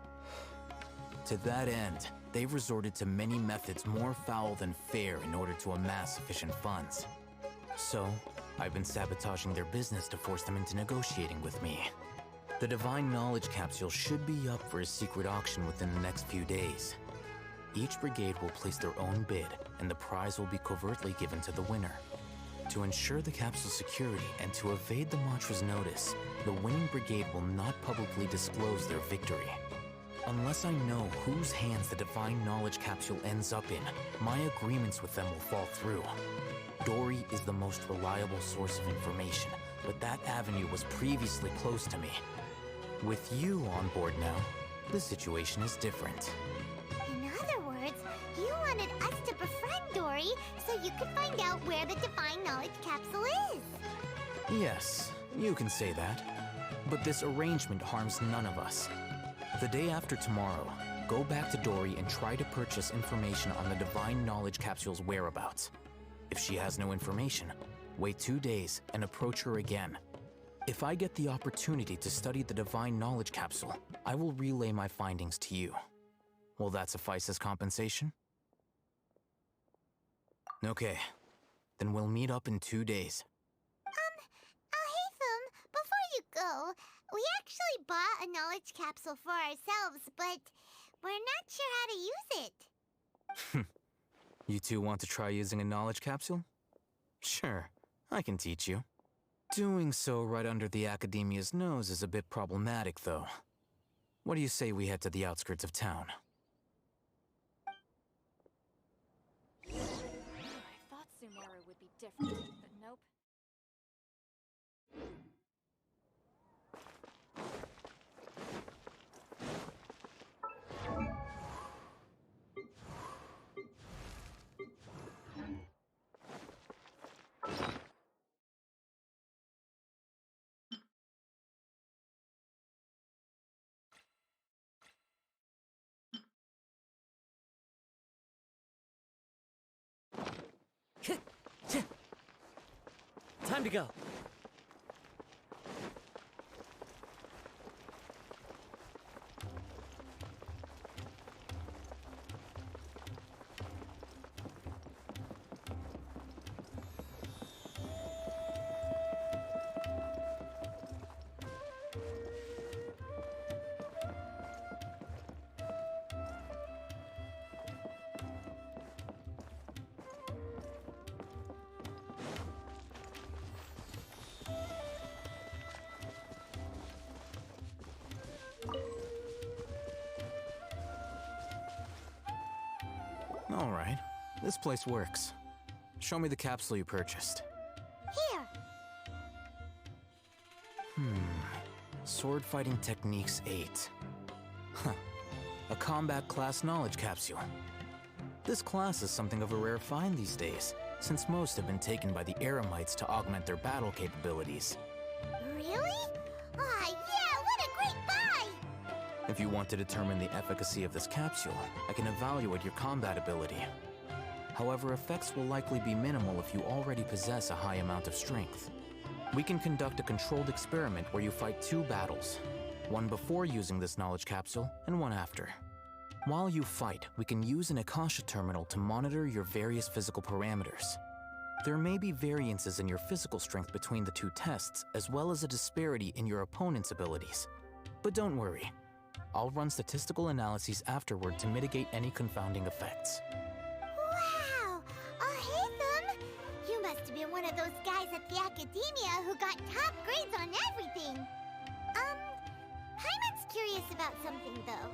To that end, they've resorted to many methods more foul than fair in order to amass sufficient funds. So, I've been sabotaging their business to force them into negotiating with me. The divine knowledge capsule should be up for a secret auction within the next few days. Each brigade will place their own bid, and the prize will be covertly given to the winner. To ensure the capsule's security and to evade the Mantra's notice, the winning brigade will not publicly disclose their victory. Unless I know whose hands the divine knowledge capsule ends up in, my agreements with them will fall through. Dory is the most reliable source of information, but that avenue was previously closed to me. With you on board now, the situation is different. In other words, you wanted us to befriend Dory so you could find out where the divine knowledge capsule is. Yes, you can say that. But this arrangement harms none of us. The day after tomorrow, go back to Dory and try to purchase information on the divine knowledge capsule's whereabouts. If she has no information, wait 2 days and approach her again. If I get the opportunity to study the divine knowledge capsule, I will relay my findings to you. Will that suffice as compensation? Okay, then we'll meet up in 2 days. Alhaitham, before you go, we actually bought a knowledge capsule for ourselves, but we're not sure how to use it. You two want to try using a knowledge capsule? Sure, I can teach you. Doing so right under the Academia's nose is a bit problematic, though. What do you say we head to the outskirts of town? Time to go. All right. This place works. Show me the capsule you purchased. Here. Sword Fighting Techniques 8. Huh. A combat class knowledge capsule. This class is something of a rare find these days, since most have been taken by the Eremites to augment their battle capabilities. Really? Ah, yeah, what a great buy! If you want to determine the efficacy of this capsule, I can evaluate your combat ability. However, effects will likely be minimal if you already possess a high amount of strength. We can conduct a controlled experiment where you fight 2 battles, one before using this knowledge capsule and one after. While you fight, we can use an Akasha terminal to monitor your various physical parameters. There may be variances in your physical strength between the 2 tests, as well as a disparity in your opponent's abilities. But don't worry. I'll run statistical analyses afterward to mitigate any confounding effects. Wow! Haytham! You must have been one of those guys at the Academia who got top grades on everything. Paimon's curious about something, though.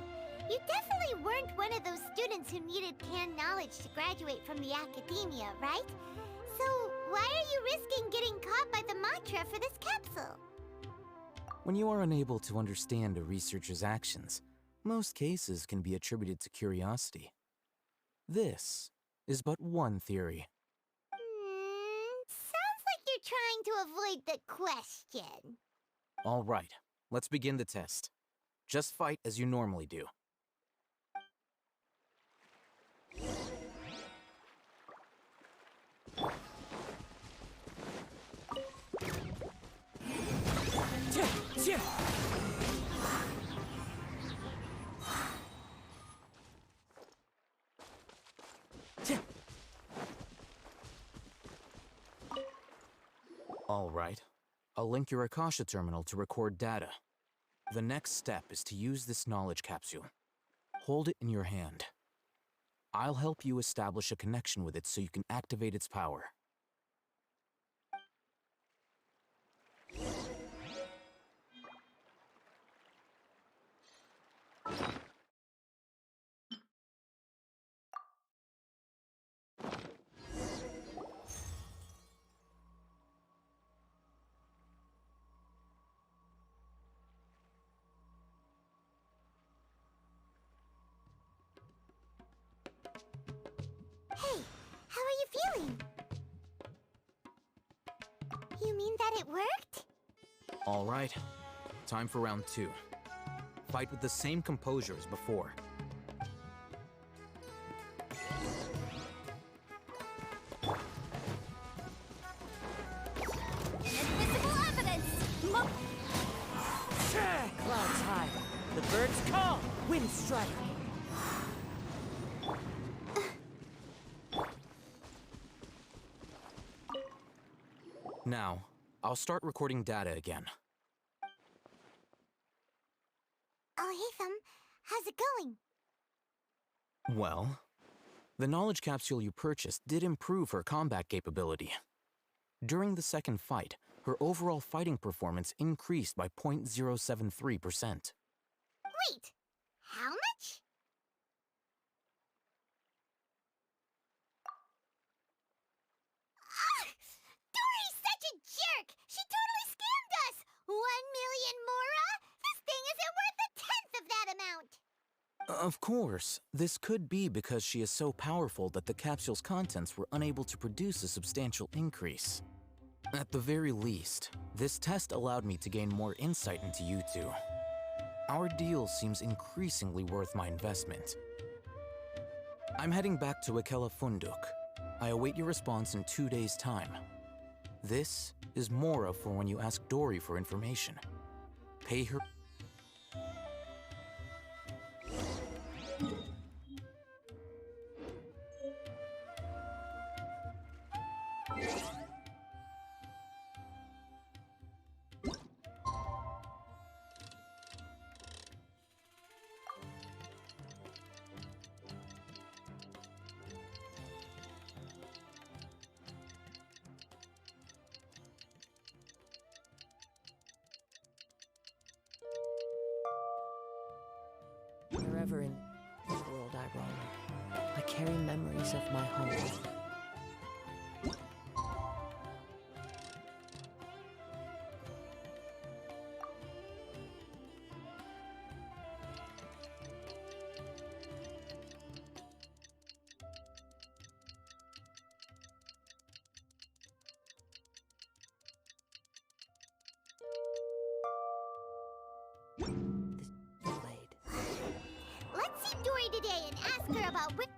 You definitely weren't one of those students who needed canned knowledge to graduate from the Academia, right? So, why are you risking getting caught by the mantra for this capsule? When you are unable to understand a researcher's actions, most cases can be attributed to curiosity. This is but one theory. Sounds like you're trying to avoid the question. All right, let's begin the test. Just fight as you normally do. All right. I'll link your Akasha terminal to record data. The next step is to use this knowledge capsule. Hold it in your hand. I'll help you establish a connection with it so you can activate its power. Hey, how are you feeling? You mean that it worked? All right. Time for round 2. Fight with the same composure as before. Invisible evidence! Clouds high. The birds call. Wind strike. Now, I'll start recording data again. Haytham, how's it going? Well, the knowledge capsule you purchased did improve her combat capability. During the second fight, her overall fighting performance increased by 0.073%. Wait, how much? Dory's such a jerk! She totally scammed us! 1 million mora? This thing isn't worth a tenth of that amount! Of course, this could be because she is so powerful that the capsule's contents were unable to produce a substantial increase. At the very least, this test allowed me to gain more insight into you two. Our deal seems increasingly worth my investment. I'm heading back to Ikela Funduk. I await your response in 2 days' time. This is Mora for when you ask Dory for information. Pay her... Wherever in the world I roam, I carry memories of my home. Let's see Dory today and ask her about which...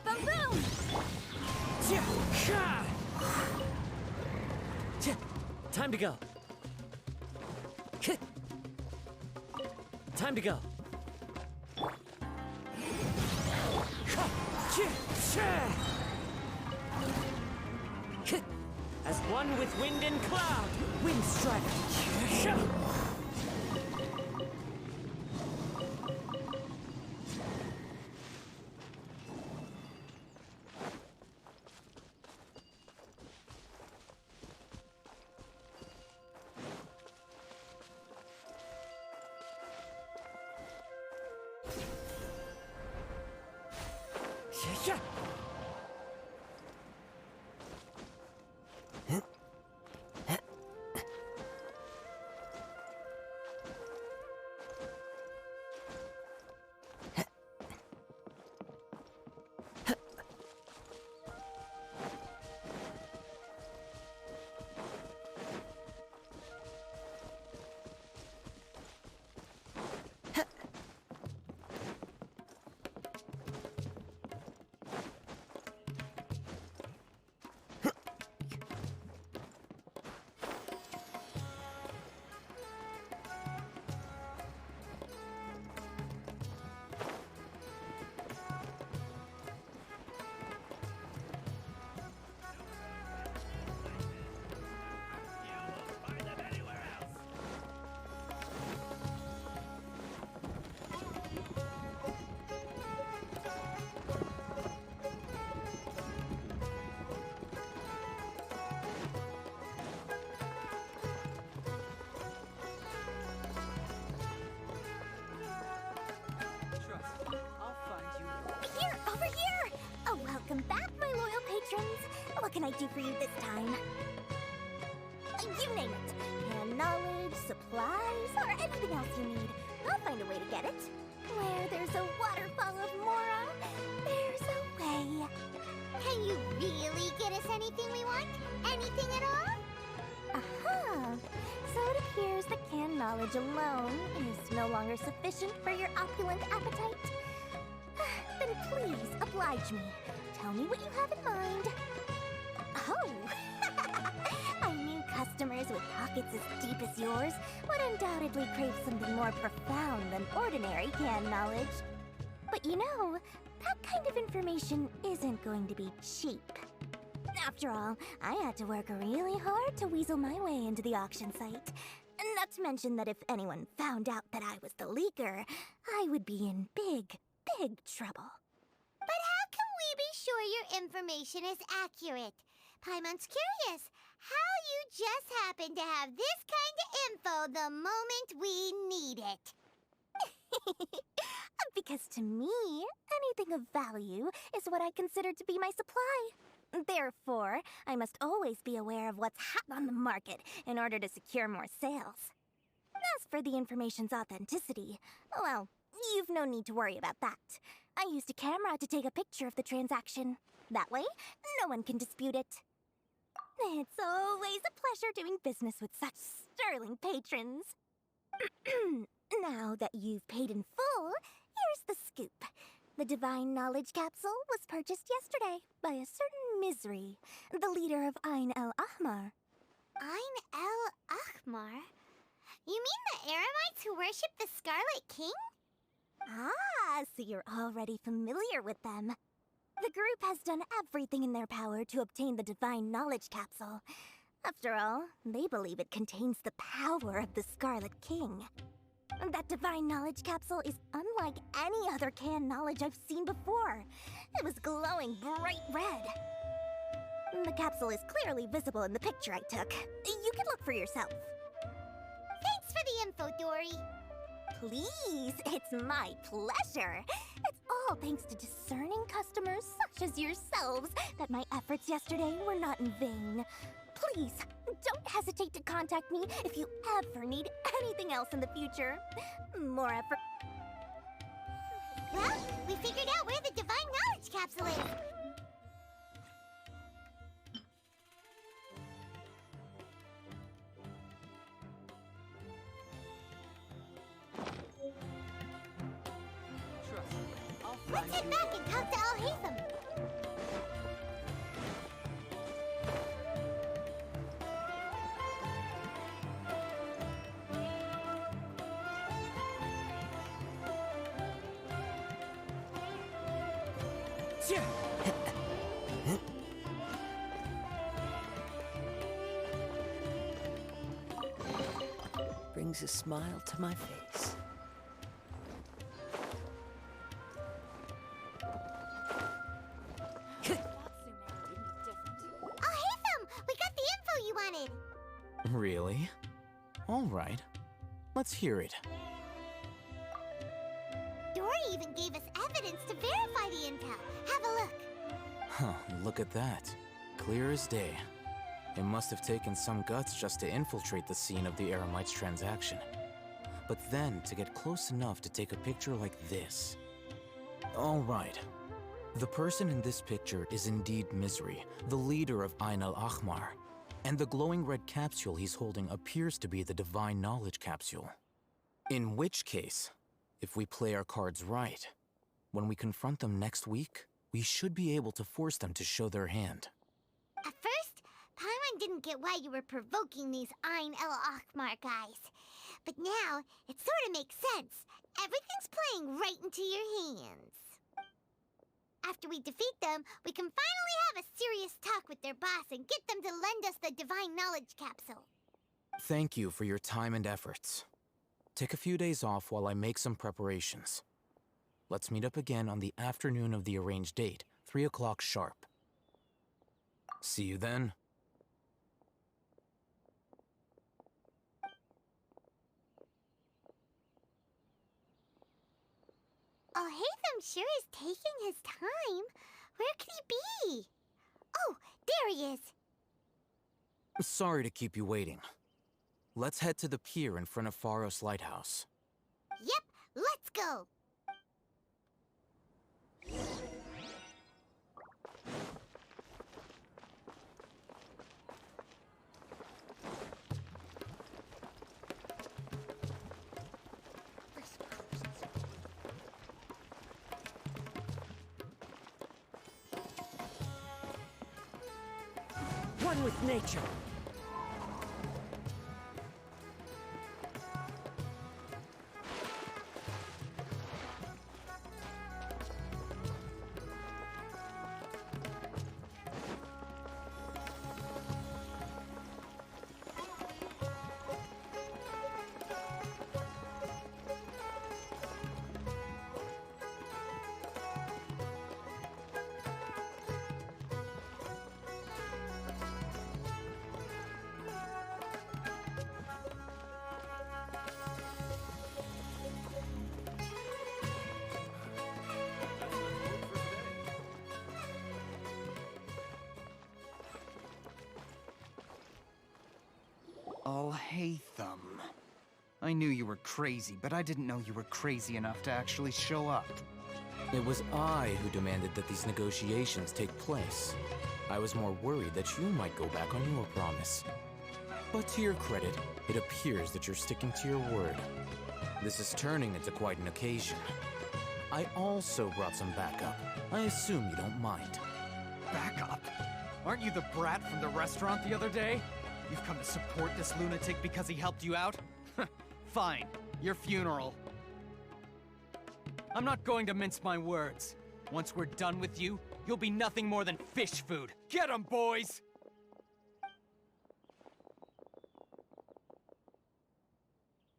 Boom boom! Time to go. Time to go. As one with wind and cloud, wind strike. Here, over here! Oh, welcome back, my loyal patrons. What can I do for you this time? You name it. Canned knowledge, supplies, or anything else you need. I'll find a way to get it. Where there's a waterfall of Mora, there's a way. Can you really get us anything we want? Anything at all? Aha! So it appears that canned knowledge alone is no longer sufficient for your opulent appetite. Then please oblige me. Tell me what you have in mind. Oh! I knew customers with pockets as deep as yours would undoubtedly crave something more profound than ordinary canned knowledge. But you know, that kind of information isn't going to be cheap. After all, I had to work really hard to weasel my way into the auction site. Not to mention that if anyone found out that I was the leaker, I would be in big trouble. But how can we be sure your information is accurate? Paimon's curious how you just happen to have this kind of info the moment we need it. Because to me, anything of value is what I consider to be my supply. Therefore, I must always be aware of what's hot on the market in order to secure more sales. As for the information's authenticity, well, you've no need to worry about that. I used a camera to take a picture of the transaction. That way, no one can dispute it. It's always a pleasure doing business with such sterling patrons. Now that you've paid in full, here's the scoop. The Divine Knowledge Capsule was purchased yesterday by a certain Misery, the leader of Ain el Ahmar. Ain el Ahmar? You mean the Eremites who worship the Scarlet King? Ah, so you're already familiar with them. The group has done everything in their power to obtain the Divine Knowledge Capsule. After all, they believe it contains the power of the Scarlet King. That Divine Knowledge Capsule is unlike any other canned knowledge I've seen before. It was glowing bright red. The capsule is clearly visible in the picture I took. You can look for yourself. Thanks for the info, Dory. Please, it's my pleasure. It's all thanks to discerning customers such as yourselves that my efforts yesterday were not in vain. Please, don't hesitate to contact me if you ever need anything else in the future. More effort. Well, we figured out where the Divine Knowledge Capsule is. Let's head back and talk to Al-Haytham. Brings a smile to my face. Really? All right. Let's hear it. Dory even gave us evidence to verify the intel. Have a look. Huh, look at that. Clear as day. It must have taken some guts just to infiltrate the scene of the Eremites' transaction. But then to get close enough to take a picture like this. All right. The person in this picture is indeed Misery, the leader of Ain al-Ahmar. And the glowing red capsule he's holding appears to be the Divine Knowledge Capsule. In which case, if we play our cards right, when we confront them next week, we should be able to force them to show their hand. At first, Paimon didn't get why you were provoking these Ain el-Ahmar guys. But now, it sort of makes sense. Everything's playing right into your hands. After we defeat them, we can finally have a serious talk with their boss and get them to lend us the Divine Knowledge Capsule. Thank you for your time and efforts. Take a few days off while I make some preparations. Let's meet up again on the afternoon of the arranged date, 3 o'clock sharp. See you then. Al-Haytham sure is taking his time. Where could he be? Oh, there he is. Sorry to keep you waiting. Let's head to the pier in front of Pharos Lighthouse. Yep, let's go. One with nature. Al-Haytham. I knew you were crazy, but I didn't know you were crazy enough to actually show up. It was I who demanded that these negotiations take place. I was more worried that you might go back on your promise. But to your credit, it appears that you're sticking to your word. This is turning into quite an occasion. I also brought some backup. I assume you don't mind. Backup? Aren't you the brat from the restaurant the other day? You've come to support this lunatic because he helped you out? Fine, your funeral. I'm not going to mince my words. Once we're done with you, you'll be nothing more than fish food. Get 'em, boys!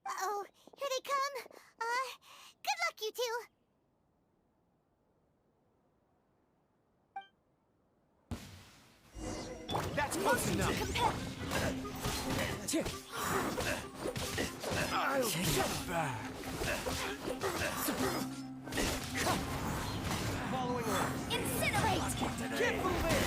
Uh-oh, here they come. Good luck, you two. That's close enough. I'll get back. Following orders. Incinerate! Get moving!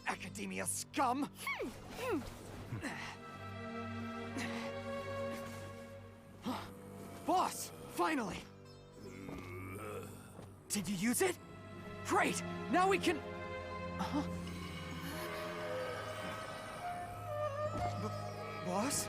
Academia scum! Boss! Finally! Did you use it? Great! Now we can... Boss?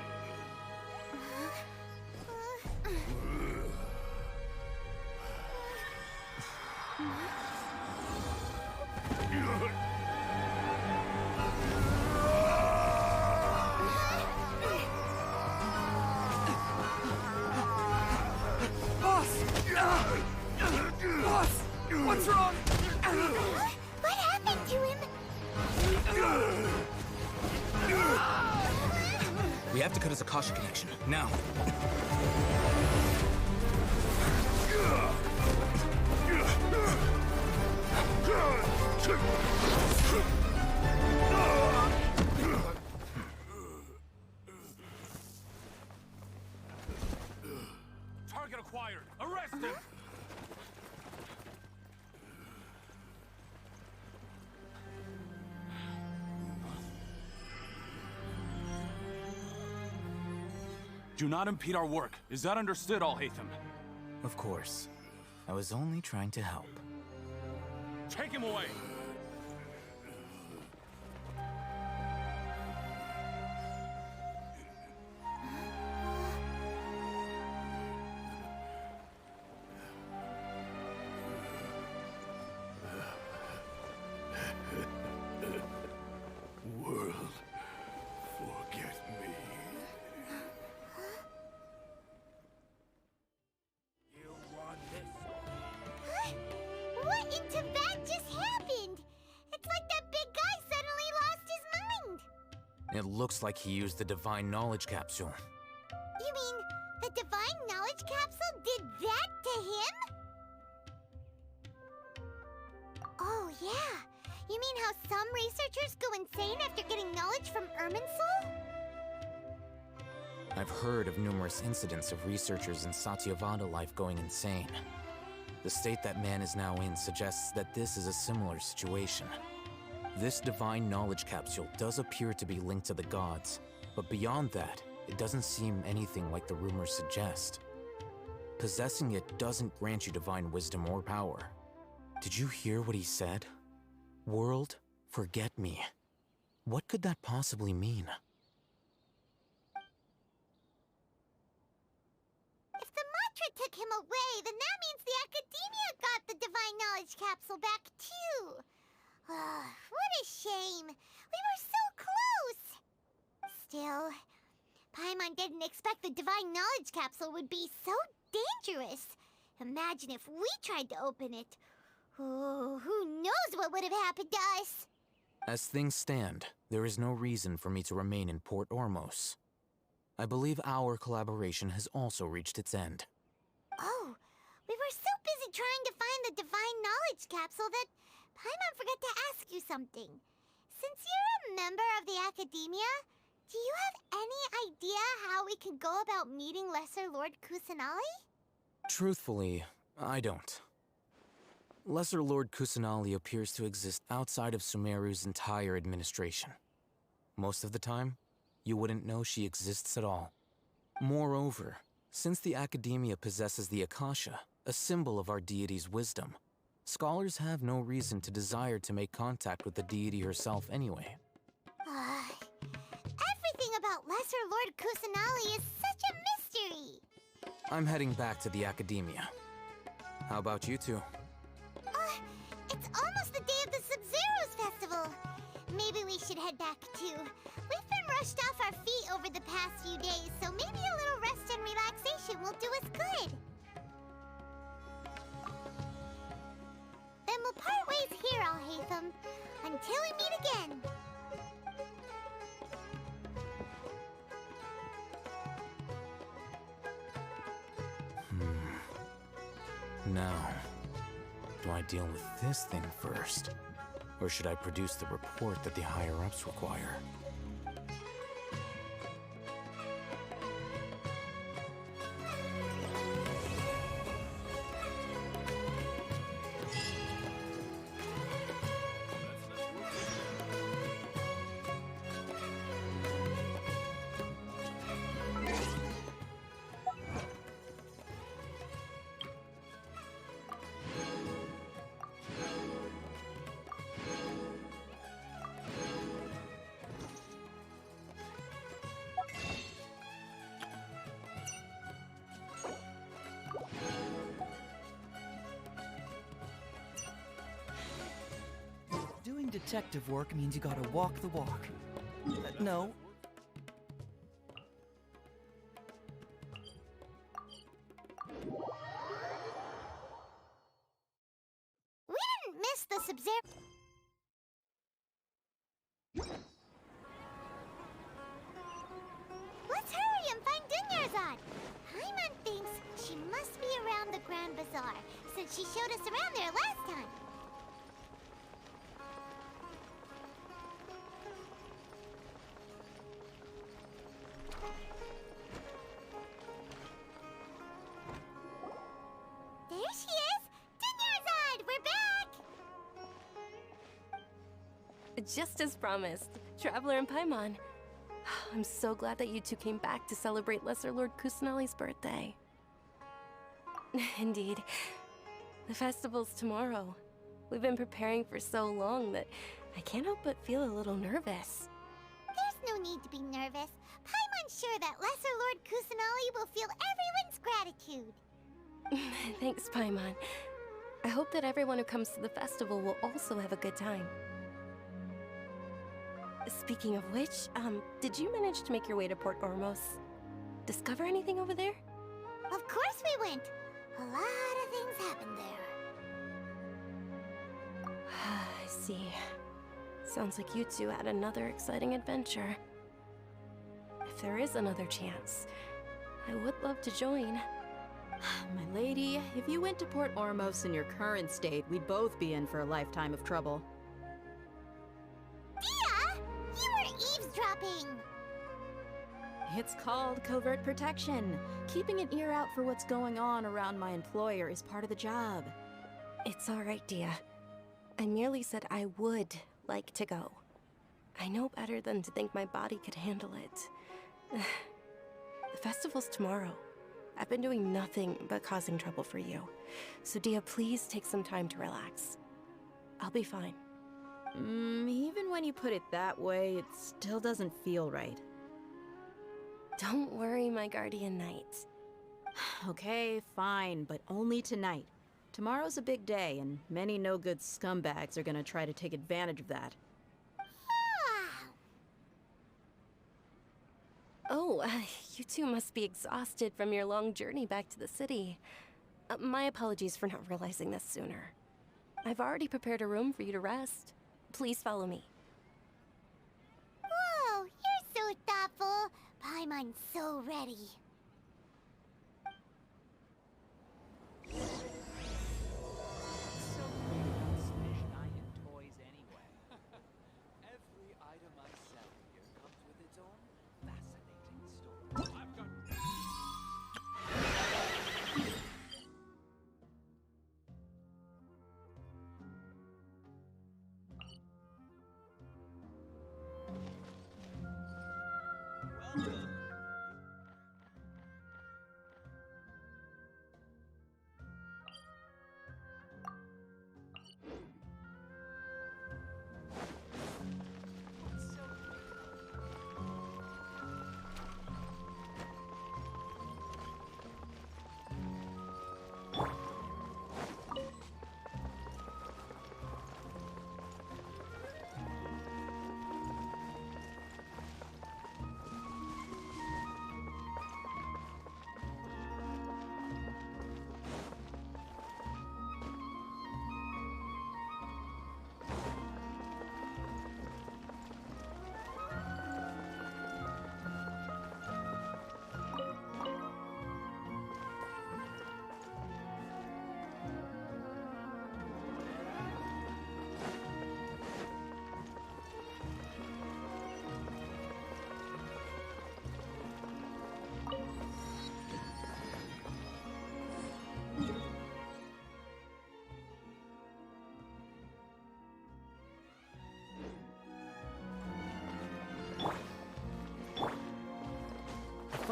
Boss! What's wrong? What happened to him? We have to cut his Akasha connection, now. Target acquired. Arrest him. Do not impede our work. Is that understood, Al-Haytham? Of course. I was only trying to help. Take him away! World, forget me. What in Tibet just happened? It's like that big guy suddenly lost his mind. It looks like he used the Divine Knowledge Capsule. You mean the Divine Knowledge Capsule did that to him? Oh, yeah. You mean how some researchers go insane after getting knowledge from Irminsul? I've heard of numerous incidents of researchers in Satyavada life going insane. The state that man is now in suggests that this is a similar situation. This Divine Knowledge Capsule does appear to be linked to the gods, but beyond that, it doesn't seem anything like the rumors suggest. Possessing it doesn't grant you divine wisdom or power. Did you hear what he said? World, forget me. What could that possibly mean? If the mantra took him away, then that means the Academia got the Divine Knowledge Capsule back, too. What a shame. We were so close. Still, Paimon didn't expect the Divine Knowledge Capsule would be so dangerous. Imagine if we tried to open it. Oh, who knows what would have happened to us? As things stand, there is no reason for me to remain in Port Ormos. I believe our collaboration has also reached its end. Oh, we were so busy trying to find the Divine Knowledge Capsule that Paimon forgot to ask you something. Since you're a member of the Academia, do you have any idea how we can go about meeting Lesser Lord Kusanali? Truthfully, I don't. Lesser Lord Kusanali appears to exist outside of Sumeru's entire administration. Most of the time, you wouldn't know she exists at all. Moreover, since the Academia possesses the Akasha, a symbol of our deity's wisdom, scholars have no reason to desire to make contact with the deity herself anyway. Everything about Lesser Lord Kusanali is such a mystery! I'm heading back to the Academia. How about you two? It's almost the day of the Sub-Zero's festival. Maybe we should head back too. We've been rushed off our feet over the past few days, so maybe a little rest and relaxation will do us good. Then we'll part ways here, Al-Haytham, until we meet again. Now, do I deal with this thing first? Or should I produce the report that the higher-ups require? Doing detective work means you gotta walk the walk. No. We didn't miss the Sub-Zero. Let's hurry and find Dunyarzad. Paimon thinks she must be around the Grand Bazaar, since she showed us around there last time. There she is! Dunyarzad, we're back! Just as promised, Traveler and Paimon. I'm so glad that you two came back to celebrate Lesser Lord Kusanali's birthday. Indeed. The festival's tomorrow. We've been preparing for so long that I can't help but feel a little nervous. There's no need to be nervous. Paimon's sure that Lesser Lord Kusanali will feel everyone's gratitude. Thanks, Paimon. I hope that everyone who comes to the festival will also have a good time. Speaking of which, did you manage to make your way to Port Ormos? Discover anything over there? Of course we went. A lot of things happened there. I see. Sounds like you two had another exciting adventure. If there is another chance, I would love to join. My lady, if you went to Port Ormos in your current state, we'd both be in for a lifetime of trouble. Dia! You were eavesdropping! It's called covert protection. Keeping an ear out for what's going on around my employer is part of the job. It's all right, Dia. I merely said I would like to go. I know better than to think my body could handle it. The festival's tomorrow. I've been doing nothing but causing trouble for you. So Dia, please take some time to relax. I'll be fine. Even when you put it that way, it still doesn't feel right. Don't worry, my guardian knight. Okay, fine, but only tonight. Tomorrow's a big day, and many no-good scumbags are gonna try to take advantage of that. Oh, you two must be exhausted from your long journey back to the city. My apologies for not realizing this sooner. I've already prepared a room for you to rest. Please follow me. Whoa, you're so thoughtful. Paimon's so ready.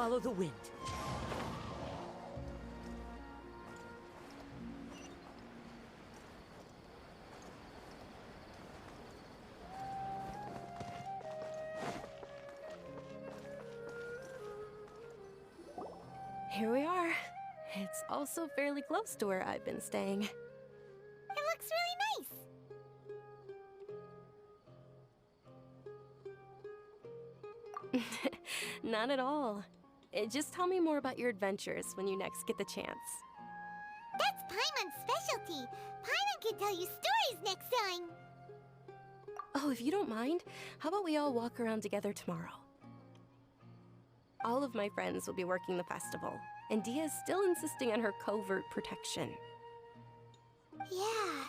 follow the wind. Here we are. It's also fairly close to where I've been staying. It looks really nice. Not at all. Just tell me more about your adventures when you next get the chance. That's Paimon's specialty. Paimon can tell you stories next time. Oh, if you don't mind, how about we all walk around together tomorrow? All of my friends will be working the festival, and Dia is still insisting on her covert protection. Yeah,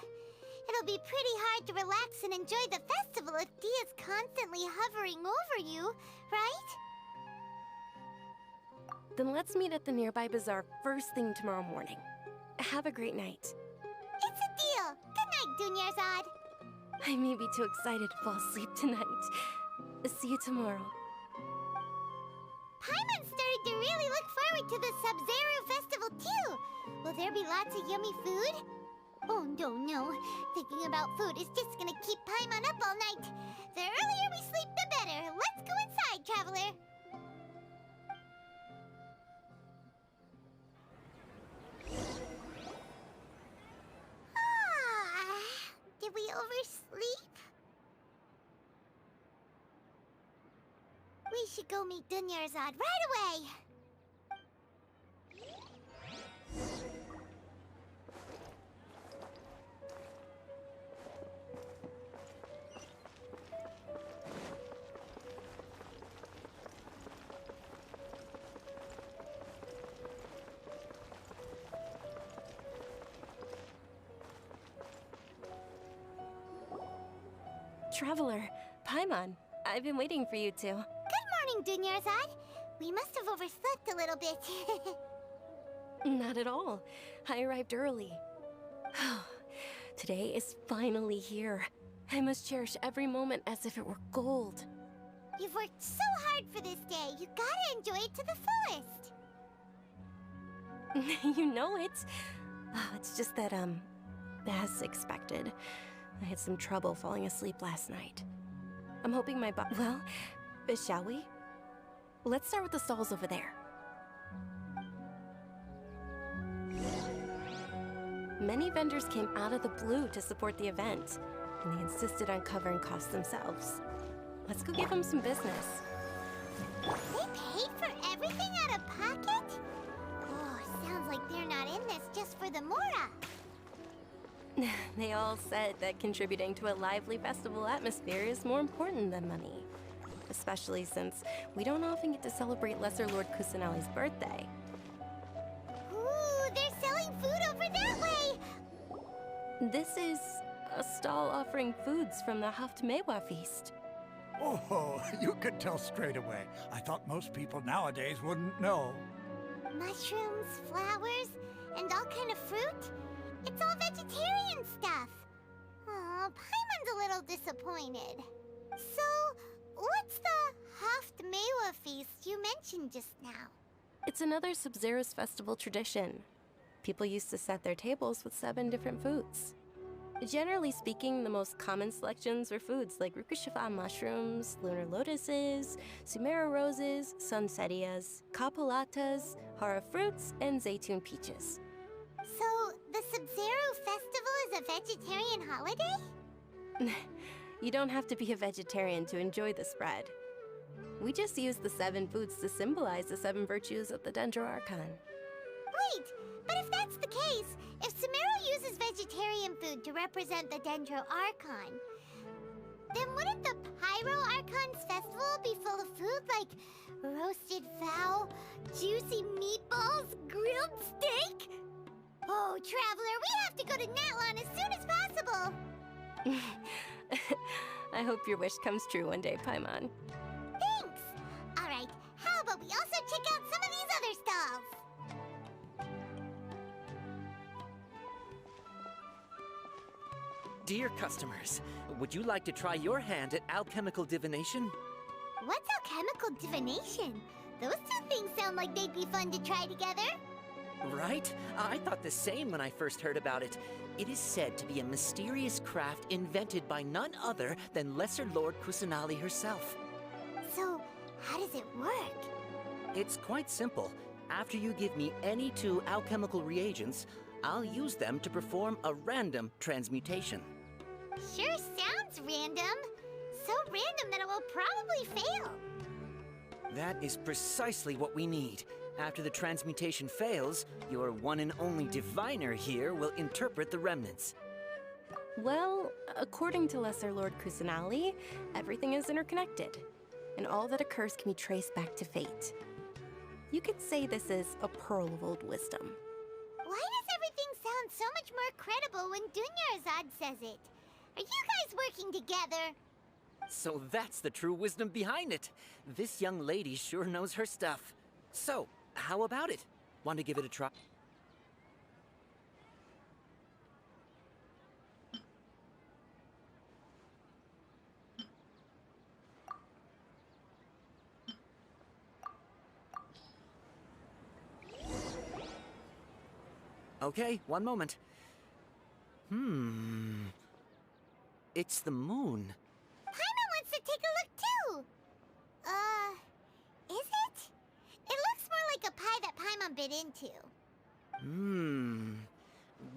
it'll be pretty hard to relax and enjoy the festival if Dia's constantly hovering over you, right? Then let's meet at the nearby bazaar first thing tomorrow morning. Have a great night. It's a deal. Good night, Dunyarzad. I may be too excited to fall asleep tonight. See you tomorrow. Paimon's starting to really look forward to the Sub-Zero Festival too. Will there be lots of yummy food? Oh no. Thinking about food is just gonna keep Paimon up all night. The earlier we sleep, the better. Let's go inside, traveler. Did we oversleep? We should go meet Dunyarzad right away. Traveler, Paimon, I've been waiting for you two. Good morning, Dunyarzad. We must have overslept a little bit. Not at all. I arrived early. Today is finally here. I must cherish every moment as if it were gold. You've worked so hard for this day. You gotta enjoy it to the fullest. You know it. It's just that, as expected, I had some trouble falling asleep last night. I'm hoping my well, shall we? Let's start with the stalls over there. Many vendors came out of the blue to support the event, and they insisted on covering costs themselves. Let's go give them some business. They paid for everything out of pocket? Oh, sounds like they're not in this just for the Mora. They all said that contributing to a lively festival atmosphere is more important than money. Especially since we don't often get to celebrate Lesser Lord Kusanali's birthday. Ooh, they're selling food over that way! This is a stall offering foods from the Haftmewa feast. Oh, you could tell straight away. I thought most people nowadays wouldn't know. Mushrooms, flowers, and all kind of fruit? It's all vegetarian stuff. Aw, Paimon's a little disappointed. So, what's the Haftmewa feast you mentioned just now? It's another Sub-Zero's festival tradition. People used to set their tables with 7 different foods. Generally speaking, the most common selections were foods like Rukushifa mushrooms, lunar lotuses, Sumera roses, sunsetias, kapalatas, hara fruits, and zaytun peaches. So, the Sub-Zero festival is a vegetarian holiday? You don't have to be a vegetarian to enjoy the spread. We just use the 7 foods to symbolize the 7 virtues of the Dendro Archon. Wait, but if that's the case, if Sumeru uses vegetarian food to represent the Dendro Archon, then wouldn't the Pyro Archon's festival be full of food like roasted fowl, juicy meatballs, grilled steak? Oh, Traveler, we have to go to Natlan as soon as possible! I hope your wish comes true one day, Paimon. Thanks! Alright, how about we also check out some of these other stalls? Dear customers, would you like to try your hand at alchemical divination? What's alchemical divination? Those two things sound like they'd be fun to try together. Right? I thought the same when I first heard about it. It is said to be a mysterious craft invented by none other than Lesser Lord Kusanali herself. So, how does it work? It's quite simple. After you give me any 2 alchemical reagents, I'll use them to perform a random transmutation. Sure sounds random. So random that it will probably fail. That is precisely what we need. After the transmutation fails, your one and only diviner here will interpret the remnants. Well, according to Lesser Lord Kusanali, everything is interconnected, and all that occurs can be traced back to fate. You could say this is a pearl of old wisdom. Why does everything sound so much more credible when Dunyarzad says it? Are you guys working together? So that's the true wisdom behind it. This young lady sure knows her stuff. So, how about it? Want to give it a try? Okay, one moment. It's the moon. Paimon wants to take a look too! Is it? It looks more like a pie that Paimon bit into.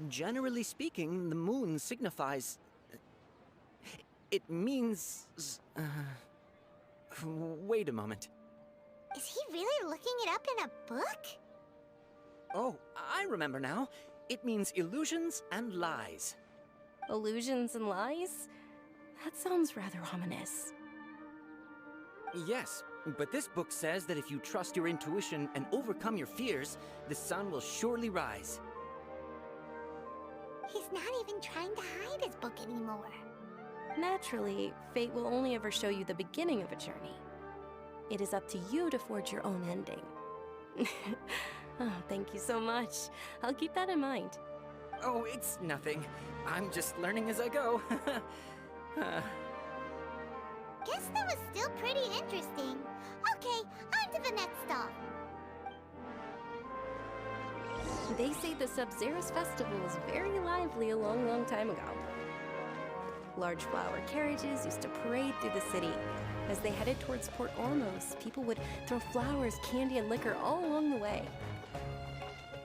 Generally speaking, the moon signifies... It means... Wait a moment. Is he really looking it up in a book? Oh, I remember now. It means illusions and lies. Illusions and lies? That sounds rather ominous. Yes, but this book says that if you trust your intuition and overcome your fears, the sun will surely rise. He's not even trying to hide his book anymore. Naturally, fate will only ever show you the beginning of a journey. It is up to you to forge your own ending. Oh, thank you so much. I'll keep that in mind. Oh, it's nothing. I'm just learning as I go. Guess that was still pretty interesting. Okay, on to the next stop. They say the Sub-Zerus festival was very lively a long, long time ago. Large flower carriages used to parade through the city. As they headed towards Port Ormos, people would throw flowers, candy, and liquor all along the way.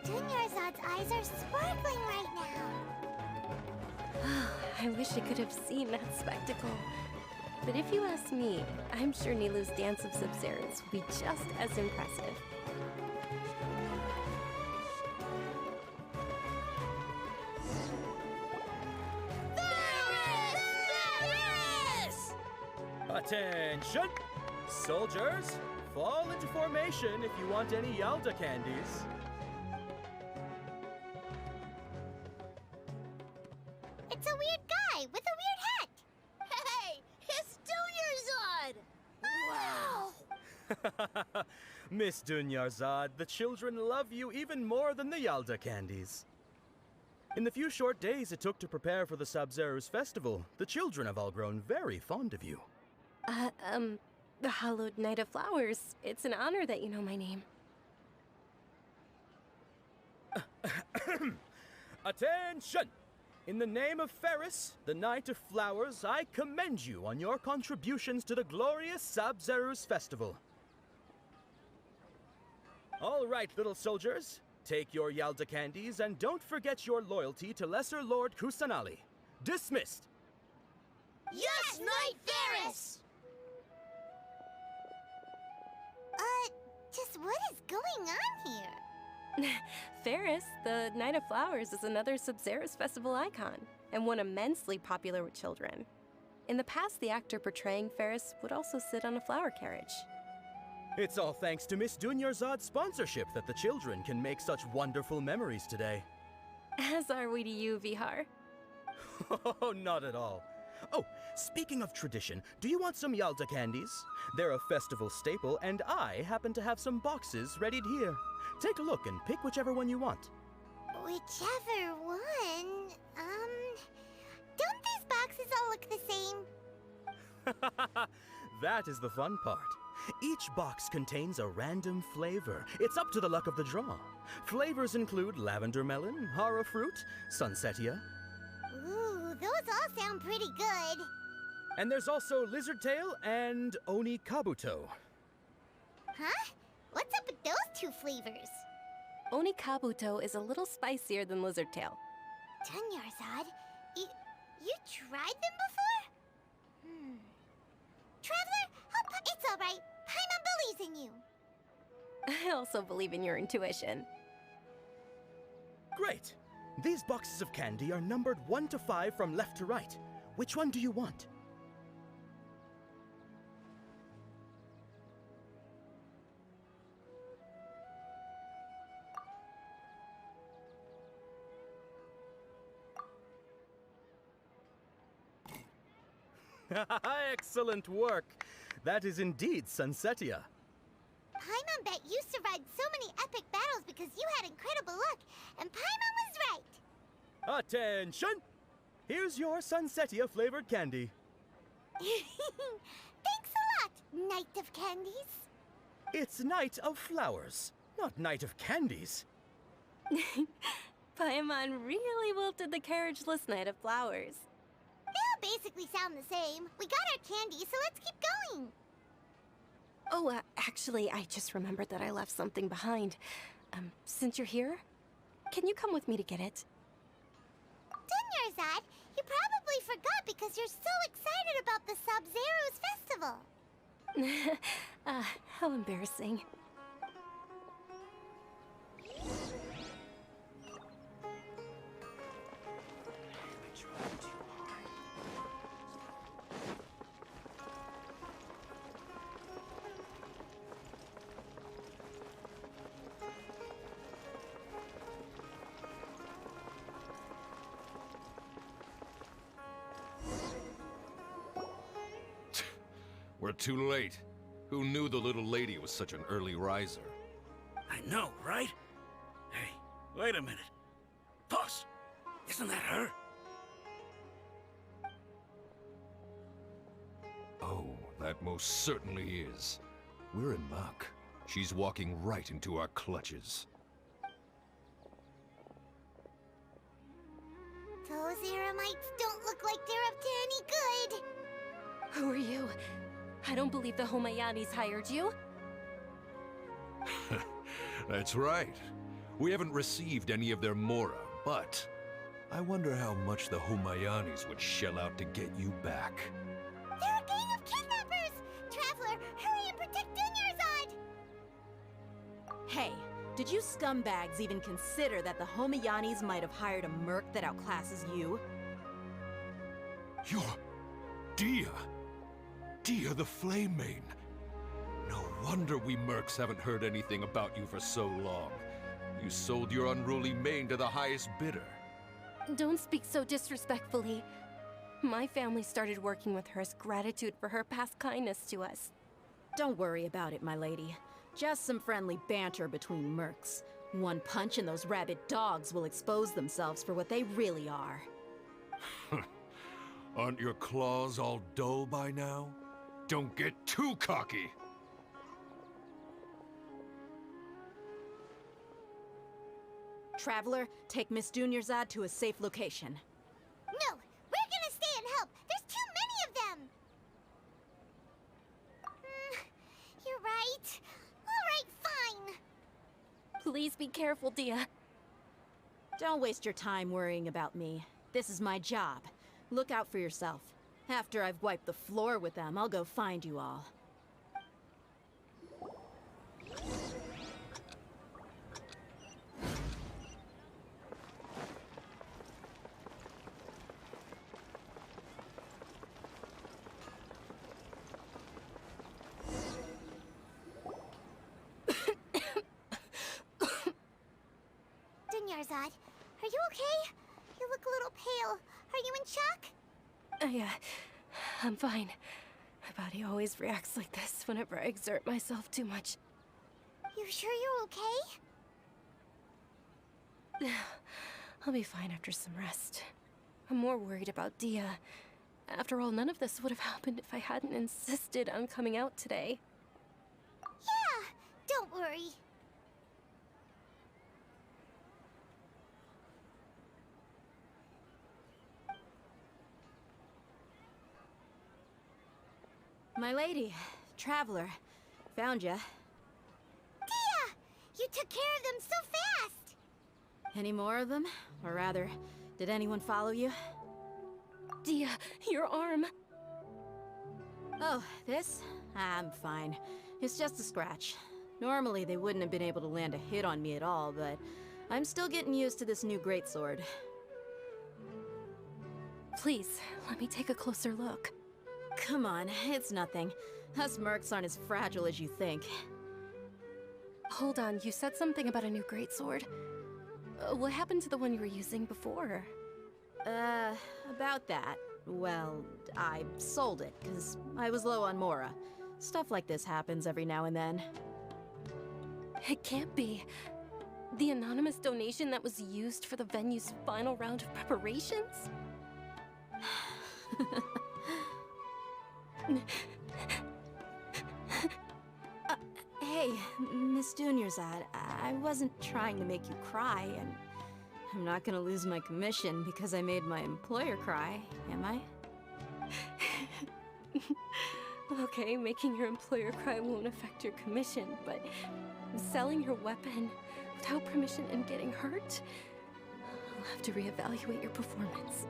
Dunyarzad's eyes are sparkling right now. I wish I could have seen that spectacle. But if you ask me, I'm sure Nilou's Dance of Sub-Zerus will be just as impressive. Attention! Soldiers, fall into formation if you want any Yalda candies. It's a weird guy with a weird hat. Hey, it's Dunyarzad! Wow! Miss Dunyarzad, the children love you even more than the Yalda candies. In the few short days it took to prepare for the Sub-Zerus festival, the children have all grown very fond of you. The Hallowed Knight of Flowers. It's an honor that you know my name. Attention! In the name of Ferris, the Knight of Flowers, I commend you on your contributions to the glorious Sub-Zerus festival. All right, little soldiers. Take your Yalda candies and don't forget your loyalty to Lesser Lord Kusanali. Dismissed! Yes, Knight Ferris! Just what is going on here? Ferris, the Knight of Flowers, is another Sub-Zerus festival icon, and one immensely popular with children. In the past, the actor portraying Ferris would also sit on a flower carriage. It's all thanks to Miss Dunyarzad's sponsorship that the children can make such wonderful memories today. As are we to you, Vihar. Oh, not at all. Oh, speaking of tradition, do you want some Yalda candies? They're a festival staple, and I happen to have some boxes readied here. Take a look and pick whichever one you want. Whichever one? Don't these boxes all look the same? That is the fun part. Each box contains a random flavor. It's up to the luck of the draw. Flavors include lavender melon, hara fruit, sunsetia. Ooh, those all sound pretty good. And there's also lizard tail and oni kabuto. Huh? What's up with those two flavors? Oni kabuto is a little spicier than lizard tail. Dunyarzad, you tried them before? Traveler, it's all right. Paimon believes in you. I also believe in your intuition. Great! These boxes of candy are numbered 1 to 5 from left to right. Which one do you want? Excellent work! That is indeed Sunsetia. Paimon bet you survived so many epic battles because you had incredible luck, and Paimon was right. Attention! Here's your Sunsetia flavored candy. Thanks a lot, Knight of Candies. It's Night of Flowers, not Night of Candies. Paimon really wilted the carriageless Knight of Flowers. They all basically sound the same. We got our candy, so let's keep going. Oh, actually, I just remembered that I left something behind. Since you're here, can you come with me to get it? Dunyarzad, you probably forgot because you're so excited about the Sub-Zero's festival. How embarrassing. We're too late. Who knew the little lady was such an early riser? I know, right? Hey, wait a minute. Boss, isn't that her? Oh, that most certainly is. We're in luck. She's walking right into our clutches. Those Eremites don't look like they're up to any good. Who are you? I don't believe the Homayanis hired you. That's right. We haven't received any of their mora, but I wonder how much the Homayanis would shell out to get you back. They're a gang of kidnappers! Traveler, hurry and protect Dunyarzad! Hey, did you scumbags even consider that the Homayanis might have hired a merc that outclasses you? You're... Dia! Dia the Flame Mane! No wonder we mercs haven't heard anything about you for so long. You sold your unruly mane to the highest bidder. Don't speak so disrespectfully. My family started working with her as gratitude for her past kindness to us. Don't worry about it, my lady. Just some friendly banter between mercs. One punch and those rabid dogs will expose themselves for what they really are. Aren't your claws all dull by now? Don't get too cocky! Traveler, take Miss Dunyarzad to a safe location. No! We're gonna stay and help! There's too many of them! You're right. Alright, fine. Please be careful, Dia. Don't waste your time worrying about me. This is my job. Look out for yourself. After I've wiped the floor with them, I'll go find you all. Dunyarzad, are you okay? You look a little pale. Are you in shock? I'm fine. My body always reacts like this whenever I exert myself too much. You sure you're okay? I'll be fine after some rest. I'm more worried about Dia. After all, none of this would have happened if I hadn't insisted on coming out today. worry. My lady, traveler, found ya. Dia! You took care of them so fast! Any more of them? Or rather, did anyone follow you? Dia, your arm. Oh, this? I'm fine. It's just a scratch. Normally, they wouldn't have been able to land a hit on me at all, but I'm still getting used to this new greatsword. Please, let me take a closer look. Come on, it's nothing. Us mercs aren't as fragile as you think. Hold on, you said something about a new greatsword. What happened to the one you were using before? About that. Well, I sold it, because I was low on Mora. Stuff like this happens every now and then. It can't be. The anonymous donation that was used for the venue's final round of preparations? Hey, Miss Dunyarzad, I wasn't trying to make you cry, and I'm not gonna lose my commission because I made my employer cry, am I? Okay, making your employer cry won't affect your commission, but selling your weapon without permission and getting hurt? I'll have to reevaluate your performance.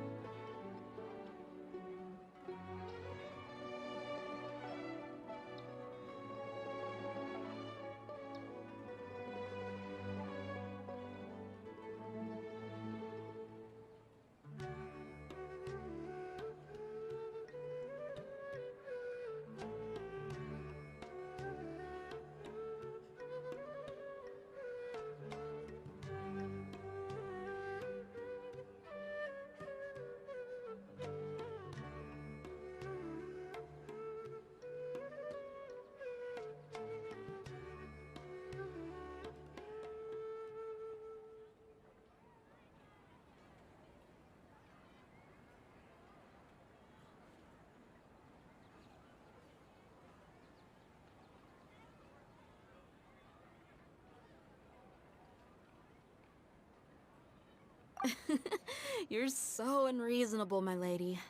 You're so unreasonable, my lady.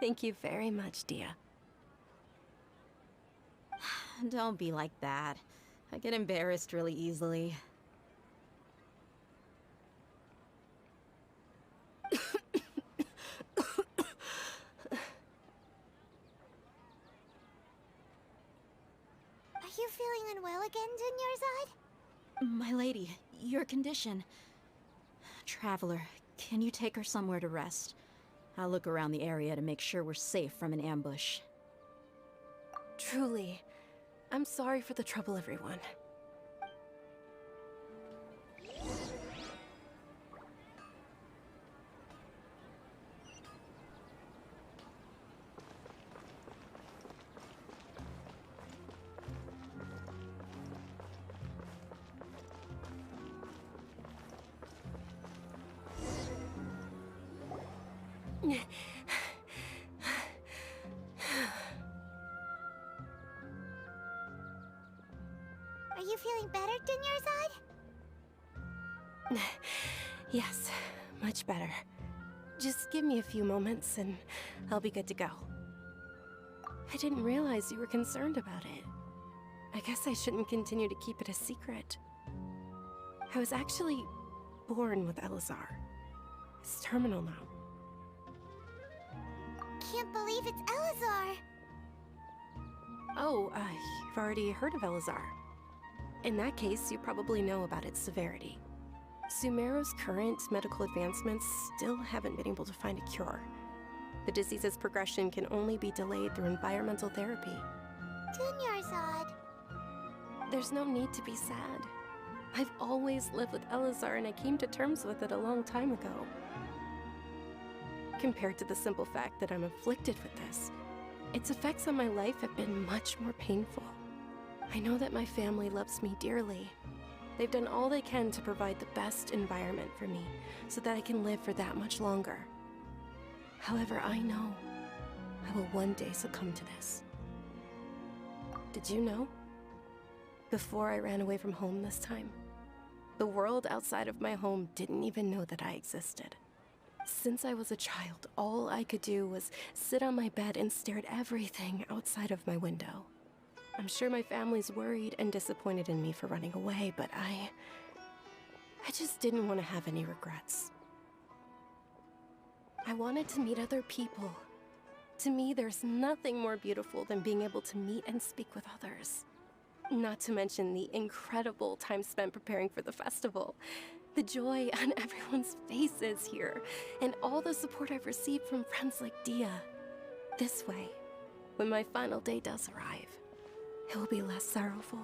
Thank you very much, Dia. Don't be like that. I get embarrassed really easily. Are you feeling unwell again, Dunyarzad? My lady, your condition. Traveler, can you take her somewhere to rest? I'll look around the area to make sure we're safe from an ambush. Truly, I'm sorry for the trouble, everyone. Are you feeling better, Dunyarzad? Yes, much better. Just give me a few moments and I'll be good to go. I didn't realize you were concerned about it. I guess I shouldn't continue to keep it a secret. I was actually born with Elazar. It's terminal now. Can't believe it's Elazar! Oh, you've already heard of Elazar. In that case, you probably know about its severity. Sumeru's current medical advancements still haven't been able to find a cure. The disease's progression can only be delayed through environmental therapy. Dunyarzad. There's no need to be sad. I've always lived with Elazar and I came to terms with it a long time ago. Compared to the simple fact that I'm afflicted with this, its effects on my life have been much more painful. I know that my family loves me dearly. They've done all they can to provide the best environment for me so that I can live for that much longer. However, I know I will one day succumb to this. Did you know? Before I ran away from home this time, the world outside of my home didn't even know that I existed. Since I was a child, all I could do was sit on my bed and stare at everything outside of my window. I'm sure my family's worried and disappointed in me for running away, but I just didn't want to have any regrets. I wanted to meet other people. To me, there's nothing more beautiful than being able to meet and speak with others. Not to mention the incredible time spent preparing for the festival. The joy on everyone's faces here, and all the support I've received from friends like Dia. This way, when my final day does arrive, it will be less sorrowful.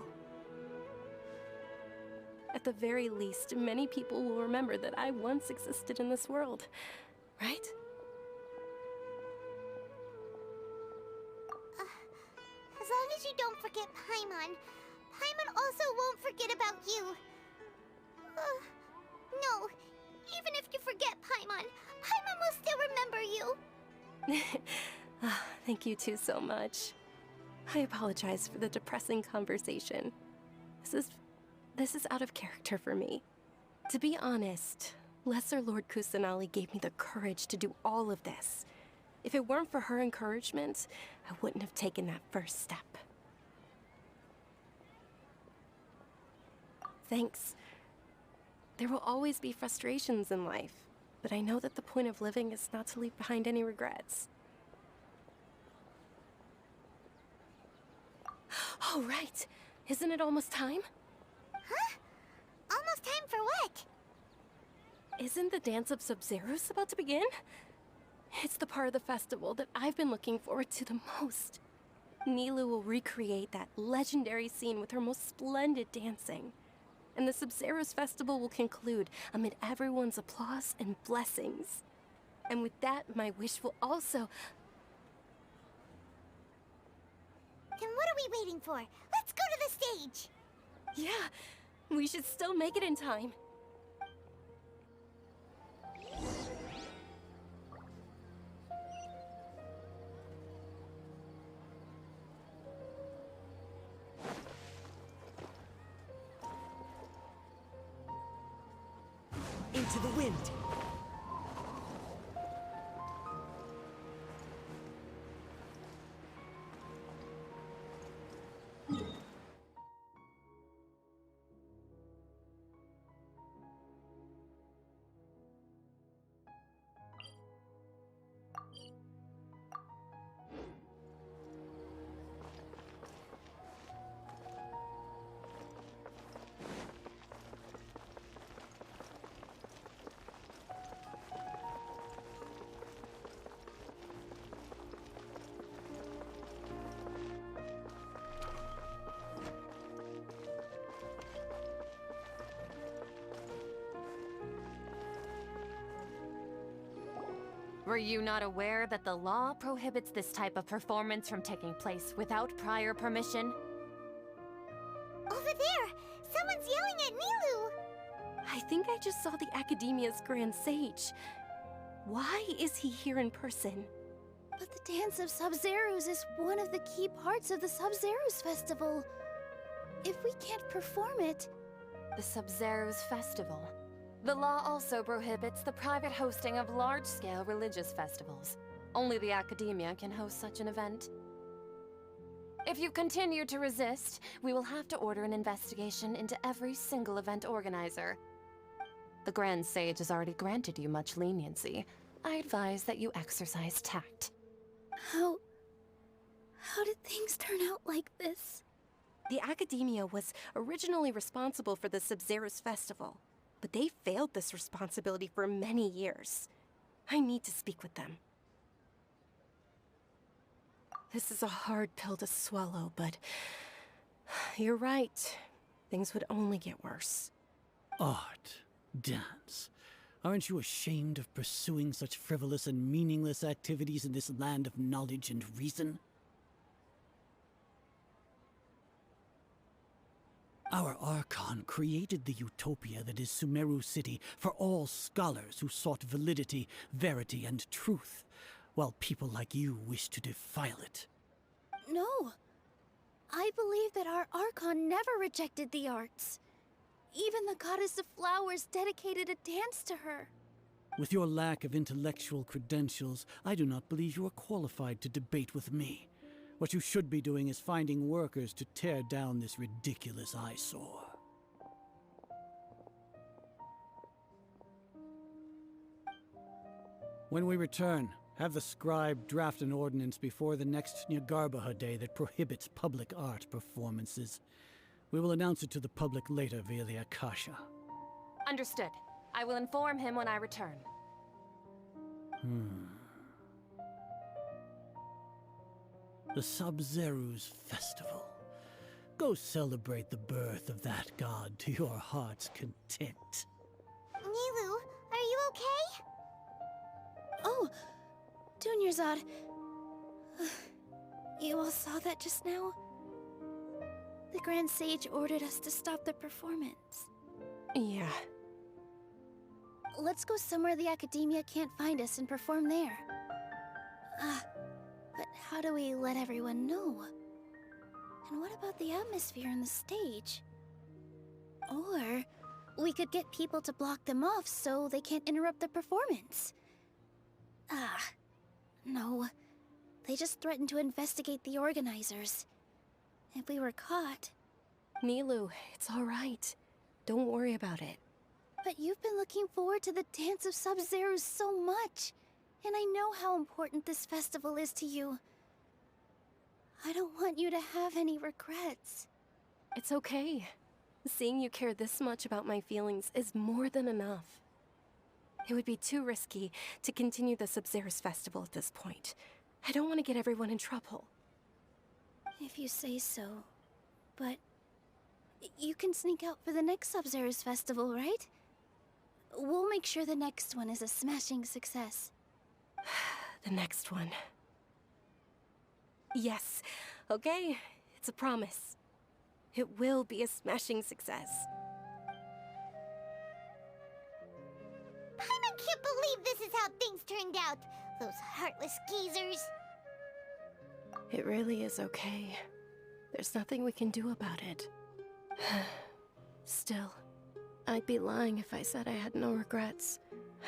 At the very least, many people will remember that I once existed in this world, right? As long as you don't forget Paimon, Paimon also won't forget about you. No, even if you forget Paimon, Paimon will still remember you. Thank you two so much. I apologize for the depressing conversation. This is out of character for me. To be honest, Lesser Lord Kusanali gave me the courage to do all of this. If it weren't for her encouragement, I wouldn't have taken that first step. Thanks. There will always be frustrations in life, but I know that the point of living is not to leave behind any regrets. Oh, right. Isn't it almost time? Huh? Almost time for what? Isn't the Dance of Sub-Zeros about to begin? It's the part of the festival that I've been looking forward to the most. Nilou will recreate that legendary scene with her most splendid dancing. And the Sub-Zeros festival will conclude amid everyone's applause and blessings. And with that, my wish will also... Then what are we waiting for? Let's go to the stage! Yeah, we should still make it in time. Into the wind! Were you not aware that the law prohibits this type of performance from taking place without prior permission? Over there! Someone's yelling at Nilou! I think I just saw the Academia's Grand Sage. Why is he here in person? But the Dance of Sub-Zeros is one of the key parts of the Sub-Zeros Festival. If we can't perform it... The Sub-Zeros Festival. The law also prohibits the private hosting of large-scale religious festivals. Only the Academia can host such an event. If you continue to resist, we will have to order an investigation into every single event organizer. The Grand Sage has already granted you much leniency. I advise that you exercise tact. How did things turn out like this? The Academia was originally responsible for the Sub-Zeros Festival, but they failed this responsibility for many years. I need to speak with them. This is a hard pill to swallow, but you're right. Things would only get worse. Art, dance. Aren't you ashamed of pursuing such frivolous and meaningless activities in this land of knowledge and reason? Our Archon created the utopia that is Sumeru City for all scholars who sought validity, verity, and truth, while people like you wish to defile it. No. I believe that our Archon never rejected the arts. Even the goddess of flowers dedicated a dance to her. With your lack of intellectual credentials, I do not believe you are qualified to debate with me. What you should be doing is finding workers to tear down this ridiculous eyesore. When we return, have the scribe draft an ordinance before the next Nyagarbha Day that prohibits public art performances. We will announce it to the public later via the Akasha. Understood. I will inform him when I return. The Sub-Zeru's Festival. Go celebrate the birth of that god to your heart's content. Nilu, are you okay? Oh, Dunyarzad. You all saw that just now? The Grand Sage ordered us to stop the performance. Yeah. Let's go somewhere the Academia can't find us and perform there. But how do we let everyone know? And what about the atmosphere and the stage? Or we could get people to block them off so they can't interrupt the performance. No. They just threatened to investigate the organizers. If we were caught... Nilu, it's all right. Don't worry about it. But you've been looking forward to the Dance of Sub-Zero so much. And I know how important this festival is to you. I don't want you to have any regrets. It's okay. Seeing you care this much about my feelings is more than enough. It would be too risky to continue the Sub-Zero's festival at this point. I don't want to get everyone in trouble. If you say so. But... you can sneak out for the next Sub-Zero's festival, right? We'll make sure the next one is a smashing success. The next one. Yes. Okay. It's a promise. It will be a smashing success. Paimon can't believe this is how things turned out. Those heartless geezers. It really is okay. There's nothing we can do about it. Still, I'd be lying if I said I had no regrets.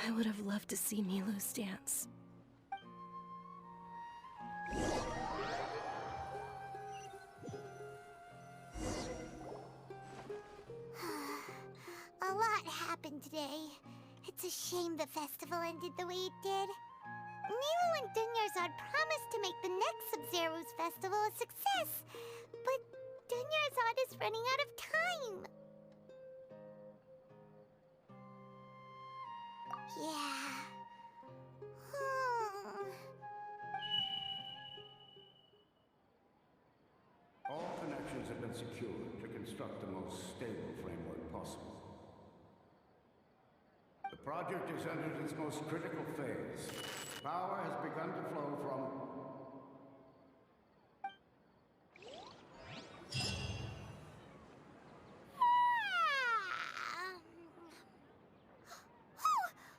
I would have loved to see Nilu's dance. A lot happened today. It's a shame the festival ended the way it did. Nilu and Dunyarzad promised to make the next Sub-Zero's festival a success, but Dunyarzad is running out of time. Yeah. All connections have been secured to construct the most stable framework possible. The project has entered its most critical phase. Power has begun to flow from...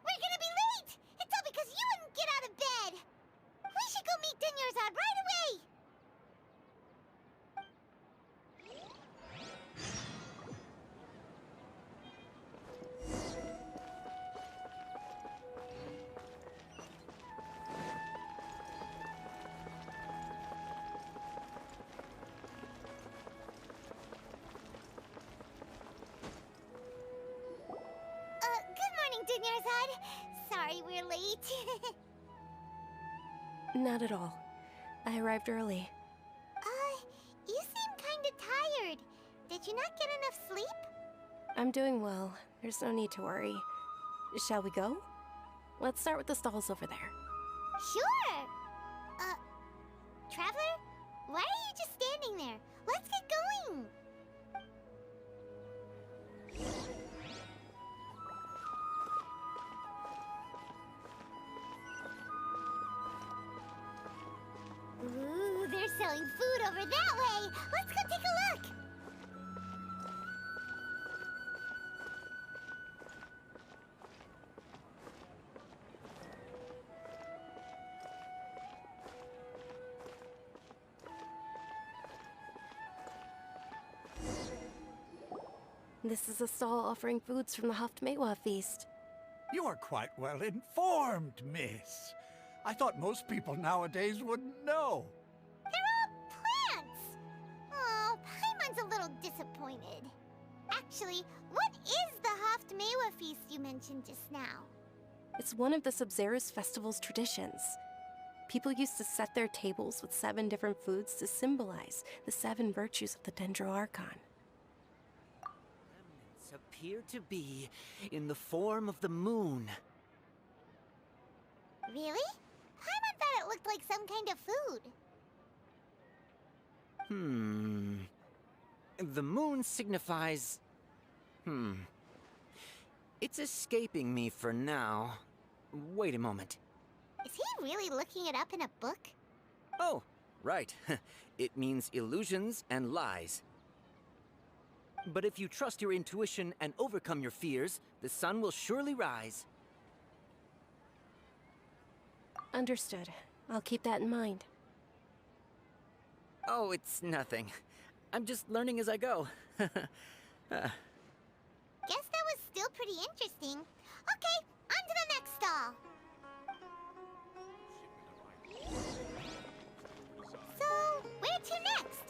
We're gonna be late! It's all because you wouldn't get out of bed! We should go meet Dunyarzad right away! Good morning, Dunyarzad. Sorry we're late. Not at all. I arrived early. You seem kinda tired. Did you not get enough sleep? I'm doing well. There's no need to worry. Shall we go? Let's start with the stalls over there. Sure! Traveler? Why are you just standing there? Let's get going! Ooh, they're selling food over that way! Let's go take a look! This is a stall offering foods from the Haftmewa feast. You are quite well informed, miss. I thought most people nowadays wouldn't know. They're all plants! Oh, Paimon's a little disappointed. Actually, what is the Haftmewa feast you mentioned just now? It's one of the Sabzeruz festival's traditions. People used to set their tables with 7 different foods to symbolize the 7 virtues of the Dendro Archon. Remnants appear to be in the form of the moon. Really? Paimon thought it looked like some kind of food. The moon signifies... It's escaping me for now. Wait a moment. Is he really looking it up in a book? Oh, right. It means illusions and lies. But if you trust your intuition and overcome your fears, the sun will surely rise. Understood. I'll keep that in mind. Oh, it's nothing. I'm just learning as I go. Guess that was still pretty interesting. Okay, on to the next stall. So, where to next?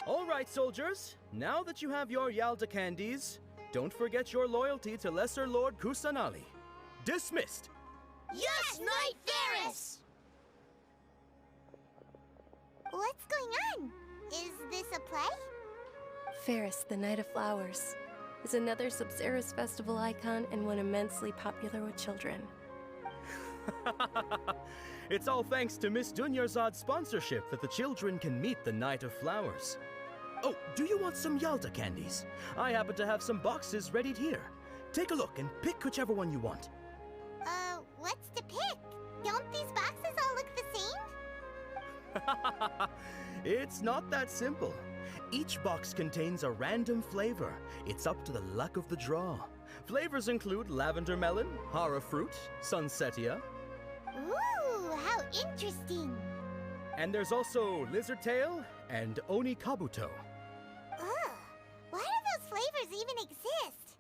All right, soldiers. Now that you have your Yalda candies, don't forget your loyalty to Lesser Lord Kusanali. Dismissed! Yes, Knight Ferris! What's going on? Is this a play? Ferris, the Knight of Flowers, is another Sabzeruz festival icon and one immensely popular with children. It's all thanks to Miss Dunyarzad's sponsorship that the children can meet the Knight of Flowers. Oh, do you want some Yalda candies? I happen to have some boxes ready here. Take a look and pick whichever one you want. What's to pick? Don't these boxes all look the same? It's not that simple. Each box contains a random flavor. It's up to the luck of the draw. Flavors include lavender melon, hara fruit, sunsetia. Ooh, how interesting. And there's also lizard tail and oni kabuto. Ugh, why do those flavors even exist?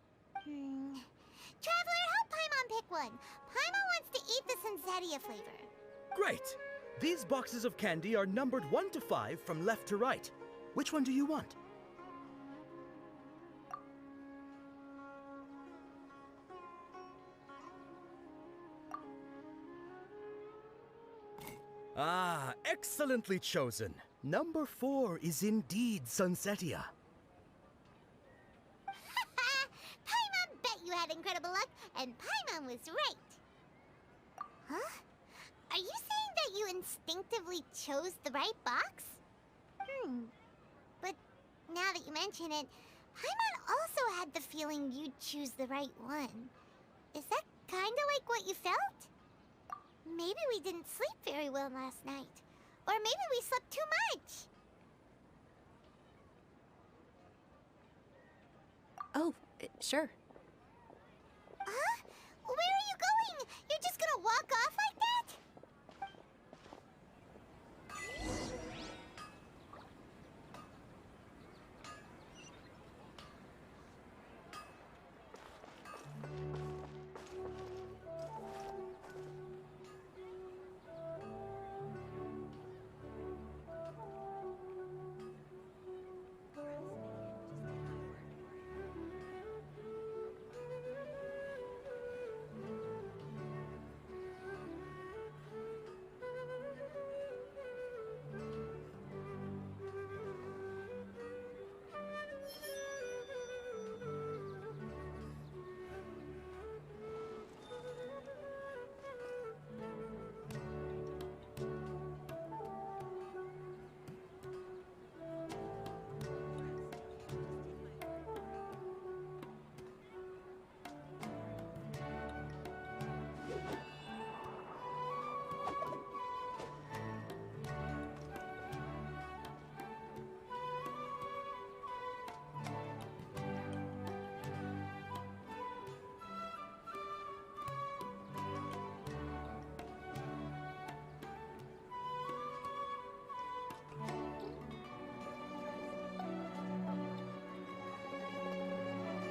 Traveler, help Paimon pick one. Paimon wants to eat the sunsetia flavor. Great! These boxes of candy are numbered 1 to 5 from left to right. Which one do you want? Ah, excellently chosen. Number 4 is indeed sunsetia. Paimon bet you had incredible luck, and Paimon was right. Huh? Are you saying that you instinctively chose the right box? But now that you mention it, Paimon also had the feeling you'd choose the right one. Is that kinda like what you felt? Maybe we didn't sleep very well last night. Or maybe we slept too much. Oh, sure. Huh? Where are you going? You're just gonna walk off like that?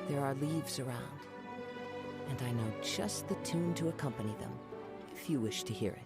There are leaves around, and I know just the tune to accompany them, if you wish to hear it.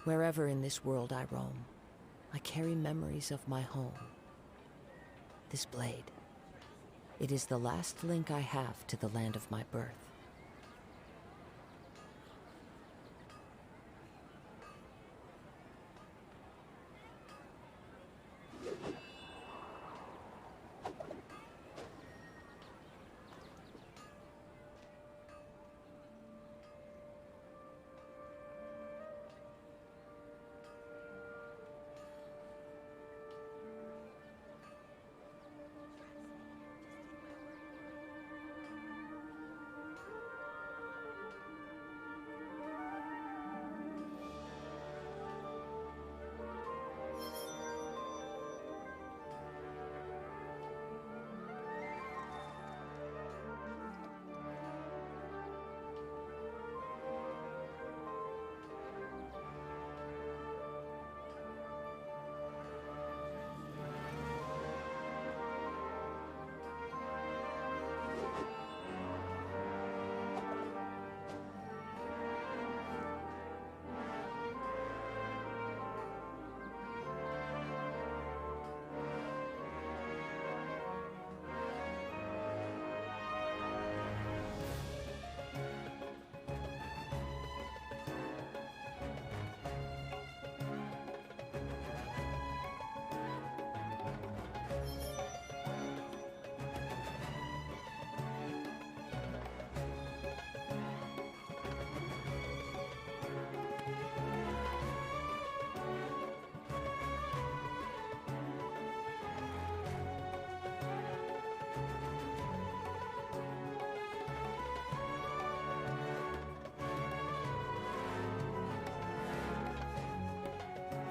Wherever in this world I roam, I carry memories of my home. This blade, it is the last link I have to the land of my birth.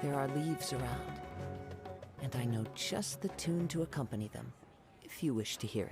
There are leaves around, and I know just the tune to accompany them, if you wish to hear it.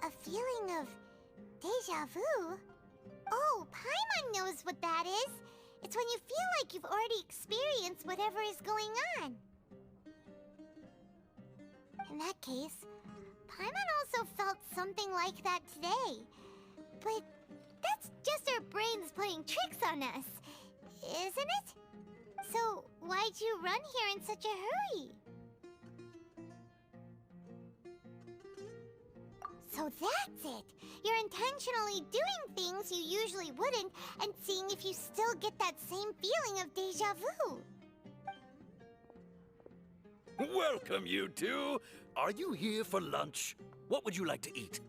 A feeling of deja vu? Oh, Paimon knows what that is. It's when you feel like you've already experienced whatever is going on. In that case, Paimon also felt something like that today. But that's just our brains playing tricks on us, isn't it? So why'd you run here in such a hurry? So that's it! You're intentionally doing things you usually wouldn't and seeing if you still get that same feeling of deja vu. Welcome, you two! Are you here for lunch? What would you like to eat?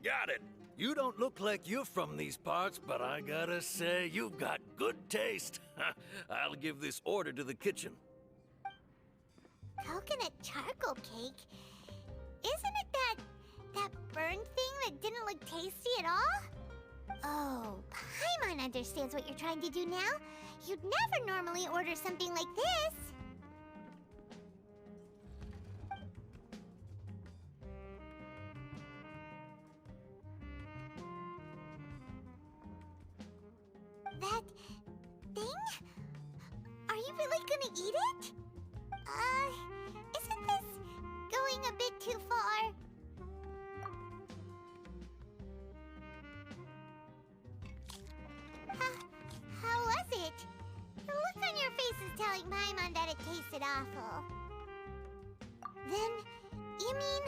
Got it! You don't look like you're from these parts, but I gotta say, you've got good taste. I'll give this order to the kitchen. Coconut charcoal cake? Isn't it that burned thing that didn't look tasty at all? Oh, Paimon understands what you're trying to do now. You'd never normally order something like this. That thing? Are you really gonna eat it? Isn't this going a bit too far? How was it? The look on your face is telling Paimon that it tasted awful. Then, you mean...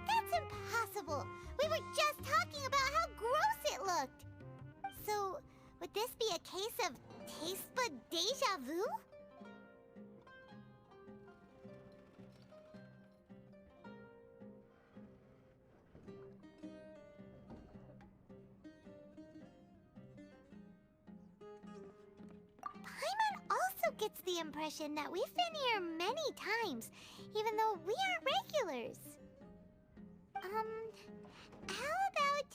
That's impossible! We were just talking about how gross it looked! So, would this be a case of taste bud deja vu? Paimon also gets the impression that we've been here many times, even though we aren't regulars. How about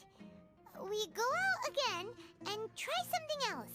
we go out again and try something else?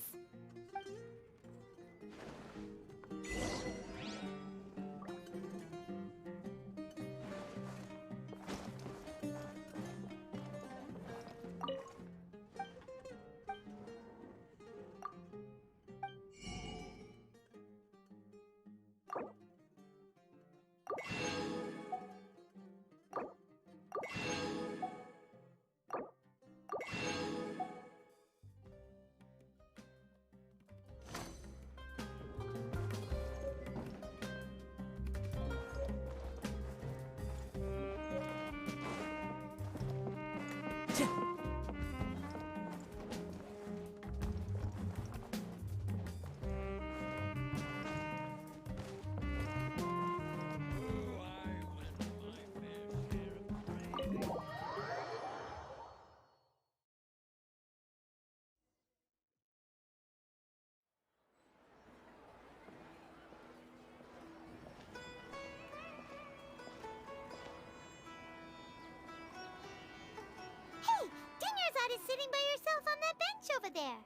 Hey, Dunyarzad is sitting by herself on that bench over there.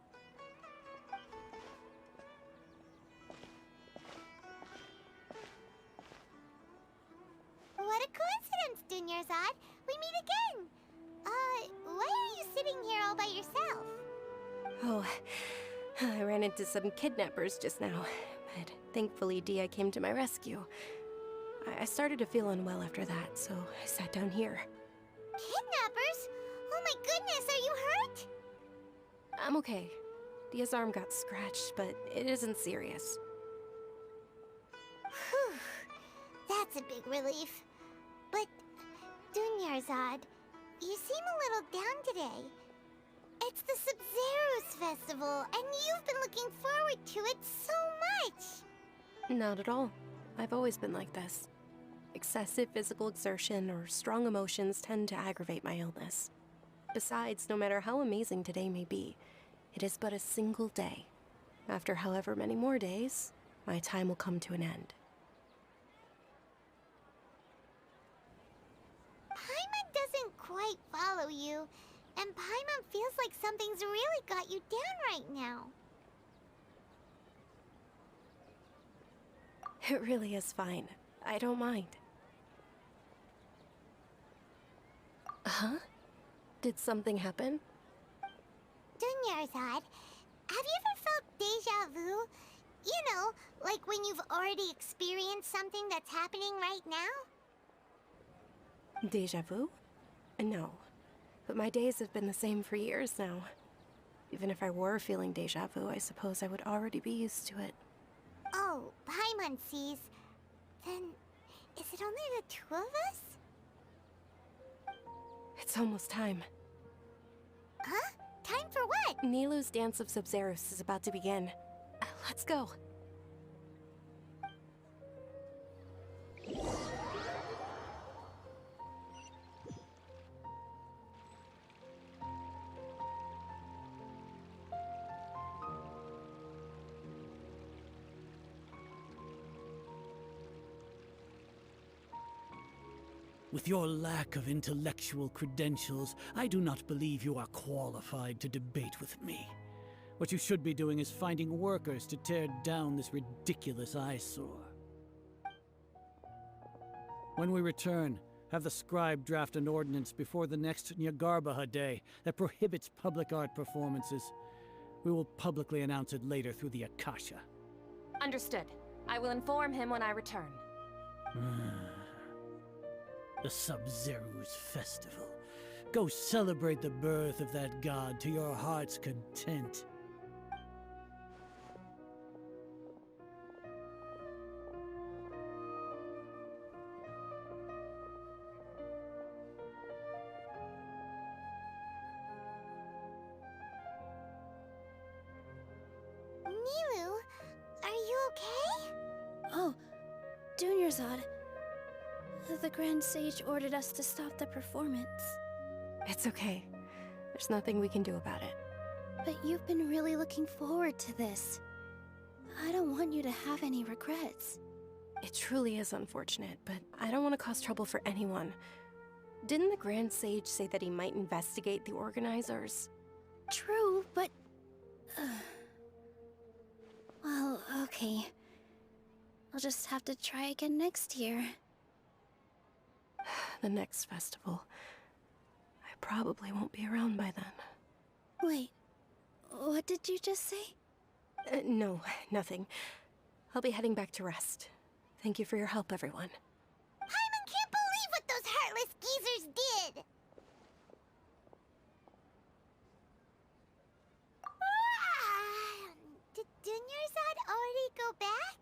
What a coincidence, Dunyarzad. We meet again. Why are you sitting here all by yourself? Oh, I ran into some kidnappers just now, but thankfully Dia came to my rescue. I started to feel unwell after that, so I sat down here. Kidnappers? Oh my goodness, are you hurt? I'm okay. Dia's arm got scratched, but it isn't serious. Whew. That's a big relief. But, Dunyarzad, you seem a little down today. It's the Sub-Zero's festival, and you've been looking forward to it so much. Not at all. I've always been like this. Excessive physical exertion or strong emotions tend to aggravate my illness. Besides, no matter how amazing today may be, it is but a single day. After however many more days, my time will come to an end. Paimon doesn't quite follow you, and Paimon feels like something's really got you down right now. It really is fine. I don't mind. Huh? Did something happen? Dunyarzad, have you ever felt deja vu? You know, like when you've already experienced something that's happening right now? Deja vu? No. But my days have been the same for years now. Even if I were feeling deja vu, I suppose I would already be used to it. Oh, Paimon sees. Then, is it only the two of us? It's almost time. Huh? Time for what? Nilou's Dance of Sub-Zeros is about to begin. Let's go. With your lack of intellectual credentials, I do not believe you are qualified to debate with me. What you should be doing is finding workers to tear down this ridiculous eyesore. When we return, have the scribe draft an ordinance before the next Nyagarbaha Day that prohibits public art performances. We will publicly announce it later through the Akasha. Understood. I will inform him when I return. The Sub-Zeru's festival. Go celebrate the birth of that god to your heart's content. Nilu, are you okay? Oh, Dunyarzad. The Grand Sage ordered us to stop the performance. It's okay. There's nothing we can do about it. But you've been really looking forward to this. I don't want you to have any regrets. It truly is unfortunate, but I don't want to cause trouble for anyone. Didn't the Grand Sage say that he might investigate the organizers? True, but... well, okay. I'll just have to try again next year. The next festival. I probably won't be around by then. Wait, what did you just say? No, nothing. I'll be heading back to rest. Thank you for your help, everyone. Paimon can't believe what those heartless geezers did! Did Dunyarzad already go back?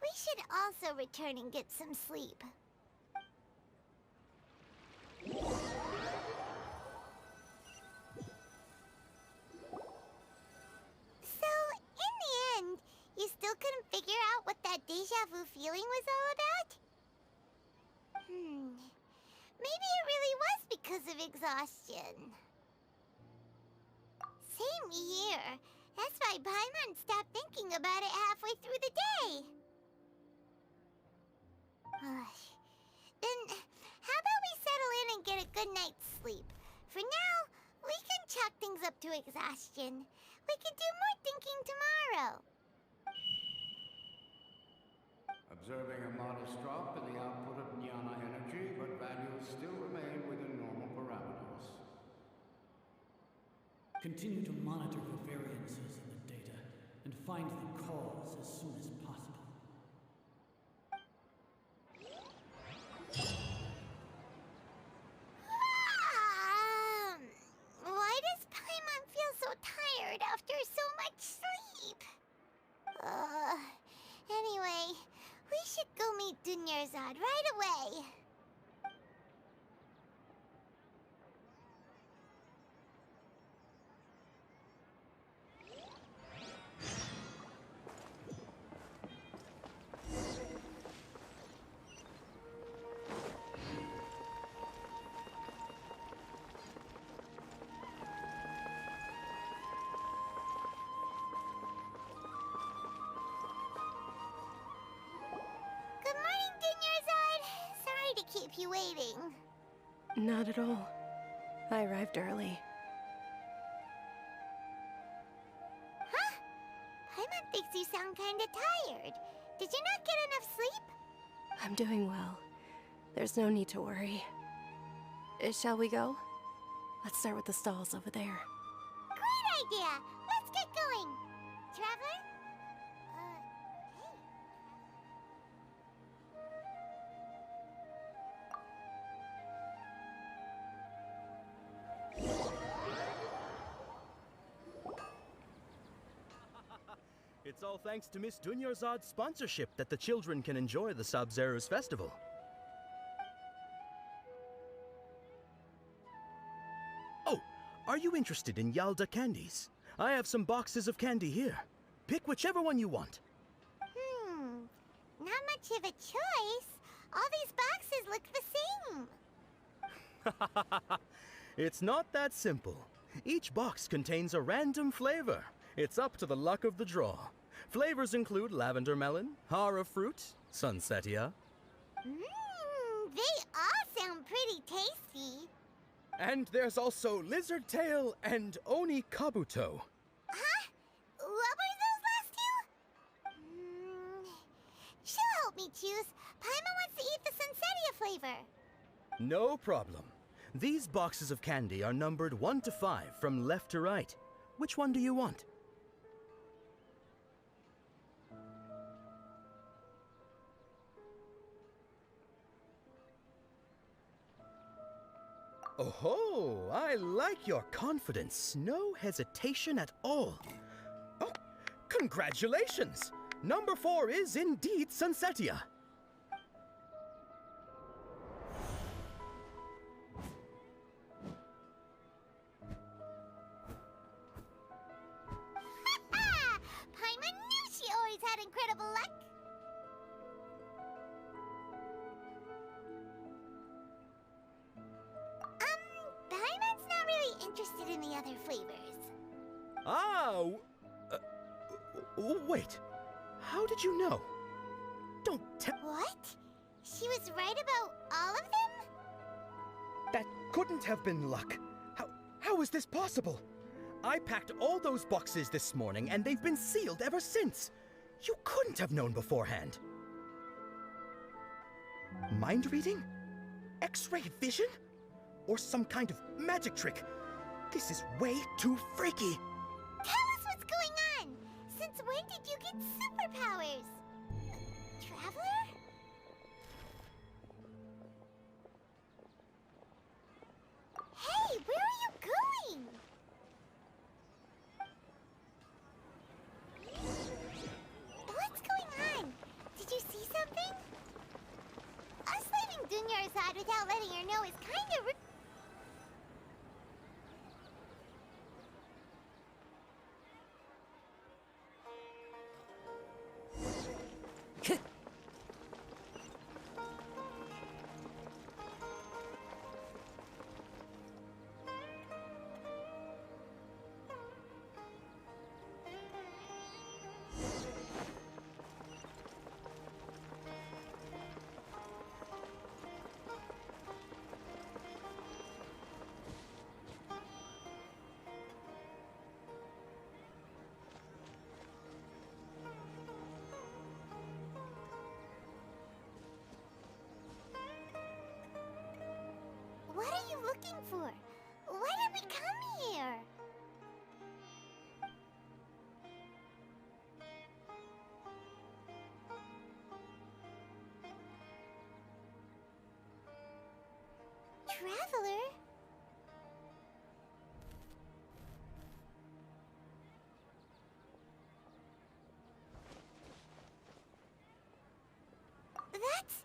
We should also return and get some sleep. So, in the end, you still couldn't figure out what that deja vu feeling was all about? Maybe it really was because of exhaustion. Same here. That's why Paimon stopped thinking about it halfway through the day. Then, how about we settle in and get a good night's sleep? For now, we can chalk things up to exhaustion. We can do more thinking tomorrow. Observing a modest drop in the output of Jnana energy, but values still remain within normal parameters. Continue to monitor for variances in the data and find the cause as soon as possible. Why does Paimon feel so tired after so much sleep? Anyway, we should go meet Dunyarzad right away. Good morning, Dunyarzad. Sorry to keep you waiting. Not at all. I arrived early. Huh? Paimon thinks you sound kinda tired. Did you not get enough sleep? I'm doing well. There's no need to worry. Shall we go? Let's start with the stalls over there. Great idea! Let's get going! Traveler? It's all thanks to Miss Dunyarzad's sponsorship that the children can enjoy the Sub-Zeru's festival. Oh, are you interested in Yalda candies? I have some boxes of candy here. Pick whichever one you want. Not much of a choice. All these boxes look the same. It's not that simple. Each box contains a random flavor. It's up to the luck of the draw. Flavors include lavender melon, hara fruit, sunsetia. They all tasty. And there's also Lizard Tail and Oni Kabuto. Huh? What were those last two? She'll help me choose. Paimon wants to eat the Sunsettia flavor. No problem. These boxes of candy are numbered 1 to 5 from left to right. Which one do you want? Oh, I like your confidence. No hesitation at all. Oh, congratulations! Number 4 is indeed Sunsettia. Paimon knew she always had incredible luck. Paimon's not really interested in the other flavors. Ah, wait. How did you know? Don't tell. What? She was right about all of them? That couldn't have been luck. How is this possible? I packed all those boxes this morning and they've been sealed ever since. You couldn't have known beforehand. Mind reading? X-ray vision? Or some kind of magic trick? This is way too freaky. Tell us what's going on! Since when did you get superpowers? Traveler? Hey, where are you going? What's going on? Did you see something? Us leaving Dunya aside without letting her know is kind of rude. What are you looking for? Why did we come here? Traveler? That's...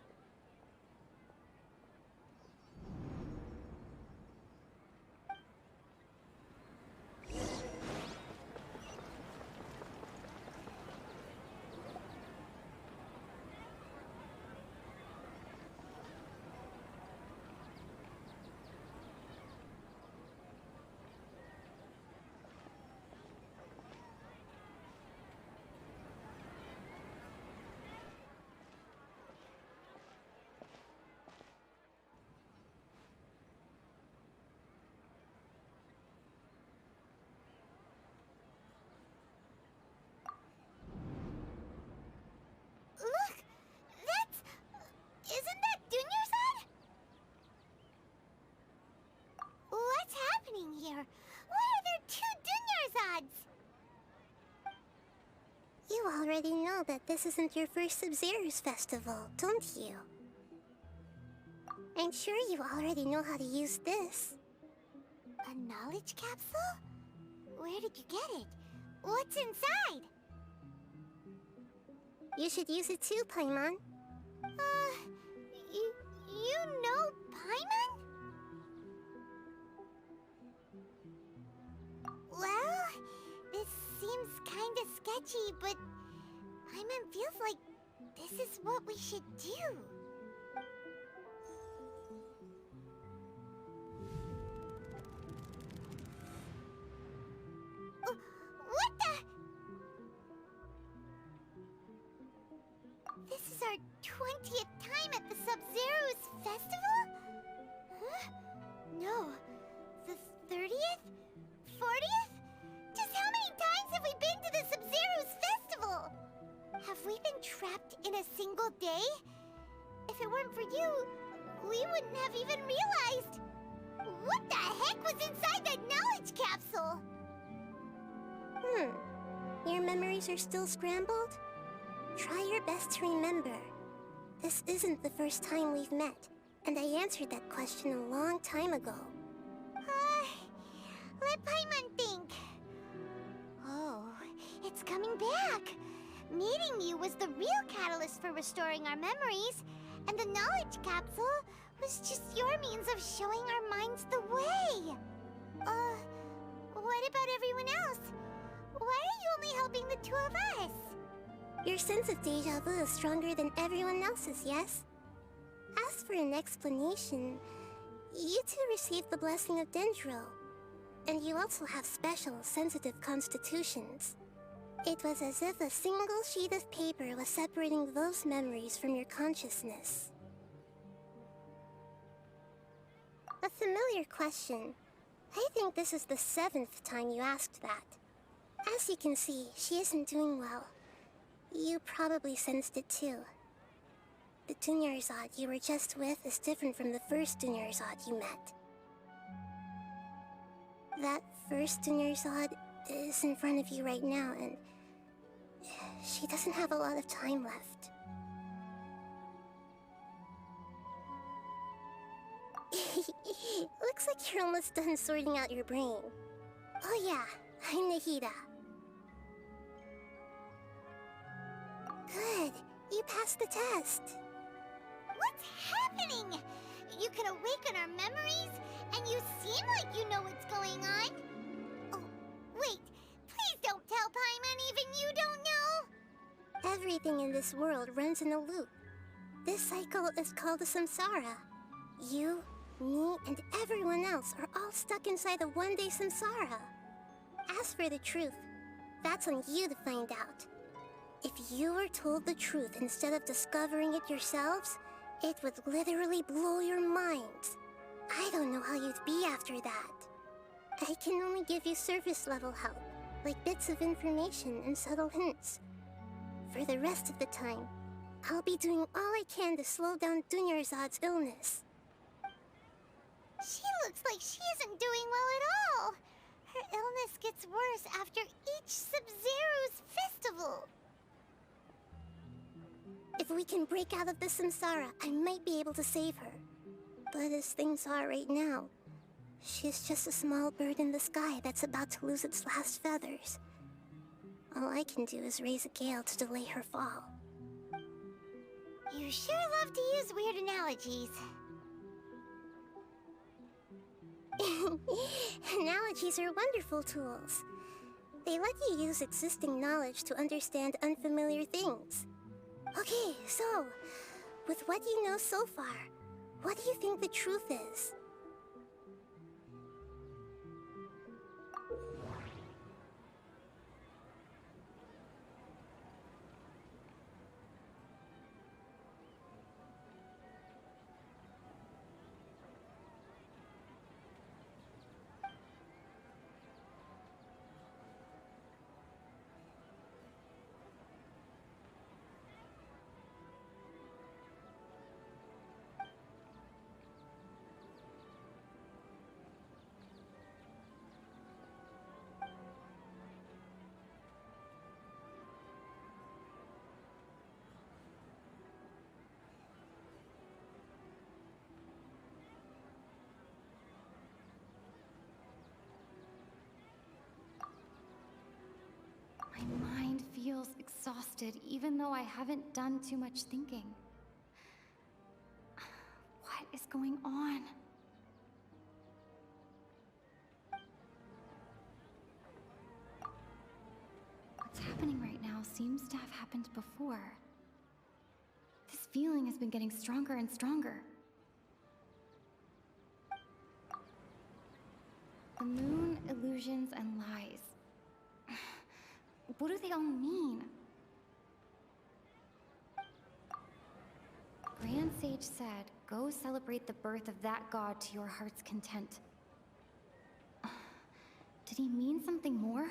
Look! That's... Isn't that Dunyarzad? What's happening here? Why are there 2 Dunyarzads? You already know that this isn't your first Sub-Zero's festival, don't you? I'm sure you already know how to use this. A knowledge capsule? Where did you get it? What's inside? You should use it too, Paimon. You know Paimon? Well, this seems kinda sketchy, but Paimon feels like this is what we should do. What the? This is our 20th time at the Sub-Zero's festival? Huh? in a single day? If it weren't for you, we wouldn't have even realized. What the heck was inside that knowledge capsule? Your memories are still scrambled? Try your best to remember. This isn't the first time we've met, and I answered that question a long time ago. Let Paimon think. Oh, it's coming back. Meeting you was the real catalyst for restoring our memories, and the knowledge capsule was just your means of showing our minds the way. What about everyone else? Why are you only helping the two of us? Your sense of deja vu is stronger than everyone else's, yes? As for an explanation, you two received the blessing of Dendro, and you also have special, sensitive constitutions. It was as if a single sheet of paper was separating those memories from your consciousness. A familiar question. I think this is the 7th time you asked that. As you can see, she isn't doing well. You probably sensed it too. The Dunyarzad you were just with is different from the first Dunyarzad you met. That first Dunyarzad is in front of you right now, and she doesn't have a lot of time left. Looks like you're almost done sorting out your brain. Oh yeah, I'm Nahida. Good, you passed the test. What's happening? You can awaken our memories, and you seem like you know what's going on. Oh, wait, please don't tell Paimon even you don't know. Everything in this world runs in a loop. This cycle is called a samsara. You, me, and everyone else are all stuck inside a one-day samsara. As for the truth, that's on you to find out. If you were told the truth instead of discovering it yourselves, it would literally blow your minds. I don't know how you'd be after that. I can only give you surface-level help, like bits of information and subtle hints. For the rest of the time, I'll be doing all I can to slow down Dunyarzad's illness. She looks like she isn't doing well at all. Her illness gets worse after each Sub-Zero's festival. If we can break out of the samsara, I might be able to save her. But as things are right now, she's just a small bird in the sky that's about to lose its last feathers. All I can do is raise a gale to delay her fall. You sure love to use weird analogies. Analogies are wonderful tools. They let you use existing knowledge to understand unfamiliar things. Okay, so, with what you know so far, what do you think the truth is? My mind feels exhausted, even though I haven't done too much thinking. What is going on? What's happening right now seems to have happened before. This feeling has been getting stronger and stronger. The moon, illusions, and lies. What do they all mean? Grand Sage said, go celebrate the birth of that god to your heart's content. Did he mean something more?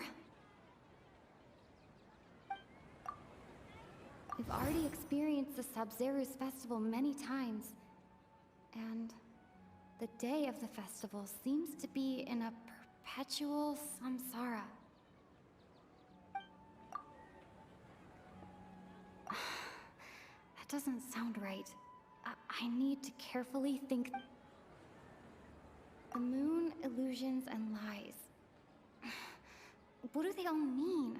We've already experienced the Sub-Zeru's festival many times, and the day of the festival seems to be in a perpetual samsara. That doesn't sound right. I need to carefully think. The moon, illusions, and lies. What do they all mean?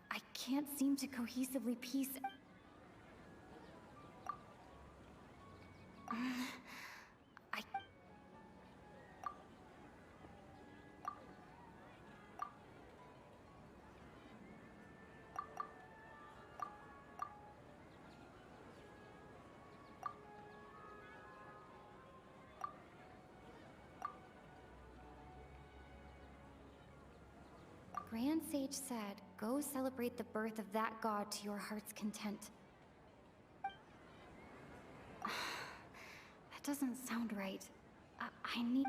I can't seem to cohesively piece. I. Grand Sage said, go celebrate the birth of that god to your heart's content. That doesn't sound right. I need...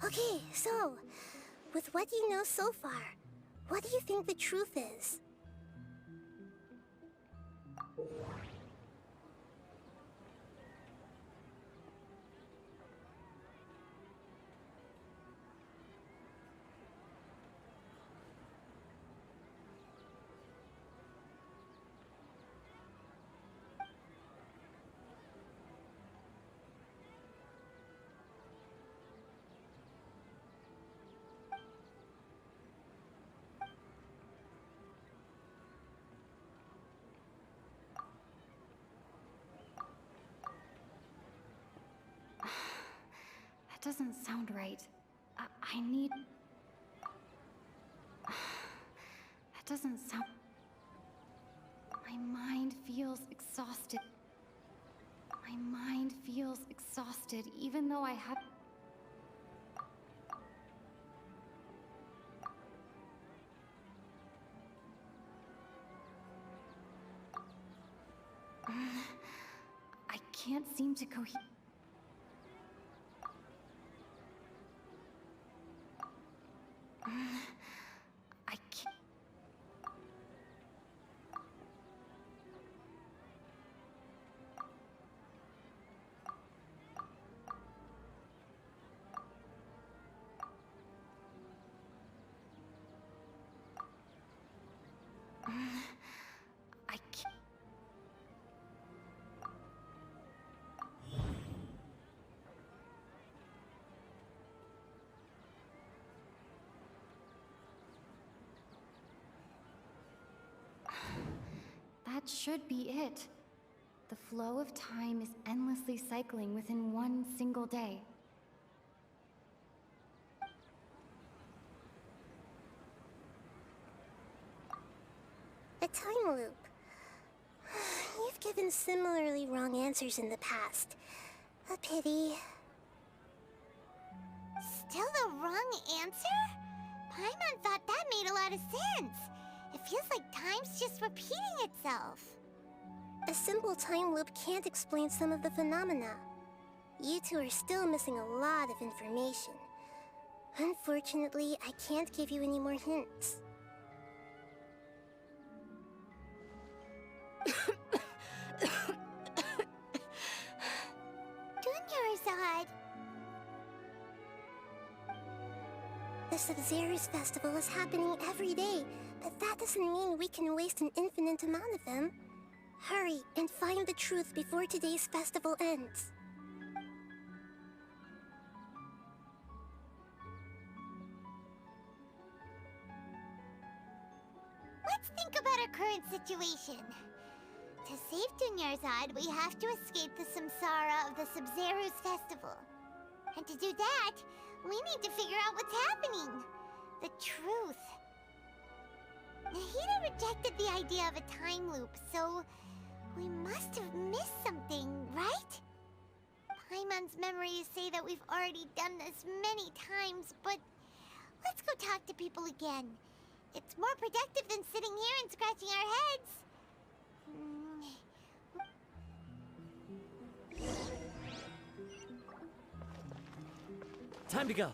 Okay, so, with what you know so far, what do you think the truth is? That doesn't sound right. I need... That doesn't sound... My mind feels exhausted. My mind feels exhausted, even though I have... I can't seem to I can't... I can't... That should be it. The flow of time is endlessly cycling within one single day. A time loop. You've given similarly wrong answers in the past. A pity. Still the wrong answer? Paimon thought that made a lot of sense. It feels like time's just repeating itself. A simple time loop can't explain some of the phenomena. You two are still missing a lot of information. Unfortunately, I can't give you any more hints. Dunyarzad! The Sub-Zeru's festival is happening every day, but that doesn't mean we can waste an infinite amount of them. Hurry and find the truth before today's festival ends. Let's think about our current situation. To save Dunyarzad, we have to escape the samsara of the Sub-Zeru's festival. And to do that, we need to figure out what's happening. The truth. Nahida rejected the idea of a time loop, so we must have missed something, right? Paimon's memories say that we've already done this many times, but let's go talk to people again. It's more productive than sitting here and scratching our heads. Time to go.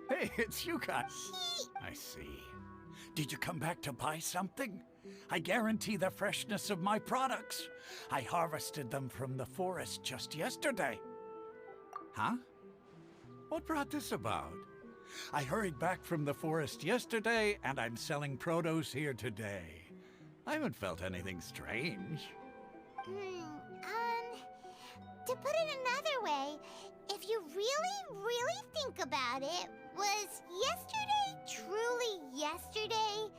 Hey, it's you guys. I see. Did you come back to buy something? I guarantee the freshness of my products. I harvested them from the forest just yesterday. Huh? What brought this about? I hurried back from the forest yesterday, and I'm selling produce here today. I haven't felt anything strange. To put it another way, if you really think about it, was yesterday truly yesterday?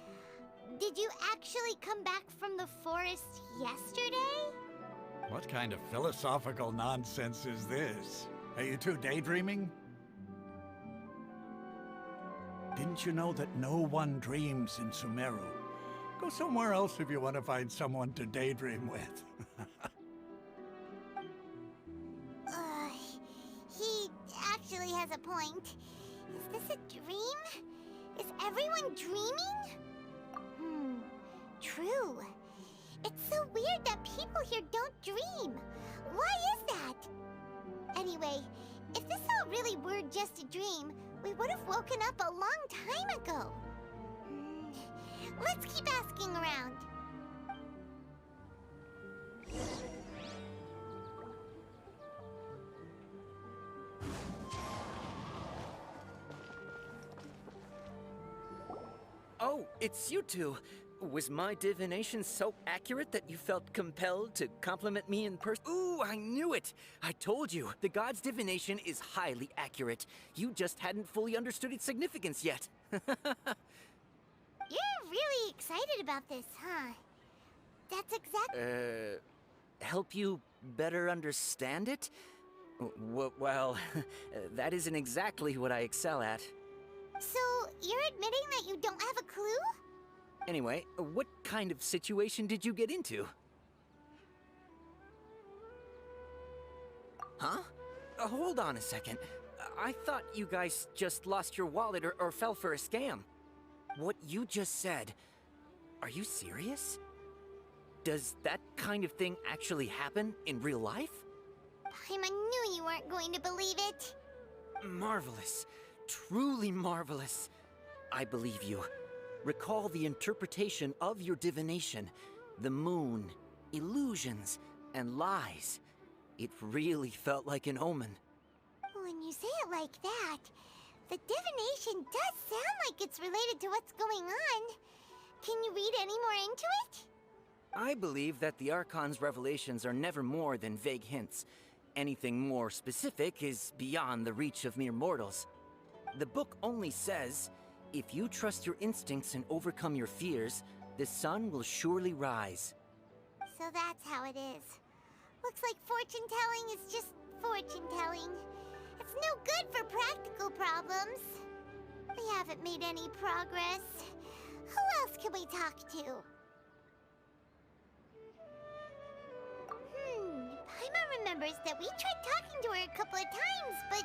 Did you actually come back from the forest yesterday? What kind of philosophical nonsense is this? Are you two daydreaming? Didn't you know that no one dreams in Sumeru? Go somewhere else if you want to find someone to daydream with. He actually has a point. Is this a dream? Is everyone dreaming? True. It's so weird that people here don't dream. Why is that? Anyway, if this all really were just a dream, we would have woken up a long time ago. Let's keep asking around. Oh, it's you two. Was my divination so accurate that you felt compelled to compliment me in person? Ooh, I knew it! I told you, the god's divination is highly accurate. You just hadn't fully understood its significance yet. You're really excited about this, huh? That's exactly... Help you better understand it? Well, that isn't exactly what I excel at. So, you're admitting that you don't have a clue? Anyway, what kind of situation did you get into? Huh? Hold on a second. I thought you guys just lost your wallet or fell for a scam. What you just said, are you serious? Does that kind of thing actually happen in real life? Paimon knew you weren't going to believe it. Marvelous. Truly marvelous. I believe you. Recall the interpretation of your divination. The moon, illusions, and lies. It really felt like an omen. When you say it like that, the divination does sound like it's related to what's going on. Can you read any more into it? I believe that the Archon's revelations are never more than vague hints. Anything more specific is beyond the reach of mere mortals. The book only says, if you trust your instincts and overcome your fears, the sun will surely rise. So that's how it is. Looks like fortune-telling is just fortune-telling. It's no good for practical problems. We haven't made any progress. Who else can we talk to? Paimon remembers that we tried talking to her a couple of times, but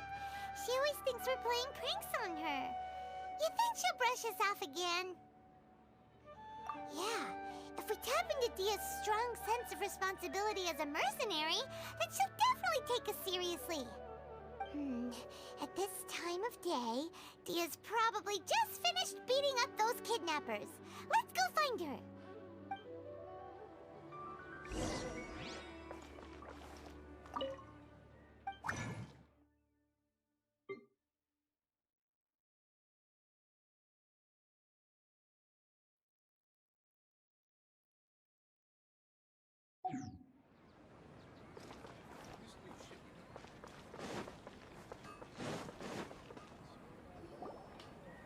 she always thinks we're playing pranks on her. You think she'll brush us off again? Yeah, if we tap into Dia's strong sense of responsibility as a mercenary, then she'll definitely take us seriously. At this time of day, Dia's probably just finished beating up those kidnappers. Let's go find her.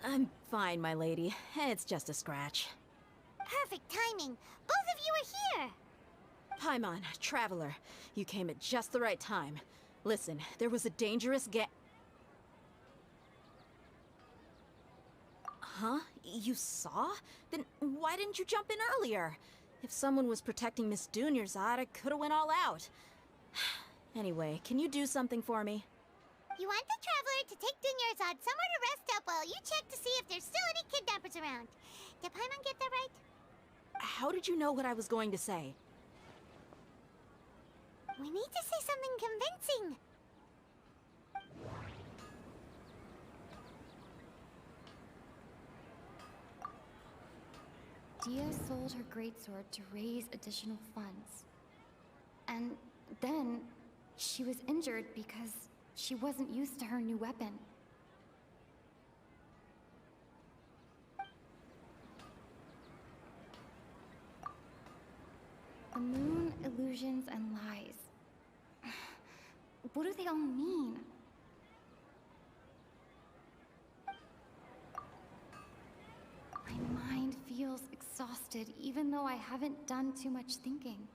I'm fine, my lady. It's just a scratch. Perfect timing. Both of you are here. Paimon, Traveler, you came at just the right time. Listen, there was a dangerous Huh? You saw? Then why didn't you jump in earlier? If someone was protecting Miss Dunyarzad, I could've went all out. Anyway, can you do something for me? You want the Traveler to take Dunyarzad somewhere to rest up while you check to see if there's still any kidnappers around. Did Paimon get that right? How did you know what I was going to say? We need to say something convincing. Dia sold her greatsword to raise additional funds. And then she was injured because she wasn't used to her new weapon. The moon, illusions, and lies. What do they all mean? My mind feels exhausted, even though I haven't done too much thinking.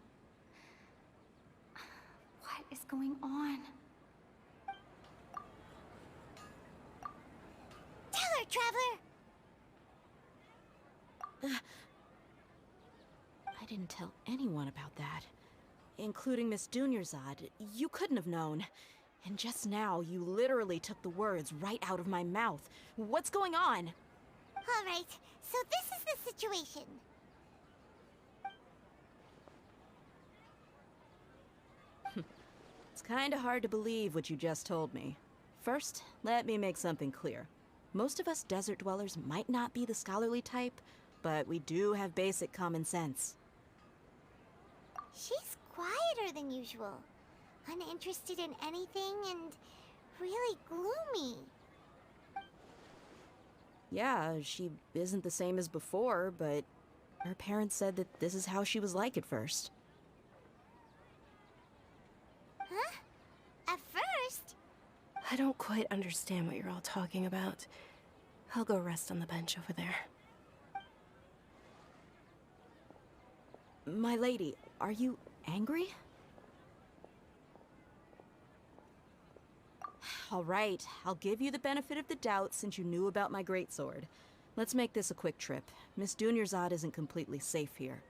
What is going on? Tell her, Traveler! I didn't tell anyone about that. Including Miss Dunyarzad. You couldn't have known. And just now, you literally took the words right out of my mouth. What's going on? All right, so this is the situation. It's kinda hard to believe what you just told me. First, let me make something clear. Most of us desert dwellers might not be the scholarly type, but we do have basic common sense. She's quieter than usual. Uninterested in anything and really gloomy. Yeah, she isn't the same as before, but her parents said that this is how she was like at first. Huh? At first? I don't quite understand what you're all talking about. I'll go rest on the bench over there. My lady, are you angry? All right, I'll give you the benefit of the doubt since you knew about my greatsword. Let's make this a quick trip. Miss Dunyarzad isn't completely safe here.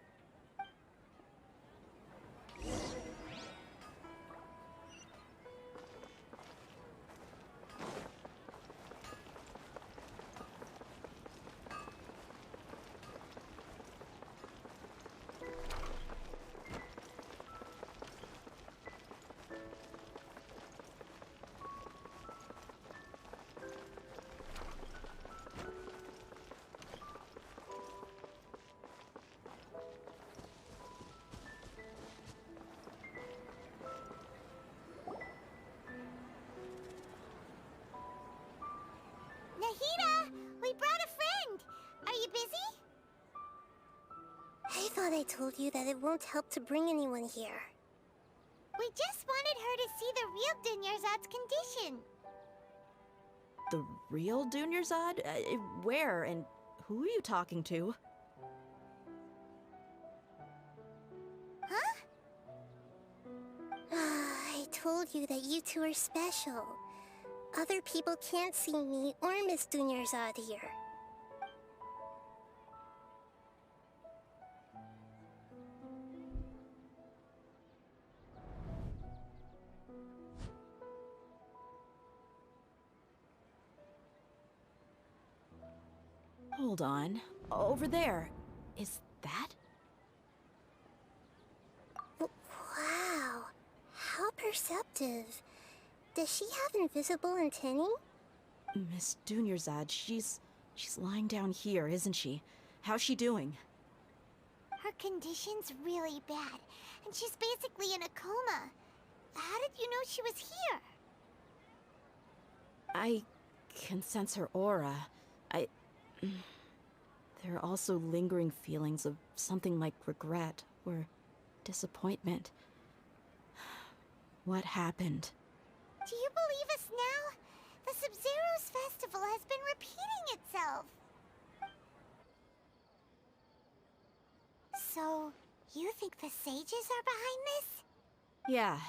Nahida, we brought a friend. Are you busy? I thought I told you that it won't help to bring anyone here. We just wanted her to see the real Dunyarzad's condition. The real Dunyarzad? Where and who are you talking to? Huh? I told you that you two are special. Other people can't see me or Miss Dunyarzad here. Hold on. Over there. Is that? Wow. How perceptive. Does she have invisible antennae? Miss Dunyarzad, she's lying down here, isn't she? How's she doing? Her condition's really bad, and she's basically in a coma. How did you know she was here? I can sense her aura. There are also lingering feelings of something like regret or disappointment. What happened? Do you believe us now? The Sub-Zero's festival has been repeating itself. So, You think the sages are behind this? Yeah,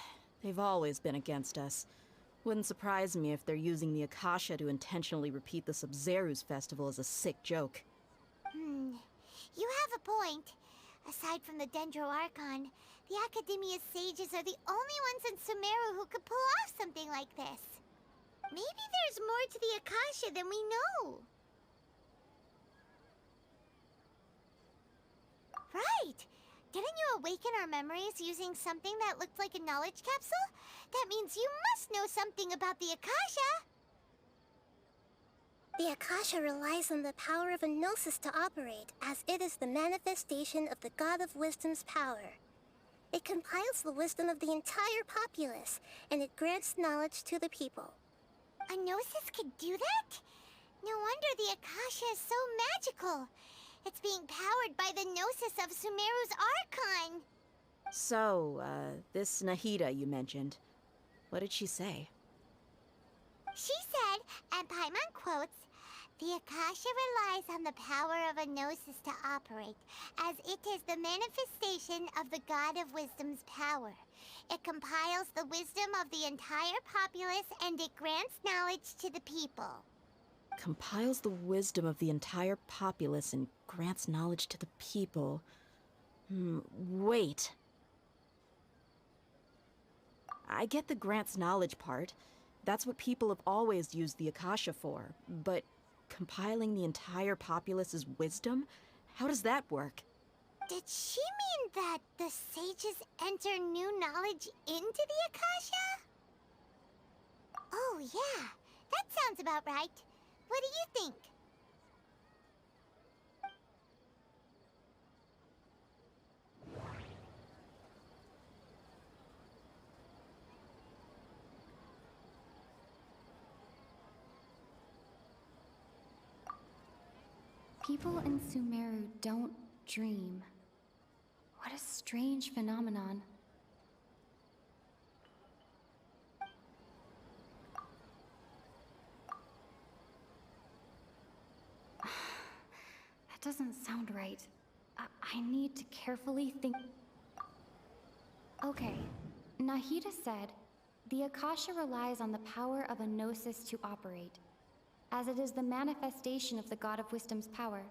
they've always been against us. Wouldn't surprise me if they're using the Akasha to intentionally repeat the Sub-Zeru's festival as a sick joke. You have a point. Aside from the Dendro Archon, the Academia's sages are the only ones in Sumeru who could pull off something like this. Maybe there's more to the Akasha than we know. Right! Didn't you awaken our memories using something that looked like a knowledge capsule? That means you must know something about the Akasha! The Akasha relies on the power of a gnosis to operate, as it is the manifestation of the God of Wisdom's power. It compiles the wisdom of the entire populace, and it grants knowledge to the people. A gnosis could do that? No wonder the Akasha is so magical. It's being powered by the gnosis of Sumeru's Archon. So, this Nahida you mentioned, what did she say? She said, and Paimon quotes, "The Akasha relies on the power of a gnosis to operate, as it is the manifestation of the God of Wisdom's power. It compiles the wisdom of the entire populace and it grants knowledge to the people." Compiles the wisdom of the entire populace and grants knowledge to the people. Wait. I get the grants knowledge part. That's what people have always used the Akasha for. But compiling the entire populace's wisdom? How does that work? Did she mean that the sages enter new knowledge into the Akasha? Oh yeah, that sounds about right. What do you think? People in Sumeru don't dream. What a strange phenomenon. That doesn't sound right. I need to carefully think. Okay, Nahida said, the Akasha relies on the power of a gnosis to operate, as it is the manifestation of the God of Wisdom's power.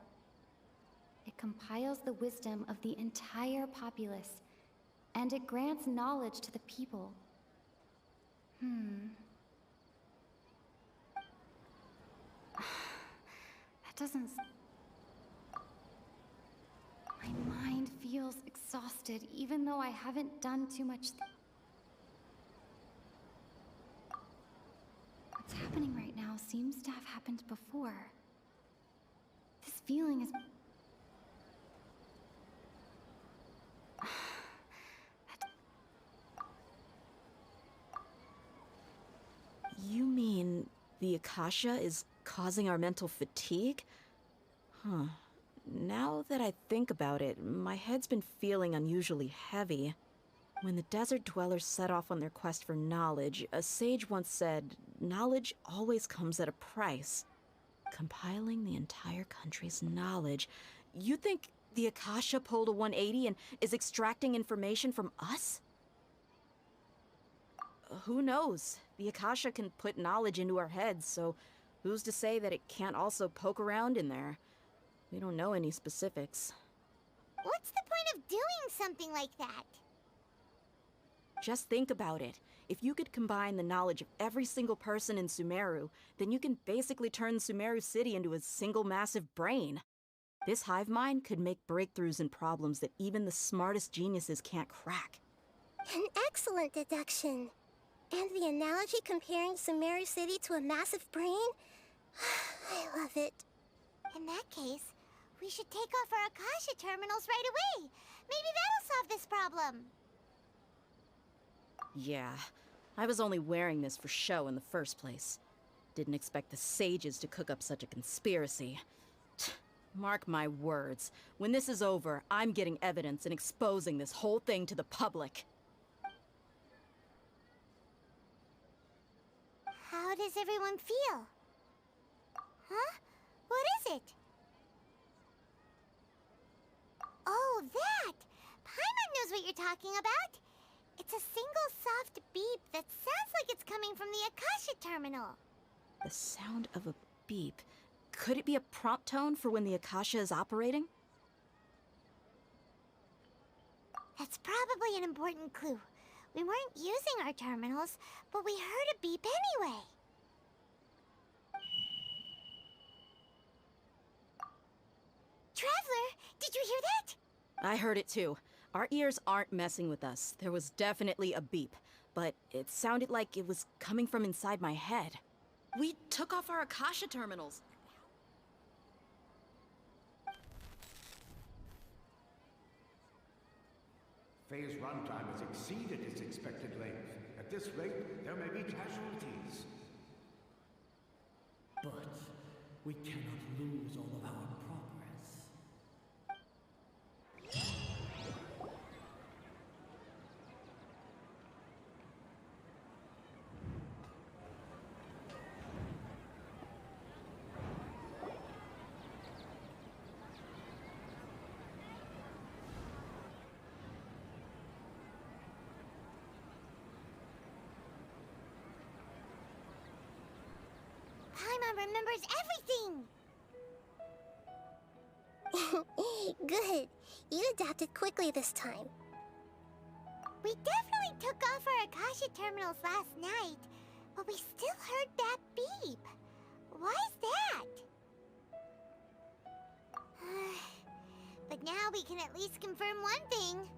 It compiles the wisdom of the entire populace, and it grants knowledge to the people. That doesn't... My mind feels exhausted, even though I haven't done too much... What's happening right now seems to have happened before. This feeling is... You mean the Akasha is causing our mental fatigue? Huh. Now that I think about it, my head's been feeling unusually heavy. When the desert dwellers set off on their quest for knowledge, a sage once said, knowledge always comes at a price. Compiling the entire country's knowledge. You think the Akasha pulled a 180 and is extracting information from us? Who knows? The Akasha can put knowledge into our heads, so who's to say that it can't also poke around in there? We don't know any specifics. What's the point of doing something like that? Just think about it. If you could combine the knowledge of every single person in Sumeru, then you can basically turn Sumeru City into a single massive brain. This hive mind could make breakthroughs in problems that even the smartest geniuses can't crack. An excellent deduction. And the analogy comparing Sumeru City to a massive brain? I love it. In that case, we should take off our Akasha terminals right away. Maybe that'll solve this problem. Yeah, I was only wearing this for show in the first place. Didn't expect the sages to cook up such a conspiracy. Mark my words, when this is over, I'm getting evidence and exposing this whole thing to the public. How does everyone feel? Huh? What is it? Oh, that! you're talking about? It's a single soft beep that sounds like it's coming from the Akasha terminal. The sound of a beep. Could it be a prompt tone for when the Akasha is operating? That's probably an important clue. We weren't using our terminals, but we heard a beep anyway. Traveler, did you hear that? I heard it too. Our ears aren't messing with us. There was definitely a beep, but it sounded like it was coming from inside my head. We took off our Akasha terminals. Phase runtime has exceeded its expected length. At this rate, there may be casualties. But we cannot lose all of our progress. Paimon remembers everything! Good. You adapted quickly this time. We definitely took off our Akasha terminals last night, but we still heard that beep. Why is that? But now we can at least confirm one thing.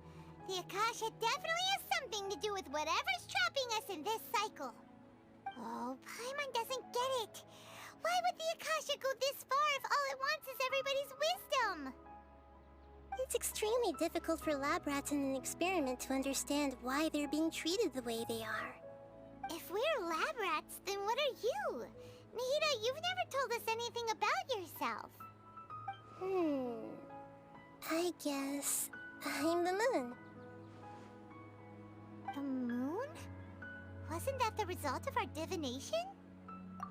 The Akasha definitely has something to do with whatever's trapping us in this cycle. Oh, Paimon doesn't get it. Why would the Akasha go this far if all it wants is everybody's wisdom? It's extremely difficult for lab rats in an experiment to understand why they're being treated the way they are. If we're lab rats, then what are you? Nahida, you've never told us anything about yourself. I guess I'm the moon. The moon? Wasn't that the result of our divination?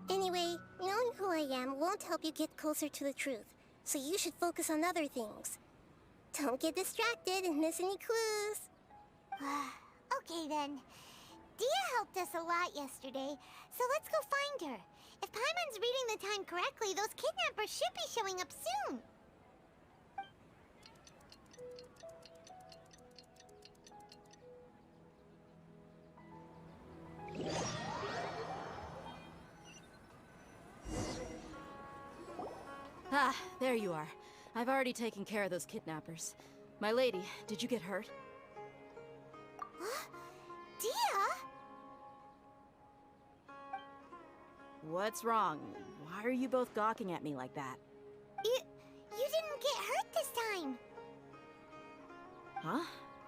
Anyway, knowing who I am won't help you get closer to the truth, so you should focus on other things. Don't get distracted and miss any clues. Okay then. Dia helped us a lot yesterday, so let's go find her. If Paimon's reading the time correctly, those kidnappers should be showing up soon. Ah, there you are. I've already taken care of those kidnappers. My lady, did you get hurt? Dia? What's wrong? Why are you both gawking at me like that? You didn't get hurt this time. Huh?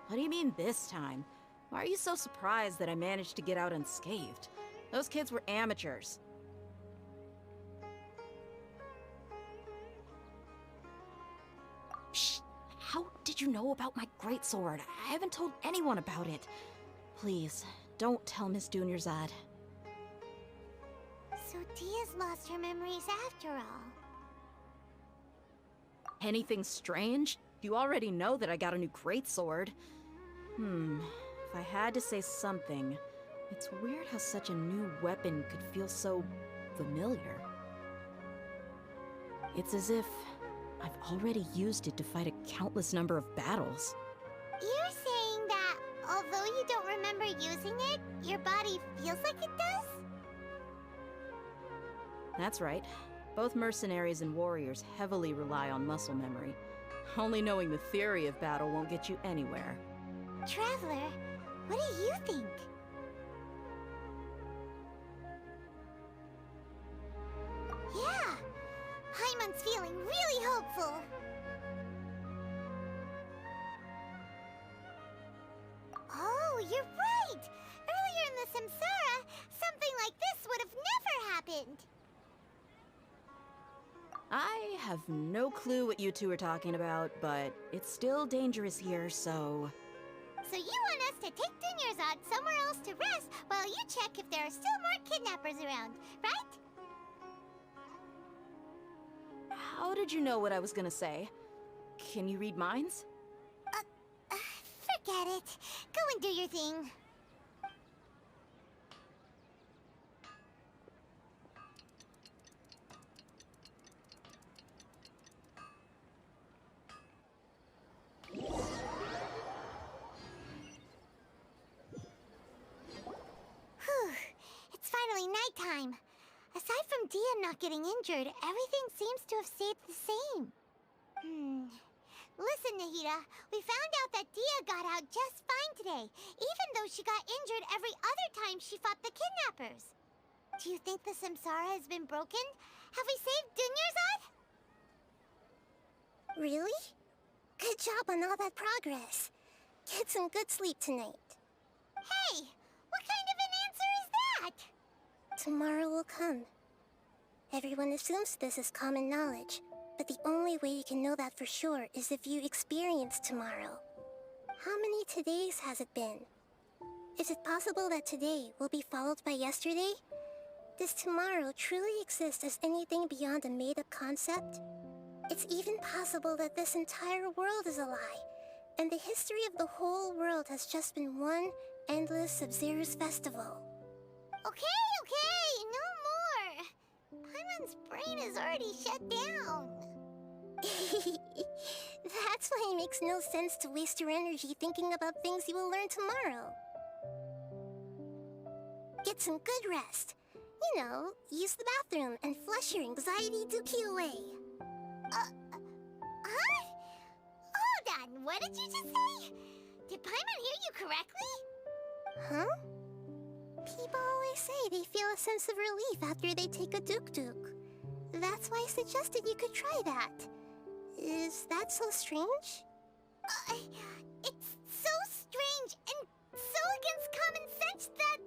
What do you mean this time? Why are you so surprised that I managed to get out unscathed? Those kids were amateurs. Shh! How did you know about my greatsword? I haven't told anyone about it. Please, don't tell Miss Dunyarzad. So Dia's lost her memories after all. Anything strange? You already know that I got a new greatsword. If I had to say something, it's weird how such a new weapon could feel so familiar. It's as if I've already used it to fight a countless number of battles. You're saying that, although you don't remember using it, your body feels like it does? That's right. Both mercenaries and warriors heavily rely on muscle memory. Only knowing the theory of battle won't get you anywhere. Traveler, what do you think? Yeah, Paimon's feeling really hopeful. Oh, you're right! Earlier in the Samsara, something like this would have never happened. I have no clue what you two are talking about, but it's still dangerous here, so... So you want us to take Dunyarzad somewhere else to rest while you check if there are still more kidnappers around, right? How did you know what I was gonna say? Can you read minds? Forget Forget it. Go and do your thing. Whew. It's finally nighttime. Aside from Dia not getting injured, everything seems to have stayed the same. Listen, Nahida, we found out that Dia got out just fine today, even though she got injured every other time she fought the kidnappers. Do you think the Samsara has been broken? Have we saved Dunyarzad? Really? Good job on all that progress. Get some good sleep tonight. Hey, what kind of an answer is that? Tomorrow will come. Everyone assumes this is common knowledge, but the only way you can know that for sure is if you experience tomorrow. How many todays has it been? Is it possible that today will be followed by yesterday? Does tomorrow truly exist as anything beyond a made-up concept? It's even possible that this entire world is a lie, and the history of the whole world has just been one endless Sub-Zero's festival. Okay, no more. Paimon's brain is already shut down. That's why it makes no sense to waste your energy thinking about things you will learn tomorrow. Get some good rest. You know, use the bathroom and flush your anxiety dookie away. Huh? Hold on, what did you just say? Did Paimon hear you correctly? Huh? People always say they feel a sense of relief after they take a duk-duk. That's why I suggested you could try that. Is that so strange? It's so strange and so against common sense that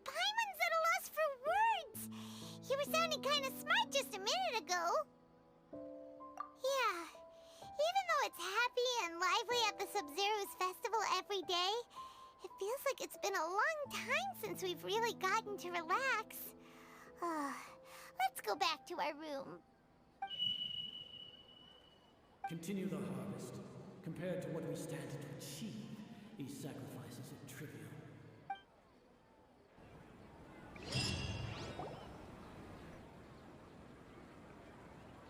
Paimon's at a loss for words. You were sounding kind of smart just a minute ago. Yeah, even though it's happy and lively at the Sub-Zero's festival every day, it feels like it's been a long time since we've really gotten to relax. Let's go back to our room. Continue the harvest. Compared to what we stand to achieve, these sacrifices are trivial.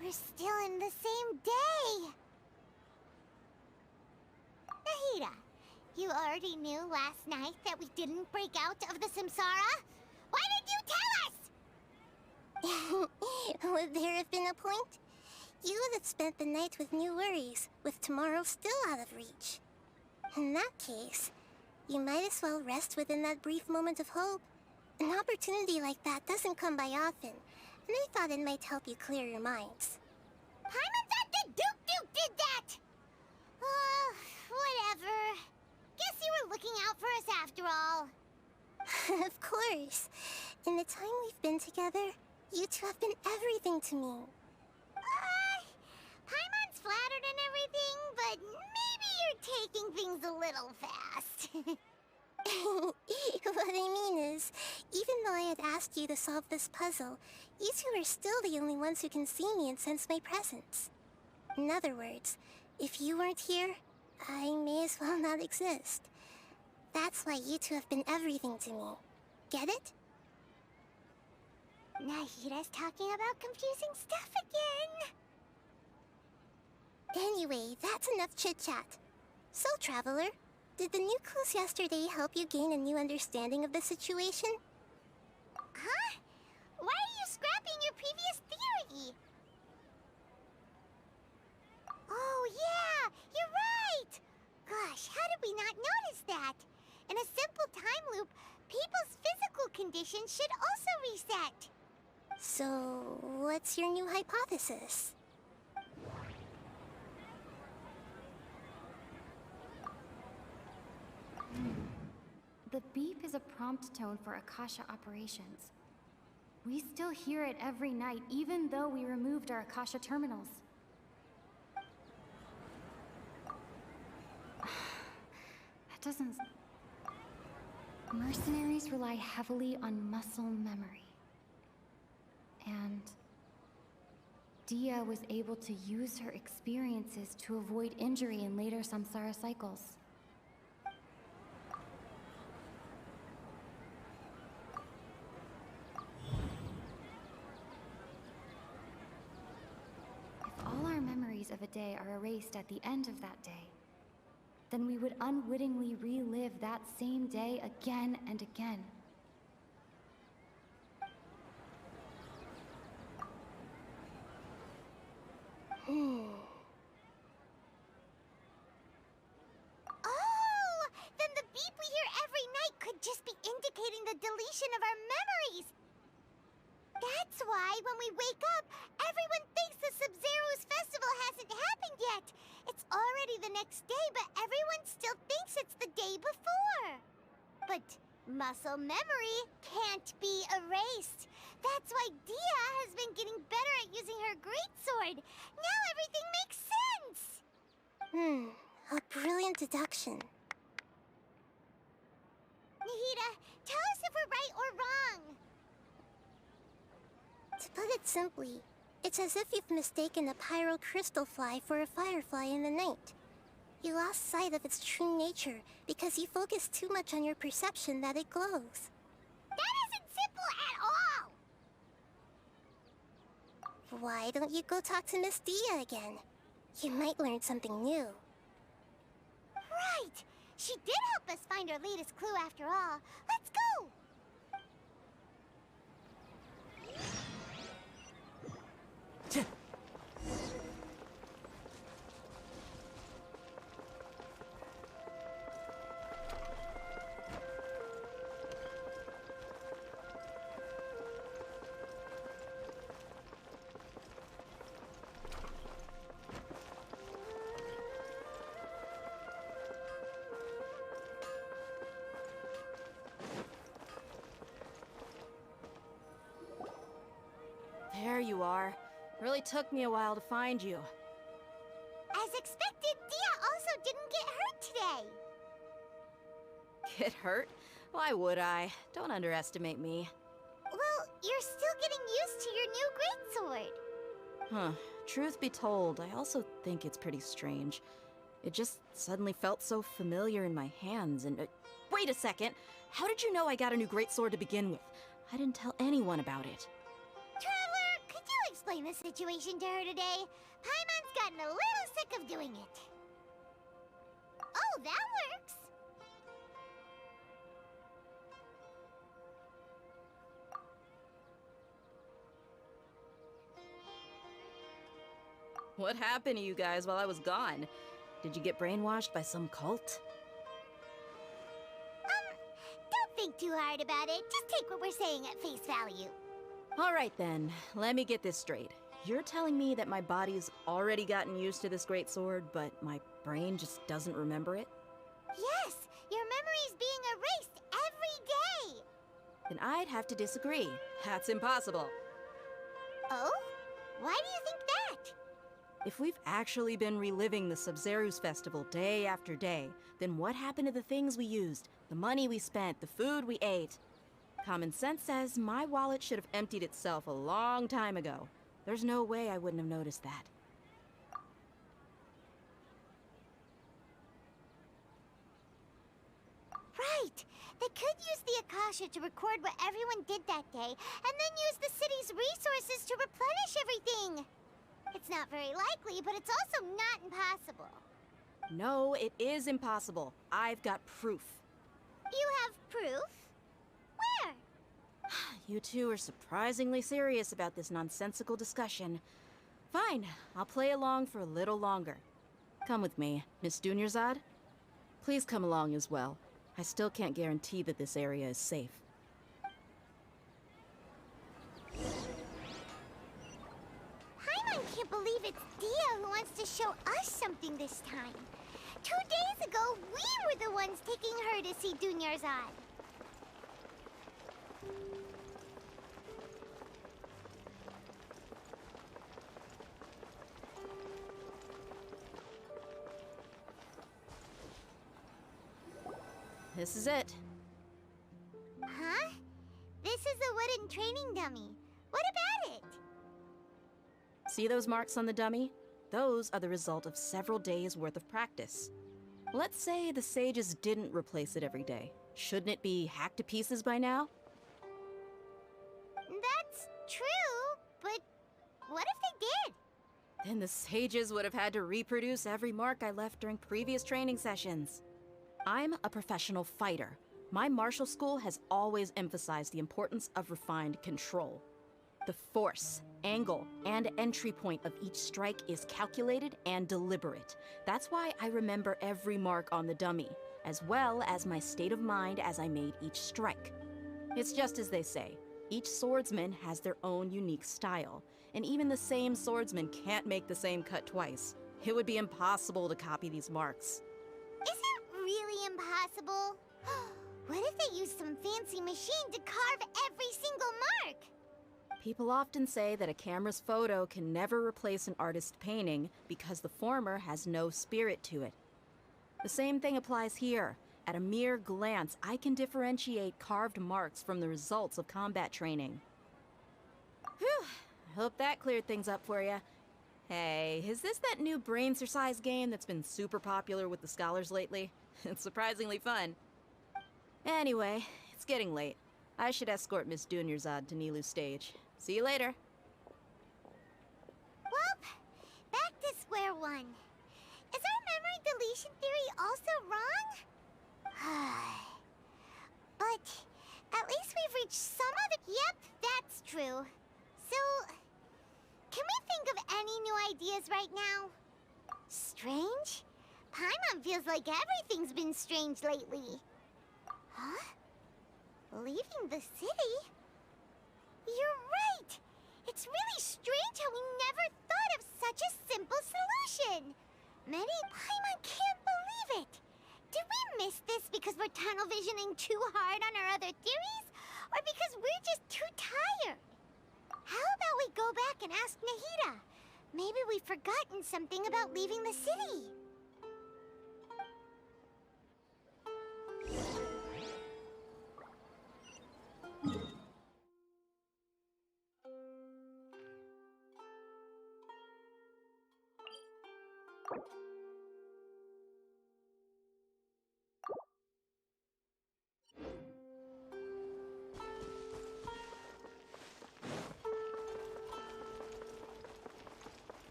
We're still in the same day! Nahida, you already knew last night that we didn't break out of the Samsara? Why did you tell us? Would there have been a point? You would have spent the night with new worries, with tomorrow still out of reach. In that case, you might as well rest within that brief moment of hope. An opportunity like that doesn't come by often, and I thought it might help you clear your minds. Paimon thought the Duke did that! Whatever. Guess you were looking out for us after all. Of course. In the time we've been together, you two have been everything to me. Paimon's flattered and everything, but maybe you're taking things a little fast. What I mean is, even though I had asked you to solve this puzzle, you two are still the only ones who can see me and sense my presence. In other words, if you weren't here, I may as well not exist. That's why you two have been everything to me. Get it? Nahida's talking about confusing stuff again. Anyway, that's enough chit-chat. So, Traveler, did the new clues yesterday help you gain a new understanding of the situation? Huh? Why are you scrapping your previous theory? Oh yeah, you're right! Gosh, how did we not notice that? In a simple time loop, people's physical conditions should also reset. So, what's your new hypothesis? The beep is a prompt tone for Akasha operations. We still hear it every night, even though we removed our Akasha terminals. That doesn't... Mercenaries rely heavily on muscle memory. And Dia was able to use her experiences to avoid injury in later samsara cycles. day are erased at the end of that day, then we would unwittingly relive that same day again and again. Oh! Then the beep we hear every night could just be indicating the deletion of our memories! That's why when we wake up, everyone thinks the Sub-Zero's festival hasn't happened yet! It's already the next day, but everyone still thinks it's the day before! But muscle memory can't be erased. That's why Dia has been getting better at using her greatsword. Now everything makes sense! A brilliant deduction. Nahida, tell us if we're right or wrong! To put it simply, it's as if you've mistaken a pyro crystal fly for a firefly in the night. You lost sight of its true nature because you focused too much on your perception that it glows. That isn't simple at all! Why don't you go talk to Miss Dia again? You might learn something new. Right! She did help us find our latest clue after all. Let's go! There you are. Really took me a while to find you. As expected, Dia also didn't get hurt today. Get hurt? Why would I? Don't underestimate me. Well, you're still getting used to your new greatsword. Huh. Truth be told, I also think it's pretty strange. It just suddenly felt so familiar in my hands and... wait a second! How did you know I got a new greatsword to begin with? I didn't tell anyone about it. Traveler, could you explain the situation to her today? Paimon's gotten a little sick of doing it. Oh, that works! What happened to you guys while I was gone? Did you get brainwashed by some cult? Don't think too hard about it. Just take what we're saying at face value. Alright then, let me get this straight. You're telling me that my body's already gotten used to this greatsword, but my brain just doesn't remember it? Yes, your memory's being erased every day! Then I'd have to disagree. That's impossible. Oh? Why do you think that? If we've actually been reliving the Sub-Zero's festival day after day, then what happened to the things we used, the money we spent, the food we ate? Common sense says my wallet should have emptied itself a long time ago. There's no way I wouldn't have noticed that. Right! They could use the Akasha to record what everyone did that day, and then use the city's resources to replenish everything! It's not very likely, but it's also not impossible. No, it is impossible. I've got proof. You have proof? Where? You two are surprisingly serious about this nonsensical discussion. Fine, I'll play along for a little longer. Come with me, Miss Dunyarzad. Please come along as well. I still can't guarantee that this area is safe. Paimon can't believe it's Dia who wants to show us something this time. 2 days ago, we were the ones taking her to see Dunyarzad. This is it. Huh? This is a wooden training dummy. What about it? See those marks on the dummy? Those are the result of several days' worth of practice. Let's say the sages didn't replace it every day. Shouldn't it be hacked to pieces by now? That's true, but what if they did? Then the sages would have had to reproduce every mark I left during previous training sessions. I'm a professional fighter. My martial school has always emphasized the importance of refined control. The force, angle, and entry point of each strike is calculated and deliberate. That's why I remember every mark on the dummy, as well as my state of mind as I made each strike. It's just as they say, each swordsman has their own unique style, and even the same swordsman can't make the same cut twice. It would be impossible to copy these marks. Is it really impossible? What if they used some fancy machine to carve every single mark? People often say that a camera's photo can never replace an artist's painting because the former has no spirit to it. The same thing applies here. At a mere glance, I can differentiate carved marks from the results of combat training. Whew, I hope that cleared things up for you. Hey, is this that new brain exercise game that's been super popular with the scholars lately? It's surprisingly fun. Anyway, it's getting late. I should escort Miss Dunyarzad to Nilu's stage. See you later. Well, back to square one. Is our memory deletion theory also wrong? But at least we've reached some other— Yep, that's true. So, can we think of any new ideas right now? Strange? Paimon feels like everything's been strange lately. Huh? Leaving the city? You're right! It's really strange how we never thought of such a simple solution! Many Paimon can't believe it! Did we miss this because we're tunnel visioning too hard on our other theories? Or because we're just too tired? How about we go back and ask Nahida? Maybe we've forgotten something about leaving the city.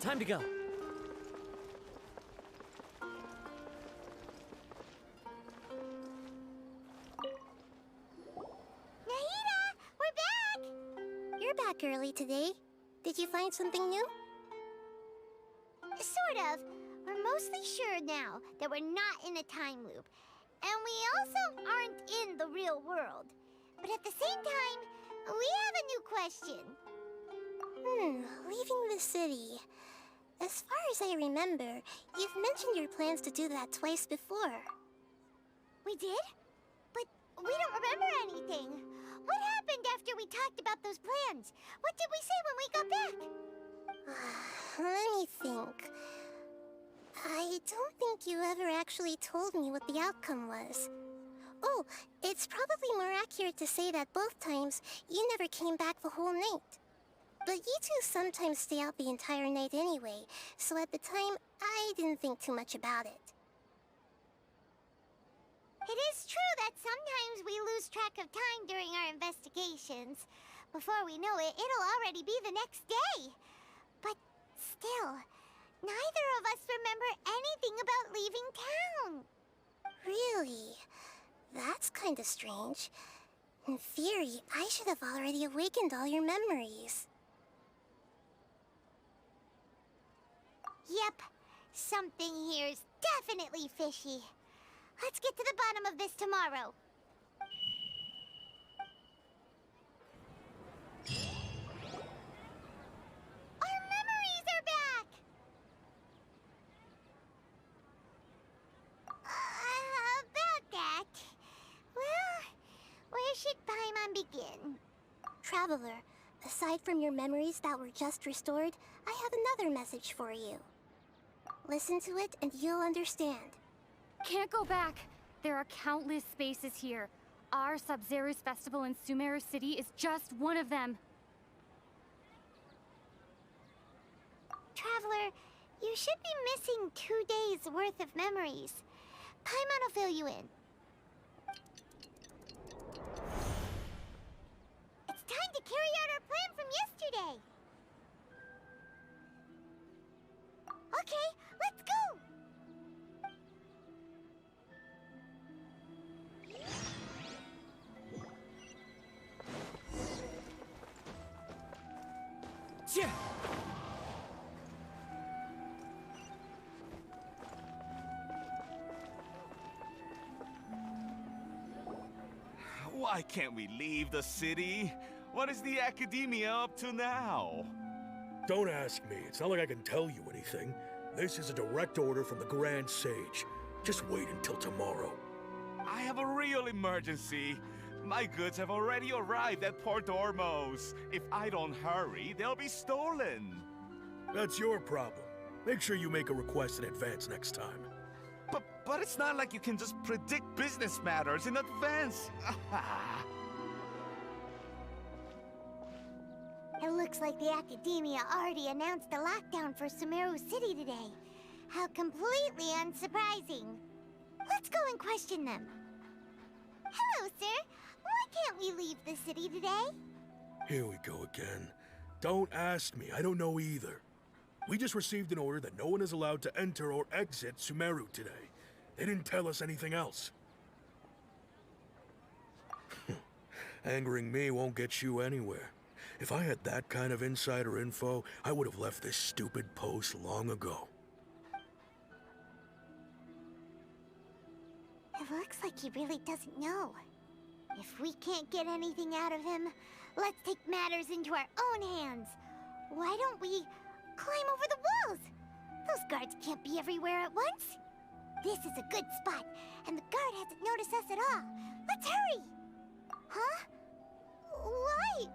Time to go. Nahida, we're back! You're back early today. Did you find something new? Sort of. We're mostly sure now that we're not in a time loop. And we also aren't in the real world. But at the same time, we have a new question. Leaving the city. As far as I remember, you've mentioned your plans to do that twice before. We did? But we don't remember anything. What happened after we talked about those plans? What did we say when we got back? Let me think. I don't think you ever actually told me what the outcome was. Oh, it's probably more accurate to say that both times you never came back the whole night. But you two sometimes stay out the entire night anyway, so at the time, I didn't think too much about it. It is true that sometimes we lose track of time during our investigations. Before we know it, it'll already be the next day. But still, neither of us remember anything about leaving town. Really? That's kinda strange. In theory, I should have already awakened all your memories. Yep, something here's definitely fishy. Let's get to the bottom of this tomorrow. Our memories are back! About that... Well, where should Paimon begin? Traveler, aside from your memories that were just restored, I have another message for you. Listen to it and you'll understand. Can't go back. There are countless spaces here. Our Sub-Zero's festival in Sumeru City is just one of them. Traveler, you should be missing 2 days worth of memories. Paimon will fill you in. It's time to carry out our plan from yesterday. Okay, let's go! Yeah. Why can't we leave the city? What is the Academia up to now? Don't ask me. It's not like I can tell you anything. This is a direct order from the Grand Sage. Just wait until tomorrow. I have a real emergency. My goods have already arrived at Port Ormos. If I don't hurry, they'll be stolen. That's your problem. Make sure you make a request in advance next time. But it's not like you can just predict business matters in advance. It looks like the Academia already announced a lockdown for Sumeru City today. How completely unsurprising. Let's go and question them. Hello, sir. Why can't we leave the city today? Here we go again. Don't ask me. I don't know either. We just received an order that no one is allowed to enter or exit Sumeru today. They didn't tell us anything else. Angering me won't get you anywhere. If I had that kind of insider info, I would have left this stupid post long ago. It looks like he really doesn't know. If we can't get anything out of him, let's take matters into our own hands. Why don't we climb over the walls? Those guards can't be everywhere at once. This is a good spot, and the guard hasn't noticed us at all. Let's hurry! Huh? Why?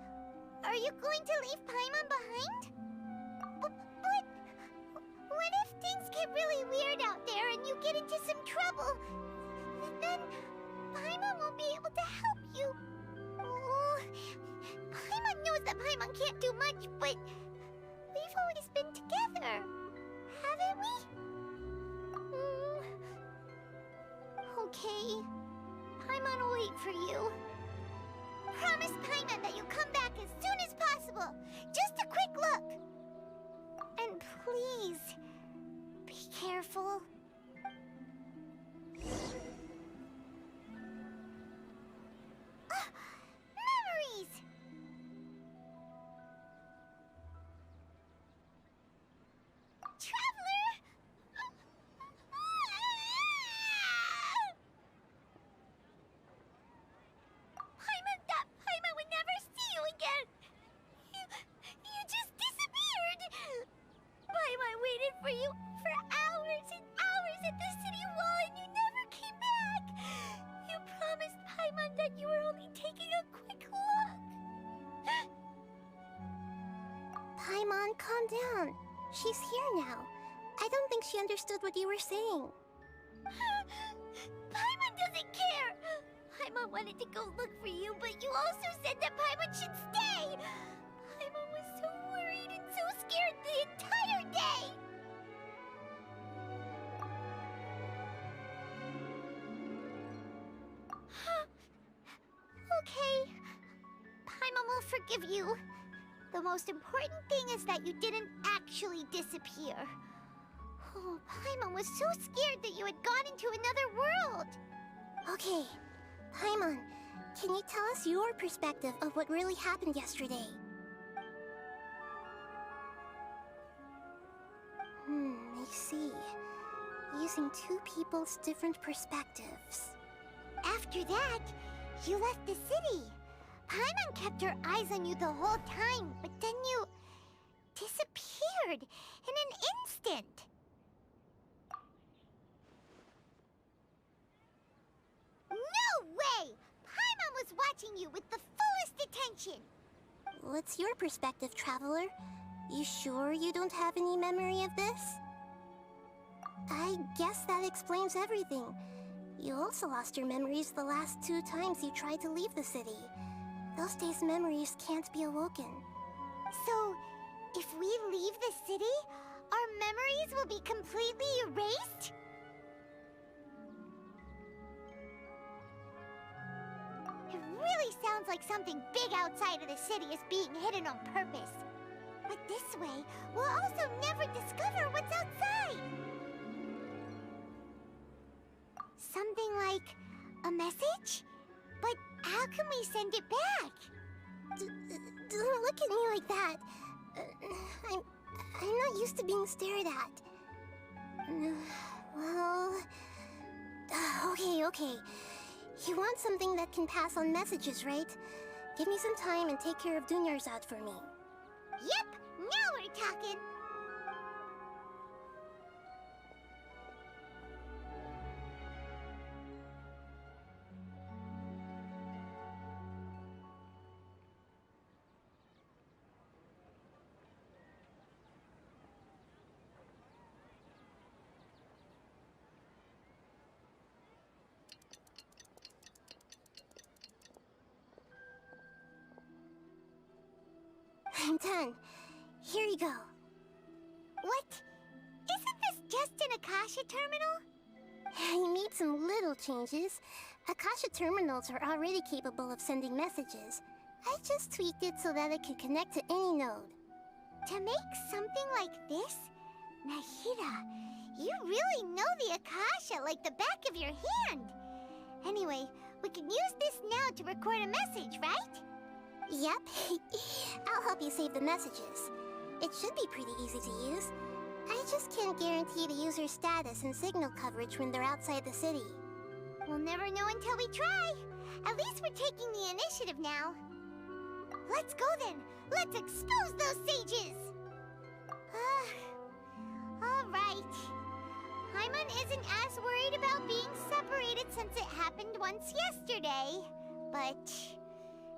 Are you going to leave Paimon behind? But what if things get really weird out there and you get into some trouble? Then Paimon won't be able to help you. Oh, Paimon knows that Paimon can't do much, but we've always been together, haven't we? Okay. Paimon will wait for you. Promise Paimon that you'll come back as soon as possible. Just a quick look. And please, be careful. Memories! Traveler! Paimon would never see you again! You just disappeared! Paimon waited for you for hours and hours at the city wall and you never came back! You promised Paimon that you were only taking a quick look! Paimon, calm down. She's here now. I don't think she understood what you were saying. Paimon doesn't care! Paimon wanted to go look for you, but you also said that Paimon should stay! Paimon was so worried and so scared the entire day! Okay. Paimon will forgive you. The most important thing is that you didn't actually disappear. Oh, Paimon was so scared that you had gone into another world! Okay. Paimon, can you tell us your perspective of what really happened yesterday? I see. Using two people's different perspectives. After that, you left the city. Paimon kept her eyes on you the whole time, but then you disappeared in an instant. No way! Paimon was watching you with the fullest attention. What's your perspective, Traveler? You sure you don't have any memory of this? I guess that explains everything. You also lost your memories the last 2 times you tried to leave the city. Those days' memories can't be awoken. So, if we leave the city, our memories will be completely erased? It really sounds like something big outside of the city is being hidden on purpose. But this way, we'll also never discover what's outside. message? But how can we send it back? Don't look at me like that. I'm not used to being stared at. Well... Okay. You want something that can pass on messages, right? Give me some time and take care of Dunyarzad for me. Yep, now we're talking. I'm done. Here you go. What? Isn't this just an Akasha terminal? I made some little changes. Akasha terminals are already capable of sending messages. I just tweaked it so that it can connect to any node. To make something like this? Nahida, you really know the Akasha like the back of your hand. Anyway, we can use this now to record a message, right? Yep. I'll help you save the messages. It should be pretty easy to use. I just can't guarantee the user's status and signal coverage when they're outside the city. We'll never know until we try. At least we're taking the initiative now. Let's go then. Let's expose those sages. All right. Paimon isn't as worried about being separated since it happened once yesterday. But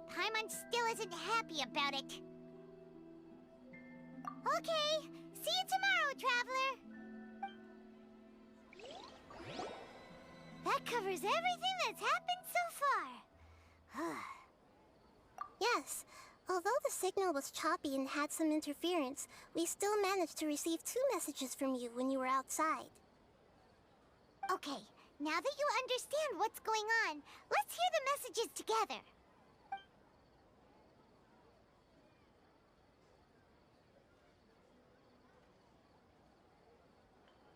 Paimon still isn't happy about it. Okay, see you tomorrow, Traveler. That covers everything that's happened so far. Yes, although the signal was choppy and had some interference, we still managed to receive 2 messages from you when you were outside. Okay, now that you understand what's going on, let's hear the messages together.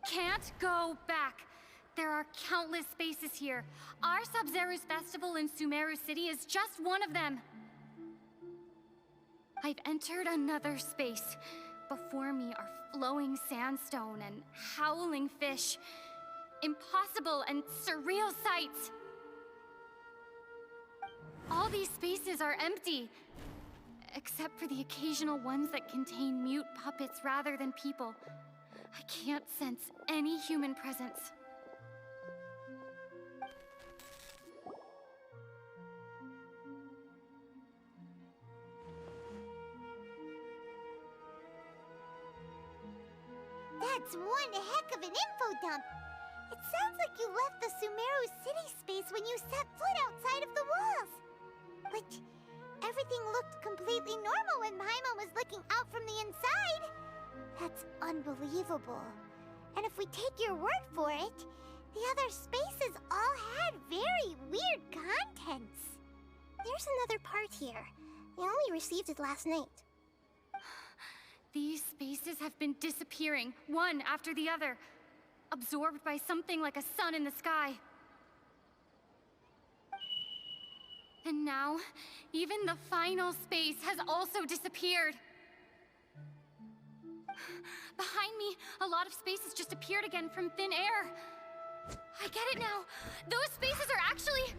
Can't go back. There are countless spaces here. Our Sub-Zero's festival in Sumeru City is just one of them. I've entered another space. Before me are flowing sandstone and howling fish. Impossible and surreal sights. All these spaces are empty, except for the occasional ones that contain mute puppets rather than people. I can't sense any human presence. That's one heck of an info dump. It sounds like you left the Sumeru City space when you set foot outside of the walls. But everything looked completely normal when Paimon was looking out from the inside. That's unbelievable. And if we take your word for it, the other spaces all had very weird contents. There's another part here. I only received it last night. These spaces have been disappearing, one after the other, absorbed by something like a sun in the sky. And now, even the final space has also disappeared. Behind me, a lot of spaces just appeared again from thin air. I get it now. Those spaces are actually...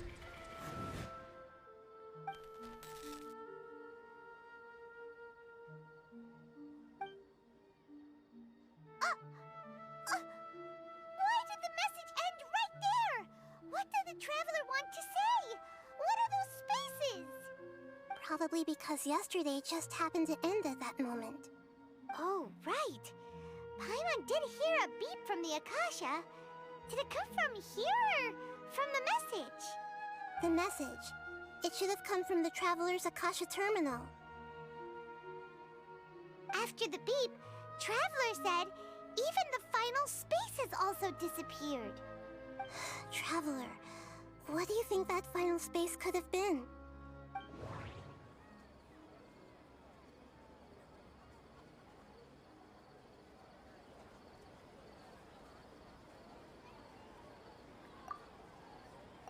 Why did the message end right there? What did the Traveler want to say? What are those spaces? Probably because yesterday just happened to end at that moment. Oh, right. Paimon did hear a beep from the Akasha. Did it come from here or from the message? The message. It should have come from the Traveler's Akasha terminal. After the beep, Traveler said even the final spaces also disappeared. Traveler, what do you think that final space could have been?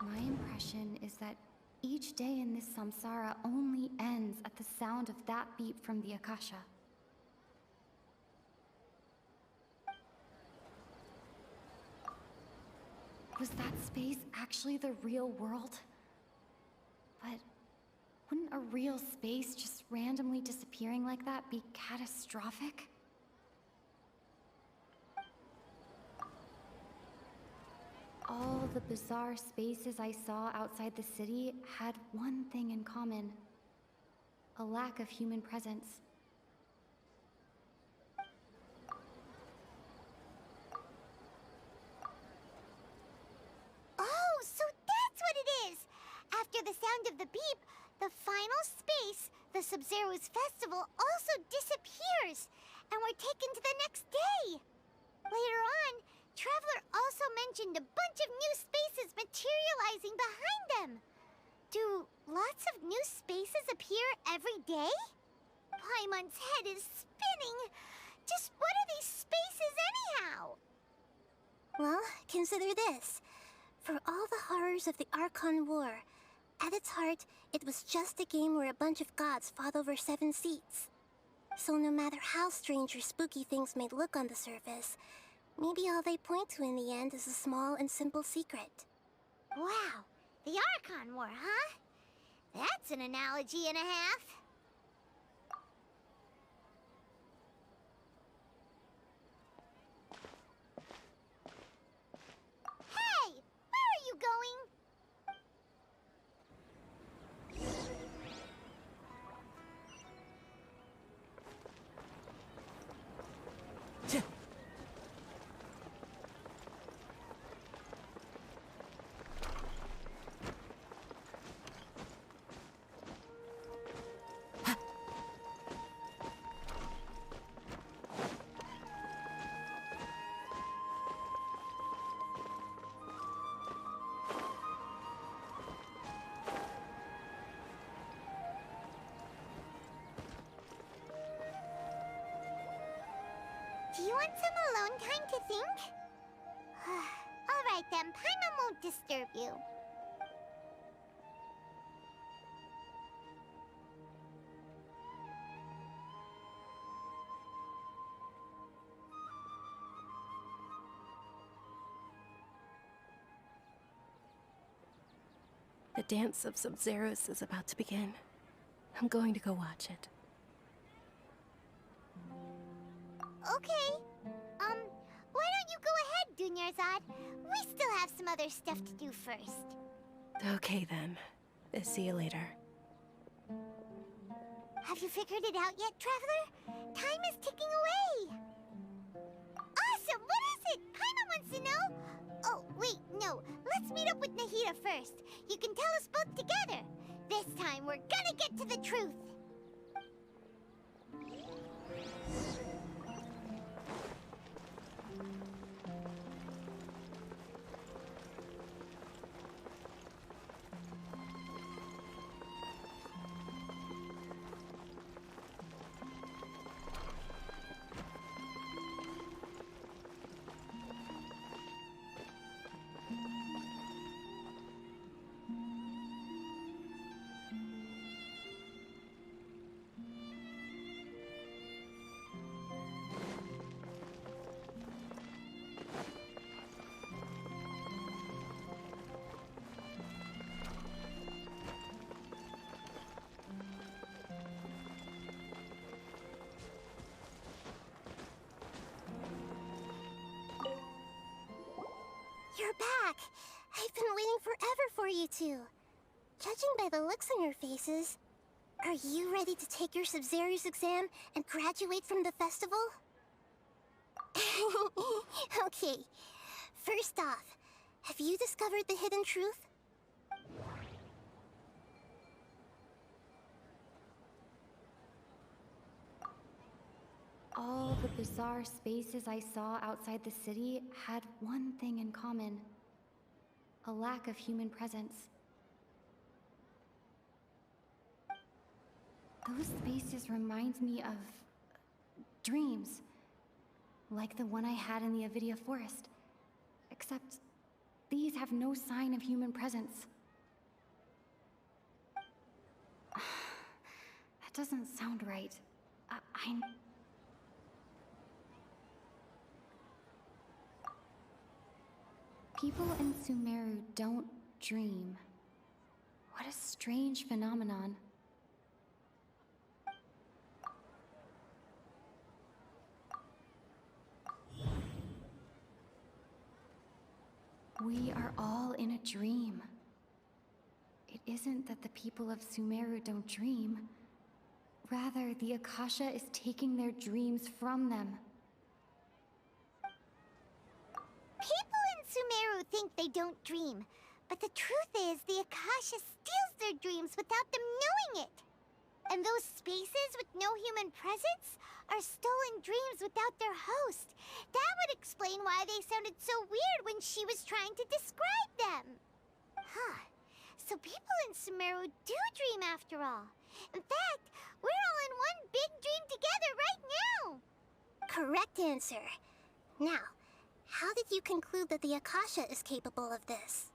My impression impression is that each day in this samsara only ends at the sound of that beep from the Akasha. Was that space actually the real world? But wouldn't a real space just randomly disappearing like that be catastrophic? All the bizarre spaces I saw outside the city had one thing in common: a lack of human presence. Oh, so that's what it is! After the sound of the beep, the final space, the Sub-Zero's festival, also disappears, and we're taken to the next day. Later on, Traveler also mentioned a bunch of new spaces materializing behind them. Do lots of new spaces appear every day? Paimon's head is spinning. Just what are these spaces anyhow? Well, consider this. For all the horrors of the Archon War, at its heart, it was just a game where a bunch of gods fought over 7 seats. So no matter how strange or spooky things may look on the surface, maybe all they point to in the end is a small and simple secret. Wow, the Archon War, huh? That's an analogy and a half. Hey, where are you going? Do you want some alone time to think? All right then, Paimon won't disturb you. The dance of Sub-Zeros is about to begin. I'm going to go watch it. Okay. Why don't you go ahead, Dunyarzad? We still have some other stuff to do first. Okay then. See you later. Have you figured it out yet, Traveler? Time is ticking away. Awesome! What is it? Paimon wants to know. Oh, wait, no. Let's meet up with Nahida first. You can tell us both together. This time, we're gonna get to the truth. You're back! I've been waiting forever for you two. Judging by the looks on your faces, are you ready to take your Sub-Zero's exam and graduate from the festival? Okay, first off, have you discovered the hidden truth? All the bizarre spaces I saw outside the city had one thing in common: a lack of human presence. Those spaces remind me of dreams, like the one I had in the Avidia forest. Except these have no sign of human presence. That doesn't sound right. People in Sumeru don't dream. What a strange phenomenon. We are all in a dream. It isn't that the people of Sumeru don't dream. Rather, the Akasha is taking their dreams from them. People in Sumeru think they don't dream, but the truth is the Akasha steals their dreams without them knowing it. And those spaces with no human presence are stolen dreams without their host. That would explain why they sounded so weird when she was trying to describe them. Huh. So people in Sumeru do dream after all. In fact, we're all in one big dream together right now. Correct answer. Now, how did you conclude that the Akasha is capable of this?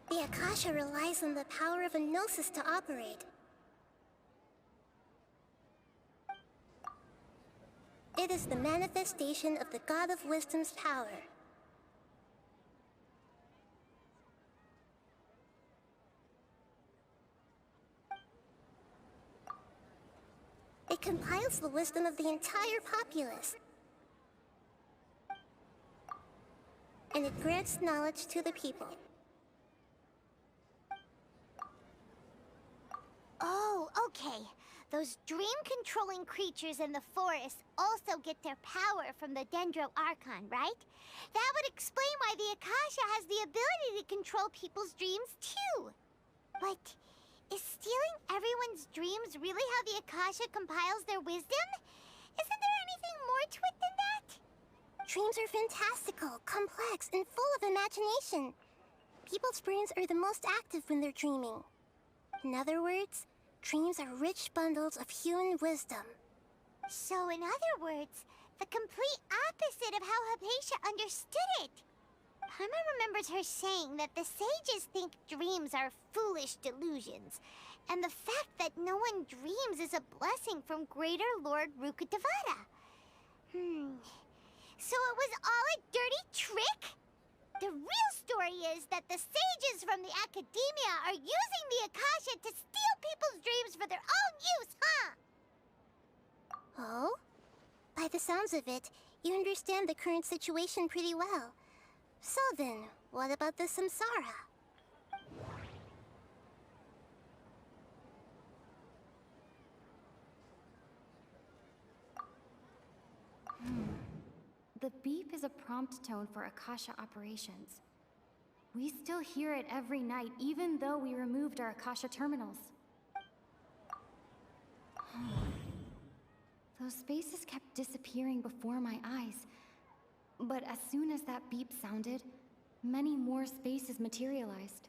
The Akasha relies on the power of a gnosis to operate. It is the manifestation of the God of Wisdom's power. It compiles the wisdom of the entire populace. And it grants knowledge to the people. Oh, okay. Those dream-controlling creatures in the forest also get their power from the Dendro Archon, right? That would explain why the Akasha has the ability to control people's dreams, too. But is stealing everyone's dreams really how the Akasha compiles their wisdom? Isn't there anything more to it than that? Dreams are fantastical, complex, and full of imagination. People's brains are the most active when they're dreaming. In other words, dreams are rich bundles of human wisdom. So in other words, the complete opposite of how Hypatia understood it. Paimon remembers her saying that the sages think dreams are foolish delusions, and the fact that no one dreams is a blessing from Greater Lord Rukkhadevata. So it was all a dirty trick? The real story is that the sages from the Academia are using the Akasha to steal people's dreams for their own use, huh? Oh? By the sounds of it, you understand the current situation pretty well. So then, what about the Samsara? The beep is a prompt tone for Akasha operations. We still hear it every night, even though we removed our Akasha terminals. Those spaces kept disappearing before my eyes. But as soon as that beep sounded, many more spaces materialized.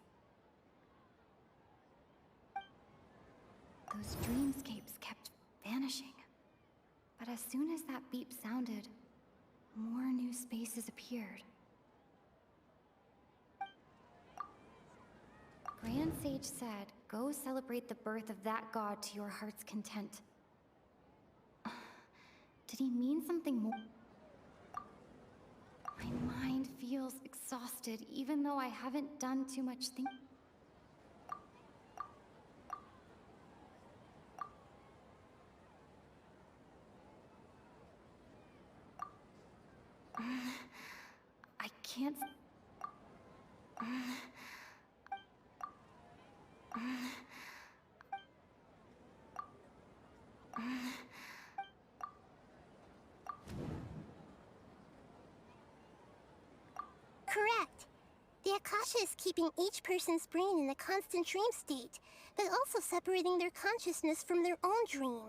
Those dreamscapes kept vanishing. But as soon as that beep sounded, more new spaces appeared. Grand Sage said, go celebrate the birth of that god to your heart's content. Did he mean something more? My mind feels exhausted, even though I haven't done too much thinking. I can't... Correct. The Akasha is keeping each person's brain in a constant dream state, but also separating their consciousness from their own dream.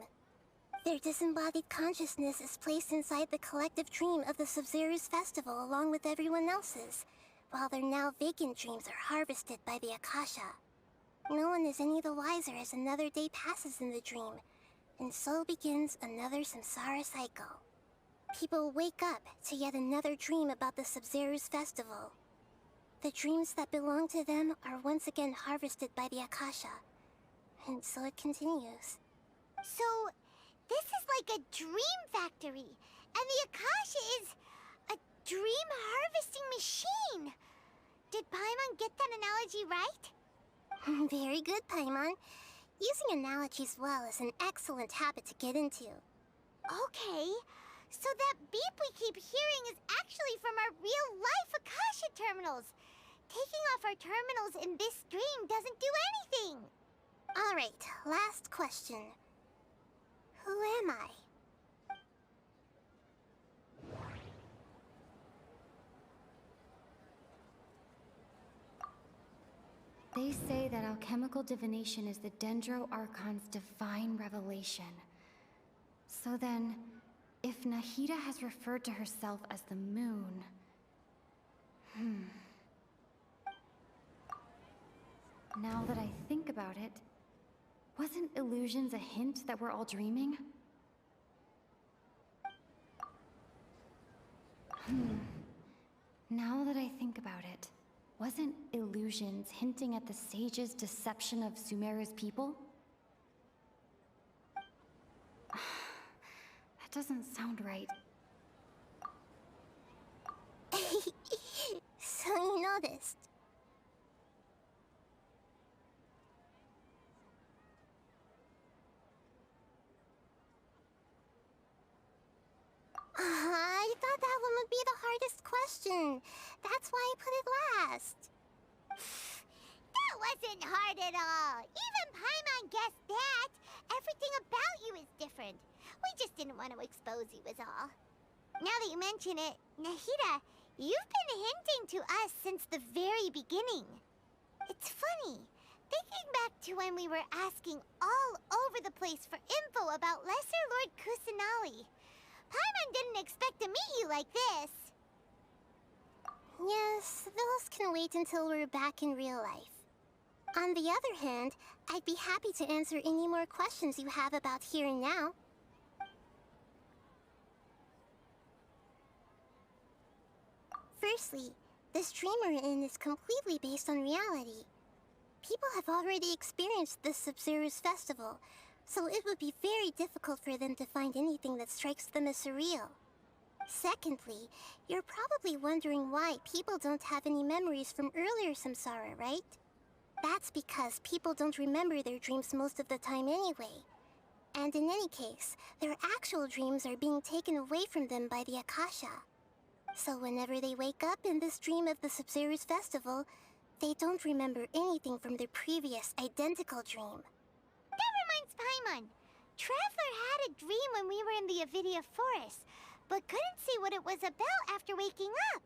Their disembodied consciousness is placed inside the collective dream of the Sub-Zero's festival along with everyone else's, while their now vacant dreams are harvested by the Akasha. No one is any the wiser as another day passes in the dream, and so begins another samsara cycle. People wake up to yet another dream about the Sub-Zeru's festival. The dreams that belong to them are once again harvested by the Akasha, and so it continues. So, this is like a dream factory, and the Akasha is a dream harvesting machine. Did Paimon get that analogy right? Very good, Paimon. Using analogies well is an excellent habit to get into. Okay, so that beep we keep hearing is actually from our real-life Akasha terminals. Taking off our terminals in this dream doesn't do anything. All right, last question. Who am I? They say that alchemical divination is the Dendro Archon's divine revelation. So then, if Nahida has referred to herself as the moon... Now that I think about it, wasn't illusions a hint that we're all dreaming? Now that I think about it, wasn't illusions hinting at the sage's deception of Sumeru's people? That doesn't sound right. So you noticed. I thought that one would be the hardest question. That's why I put it last. That wasn't hard at all. Even Paimon guessed that. Everything about you is different. We just didn't want to expose you is all. Now that you mention it, Nahida, you've been hinting to us since the very beginning. It's funny. Thinking back to when we were asking all over the place for info about Lesser Lord Kusanali, Paimon didn't expect to meet you like this. Yes, those can wait until we're back in real life. On the other hand, I'd be happy to answer any more questions you have about here and now. Firstly, this dream we're in is completely based on reality. People have already experienced this Sub-Zeru's festival, so it would be very difficult for them to find anything that strikes them as surreal. Secondly, you're probably wondering why people don't have any memories from earlier samsara, right? That's because people don't remember their dreams most of the time anyway. And in any case, their actual dreams are being taken away from them by the Akasha. So whenever they wake up in this dream of the Sub-Zeru's festival, they don't remember anything from their previous identical dream. That reminds Paimon. Traveler had a dream when we were in the Avidia Forest, but couldn't see what it was about after waking up.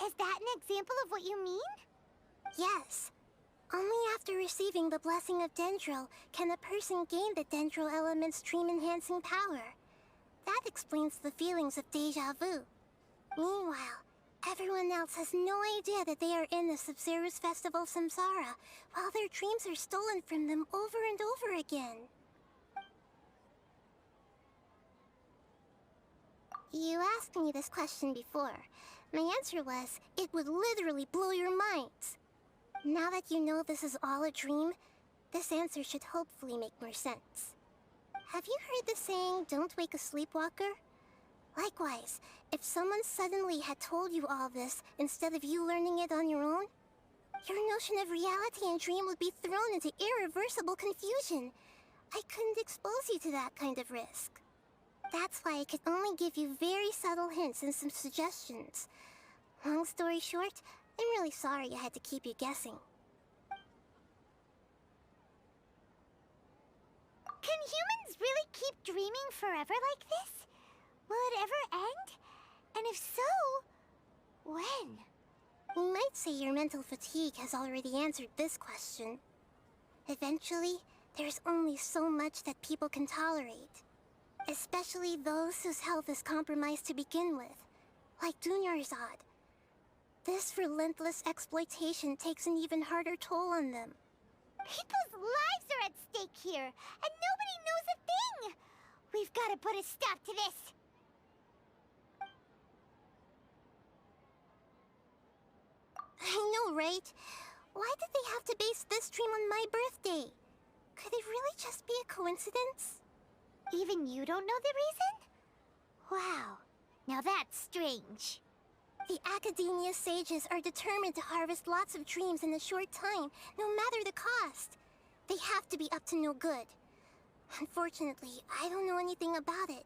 Is that an example of what you mean? Yes. Only after receiving the blessing of Dendro can a person gain the Dendro element's dream-enhancing power. That explains the feelings of deja vu. Meanwhile, everyone else has no idea that they are in the Sub-Zeru's festival samsara, while their dreams are stolen from them over and over again. You asked me this question before. My answer was, it would literally blow your minds. Now that you know this is all a dream, this answer should hopefully make more sense. Have you heard the saying, don't wake a sleepwalker? Likewise, if someone suddenly had told you all this instead of you learning it on your own, your notion of reality and dream would be thrown into irreversible confusion. I couldn't expose you to that kind of risk. That's why I could only give you very subtle hints and some suggestions. Long story short, I'm really sorry I had to keep you guessing. Can humans really keep dreaming forever like this? Will it ever end? And if so, when? You might say your mental fatigue has already answered this question. Eventually, there's only so much that people can tolerate. Especially those whose health is compromised to begin with, like Dunyarzad. This relentless exploitation takes an even harder toll on them. People's lives are at stake here, and nobody knows a thing! We've got to put a stop to this! I know, right? Why did they have to base this dream on my birthday? Could it really just be a coincidence? Even you don't know the reason? Wow, now that's strange. The Academia sages are determined to harvest lots of dreams in a short time, no matter the cost. They have to be up to no good. Unfortunately, I don't know anything about it.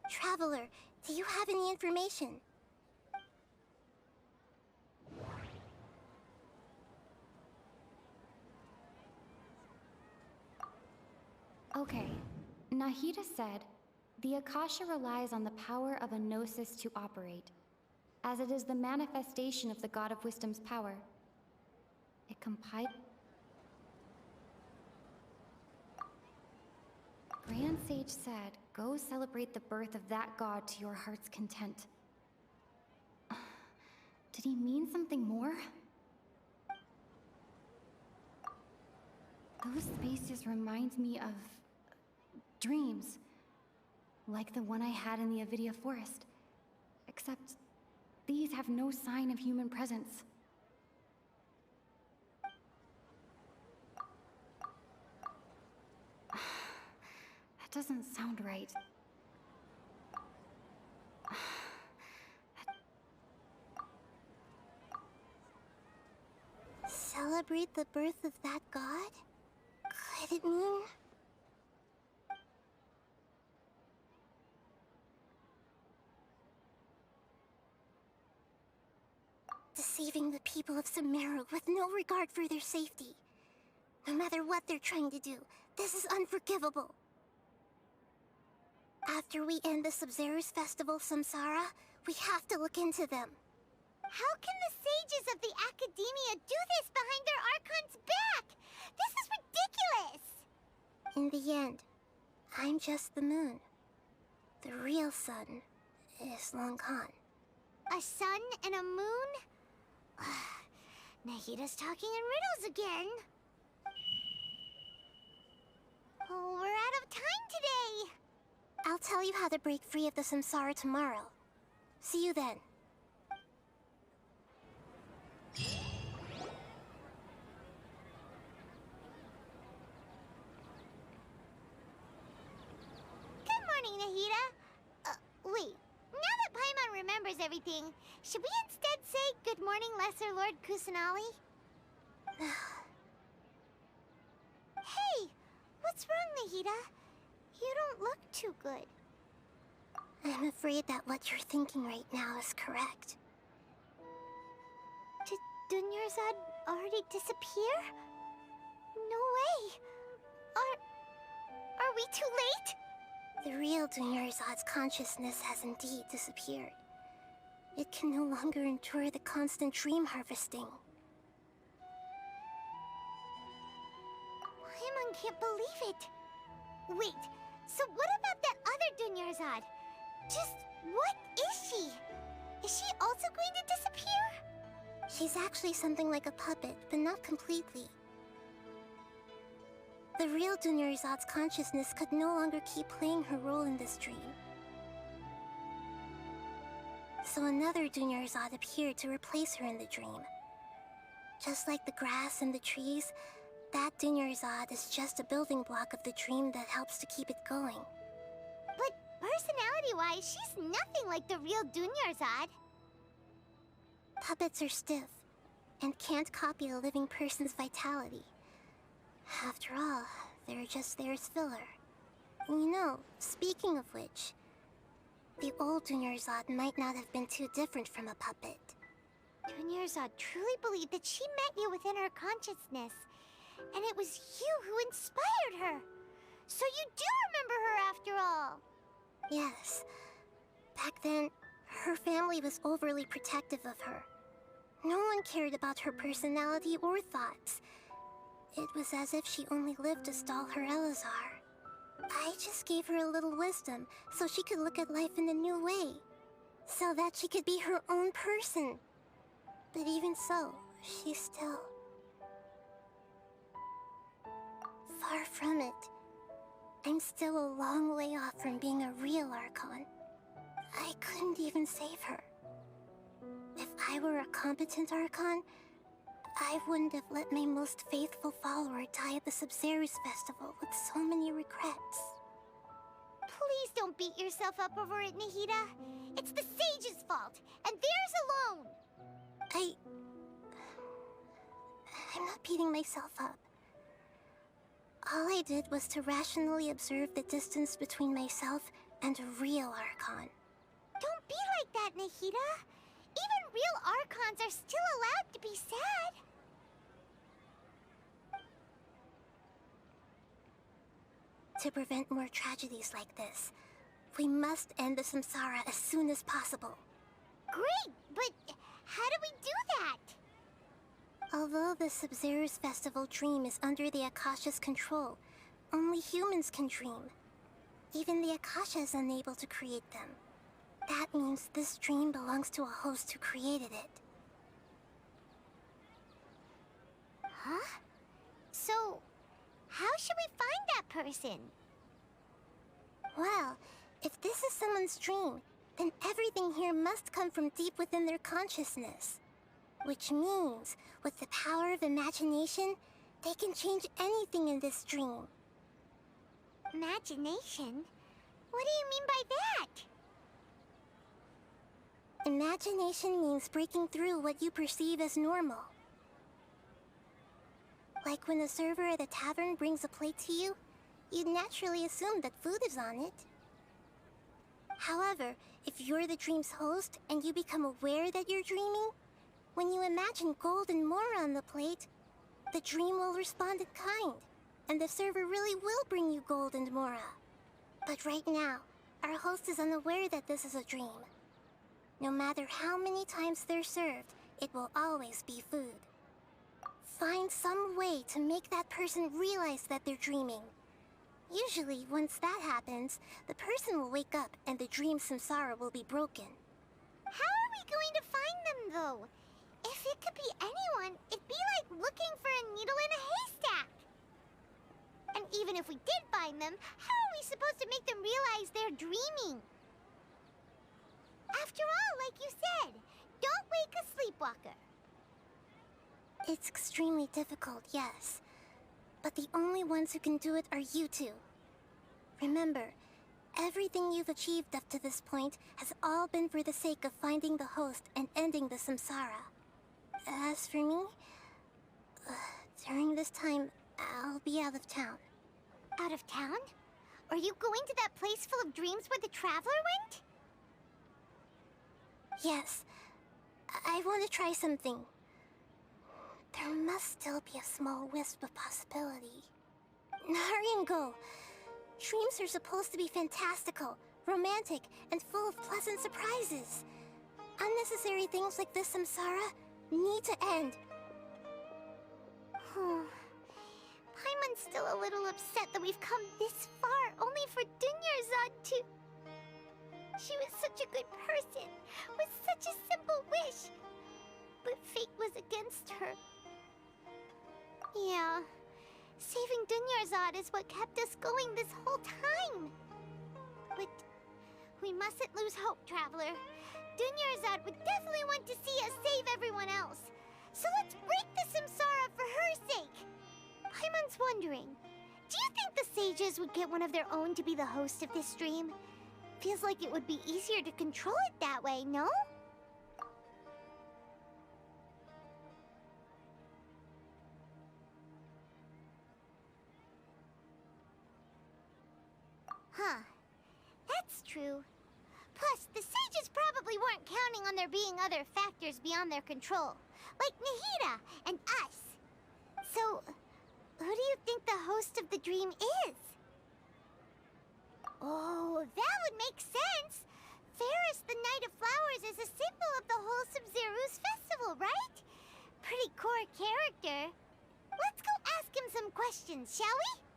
Traveler, do you have any information? Okay, Nahida said, the Akasha relies on the power of a gnosis to operate, as it is the manifestation of the God of Wisdom's power. It Grand Sage said, go celebrate the birth of that god to your heart's content. Did he mean something more? Those spaces remind me of dreams, like the one I had in the Avidia Forest. Except, these have no sign of human presence. That doesn't sound right. Celebrate the birth of that god? Could it mean... deceiving the people of Sumeru with no regard for their safety. No matter what they're trying to do, this is unforgivable. After we end the Sub-Zero's festival, Samsara, we have to look into them. How can the sages of the Academia do this behind their Archon's back? This is ridiculous! In the end, I'm just the moon. The real sun is long gone. A sun and a moon? Nahida's talking in riddles again. Oh, we're out of time today! I'll tell you how to break free of the Samsara tomorrow. See you then. Good morning, Nahida. Wait. Now that Paimon remembers everything, should we instead say good morning, Lesser Lord Kusanali? Hey! What's wrong, Nahida? You don't look too good. I'm afraid that what you're thinking right now is correct. Did Dunyarzad already disappear? No way! Are we too late? The real Dunyarzad's consciousness has indeed disappeared. It can no longer endure the constant dream harvesting. Paimon can't believe it. Wait, so what about that other Dunyarzad? Just what is she? Is she also going to disappear? She's actually something like a puppet, but not completely. The real Dunyarzad's consciousness could no longer keep playing her role in this dream. So another Dunyarzad appeared to replace her in the dream. Just like the grass and the trees, that Dunyarzad is just a building block of the dream that helps to keep it going. But personality-wise, she's nothing like the real Dunyarzad. Puppets are stiff, and can't copy a living person's vitality. After all, they're just there as filler. You know, speaking of which, the old Dunyarzad might not have been too different from a puppet. Dunyarzad truly believed that she met you within her consciousness, and it was you who inspired her. So you do remember her after all. Yes. Back then, her family was overly protective of her. No one cared about her personality or thoughts. It was as if she only lived to stall her Elazar. I just gave her a little wisdom so she could look at life in a new way. So that she could be her own person. But even so, she still... Far from it. I'm still a long way off from being a real Archon. I couldn't even save her. If I were a competent Archon, I wouldn't have let my most faithful follower die at the Sabzeruz festival with so many regrets. Please don't beat yourself up over it, Nahida. It's the sage's fault, and theirs alone. I'm not beating myself up. All I did was to rationally observe the distance between myself and a real Archon. Don't be like that, Nahida. Even real Archons are still allowed to be sad. To prevent more tragedies like this, we must end the samsara as soon as possible. Great, but how do we do that? Although the Sabzeruz festival dream is under the Akasha's control, only humans can dream. Even the Akasha is unable to create them. That means this dream belongs to a host who created it. Huh? So, how should we find that person? Well, if this is someone's dream, then everything here must come from deep within their consciousness. Which means, with the power of imagination, they can change anything in this dream. Imagination? What do you mean by that? Imagination means breaking through what you perceive as normal. Like when a server at a tavern brings a plate to you, you'd naturally assume that food is on it. However, if you're the dream's host and you become aware that you're dreaming, when you imagine gold and more on the plate, the dream will respond in kind, and the server really will bring you gold and mora. But right now, our host is unaware that this is a dream. No matter how many times they're served, it will always be food. Find some way to make that person realize that they're dreaming. Usually, once that happens, the person will wake up and the dream samsara will be broken. How are we going to find them, though? If it could be anyone, it'd be like looking for a needle in a haystack. And even if we did find them, how are we supposed to make them realize they're dreaming? After all, like you said, don't wake a sleepwalker. It's extremely difficult, yes. But the only ones who can do it are you two. Remember, everything you've achieved up to this point has all been for the sake of finding the host and ending the samsara. As for me, during this time, I'll be out of town. Out of town? Are you going to that place full of dreams where the Traveler went? Yes. I want to try something. There must still be a small wisp of possibility. Hurry and go. Dreams are supposed to be fantastical, romantic, and full of pleasant surprises. Unnecessary things like this samsara need to end. Paimon's still a little upset that we've come this far only for Dunyarzad to... She was such a good person, with such a simple wish. But fate was against her. Yeah, saving Dunyarzad is what kept us going this whole time. But we mustn't lose hope, Traveler. Dunyarzad would definitely want to see us save everyone else. So let's break the samsara for her sake. Paimon's wondering, do you think the sages would get one of their own to be the host of this dream? Feels like it would be easier to control it that way, no? Huh. That's true. Plus, the sages probably weren't counting on there being other factors beyond their control, like Nahida and us. So, who do you think the host of the dream is? Oh, that would make sense. Ferris, the Knight of Flowers, is a symbol of the whole Sabzeruz festival, right? Pretty core character. Let's go ask him some questions, shall we?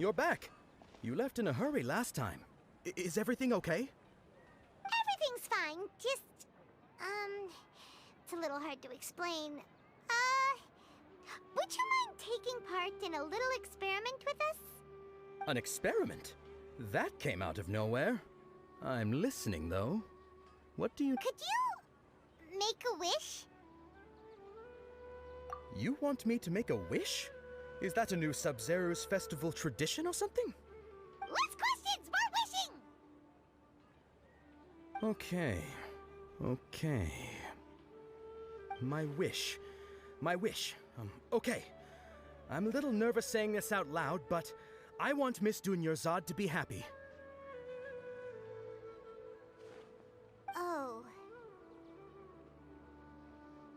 you're back. You left in a hurry last time. Is everything okay? Everything's fine, just, it's a little hard to explain. Would you mind taking part in a little experiment with us? An experiment? That came out of nowhere. I'm listening, though. What do you... Could you make a wish? You want me to make a wish? Is that a new Sub-Zero's festival tradition or something? Less questions, more wishing! Okay. My wish. Okay. I'm a little nervous saying this out loud, but I want Miss Dunyarzad to be happy. Oh.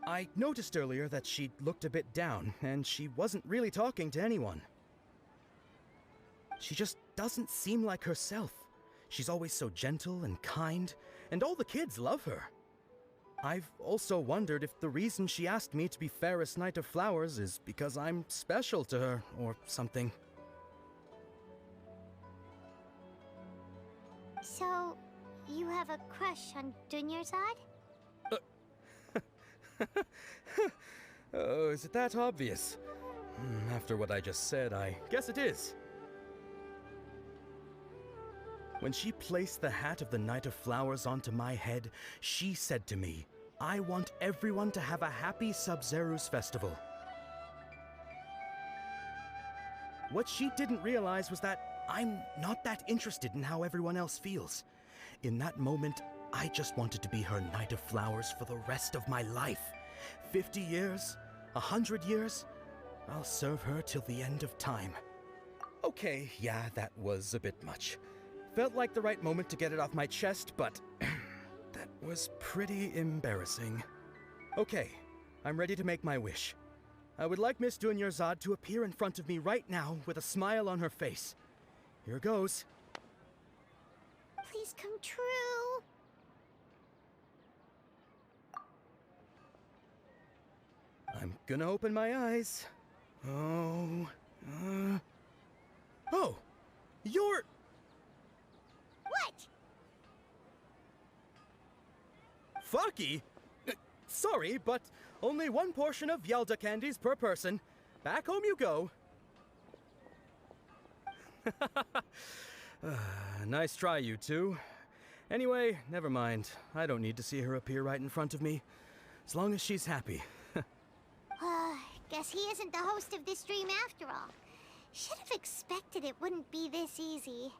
I noticed earlier that she looked a bit down, and she wasn't really talking to anyone. She just doesn't seem like herself. She's always so gentle and kind, and all the kids love her. I've also wondered if the reason she asked me to be Fairest Knight of Flowers is because I'm special to her, or something. So, you have a crush on Dunyarzad? Oh, is it that obvious? After what I just said, I guess it is. When she placed the hat of the Knight of Flowers onto my head, she said to me, I want everyone to have a happy Sub-Zero's festival. What she didn't realize was that I'm not that interested in how everyone else feels. In that moment, I just wanted to be her Knight of Flowers for the rest of my life. 50 years, 100 years, I'll serve her till the end of time. Okay, yeah, that was a bit much. Felt like the right moment to get it off my chest, but that was pretty embarrassing. Okay, I'm ready to make my wish. I would like Miss Dunyarzad to appear in front of me right now with a smile on her face. Here goes. Please come true. I'm gonna open my eyes. Oh, you're... What? Fucky? Sorry, but only one portion of Yalda candies per person. Back home you go. Nice try, you two. Anyway, never mind. I don't need to see her appear right in front of me. As long as she's happy. Guess he isn't the host of this dream after all. Should have expected it wouldn't be this easy.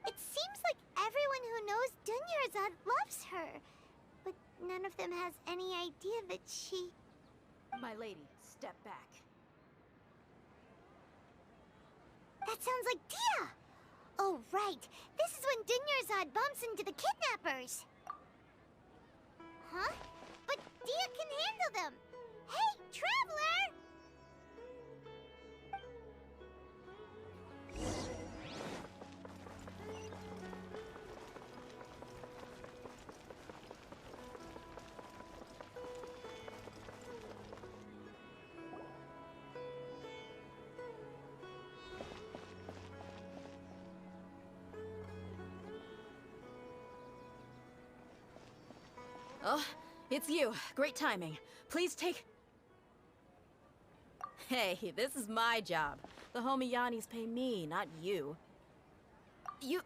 It seems like everyone who knows Dunyarzad loves her, but none of them has any idea that she... My lady, step back. That sounds like Dia! Oh, right. This is when Dunyarzad bumps into the kidnappers. Huh? But Dia can handle them. Hey, Traveler! Oh, it's you. Great timing. Please take... Hey, this is my job. The Homiyanis pay me, not you. You...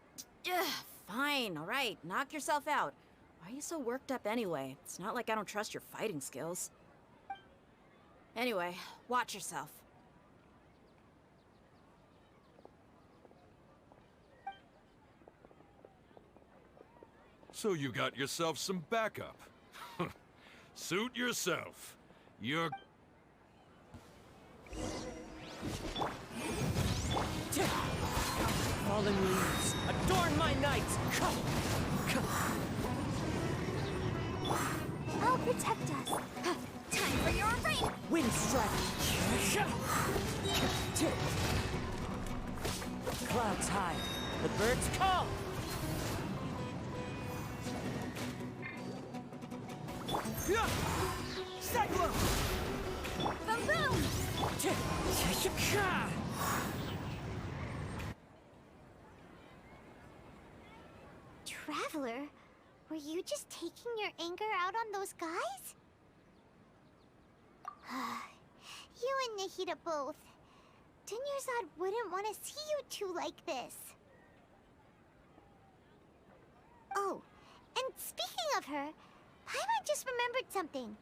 fine, alright. Knock yourself out. Why are you so worked up anyway? It's not like I don't trust your fighting skills. Anyway, watch yourself. So you got yourself some backup. Suit yourself. You're... Fallen leaves, adorn my night! I'll protect us. Time for your rain! Wind strike! Clouds high, the birds call! Cyclone! Boom boom! Traveler, were you just taking your anger out on those guys? You and Nahida both. Dunyarzad wouldn't want to see you two like this. Oh, and speaking of her, Paimon just remembered something.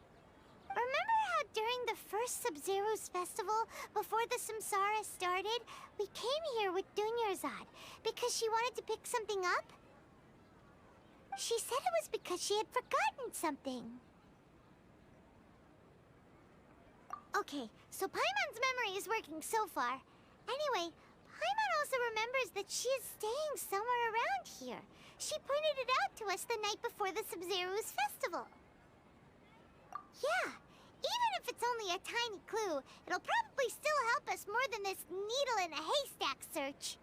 Remember how during the first Sub-Zero's festival, before the Samsara started, we came here with Dunyarzad because she wanted to pick something up? She said it was because she had forgotten something. Okay, so Paimon's memory is working so far. Anyway, Paimon also remembers that she is staying somewhere around here. She pointed it out to us the night before the Sub-Zero's festival. Yeah, even if it's only a tiny clue, it'll probably still help us more than this needle in a haystack search.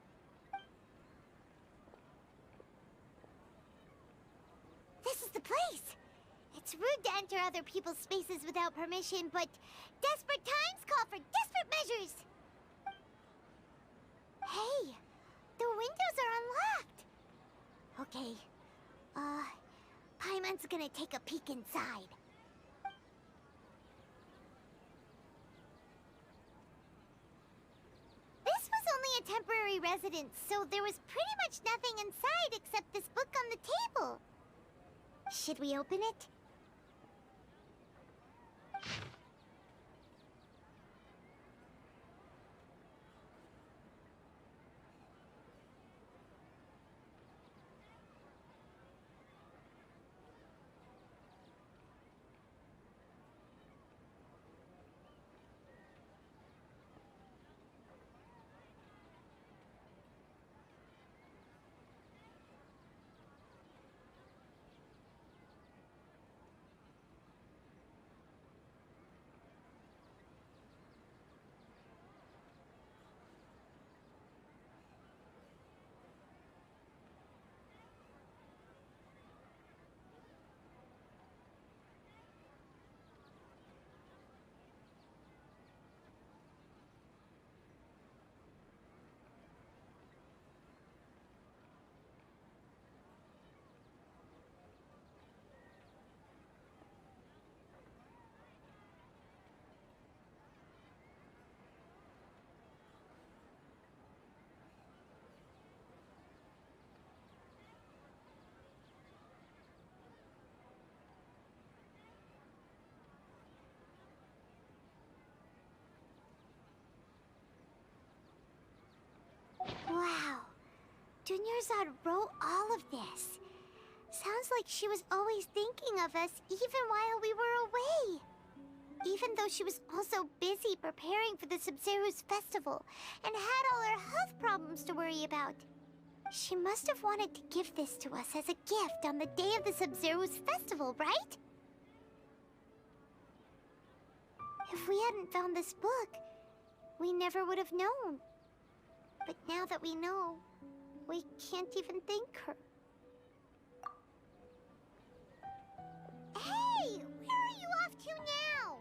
This is the place! It's rude to enter other people's spaces without permission, but desperate times call for desperate measures! Hey, the windows are unlocked! Okay, Paimon's gonna take a peek inside. This was only a temporary residence, so there was pretty much nothing inside except this book on the table. Should we open it? Wow. Dunyarzad wrote all of this. Sounds like she was always thinking of us even while we were away. Even though she was also busy preparing for the Sub-Zero's festival and had all her health problems to worry about. She must have wanted to give this to us as a gift on the day of the Sub-Zero's festival, right? If we hadn't found this book, we never would have known. But now that we know, we can't even thank her. Hey! Where are you off to now?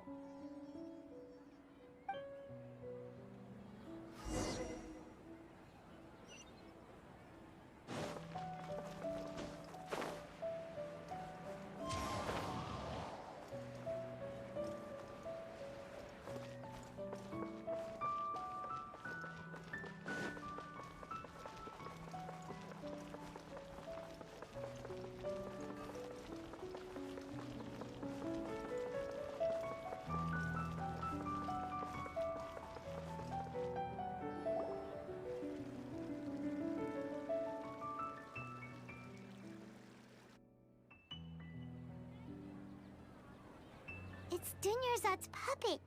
It's Dunyarzad's puppet.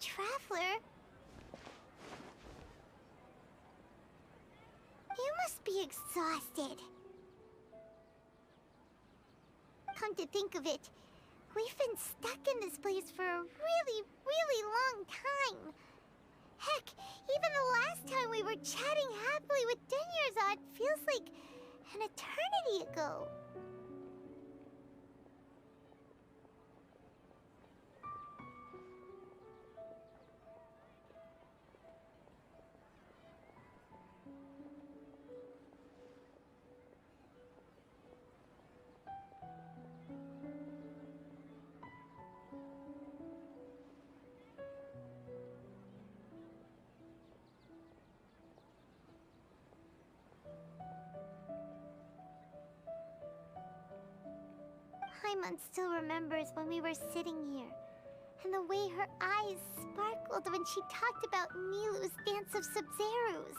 Traveler? You must be exhausted. Come to think of it, we've been stuck in this place for a really, really long time. Heck, even the last time we were chatting happily with Dunyarzad feels like an eternity ago. Paimon still remembers when we were sitting here, and the way her eyes sparkled when she talked about Nilu's Dance of Sub-Zerus.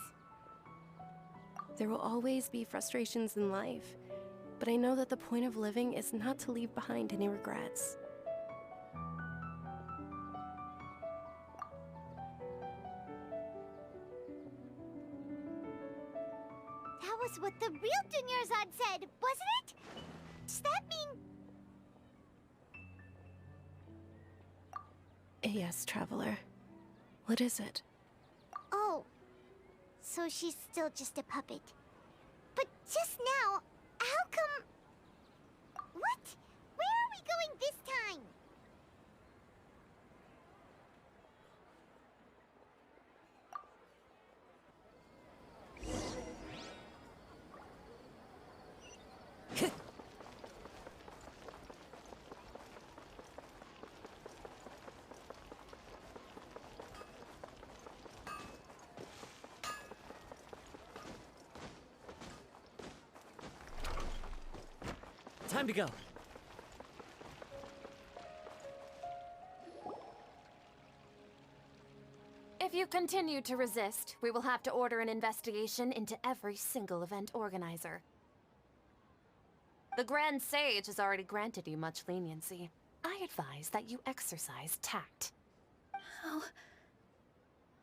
There will always be frustrations in life, but I know that the point of living is not to leave behind any regrets. That was what the real Dunyarzad said, wasn't it? Does that mean... Yes, Traveler. What is it? Oh, so she's still just a puppet. But just now, how come... What? Where are we going this time? Time to go. If you continue to resist, we will have to order an investigation into every single event organizer. The Grand Sage has already granted you much leniency. I advise that you exercise tact.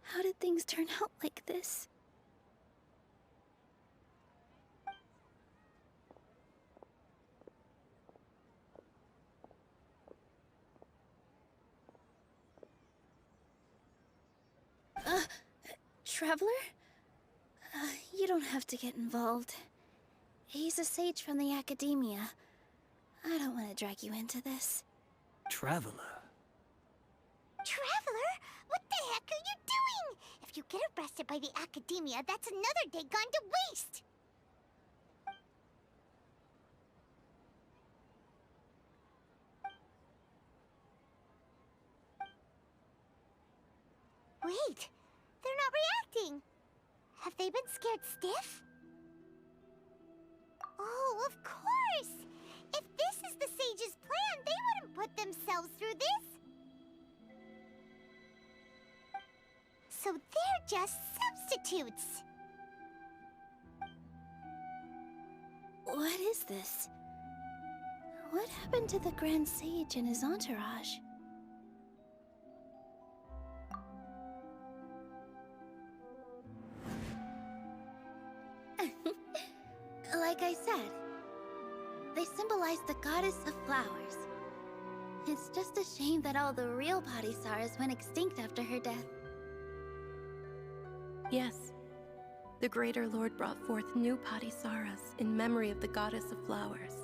How did things turn out like this? Traveler? You don't have to get involved. He's a sage from the Academia. I don't want to drag you into this. Traveler? Traveler? What the heck are you doing? If you get arrested by the Academia, that's another day gone to waste! Wait, they're not reacting. Have they been scared stiff? Oh, of course! If this is the Sage's plan, they wouldn't put themselves through this. So they're just substitutes. What is this? What happened to the Grand Sage and his entourage? Like I said, they symbolize the goddess of flowers. It's just a shame that all the real Padisaras went extinct after her death. Yes. The Greater Lord brought forth new Padisaras in memory of the goddess of flowers.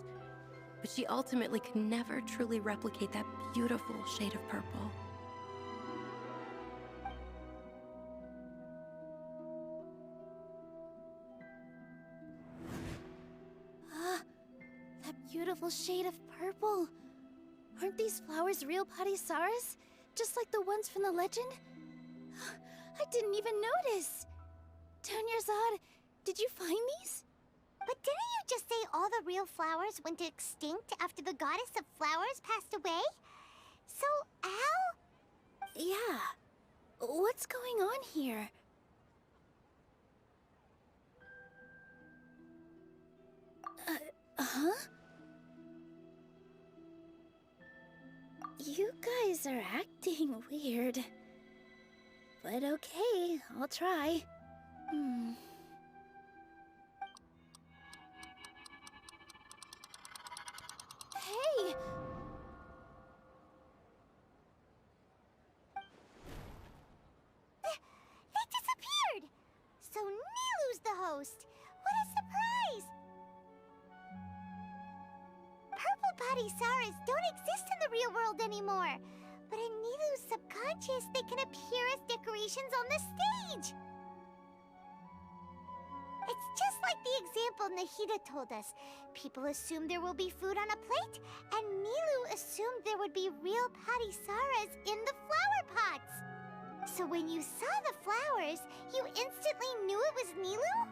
But she ultimately could never truly replicate that beautiful shade of purple. That beautiful shade of purple. Aren't these flowers real Padisaras? Just like the ones from the legend? I didn't even notice. Dunyarzad, did you find these? But didn't you just say all the real flowers went extinct after the goddess of flowers passed away? So, Al? Yeah. What's going on here? Huh? You guys are acting weird. But okay, I'll try. Hey! Patisaras don't exist in the real world anymore. But in Nilu's subconscious, they can appear as decorations on the stage. It's just like the example Nahida told us. People assumed there will be food on a plate, and Nilu assumed there would be real Patisaras in the flower pots. So when you saw the flowers, you instantly knew it was Nilu?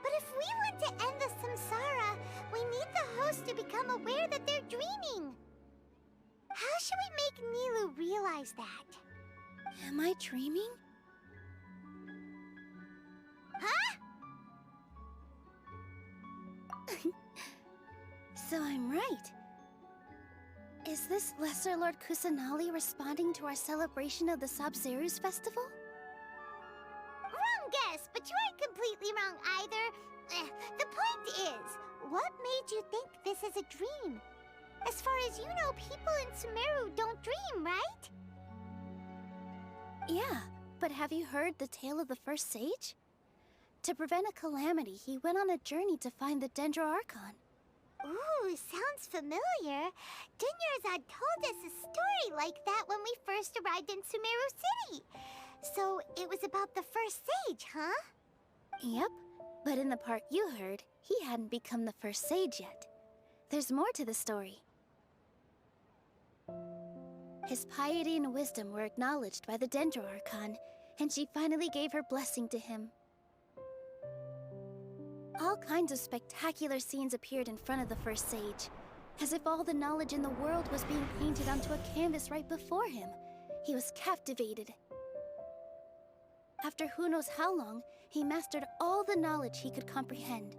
But if we want to end the samsara, we need the host to become aware that they're dreaming. How should we make Nilu realize that? Am I dreaming? Huh? So I'm right. Is this Lesser Lord Kusanali responding to our celebration of the Sabzeruz festival? Wrong guess, but you aren't completely wrong either. The point is, what made you think this is a dream? As far as you know, people in Sumeru don't dream, right? Yeah, but have you heard the tale of the first sage? To prevent a calamity, he went on a journey to find the Dendro Archon. Ooh, sounds familiar. Dunyarzad told us a story like that when we first arrived in Sumeru City. So it was about the first sage, huh? Yep, but in the part you heard, he hadn't become the first sage yet. There's more to the story. His piety and wisdom were acknowledged by the Dendro Archon, and she finally gave her blessing to him. All kinds of spectacular scenes appeared in front of the first sage, as if all the knowledge in the world was being painted onto a canvas right before him. He was captivated. After who knows how long, he mastered all the knowledge he could comprehend.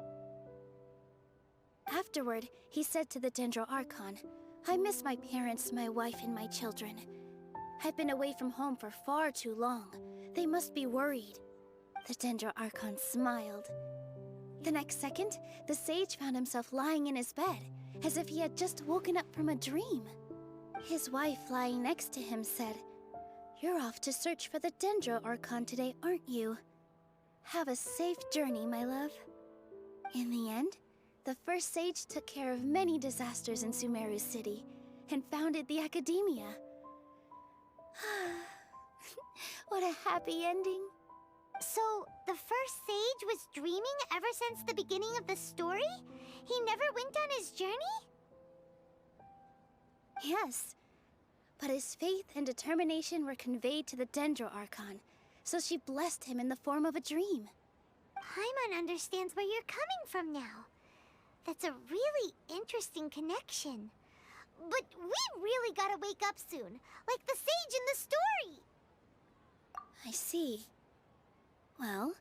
Afterward, he said to the Dendro Archon, "I miss my parents, my wife, and my children. I've been away from home for far too long. They must be worried." The Dendro Archon smiled. The next second, the sage found himself lying in his bed, as if he had just woken up from a dream. His wife, lying next to him, said, "You're off to search for the Dendro Archon today, aren't you? Have a safe journey, my love." In the end, the first sage took care of many disasters in Sumeru City, and founded the Academia. What a happy ending. So, the first sage was dreaming ever since the beginning of the story? He never went on his journey? Yes, but his faith and determination were conveyed to the Dendro Archon, so she blessed him in the form of a dream. Paimon understands where you're coming from now. That's a really interesting connection. But we really gotta wake up soon, like the sage in the story! I see. Well,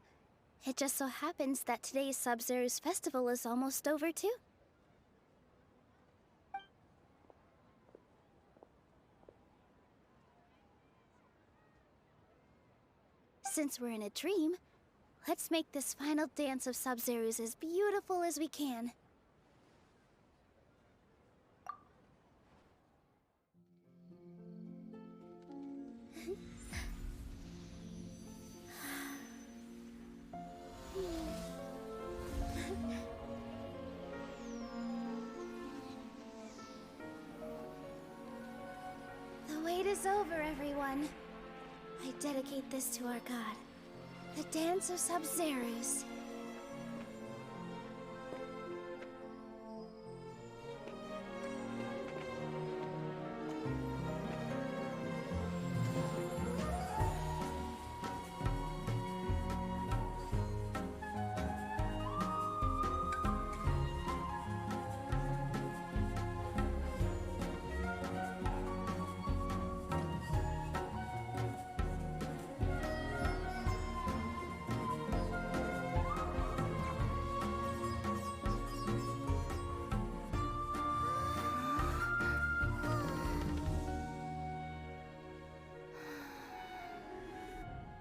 it just so happens that today's Sabzeruz festival is almost over too. Since we're in a dream, let's make this final dance of Sabzeruz as beautiful as we can. The wait is over, everyone. I dedicate this to our god, the dance of Sabzeruz.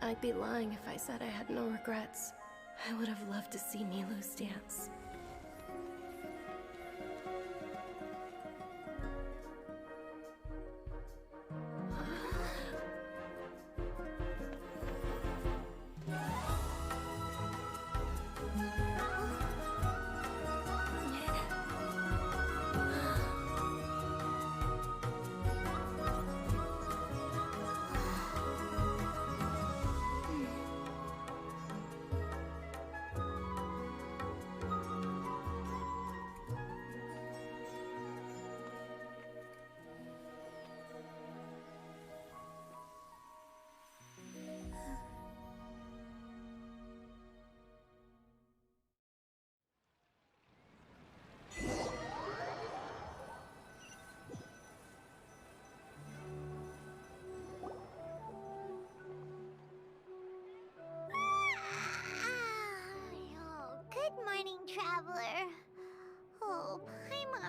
I'd be lying if I said I had no regrets. I would have loved to see Nilu's dance.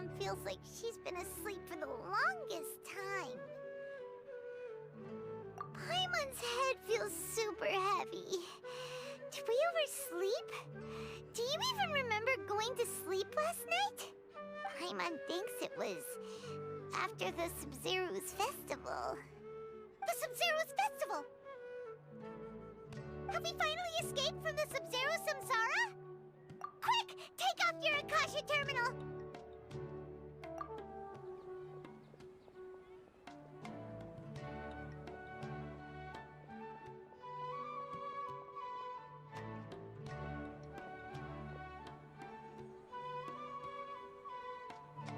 Mom feels like she's been asleep for the longest time. Paimon's head feels super heavy. Did we oversleep? Do you even remember going to sleep last night? Paimon thinks it was after the Sub-Zero's festival. The Sub-Zero's festival! Have we finally escaped from the Sub-Zero Samsara? Quick! Take off your Akasha terminal!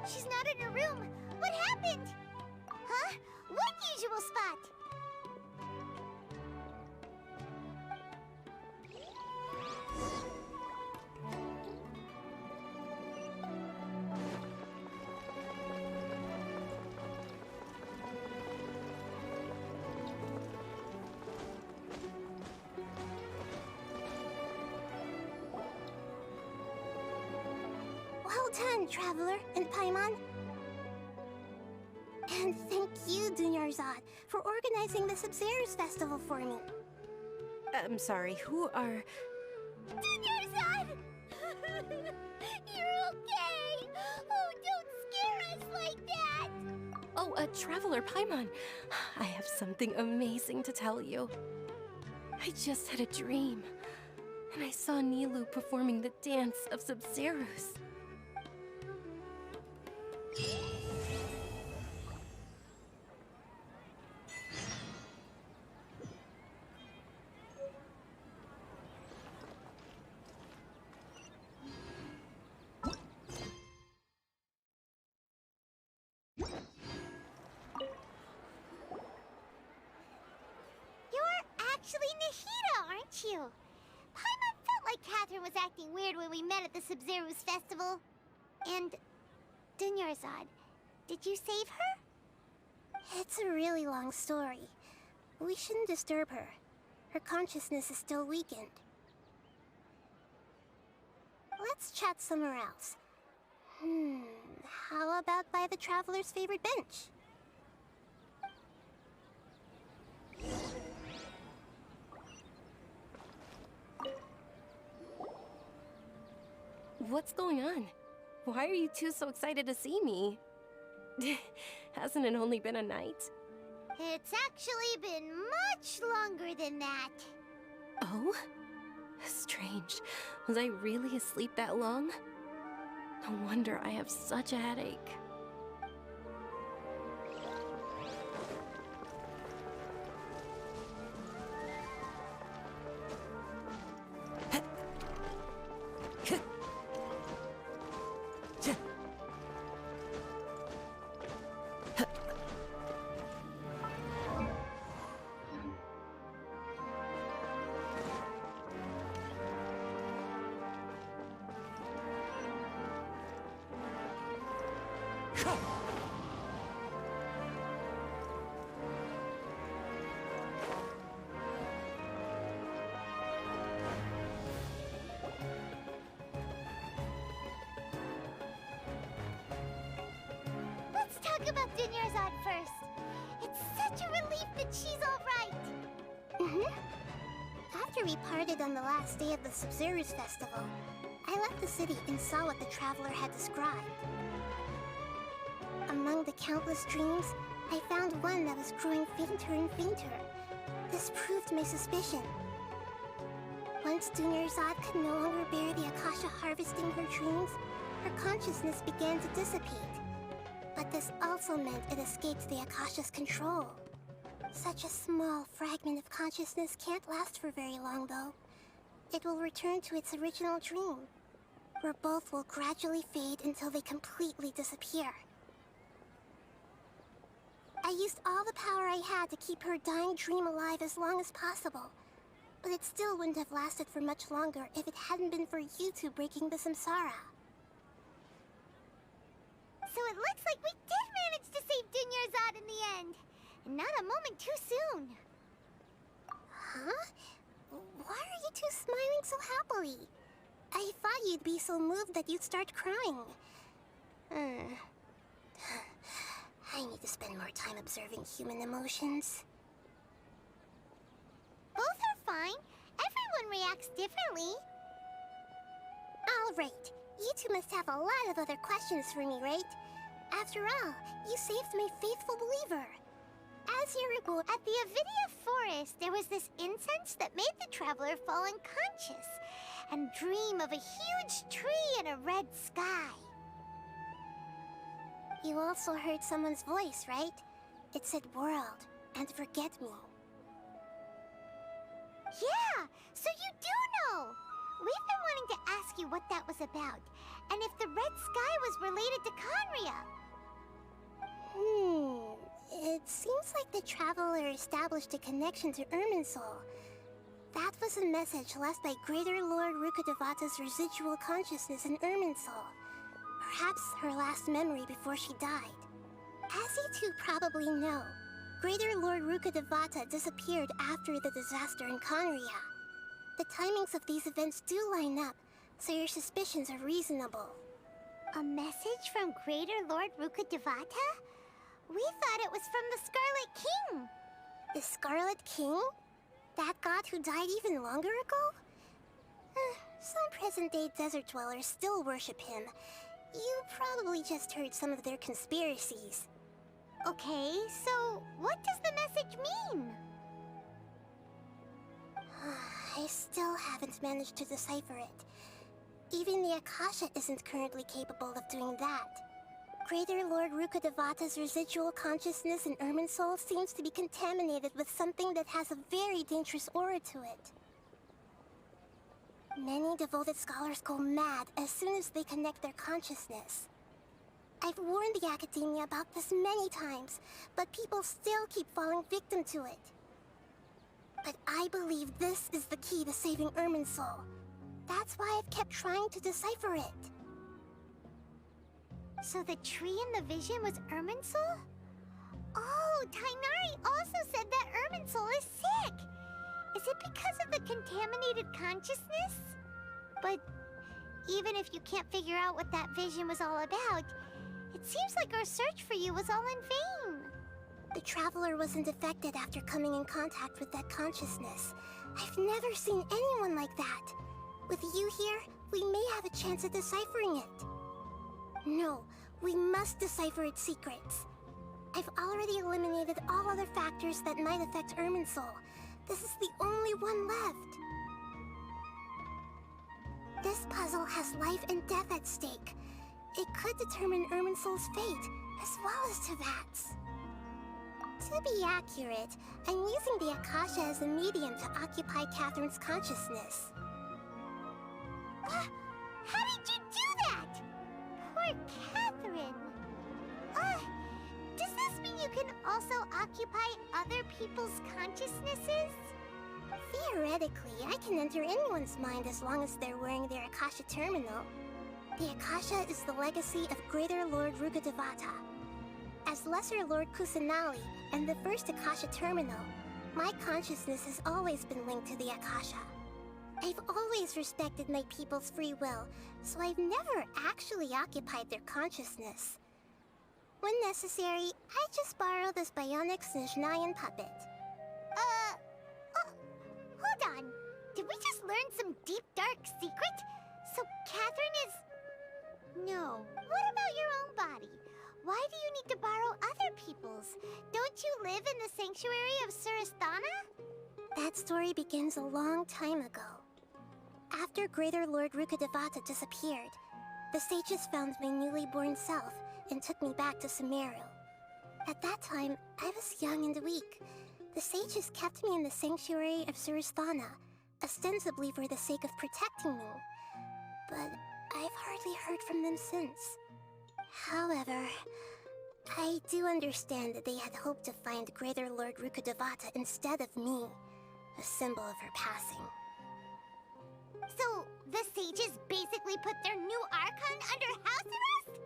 She's not in her room. What happened? Huh? What usual spot? Well done, Traveler and Paimon. And thank you, Dunyarzad, for organizing the Sub-Zero's festival for me. I'm sorry, who are... Dunyarzad! You're okay! Oh, don't scare us like that! Oh, Traveler Paimon. I have something amazing to tell you. I just had a dream, and I saw Nilou performing the dance of Sub-Zeros. Actually Nahida, aren't you? Paimon felt like Catherine was acting weird when we met at the Sub-Zero's festival. And Dunyarzad, did you save her? It's a really long story. We shouldn't disturb her. Her consciousness is still weakened. Let's chat somewhere else. How about by the Traveler's favorite bench? What's going on? Why are you two so excited to see me? Hasn't it only been a night? It's actually been much longer than that. Oh? Strange. Was I really asleep that long? No wonder I have such a headache. Let's talk about Dunyarzad first. It's such a relief that she's alright. After we parted on the last day of the Sub-Zero's festival, I left the city and saw what the Traveler had described. Among the countless dreams, I found one that was growing fainter and fainter. This proved my suspicion. Once Dunyarzad could no longer bear the Akasha harvesting her dreams, her consciousness began to dissipate. But this also meant it escaped the Akasha's control. Such a small fragment of consciousness can't last for very long, though. It will return to its original dream, where both will gradually fade until they completely disappear. I used all the power I had to keep her dying dream alive as long as possible, but it still wouldn't have lasted for much longer if it hadn't been for you two breaking the samsara. So it looks like we did manage to save Dunyarzad in the end. And not a moment too soon. Huh? Why are you two smiling so happily? I thought you'd be so moved that you'd start crying. I need to spend more time observing human emotions. Both are fine. Everyone reacts differently. All right. You two must have a lot of other questions for me, right? After all, you saved my faithful believer. As you recall, at the Avidia Forest, there was this incense that made the traveler fall unconscious and dream of a huge tree and a red sky. You also heard someone's voice, right? It said world and forget me. Yeah, so you do know! We've been wanting to ask you what that was about, and if the red sky was related to Conria. It seems like the traveler established a connection to Irminsul. That was a message left by Greater Lord Rukkhadevata's residual consciousness in Irminsul. Perhaps her last memory before she died. As you two probably know, Greater Lord Rukkhadevata disappeared after the disaster in Conria. The timings of these events do line up, so your suspicions are reasonable. A message from Greater Lord Rukkhadevata? We thought it was from the Scarlet King. The Scarlet King? That god who died even longer ago? Some present-day desert dwellers still worship him. You probably just heard some of their conspiracies. Okay, so what does the message mean? I still haven't managed to decipher it. Even the Akasha isn't currently capable of doing that. Greater Lord Rukkhadevata's residual consciousness in Irminsul seems to be contaminated with something that has a very dangerous aura to it. Many devoted scholars go mad as soon as they connect their consciousness. I've warned the Academia about this many times, but people still keep falling victim to it. But I believe this is the key to saving Irminsul. That's why I've kept trying to decipher it. So the tree in the vision was Irminsul? Oh, Tainari also said that Irminsul is sick! Is it because of the contaminated consciousness? But even if you can't figure out what that vision was all about, it seems like our search for you was all in vain. The Traveler wasn't affected after coming in contact with that consciousness. I've never seen anyone like that. With you here, we may have a chance at deciphering it. No, we must decipher its secrets. I've already eliminated all other factors that might affect Irminsul. This is the only one left. This puzzle has life and death at stake. It could determine Irminsul's fate, as well as Tevat's. To be accurate, I'm using the Akasha as a medium to occupy Catherine's consciousness. How did you do that? Poor Catherine. Does this mean you can also occupy other people's consciousnesses? Theoretically, I can enter anyone's mind as long as they're wearing their Akasha terminal. The Akasha is the legacy of Greater Lord Rukkhadevata. As Lesser Lord Kusanali and the first Akasha terminal, my consciousness has always been linked to the Akasha. I've always respected my people's free will, so I've never actually occupied their consciousness. When necessary, I just borrow this bionic Snezhnayan puppet. Hold on. Did we just learn some deep, dark secret? So Catherine is... No. What about your own body? Why do you need to borrow other people's? Don't you live in the sanctuary of Surasthana? That story begins a long time ago. After Greater Lord Rukkhadevata disappeared, the sages found my newly born self and took me back to Sumeru. At that time, I was young and weak. The sages kept me in the sanctuary of Surasthana, ostensibly for the sake of protecting me. But I've hardly heard from them since. However, I do understand that they had hoped to find Greater Lord Rukkhadevata instead of me, a symbol of her passing. So, the sages basically put their new Archon under house arrest?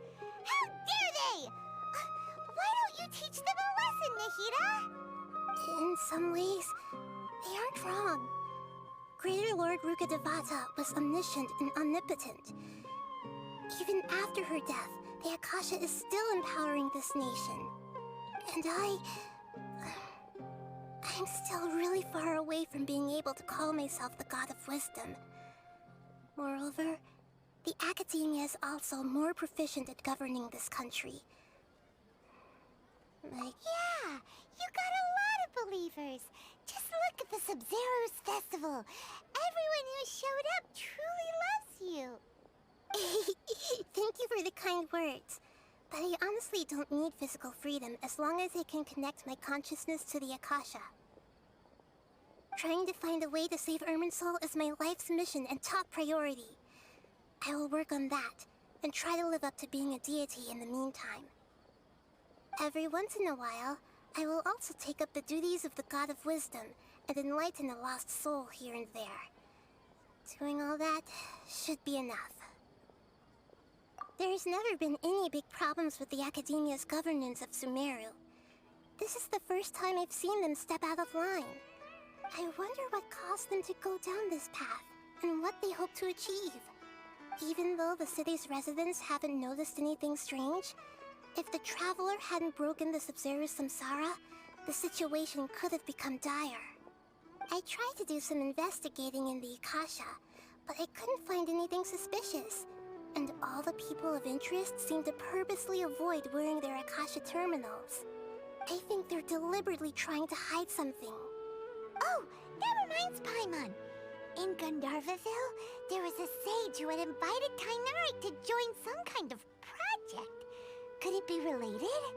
How dare they! Why don't you teach them a lesson, Nahida? In some ways, they aren't wrong. Greater Lord Rukkhadevata was omniscient and omnipotent. Even after her death, the Akasha is still empowering this nation. And I'm still really far away from being able to call myself the God of Wisdom. Moreover, the Academia is also more proficient at governing this country. Yeah, you got a lot of believers. Just look at the Sub-Zero's festival. Everyone who showed up truly loves you. Thank you for the kind words. But I honestly don't need physical freedom as long as I can connect my consciousness to the Akasha. Trying to find a way to save Irminsul is my life's mission and top priority. I will work on that, and try to live up to being a deity in the meantime. Every once in a while, I will also take up the duties of the God of Wisdom and enlighten a lost soul here and there. Doing all that should be enough. There's never been any big problems with the Academia's governance of Sumeru. This is the first time I've seen them step out of line. I wonder what caused them to go down this path, and what they hope to achieve. Even though the city's residents haven't noticed anything strange, if the Traveler hadn't broken the Sub-Zero's samsara, the situation could have become dire. I tried to do some investigating in the Akasha, but I couldn't find anything suspicious. And all the people of interest seem to purposely avoid wearing their Akasha terminals. I think they're deliberately trying to hide something. Oh, that reminds Paimon. In Gandharvaville, there was a sage who had invited Kainari to join some kind of project. Could it be related?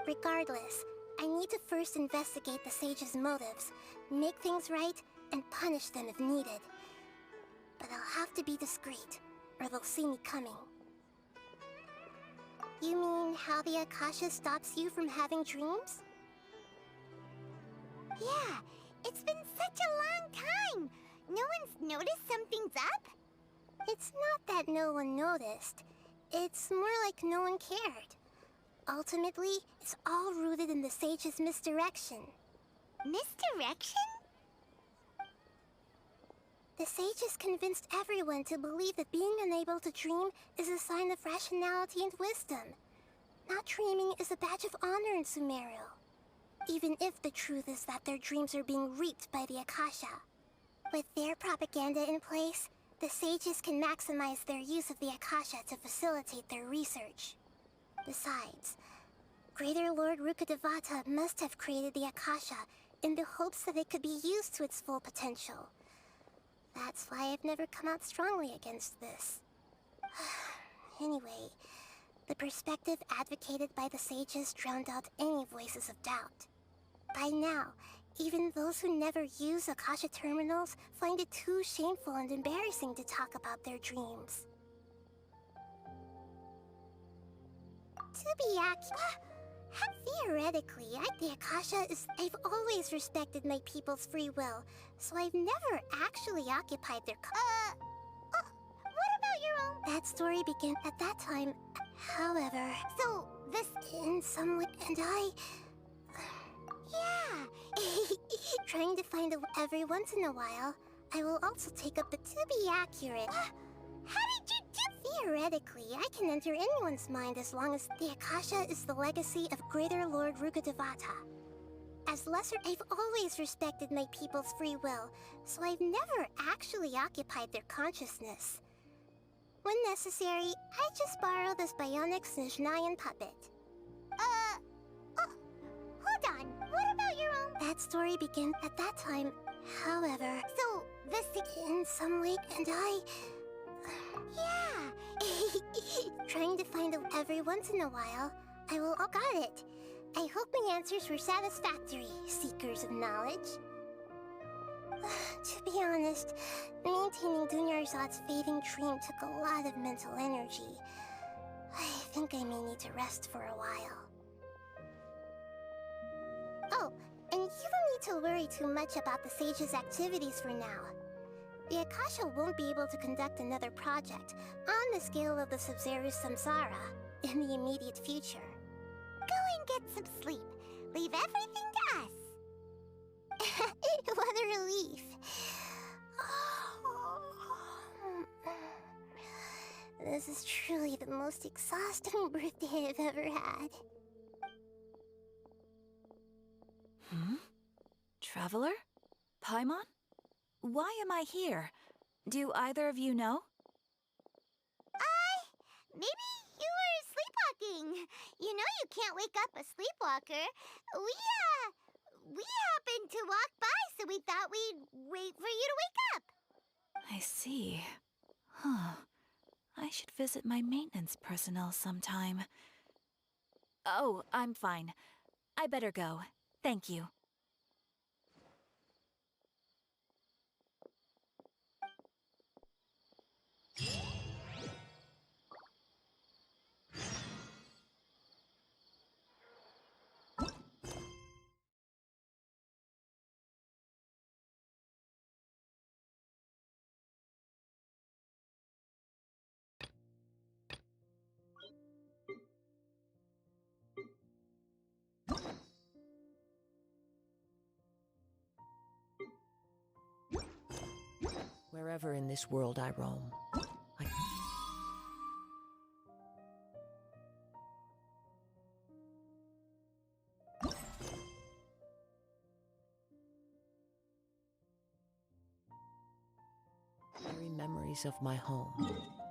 Regardless, I need to first investigate the sage's motives, make things right, and punish them if needed. But I'll have to be discreet, or they'll see me coming. You mean how the Akasha stops you from having dreams? Yeah, it's been such a long time. No one's noticed something's up? It's not that no one noticed. It's more like no one cared. Ultimately, it's all rooted in the sage's misdirection. Misdirection? The sages convinced everyone to believe that being unable to dream is a sign of rationality and wisdom. Not dreaming is a badge of honor in Sumeru. Even if the truth is that their dreams are being reaped by the Akasha. With their propaganda in place, the sages can maximize their use of the Akasha to facilitate their research. Besides, Greater Lord Rukkhadevata must have created the Akasha in the hopes that it could be used to its full potential. That's why I've never come out strongly against this. Anyway, the perspective advocated by the sages drowned out any voices of doubt. By now, even those who never use Akasha terminals find it too shameful and embarrassing to talk about their dreams. To be theoretically, the Akasha is... I've always respected my people's free will, so I've never actually occupied their... What about your own? That story began at that time, however... So, this... In some way, and I... Yeah. Trying to find every once in a while, I will also take up the to be accurate. How did you do? Theoretically, I can enter anyone's mind as long as the Akasha is the legacy of Greater Lord Rukkhadevata. As lesser, I've always respected my people's free will, so I've never actually occupied their consciousness. When necessary, I just borrow this bionic Snezhnayan puppet. Hold on. What about your own? That story began at that time, however... So, this... In some way, and I... Yeah. Trying to find every once in a while, I will... Oh, got it. I hope my answers were satisfactory, seekers of knowledge. To be honest, maintaining Dunyarzad's fading dream took a lot of mental energy. I think I may need to rest for a while. Oh, and you don't need to worry too much about the sage's activities for now. The Akasha won't be able to conduct another project on the scale of the Sub-Zero's samsara in the immediate future. Go and get some sleep. Leave everything to us. What a relief. This is truly the most exhausting birthday I've ever had. Traveler? Paimon? Why am I here? Do either of you know? Maybe you were sleepwalking. You know you can't wake up a sleepwalker. We happened to walk by, so we thought we'd wait for you to wake up. I see. Huh. I should visit my maintenance personnel sometime. Oh, I'm fine. I better go. Thank you. Wherever in this world I roam, carry memories of my home.